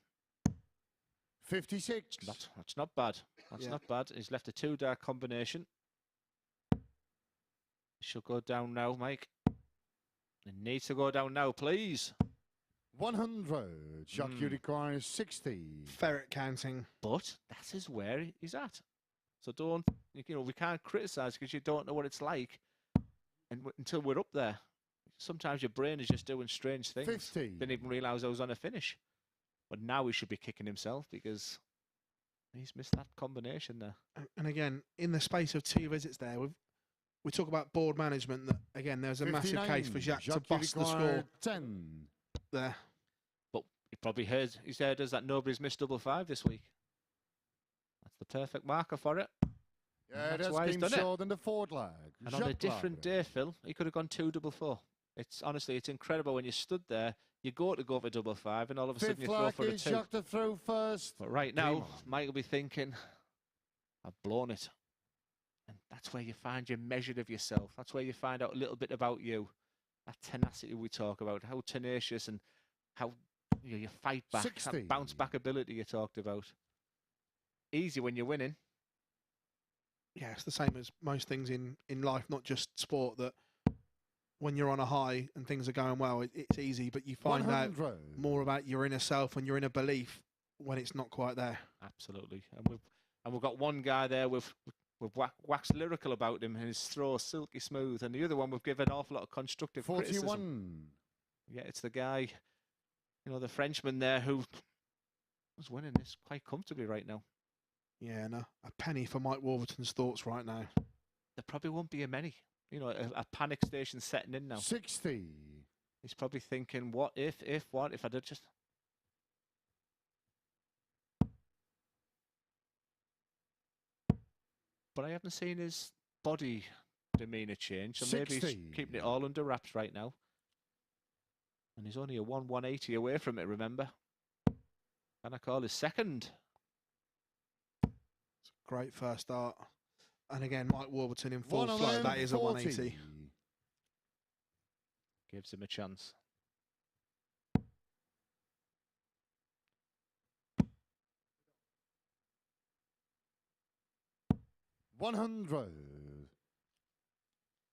E: 56.
B: That's not bad. That's not bad. He's left a 2-dart combination. Should go down now, Mike. It needs to go down now, please.
E: 100. Jacques requires 60.
D: Ferret counting.
B: But that is where he's at. So don't, we can't criticise because you don't know what it's like until we're up there. Sometimes your brain is just doing strange things.
E: 50.
B: Didn't even realise I was on a finish. But now he should be kicking himself because he's missed that combination there.
D: And again, in the space of 2 visits there, we talk about board management. That again, there's a
E: 59.
D: massive case for Jacques to bust the score
E: 10.
D: there.
B: But he probably heard us that nobody's missed double 5 this week. That's the perfect marker for it.
E: Yeah,
B: that's why he's done
E: short in the forward leg.
B: And on a different day, Phil, he could have gone 2 double 4. Honestly, it's incredible when you stood there. You go for double 5, and all of a sudden you throw for a 2.
E: Jacques to throw first.
B: But right now, Mike will be thinking, I've blown it. And that's where you find your measure of yourself. That's where you find out a little bit about you. That tenacity we talk about, how tenacious and how you fight back.
E: 60.
B: That bounce back ability you talked about. Easy when you're winning.
D: Yeah, it's the same as most things in life, not just sport, that when you're on a high and things are going well, it's easy, but you find
E: 100.
D: out more about your inner self and your inner belief when it's not quite there.
B: Absolutely. And we've got one guy there with waxed lyrical about him and his throw silky smooth, and the other one we've given an awful lot of constructive
E: 41.
B: criticism. Yeah, it's the guy, the Frenchman there who was winning this quite comfortably right now.
D: Yeah, no, a penny for Mike Warburton's thoughts right now.
B: There probably won't be a many. A panic station setting in now.
E: 60.
B: He's probably thinking, what if I did just... But I haven't seen his body demeanour change, so
E: 60.
B: maybe he's keeping it all under wraps right now. And he's only a 180 away from it, remember? Can I call his second?
D: Great first start. And again, Mike Warburton in full flow. That is a 180.
B: Gives him a chance.
E: $100.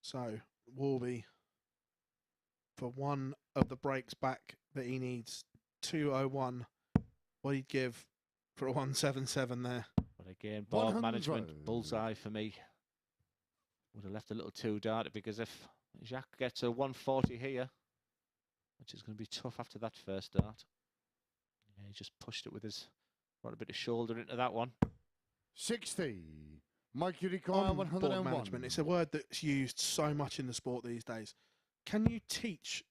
D: So, Warby, for one of the breaks back that he needs, 201. What he'd give for a 177 there.
B: But again, board
E: 100.
B: management, bullseye for me. Would have left a little too dark because if Jacques gets a 140 here, which is going to be tough after that first dart. Yeah, he just pushed it with brought a bit of shoulder into that one.
E: 60. Mike, you require 101.
D: Board management. It's a word that's used so much in the sport these days. Can you teach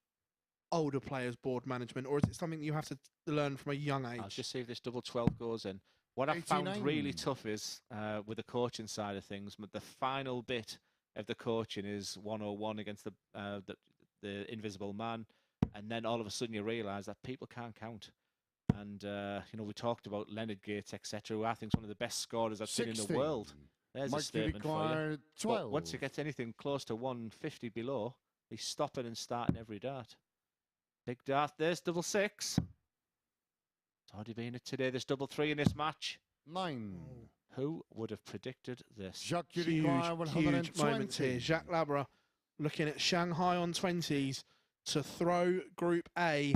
D: older players board management, or is it something you have to learn from a young age?
B: I'll just see if this double 12 goes in. What I found really tough is with the coaching side of things, but the final bit of the coaching is 101 against the invisible man, and then all of a sudden you realise that people can't count. And, you know, we talked about Leonard Gates, etc., who I think is one of the best scorers I've seen in the
E: 16.
B: world. There's a
E: Might
B: statement for you.
E: require 12.
B: But once he gets anything close to 150 below, he's stopping and starting every dart. Big dart, there's double 6. It's already been it today, there's double 3 in this match.
E: 9.
B: Who would have predicted this?
E: Jacques
D: Huge moments here.
E: 120.
D: Jacques Labre looking at Shanghai on 20s to throw Group A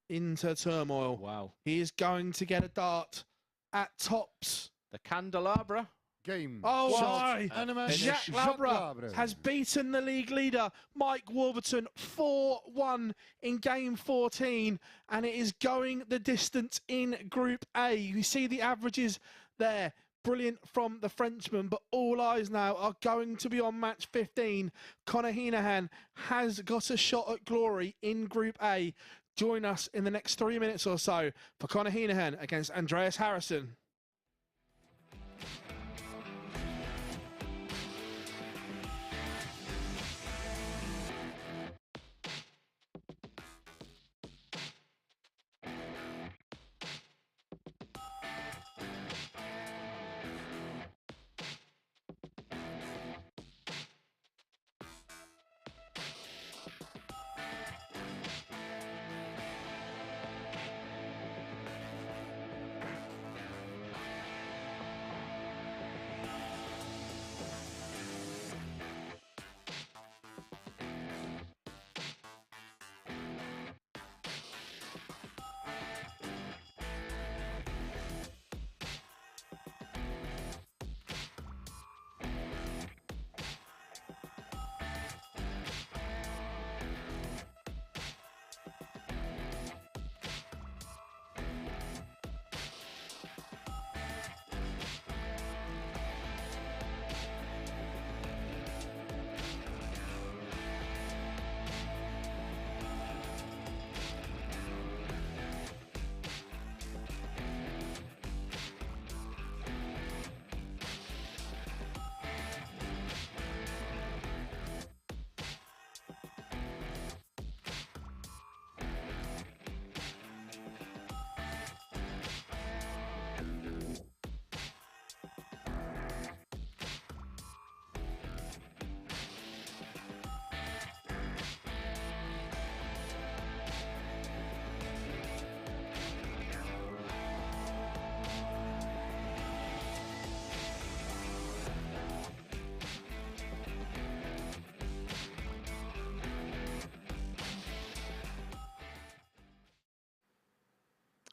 D: into turmoil.
B: Wow.
D: He is going to get a dart at tops.
B: The candelabra.
E: Game.
D: Oh,
E: Shot.
D: my.
E: Anima.
D: Jacques Labre has beaten the league leader, Mike Warburton, 4-1 in game 14, and it is going the distance in Group A. You see the averages there. Brilliant from the Frenchman, but all eyes now are going to be on match 15. Conor Heneghan has got a shot at glory in Group A. Join us in the next 3 minutes or so for Conor Heneghan against Andreas Harrysson.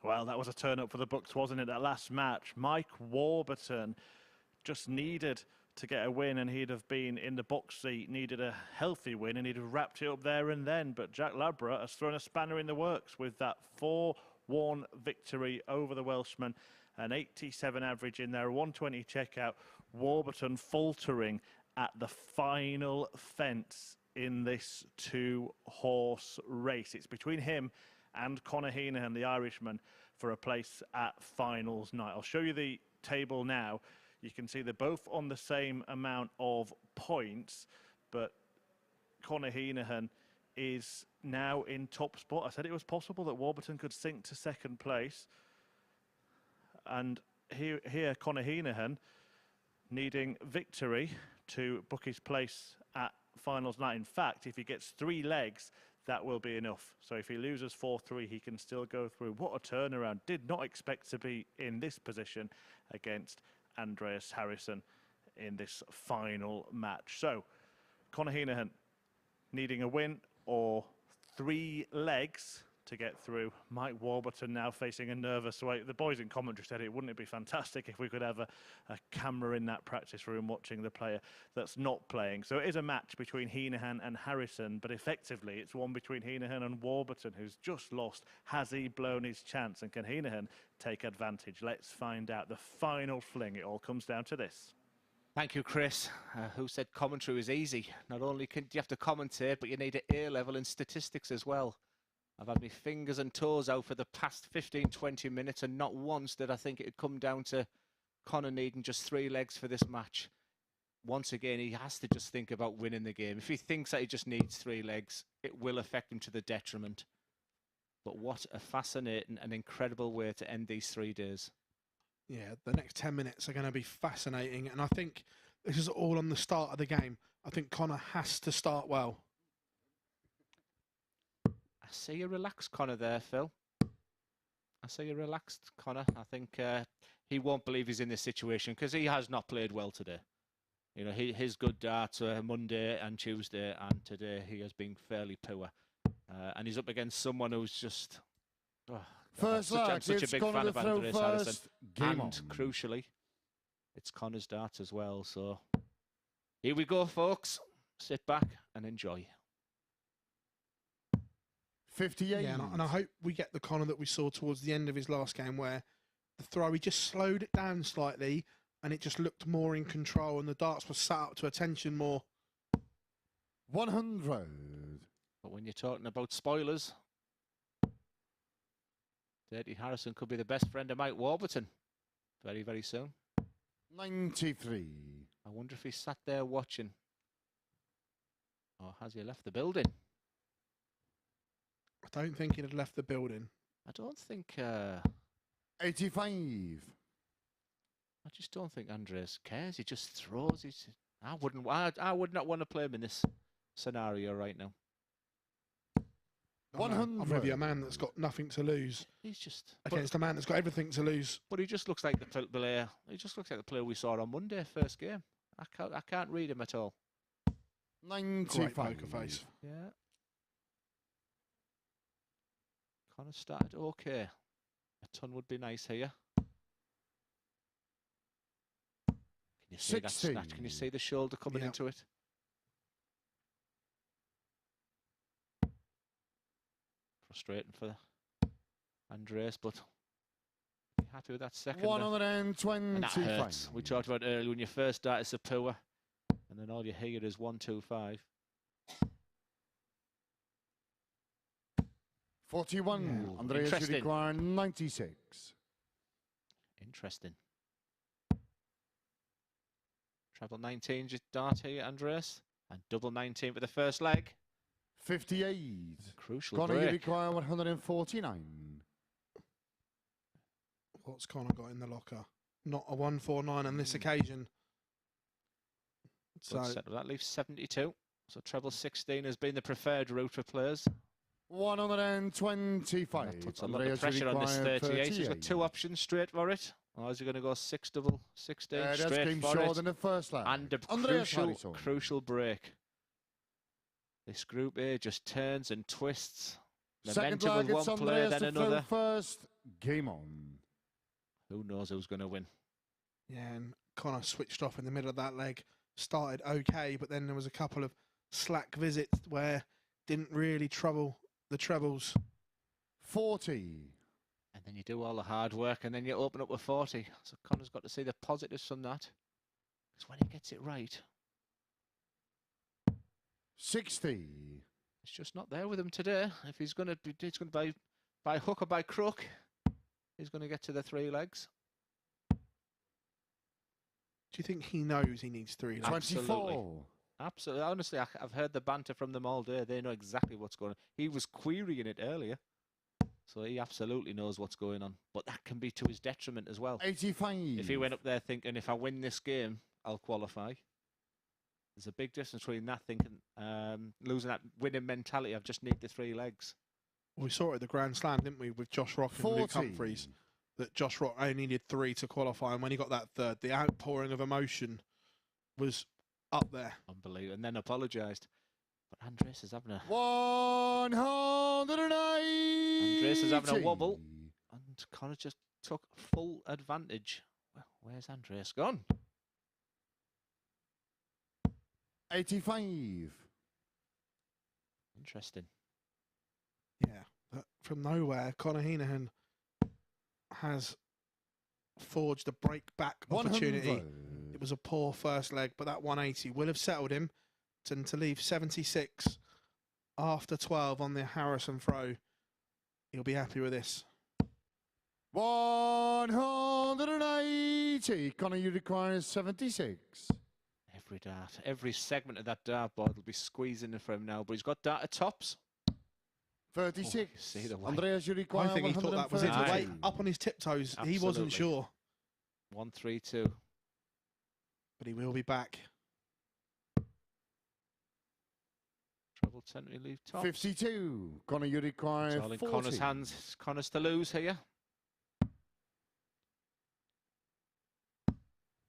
A: Well, that was a turn up for the books, wasn't it, that last match? Mike Warburton just needed to get a win and he'd have been in the box seat, needed a healthy win and he'd have wrapped it up there and then. But Jacques Labre has thrown a spanner in the works with that 4-1 victory over the Welshman. An 87 average in there, 120 checkout. Warburton faltering at the final fence in this 2-horse race. It's between him and Conor Heneghan, the Irishman, for a place at finals night. I'll show you the table now. You can see they're both on the same amount of points, but Conor Heneghan is now in top spot. I said it was possible that Warburton could sink to second place. And here Conor Heneghan needing victory to book his place at finals night. In fact, if he gets 3 legs, that will be enough. So if he loses 4-3, he can still go through. What a turnaround. Did not expect to be in this position against Andreas Harrysson in this final match. So Conor Heneghan needing a win or 3 legs to get through. Mike Warburton now facing a nervous way. The boys in commentary said, wouldn't it be fantastic if we could have a camera in that practice room watching the player that's not playing. So it is a match between Heinehan and Harrysson, but effectively it's one between Heinehan and Warburton, who's just lost. Has he blown his chance, and can Heinehan take advantage? Let's find out. The final fling, it all comes down to this.
B: Thank you, Chris. Who said commentary was easy? Not only do you have to commentate, but you need an A level in statistics as well. I've had my fingers and toes out for the past 15-20 minutes, and not once did I think it would come down to Conor needing just 3 legs for this match. Once again, he has to just think about winning the game. If he thinks that he just needs 3 legs, it will affect him to the detriment. But what a fascinating and incredible way to end these 3 days.
D: Yeah, the next 10 minutes are going to be fascinating. And I think this is all on the start of the game. I think Conor has to start well.
B: I see you relaxed, Conor, there, Phil. I see you relaxed, Conor. I think he won't believe he's in this situation because he has not played well today. You know, his good darts are Monday and Tuesday, and today he has been fairly poor. And he's up against someone who's just... Oh, I'm such a big fan of Andreas Harrysson. And crucially, it's Conor's darts as well. So here we go, folks. Sit back and enjoy.
E: 58.
D: Yeah, and I hope we get the Conor that we saw towards the end of his last game where the throw, he just slowed it down slightly and it just looked more in control and the darts were sat up to attention more.
E: 100.
B: But when you're talking about spoilers, Dirty Harrison could be the best friend of Mike Warburton very, very soon.
E: 93.
B: I wonder if he sat there watching. Or has he left the building?
D: I don't think he'd have left the building.
B: I don't think...
E: 85.
B: I just don't think Andreas cares. He just throws. I would not want to play him in this scenario right now.
E: 100.
D: I'm with you, a man that's got nothing to lose.
B: He's just
D: against a man that's got everything to lose.
B: But he just looks like the player. He just looks like the player we saw on Monday, first game. I can't read him at all.
E: 95.
D: Great poker face.
B: Yeah. Conor started okay. A ton would be nice here. Can you see that snatch? Can you see the shoulder coming into it? Frustrating for Andreas, but be happy with that second.
E: 125.
B: And that hurts. We talked about earlier when you first start as a poor, and then all you hear is 125.
E: 41.
B: Ooh,
E: Andreas require 96.
B: Interesting. Treble 19 just dart here, Andreas, and double 19 for the first leg.
E: 58.
B: Crucial
E: Conor,
B: break.
E: you require 149.
D: What's Conor got in the locker? Not a 149 on this occasion. So
B: that leaves 72. So treble 16 has been the preferred route for players.
E: 125.
B: That puts a lot of pressure on this 38. He's got 2 options straight for it. Or is he going to go 6 double 16 straight for it?
E: In the first leg.
B: And a crucial break. This group A just turns and twists. Momentum with one player, then another.
E: First game on.
B: Who knows who's going to win?
D: Yeah, and Conor switched off in the middle of that leg. Started okay, but then there was a couple of slack visits where didn't really trouble the trebles.
E: 40.
B: And then you do all the hard work and then you open up with 40. So Conor's got to see the positives from that. Because when he gets it right,
E: 60.
B: it's just not there with him today. If he's going to by hook or by crook, he's going to get to the 3 legs.
D: Do you think he knows he needs 3 legs?
E: 24.
B: Absolutely. Honestly, I've heard the banter from them all day. They know exactly what's going on. He was querying it earlier. So he absolutely knows what's going on. But that can be to his detriment as well.
E: 85.
B: If he went up there thinking, if I win this game, I'll qualify. There's a big difference between that thinking, losing that winning mentality. I just need the 3 legs.
D: We saw it at the Grand Slam, didn't we, with Josh Rock and Luke Humphries, that Josh Rock only needed 3 to qualify. And when he got that 3rd, the outpouring of emotion was up there.
B: Unbelievable. And then apologised. But Andreas is having a...
E: 180.
B: Andreas is having a wobble. And Conor just took full advantage. Well, where's Andreas gone?
E: 85.
B: Interesting.
D: Yeah, but from nowhere, Conor Heneghan has forged a break-back opportunity.
E: 100.
D: It was a poor first leg, but that 180 will have settled him. And to leave 76 after 12 on the Harrysson throw, he'll be happy with this.
E: 180. Conor, you require 76.
B: Every dart, every segment of that dartboard will be squeezing in for him now. But he's got dart at tops.
E: 36.
B: see the way.
E: Andreas, you
D: I
E: require
D: think he thought that was it. The
E: 132.
D: way up on his tiptoes, he wasn't
B: Absolutely.
D: sure.
B: 1-3-2.
D: But he will be back.
B: Treble 10 to leave tops.
E: 52. Conor, you require
B: It's all in
E: 40.
B: Connor's hands. It's Connor's to lose here.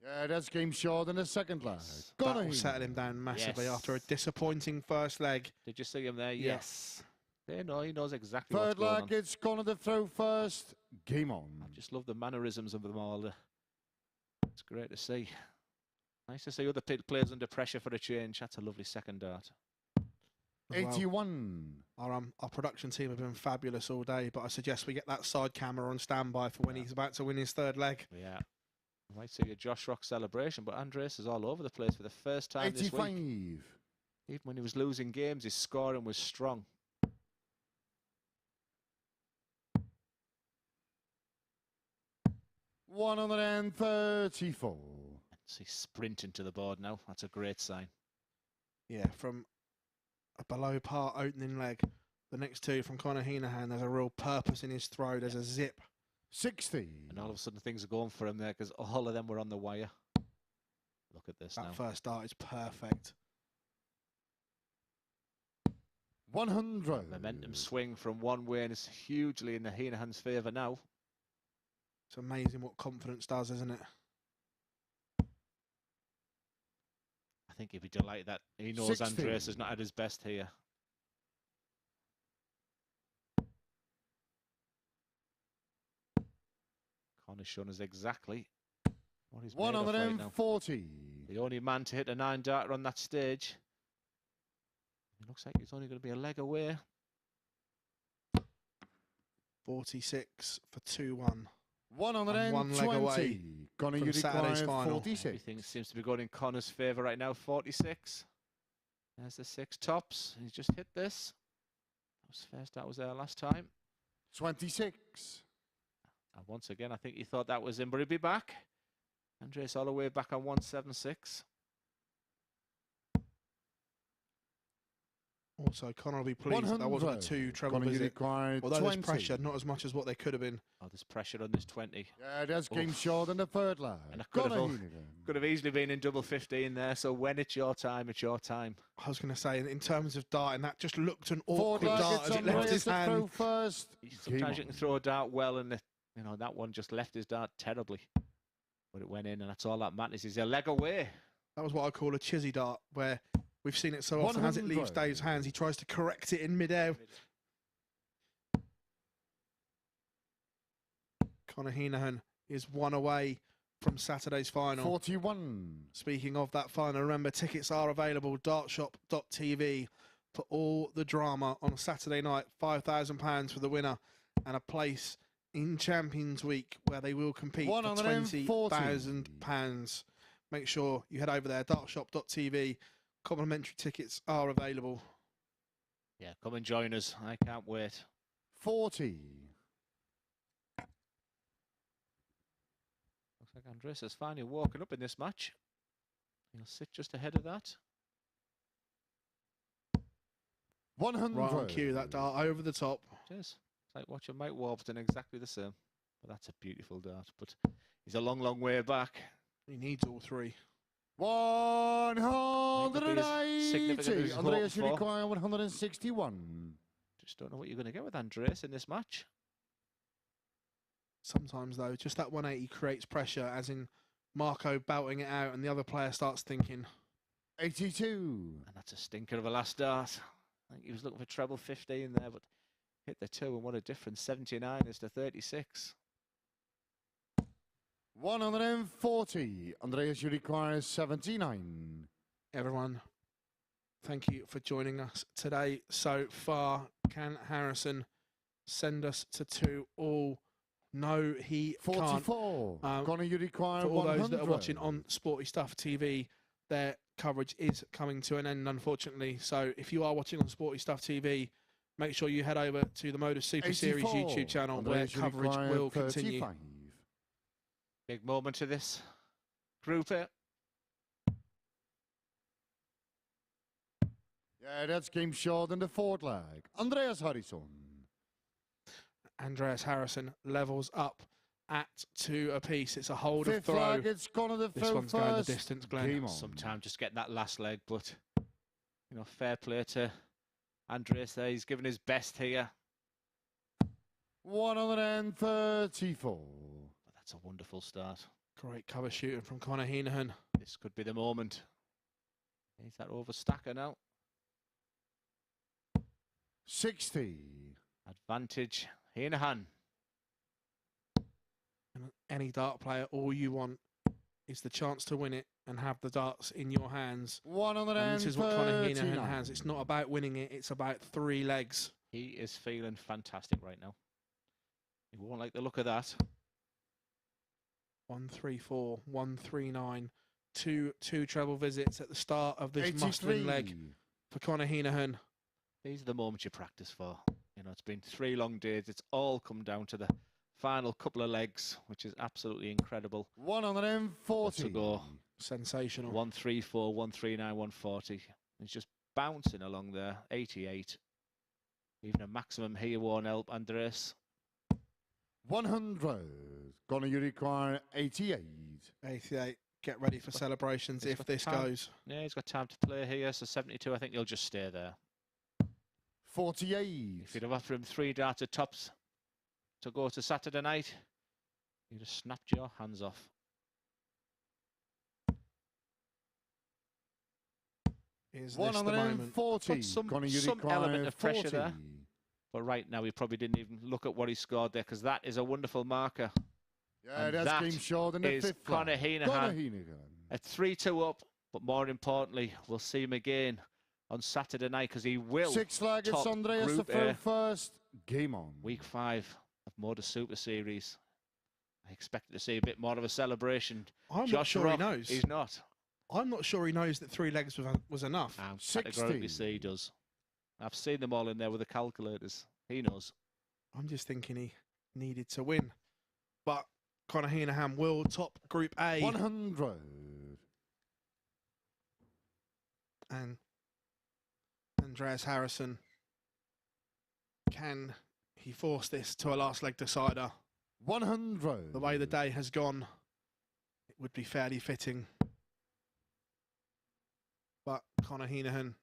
E: Yeah, that's game short in the second leg.
B: Yes.
D: That
E: Conor
D: will settle
E: Heneghan.
D: him down massively
B: Yes.
D: after a disappointing first leg.
B: Did you see him there?
D: Yeah.
B: Yes. He knows exactly what's
E: Third
B: going
E: leg,
B: on.
E: it's Conor to throw first. Game on.
B: I just love the mannerisms of them all. It's great to see. Nice to see other players under pressure for a change. That's a lovely second dart.
D: as well.
E: 81.
D: Our production team have been fabulous all day, but I suggest we get that side camera on standby for when he's about to win his third leg.
B: Yeah. I might see a Josh Rock celebration, but Andreas is all over the place for the first time this
E: 85.
B: week. Even when he was losing games, his scoring was strong.
E: $134.
B: He's sprinting to the board now. That's a great sign.
D: Yeah, from a below par opening leg. The next two from Conor Heneghan, there's a real purpose in his throw. There's a zip.
E: 60.
B: And all of a sudden things are going for him there because all of them were on the wire. Look at this
D: That
B: now.
D: first dart is perfect.
E: 100.
B: Momentum swing from one way and it's hugely in the Heinehan's favour now.
D: It's amazing what confidence does, isn't it?
B: I think he'd be delighted that he knows
E: 60.
B: Andreas is not at his best here. Connor's shown us exactly what he's made of right now.
E: 140.
B: The only man to hit a 9-darter on that stage. It looks like he's only going to be a leg away.
D: 46 for 2-1.
E: 120.
D: one leg away
E: Conor,
D: from
E: you
D: Saturday's
E: require
D: final.
E: 46.
B: Everything seems to be going in Connor's favour right now. 46. There's the 6 tops. He's just hit this. That was there last time.
E: 26.
B: And once again, I think he thought that was him, but he'll be back. Andreas all the way back on 176.
D: Also, Conor will be pleased that wasn't a 2 treble
E: Conor, you
D: visit.
E: require
D: Although
E: 20.
D: there's pressure, not as much as what they could have been.
B: Oh, there's pressure on this 20.
E: Yeah, that's game
B: Oof.
E: short in the third leg.
B: And I could
E: Conor
B: have,
E: Heneghan.
B: could have easily been in double 15 there. So when it's your time, it's your time.
D: I was going to say, in terms of darting, that just looked an
E: Fourth
D: awkward
E: leg,
D: dart
E: it's
D: as it left
E: Andreas
D: his
E: to throw
D: hand.
E: first.
B: Sometimes you
E: Game
B: can throw a dart well, and that one just left his dart terribly. But it went in, and that's all that matters. He's a leg away.
D: That was what I call a chizzy dart, where we've seen it so often. As it leaves
E: 100.
D: Dave's hands, he tries to correct it in midair. Conor Heneghan is one away from Saturday's final.
E: 41.
D: Speaking of that final, remember tickets are available. Dartshop.tv for all the drama on Saturday night. £5,000 for the winner and a place in Champions Week where they will compete for £20,000. Make sure you head over there. Dartshop.tv. Complimentary tickets are available.
B: Yeah, come and join us. I can't wait.
E: 40.
B: Looks like Andreas is finally walking up in this match. He'll sit just ahead of that.
E: 100.
D: Right on cue, that dart over the top.
B: It is. It's like watching Mike Warburton, exactly the same. But that's a beautiful dart. But he's a long, long way back.
D: He needs all three.
B: significant as
E: 180.
B: he's
E: Andreas, you
B: hoped for.
E: require 161.
B: Just don't know what you're going to get with Andreas in this match.
D: Sometimes, though, just that 180 creates pressure, as in Marco belting it out and the other player starts thinking.
E: 82.
B: And that's a stinker of a last dart. I think he was looking for treble 15 there, but hit the 2, and what a difference. 79 is to 36.
E: 140. Andreas, you require 79.
D: Everyone, thank you for joining us today so far. Can Harrysson send us to 2 all? No, he can't.
E: 44. Conor, you require
D: For all
E: 100.
D: those that are watching on Sporty Stuff TV, their coverage is coming to an end, unfortunately. So if you are watching on Sporty Stuff TV, make sure you head over to the MODUS Super Series
E: 84.
D: YouTube channel,
E: Andreas, you
D: where coverage
E: require
D: will continue.
E: 35.
B: Big moment to this group here.
E: Yeah, that's game short in the fourth leg. Andreas Harrysson.
D: Andreas Harrysson levels up at 2 apiece. It's a hold of
E: Fifth
D: throw.
E: leg, it's Conor the
D: This
E: throw
D: one's
E: first.
D: going the distance, Glenn.
E: Game on.
B: Sometime just getting that last leg, but you know, fair play to Andreas there. He's given his best here.
E: 134.
B: But that's a wonderful start.
D: Great cover shooting from Conor Heneghan.
B: This could be the moment. He's that overstacker now.
E: 60.
B: Advantage, Heinehan.
D: And any dart player, all you want is the chance to win it and have the darts in your hands.
E: 139.
D: And this is what Conor Heneghan has. It's not about winning it, it's about 3 legs.
B: He is feeling fantastic right now. He won't like the look of that.
D: 134, 139, two treble visits at the start of this
E: 83.
D: must-win leg for Conor Heneghan.
B: These are the moments you practice for. You know, it's been 3 long days. It's all come down to the final couple of legs, which is absolutely incredible.
E: 140.
B: To go.
D: Sensational.
B: 134, 139, 140. He's just bouncing along there. 88. Even a maximum here won't help Andreas.
E: 100. Gonna you require 88.
D: 88. Get ready for celebrations if this goes.
B: Yeah, he's got time to play here. So 72, I think he'll just stay there.
E: 48.
B: If you'd have offered him 3 darts at tops to go to Saturday night, you'd have snapped your hands off.
D: Is this the moment?
E: 140.
B: Some
E: Gonna
B: element of pressure
E: 40.
B: there. But right now, he probably didn't even look at what he scored there, because that is a wonderful marker.
E: Yeah,
B: And
E: that's
B: that
E: game short in the
B: is
E: fifth
B: Conor
E: leg.
B: Heneghan.
E: Conor Heneghan.
B: At 3-2 up, but more importantly, we'll see him again on Saturday night, because he will.
E: 6 leg, it's
B: top
E: Andreas the
B: Group
E: throw
B: A.
E: first. Game on.
B: Week 5 of MODUS Super Series. I expected to see a bit more of a celebration.
D: I'm not
B: Josh
D: sure
B: Rock,
D: he knows.
B: He's not.
D: I'm not sure he knows that 3 legs was enough.
B: I'm
E: 60.
B: categorically say he does. I've seen them all in there with the calculators. He knows.
D: I'm just thinking he needed to win. But Conor Heneghan will top Group A.
E: 100.
D: And Andreas Harrysson, can he force this to a last leg decider?
E: 100.
D: The way the day has gone, it would be fairly fitting. But Conor Heneghan,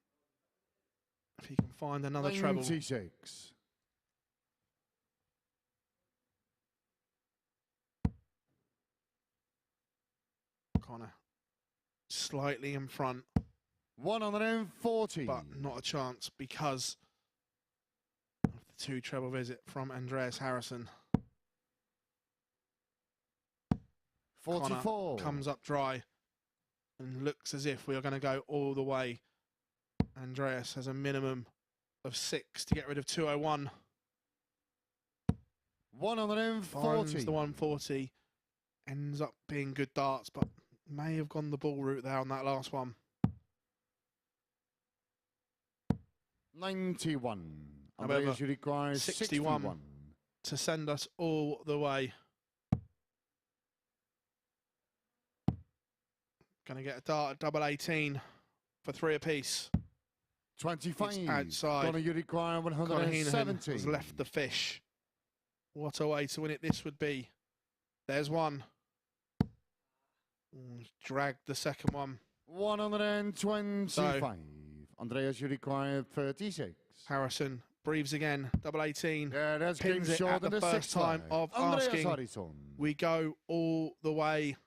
D: if he can find another treble.
E: 96.
D: Conor slightly in front,
E: 140.
D: but not a chance because of the 2 treble visit from Andreas Harrysson.
E: 44.
D: Conor comes up dry and looks as if we are going to go all the way. Andreas has a minimum of 6 to get rid of 201.
E: 140.
D: Finds the 140. Ends up being good darts, but may have gone the ball route there on that last one.
E: 91.
D: However,
E: Andreas, you require 61
D: to send us all the way. Going to get a dart at double 18 for 3 apiece.
E: 25.
D: It's outside.
E: Gonna you require
D: Conor Heneghan
E: 170.
D: has left the fish. What a way to win it this would be. There's one. Dragged the second one.
E: 125. Andreas, you require 36.
D: Harrysson breathes again. Double 18.
E: Yeah, that's game
D: Pins it
E: short
D: at
E: in
D: the
E: the
D: first
E: sixth
D: time
E: leg.
D: of
E: Andreas
D: asking.
E: Harrysson.
D: We go all the way.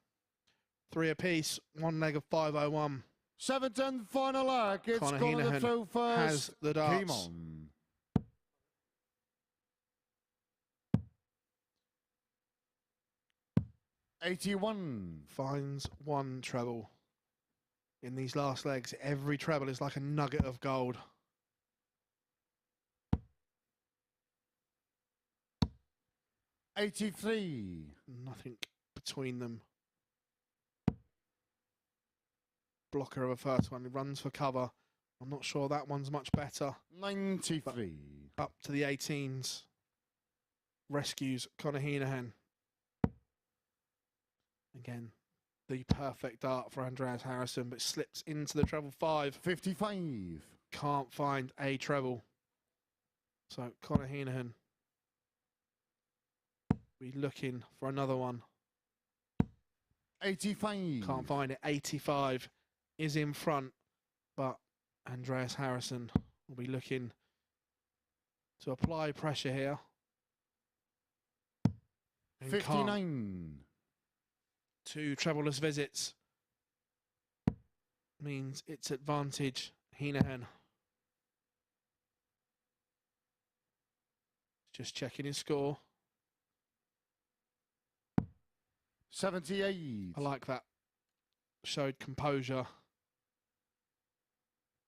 D: 3 apiece. 1 leg of 501.
E: 7th and final leg. It's
D: Conor
E: Conor the
D: Heneghan
E: throw first.
D: has the darts.
E: Game on. '81.
D: Finds 1 treble. In these last legs, every treble is like a nugget of gold.
E: '83.
D: Nothing between them. Blocker of a first one. He runs for cover. I'm not sure that one's much better.
E: 93.
D: Up to the 18s. Rescues Conor Heneghan. Again, the perfect dart for Andreas Harrysson, but slips into the treble 5.
E: 55.
D: can't find a treble. So Conor Heneghan be looking for another one.
E: 85.
D: Can't find it. 85 is in front, but Andreas Harrysson will be looking to apply pressure here. And
E: 59.
D: 2 trebleless visits means it's advantage Heinehan. Just checking his score.
E: 78.
D: I like that. Showed composure.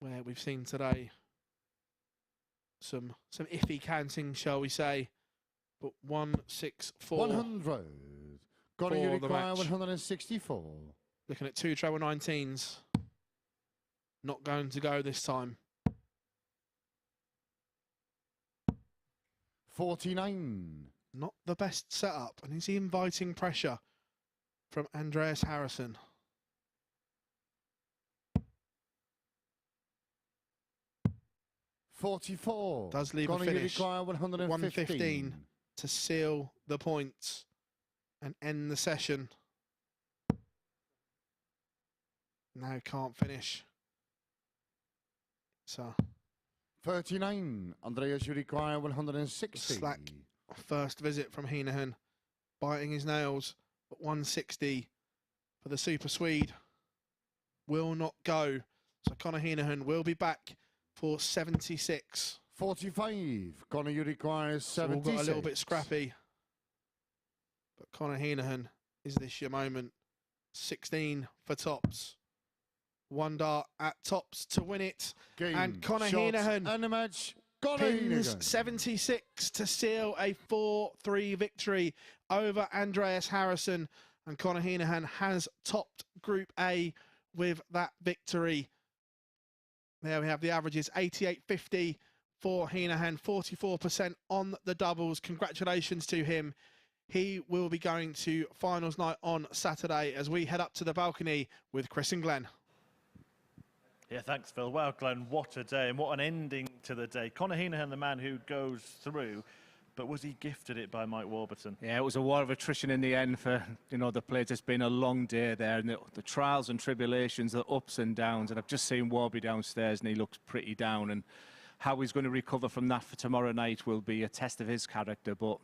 D: Where we've seen today some iffy counting, shall we say. But 164.
E: 100. Got to require 164.
D: Looking at 2 treble 19s. Not going to go this time.
E: 49.
D: Not the best setup. And is he inviting pressure from Andreas Harrysson?
E: $44.
D: Does leave a finish.
E: Require 115
D: to seal the points and end the session. Now can't finish. So
E: 39. Andreas, you require 160.
D: Slack first visit from Heinehan, biting his nails, but 160 for the Super Swede will not go. So Conor Heneghan will be back for 76.
E: 45. Conor, you require 76.
D: All got a little bit scrappy, but Conor Heneghan, is this your moment? 16 for tops. 1 dart at tops to win it.
E: Game,
D: and Conor
E: shots,
D: Heneghan
E: and the match.
D: pins 76 to seal a 4-3 victory over Andreas Harrysson. And Conor Heneghan has topped Group A with that victory. There we have the averages, 88.50 for Heinehan, 44% on the doubles. Congratulations to him. He will be going to finals night on Saturday as we head up to the balcony with Chris and Glenn.
A: Yeah, thanks, Phil. Well, Glenn, what a day and what an ending to the day. Conor Heneghan, the man who goes through, but was he gifted it by Mike Warburton?
B: Yeah, it was a war of attrition in the end for, the players. It's been a long day there, and the trials and tribulations, the ups and downs. And I've just seen Warby downstairs, and he looks pretty down. And how he's going to recover from that for tomorrow night will be a test of his character, but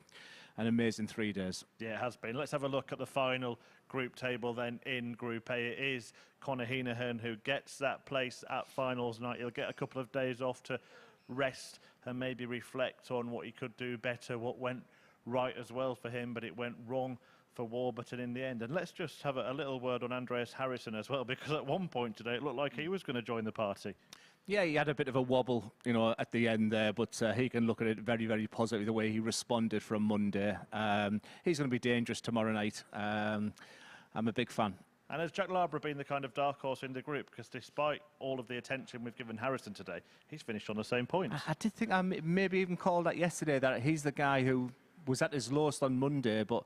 B: an amazing 3 days.
A: Yeah, it has been. Let's have a look at the final group table then in Group A. It is Conor Heneghan who gets that place at finals night. He'll get a couple of days off to rest and maybe reflect on what he could do better, what went right as well for him, but it went wrong for Warburton in the end. And let's just have a little word on Andreas Harrysson as well, because at one point today it looked like he was going to join the party.
B: Yeah, he had a bit of a wobble, at the end there, but he can look at it very, very positive, the way he responded from Monday. He's going to be dangerous tomorrow night. I'm a big fan.
A: And has Jacques Labre been the kind of dark horse in the group? Because despite all of the attention we've given Harrysson today, he's finished on the same point.
B: I did think I maybe even called that yesterday, that he's the guy who was at his lowest on Monday, but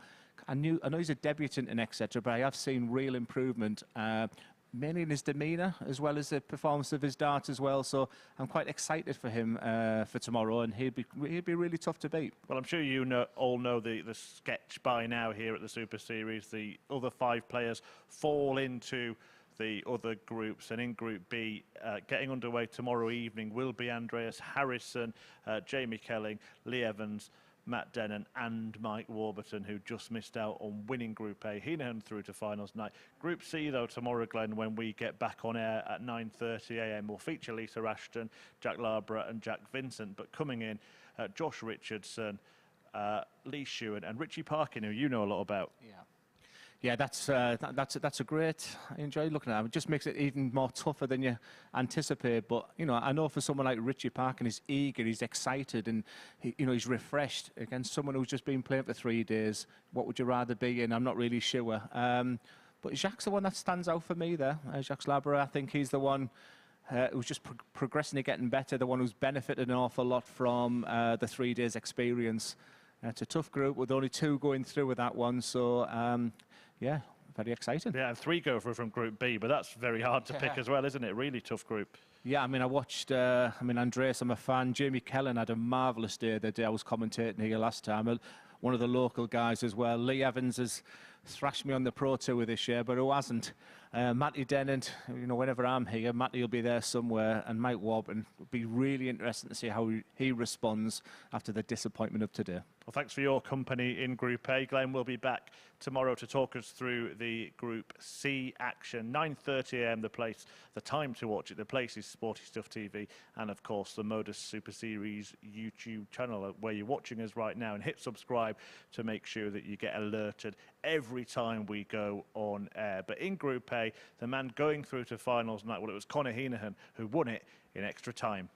B: I know he's a debutant and etc., but I have seen real improvement. Mainly in his demeanour, as well as the performance of his dart as well. So I'm quite excited for him for tomorrow, and he'd be really tough to beat.
A: Well, I'm sure you all know the sketch by now here at the Super Series. The other 5 players fall into the other groups, and in Group B, getting underway tomorrow evening will be Andreas Harrysson, Jamie Kelling, Lee Evans, Matt Denon and Mike Warburton, who just missed out on winning Group A. Heinehan through to finals night. Group C, though, tomorrow, Glenn, when we get back on air at 9:30 a.m, will feature Lisa Ashton, Jacques Labre and Jack Vincent. But coming in, Josh Richardson, Lee Shewan and Richie Parkin, who you know a lot about.
B: Yeah, that's a great. I enjoy looking at it. It just makes it even more tougher than you anticipate. But I know for someone like Richie Parkin, he's eager, he's excited, and he's refreshed against someone who's just been playing for 3 days. What would you rather be in? I'm not really sure. But Jacques the one that stands out for me there. Jacques Labre, I think he's the one who's just progressing and getting better. The one who's benefited an awful lot from the 3 days experience. It's a tough group with only 2 going through with that one. So. Yeah, very exciting.
A: Yeah, and 3 go through from Group B, but that's very hard to pick as well, isn't it? Really tough group.
B: Yeah, I mean, I watched, Andreas, I'm a fan. Jamie Kellen had a marvellous day the day I was commentating here last time. One of the local guys as well. Lee Evans has thrashed me on the Pro Tour this year, but who hasn't? Matty Dennant, whenever I'm here, Matty will be there somewhere, and Mike Warburton. It'll be really interesting to see how he responds after the disappointment of today.
A: Well, thanks for your company in Group A. Glenn will be back tomorrow to talk us through the Group C action. 9:30 a.m. the time to watch it. The place is Sporty Stuff TV, and of course the MODUS Super Series YouTube channel where you're watching us right now. And hit subscribe to make sure that you get alerted every time we go on air. But in Group A, the man going through to finals tonight, well, it was Conor Heneghan who won it in extra time.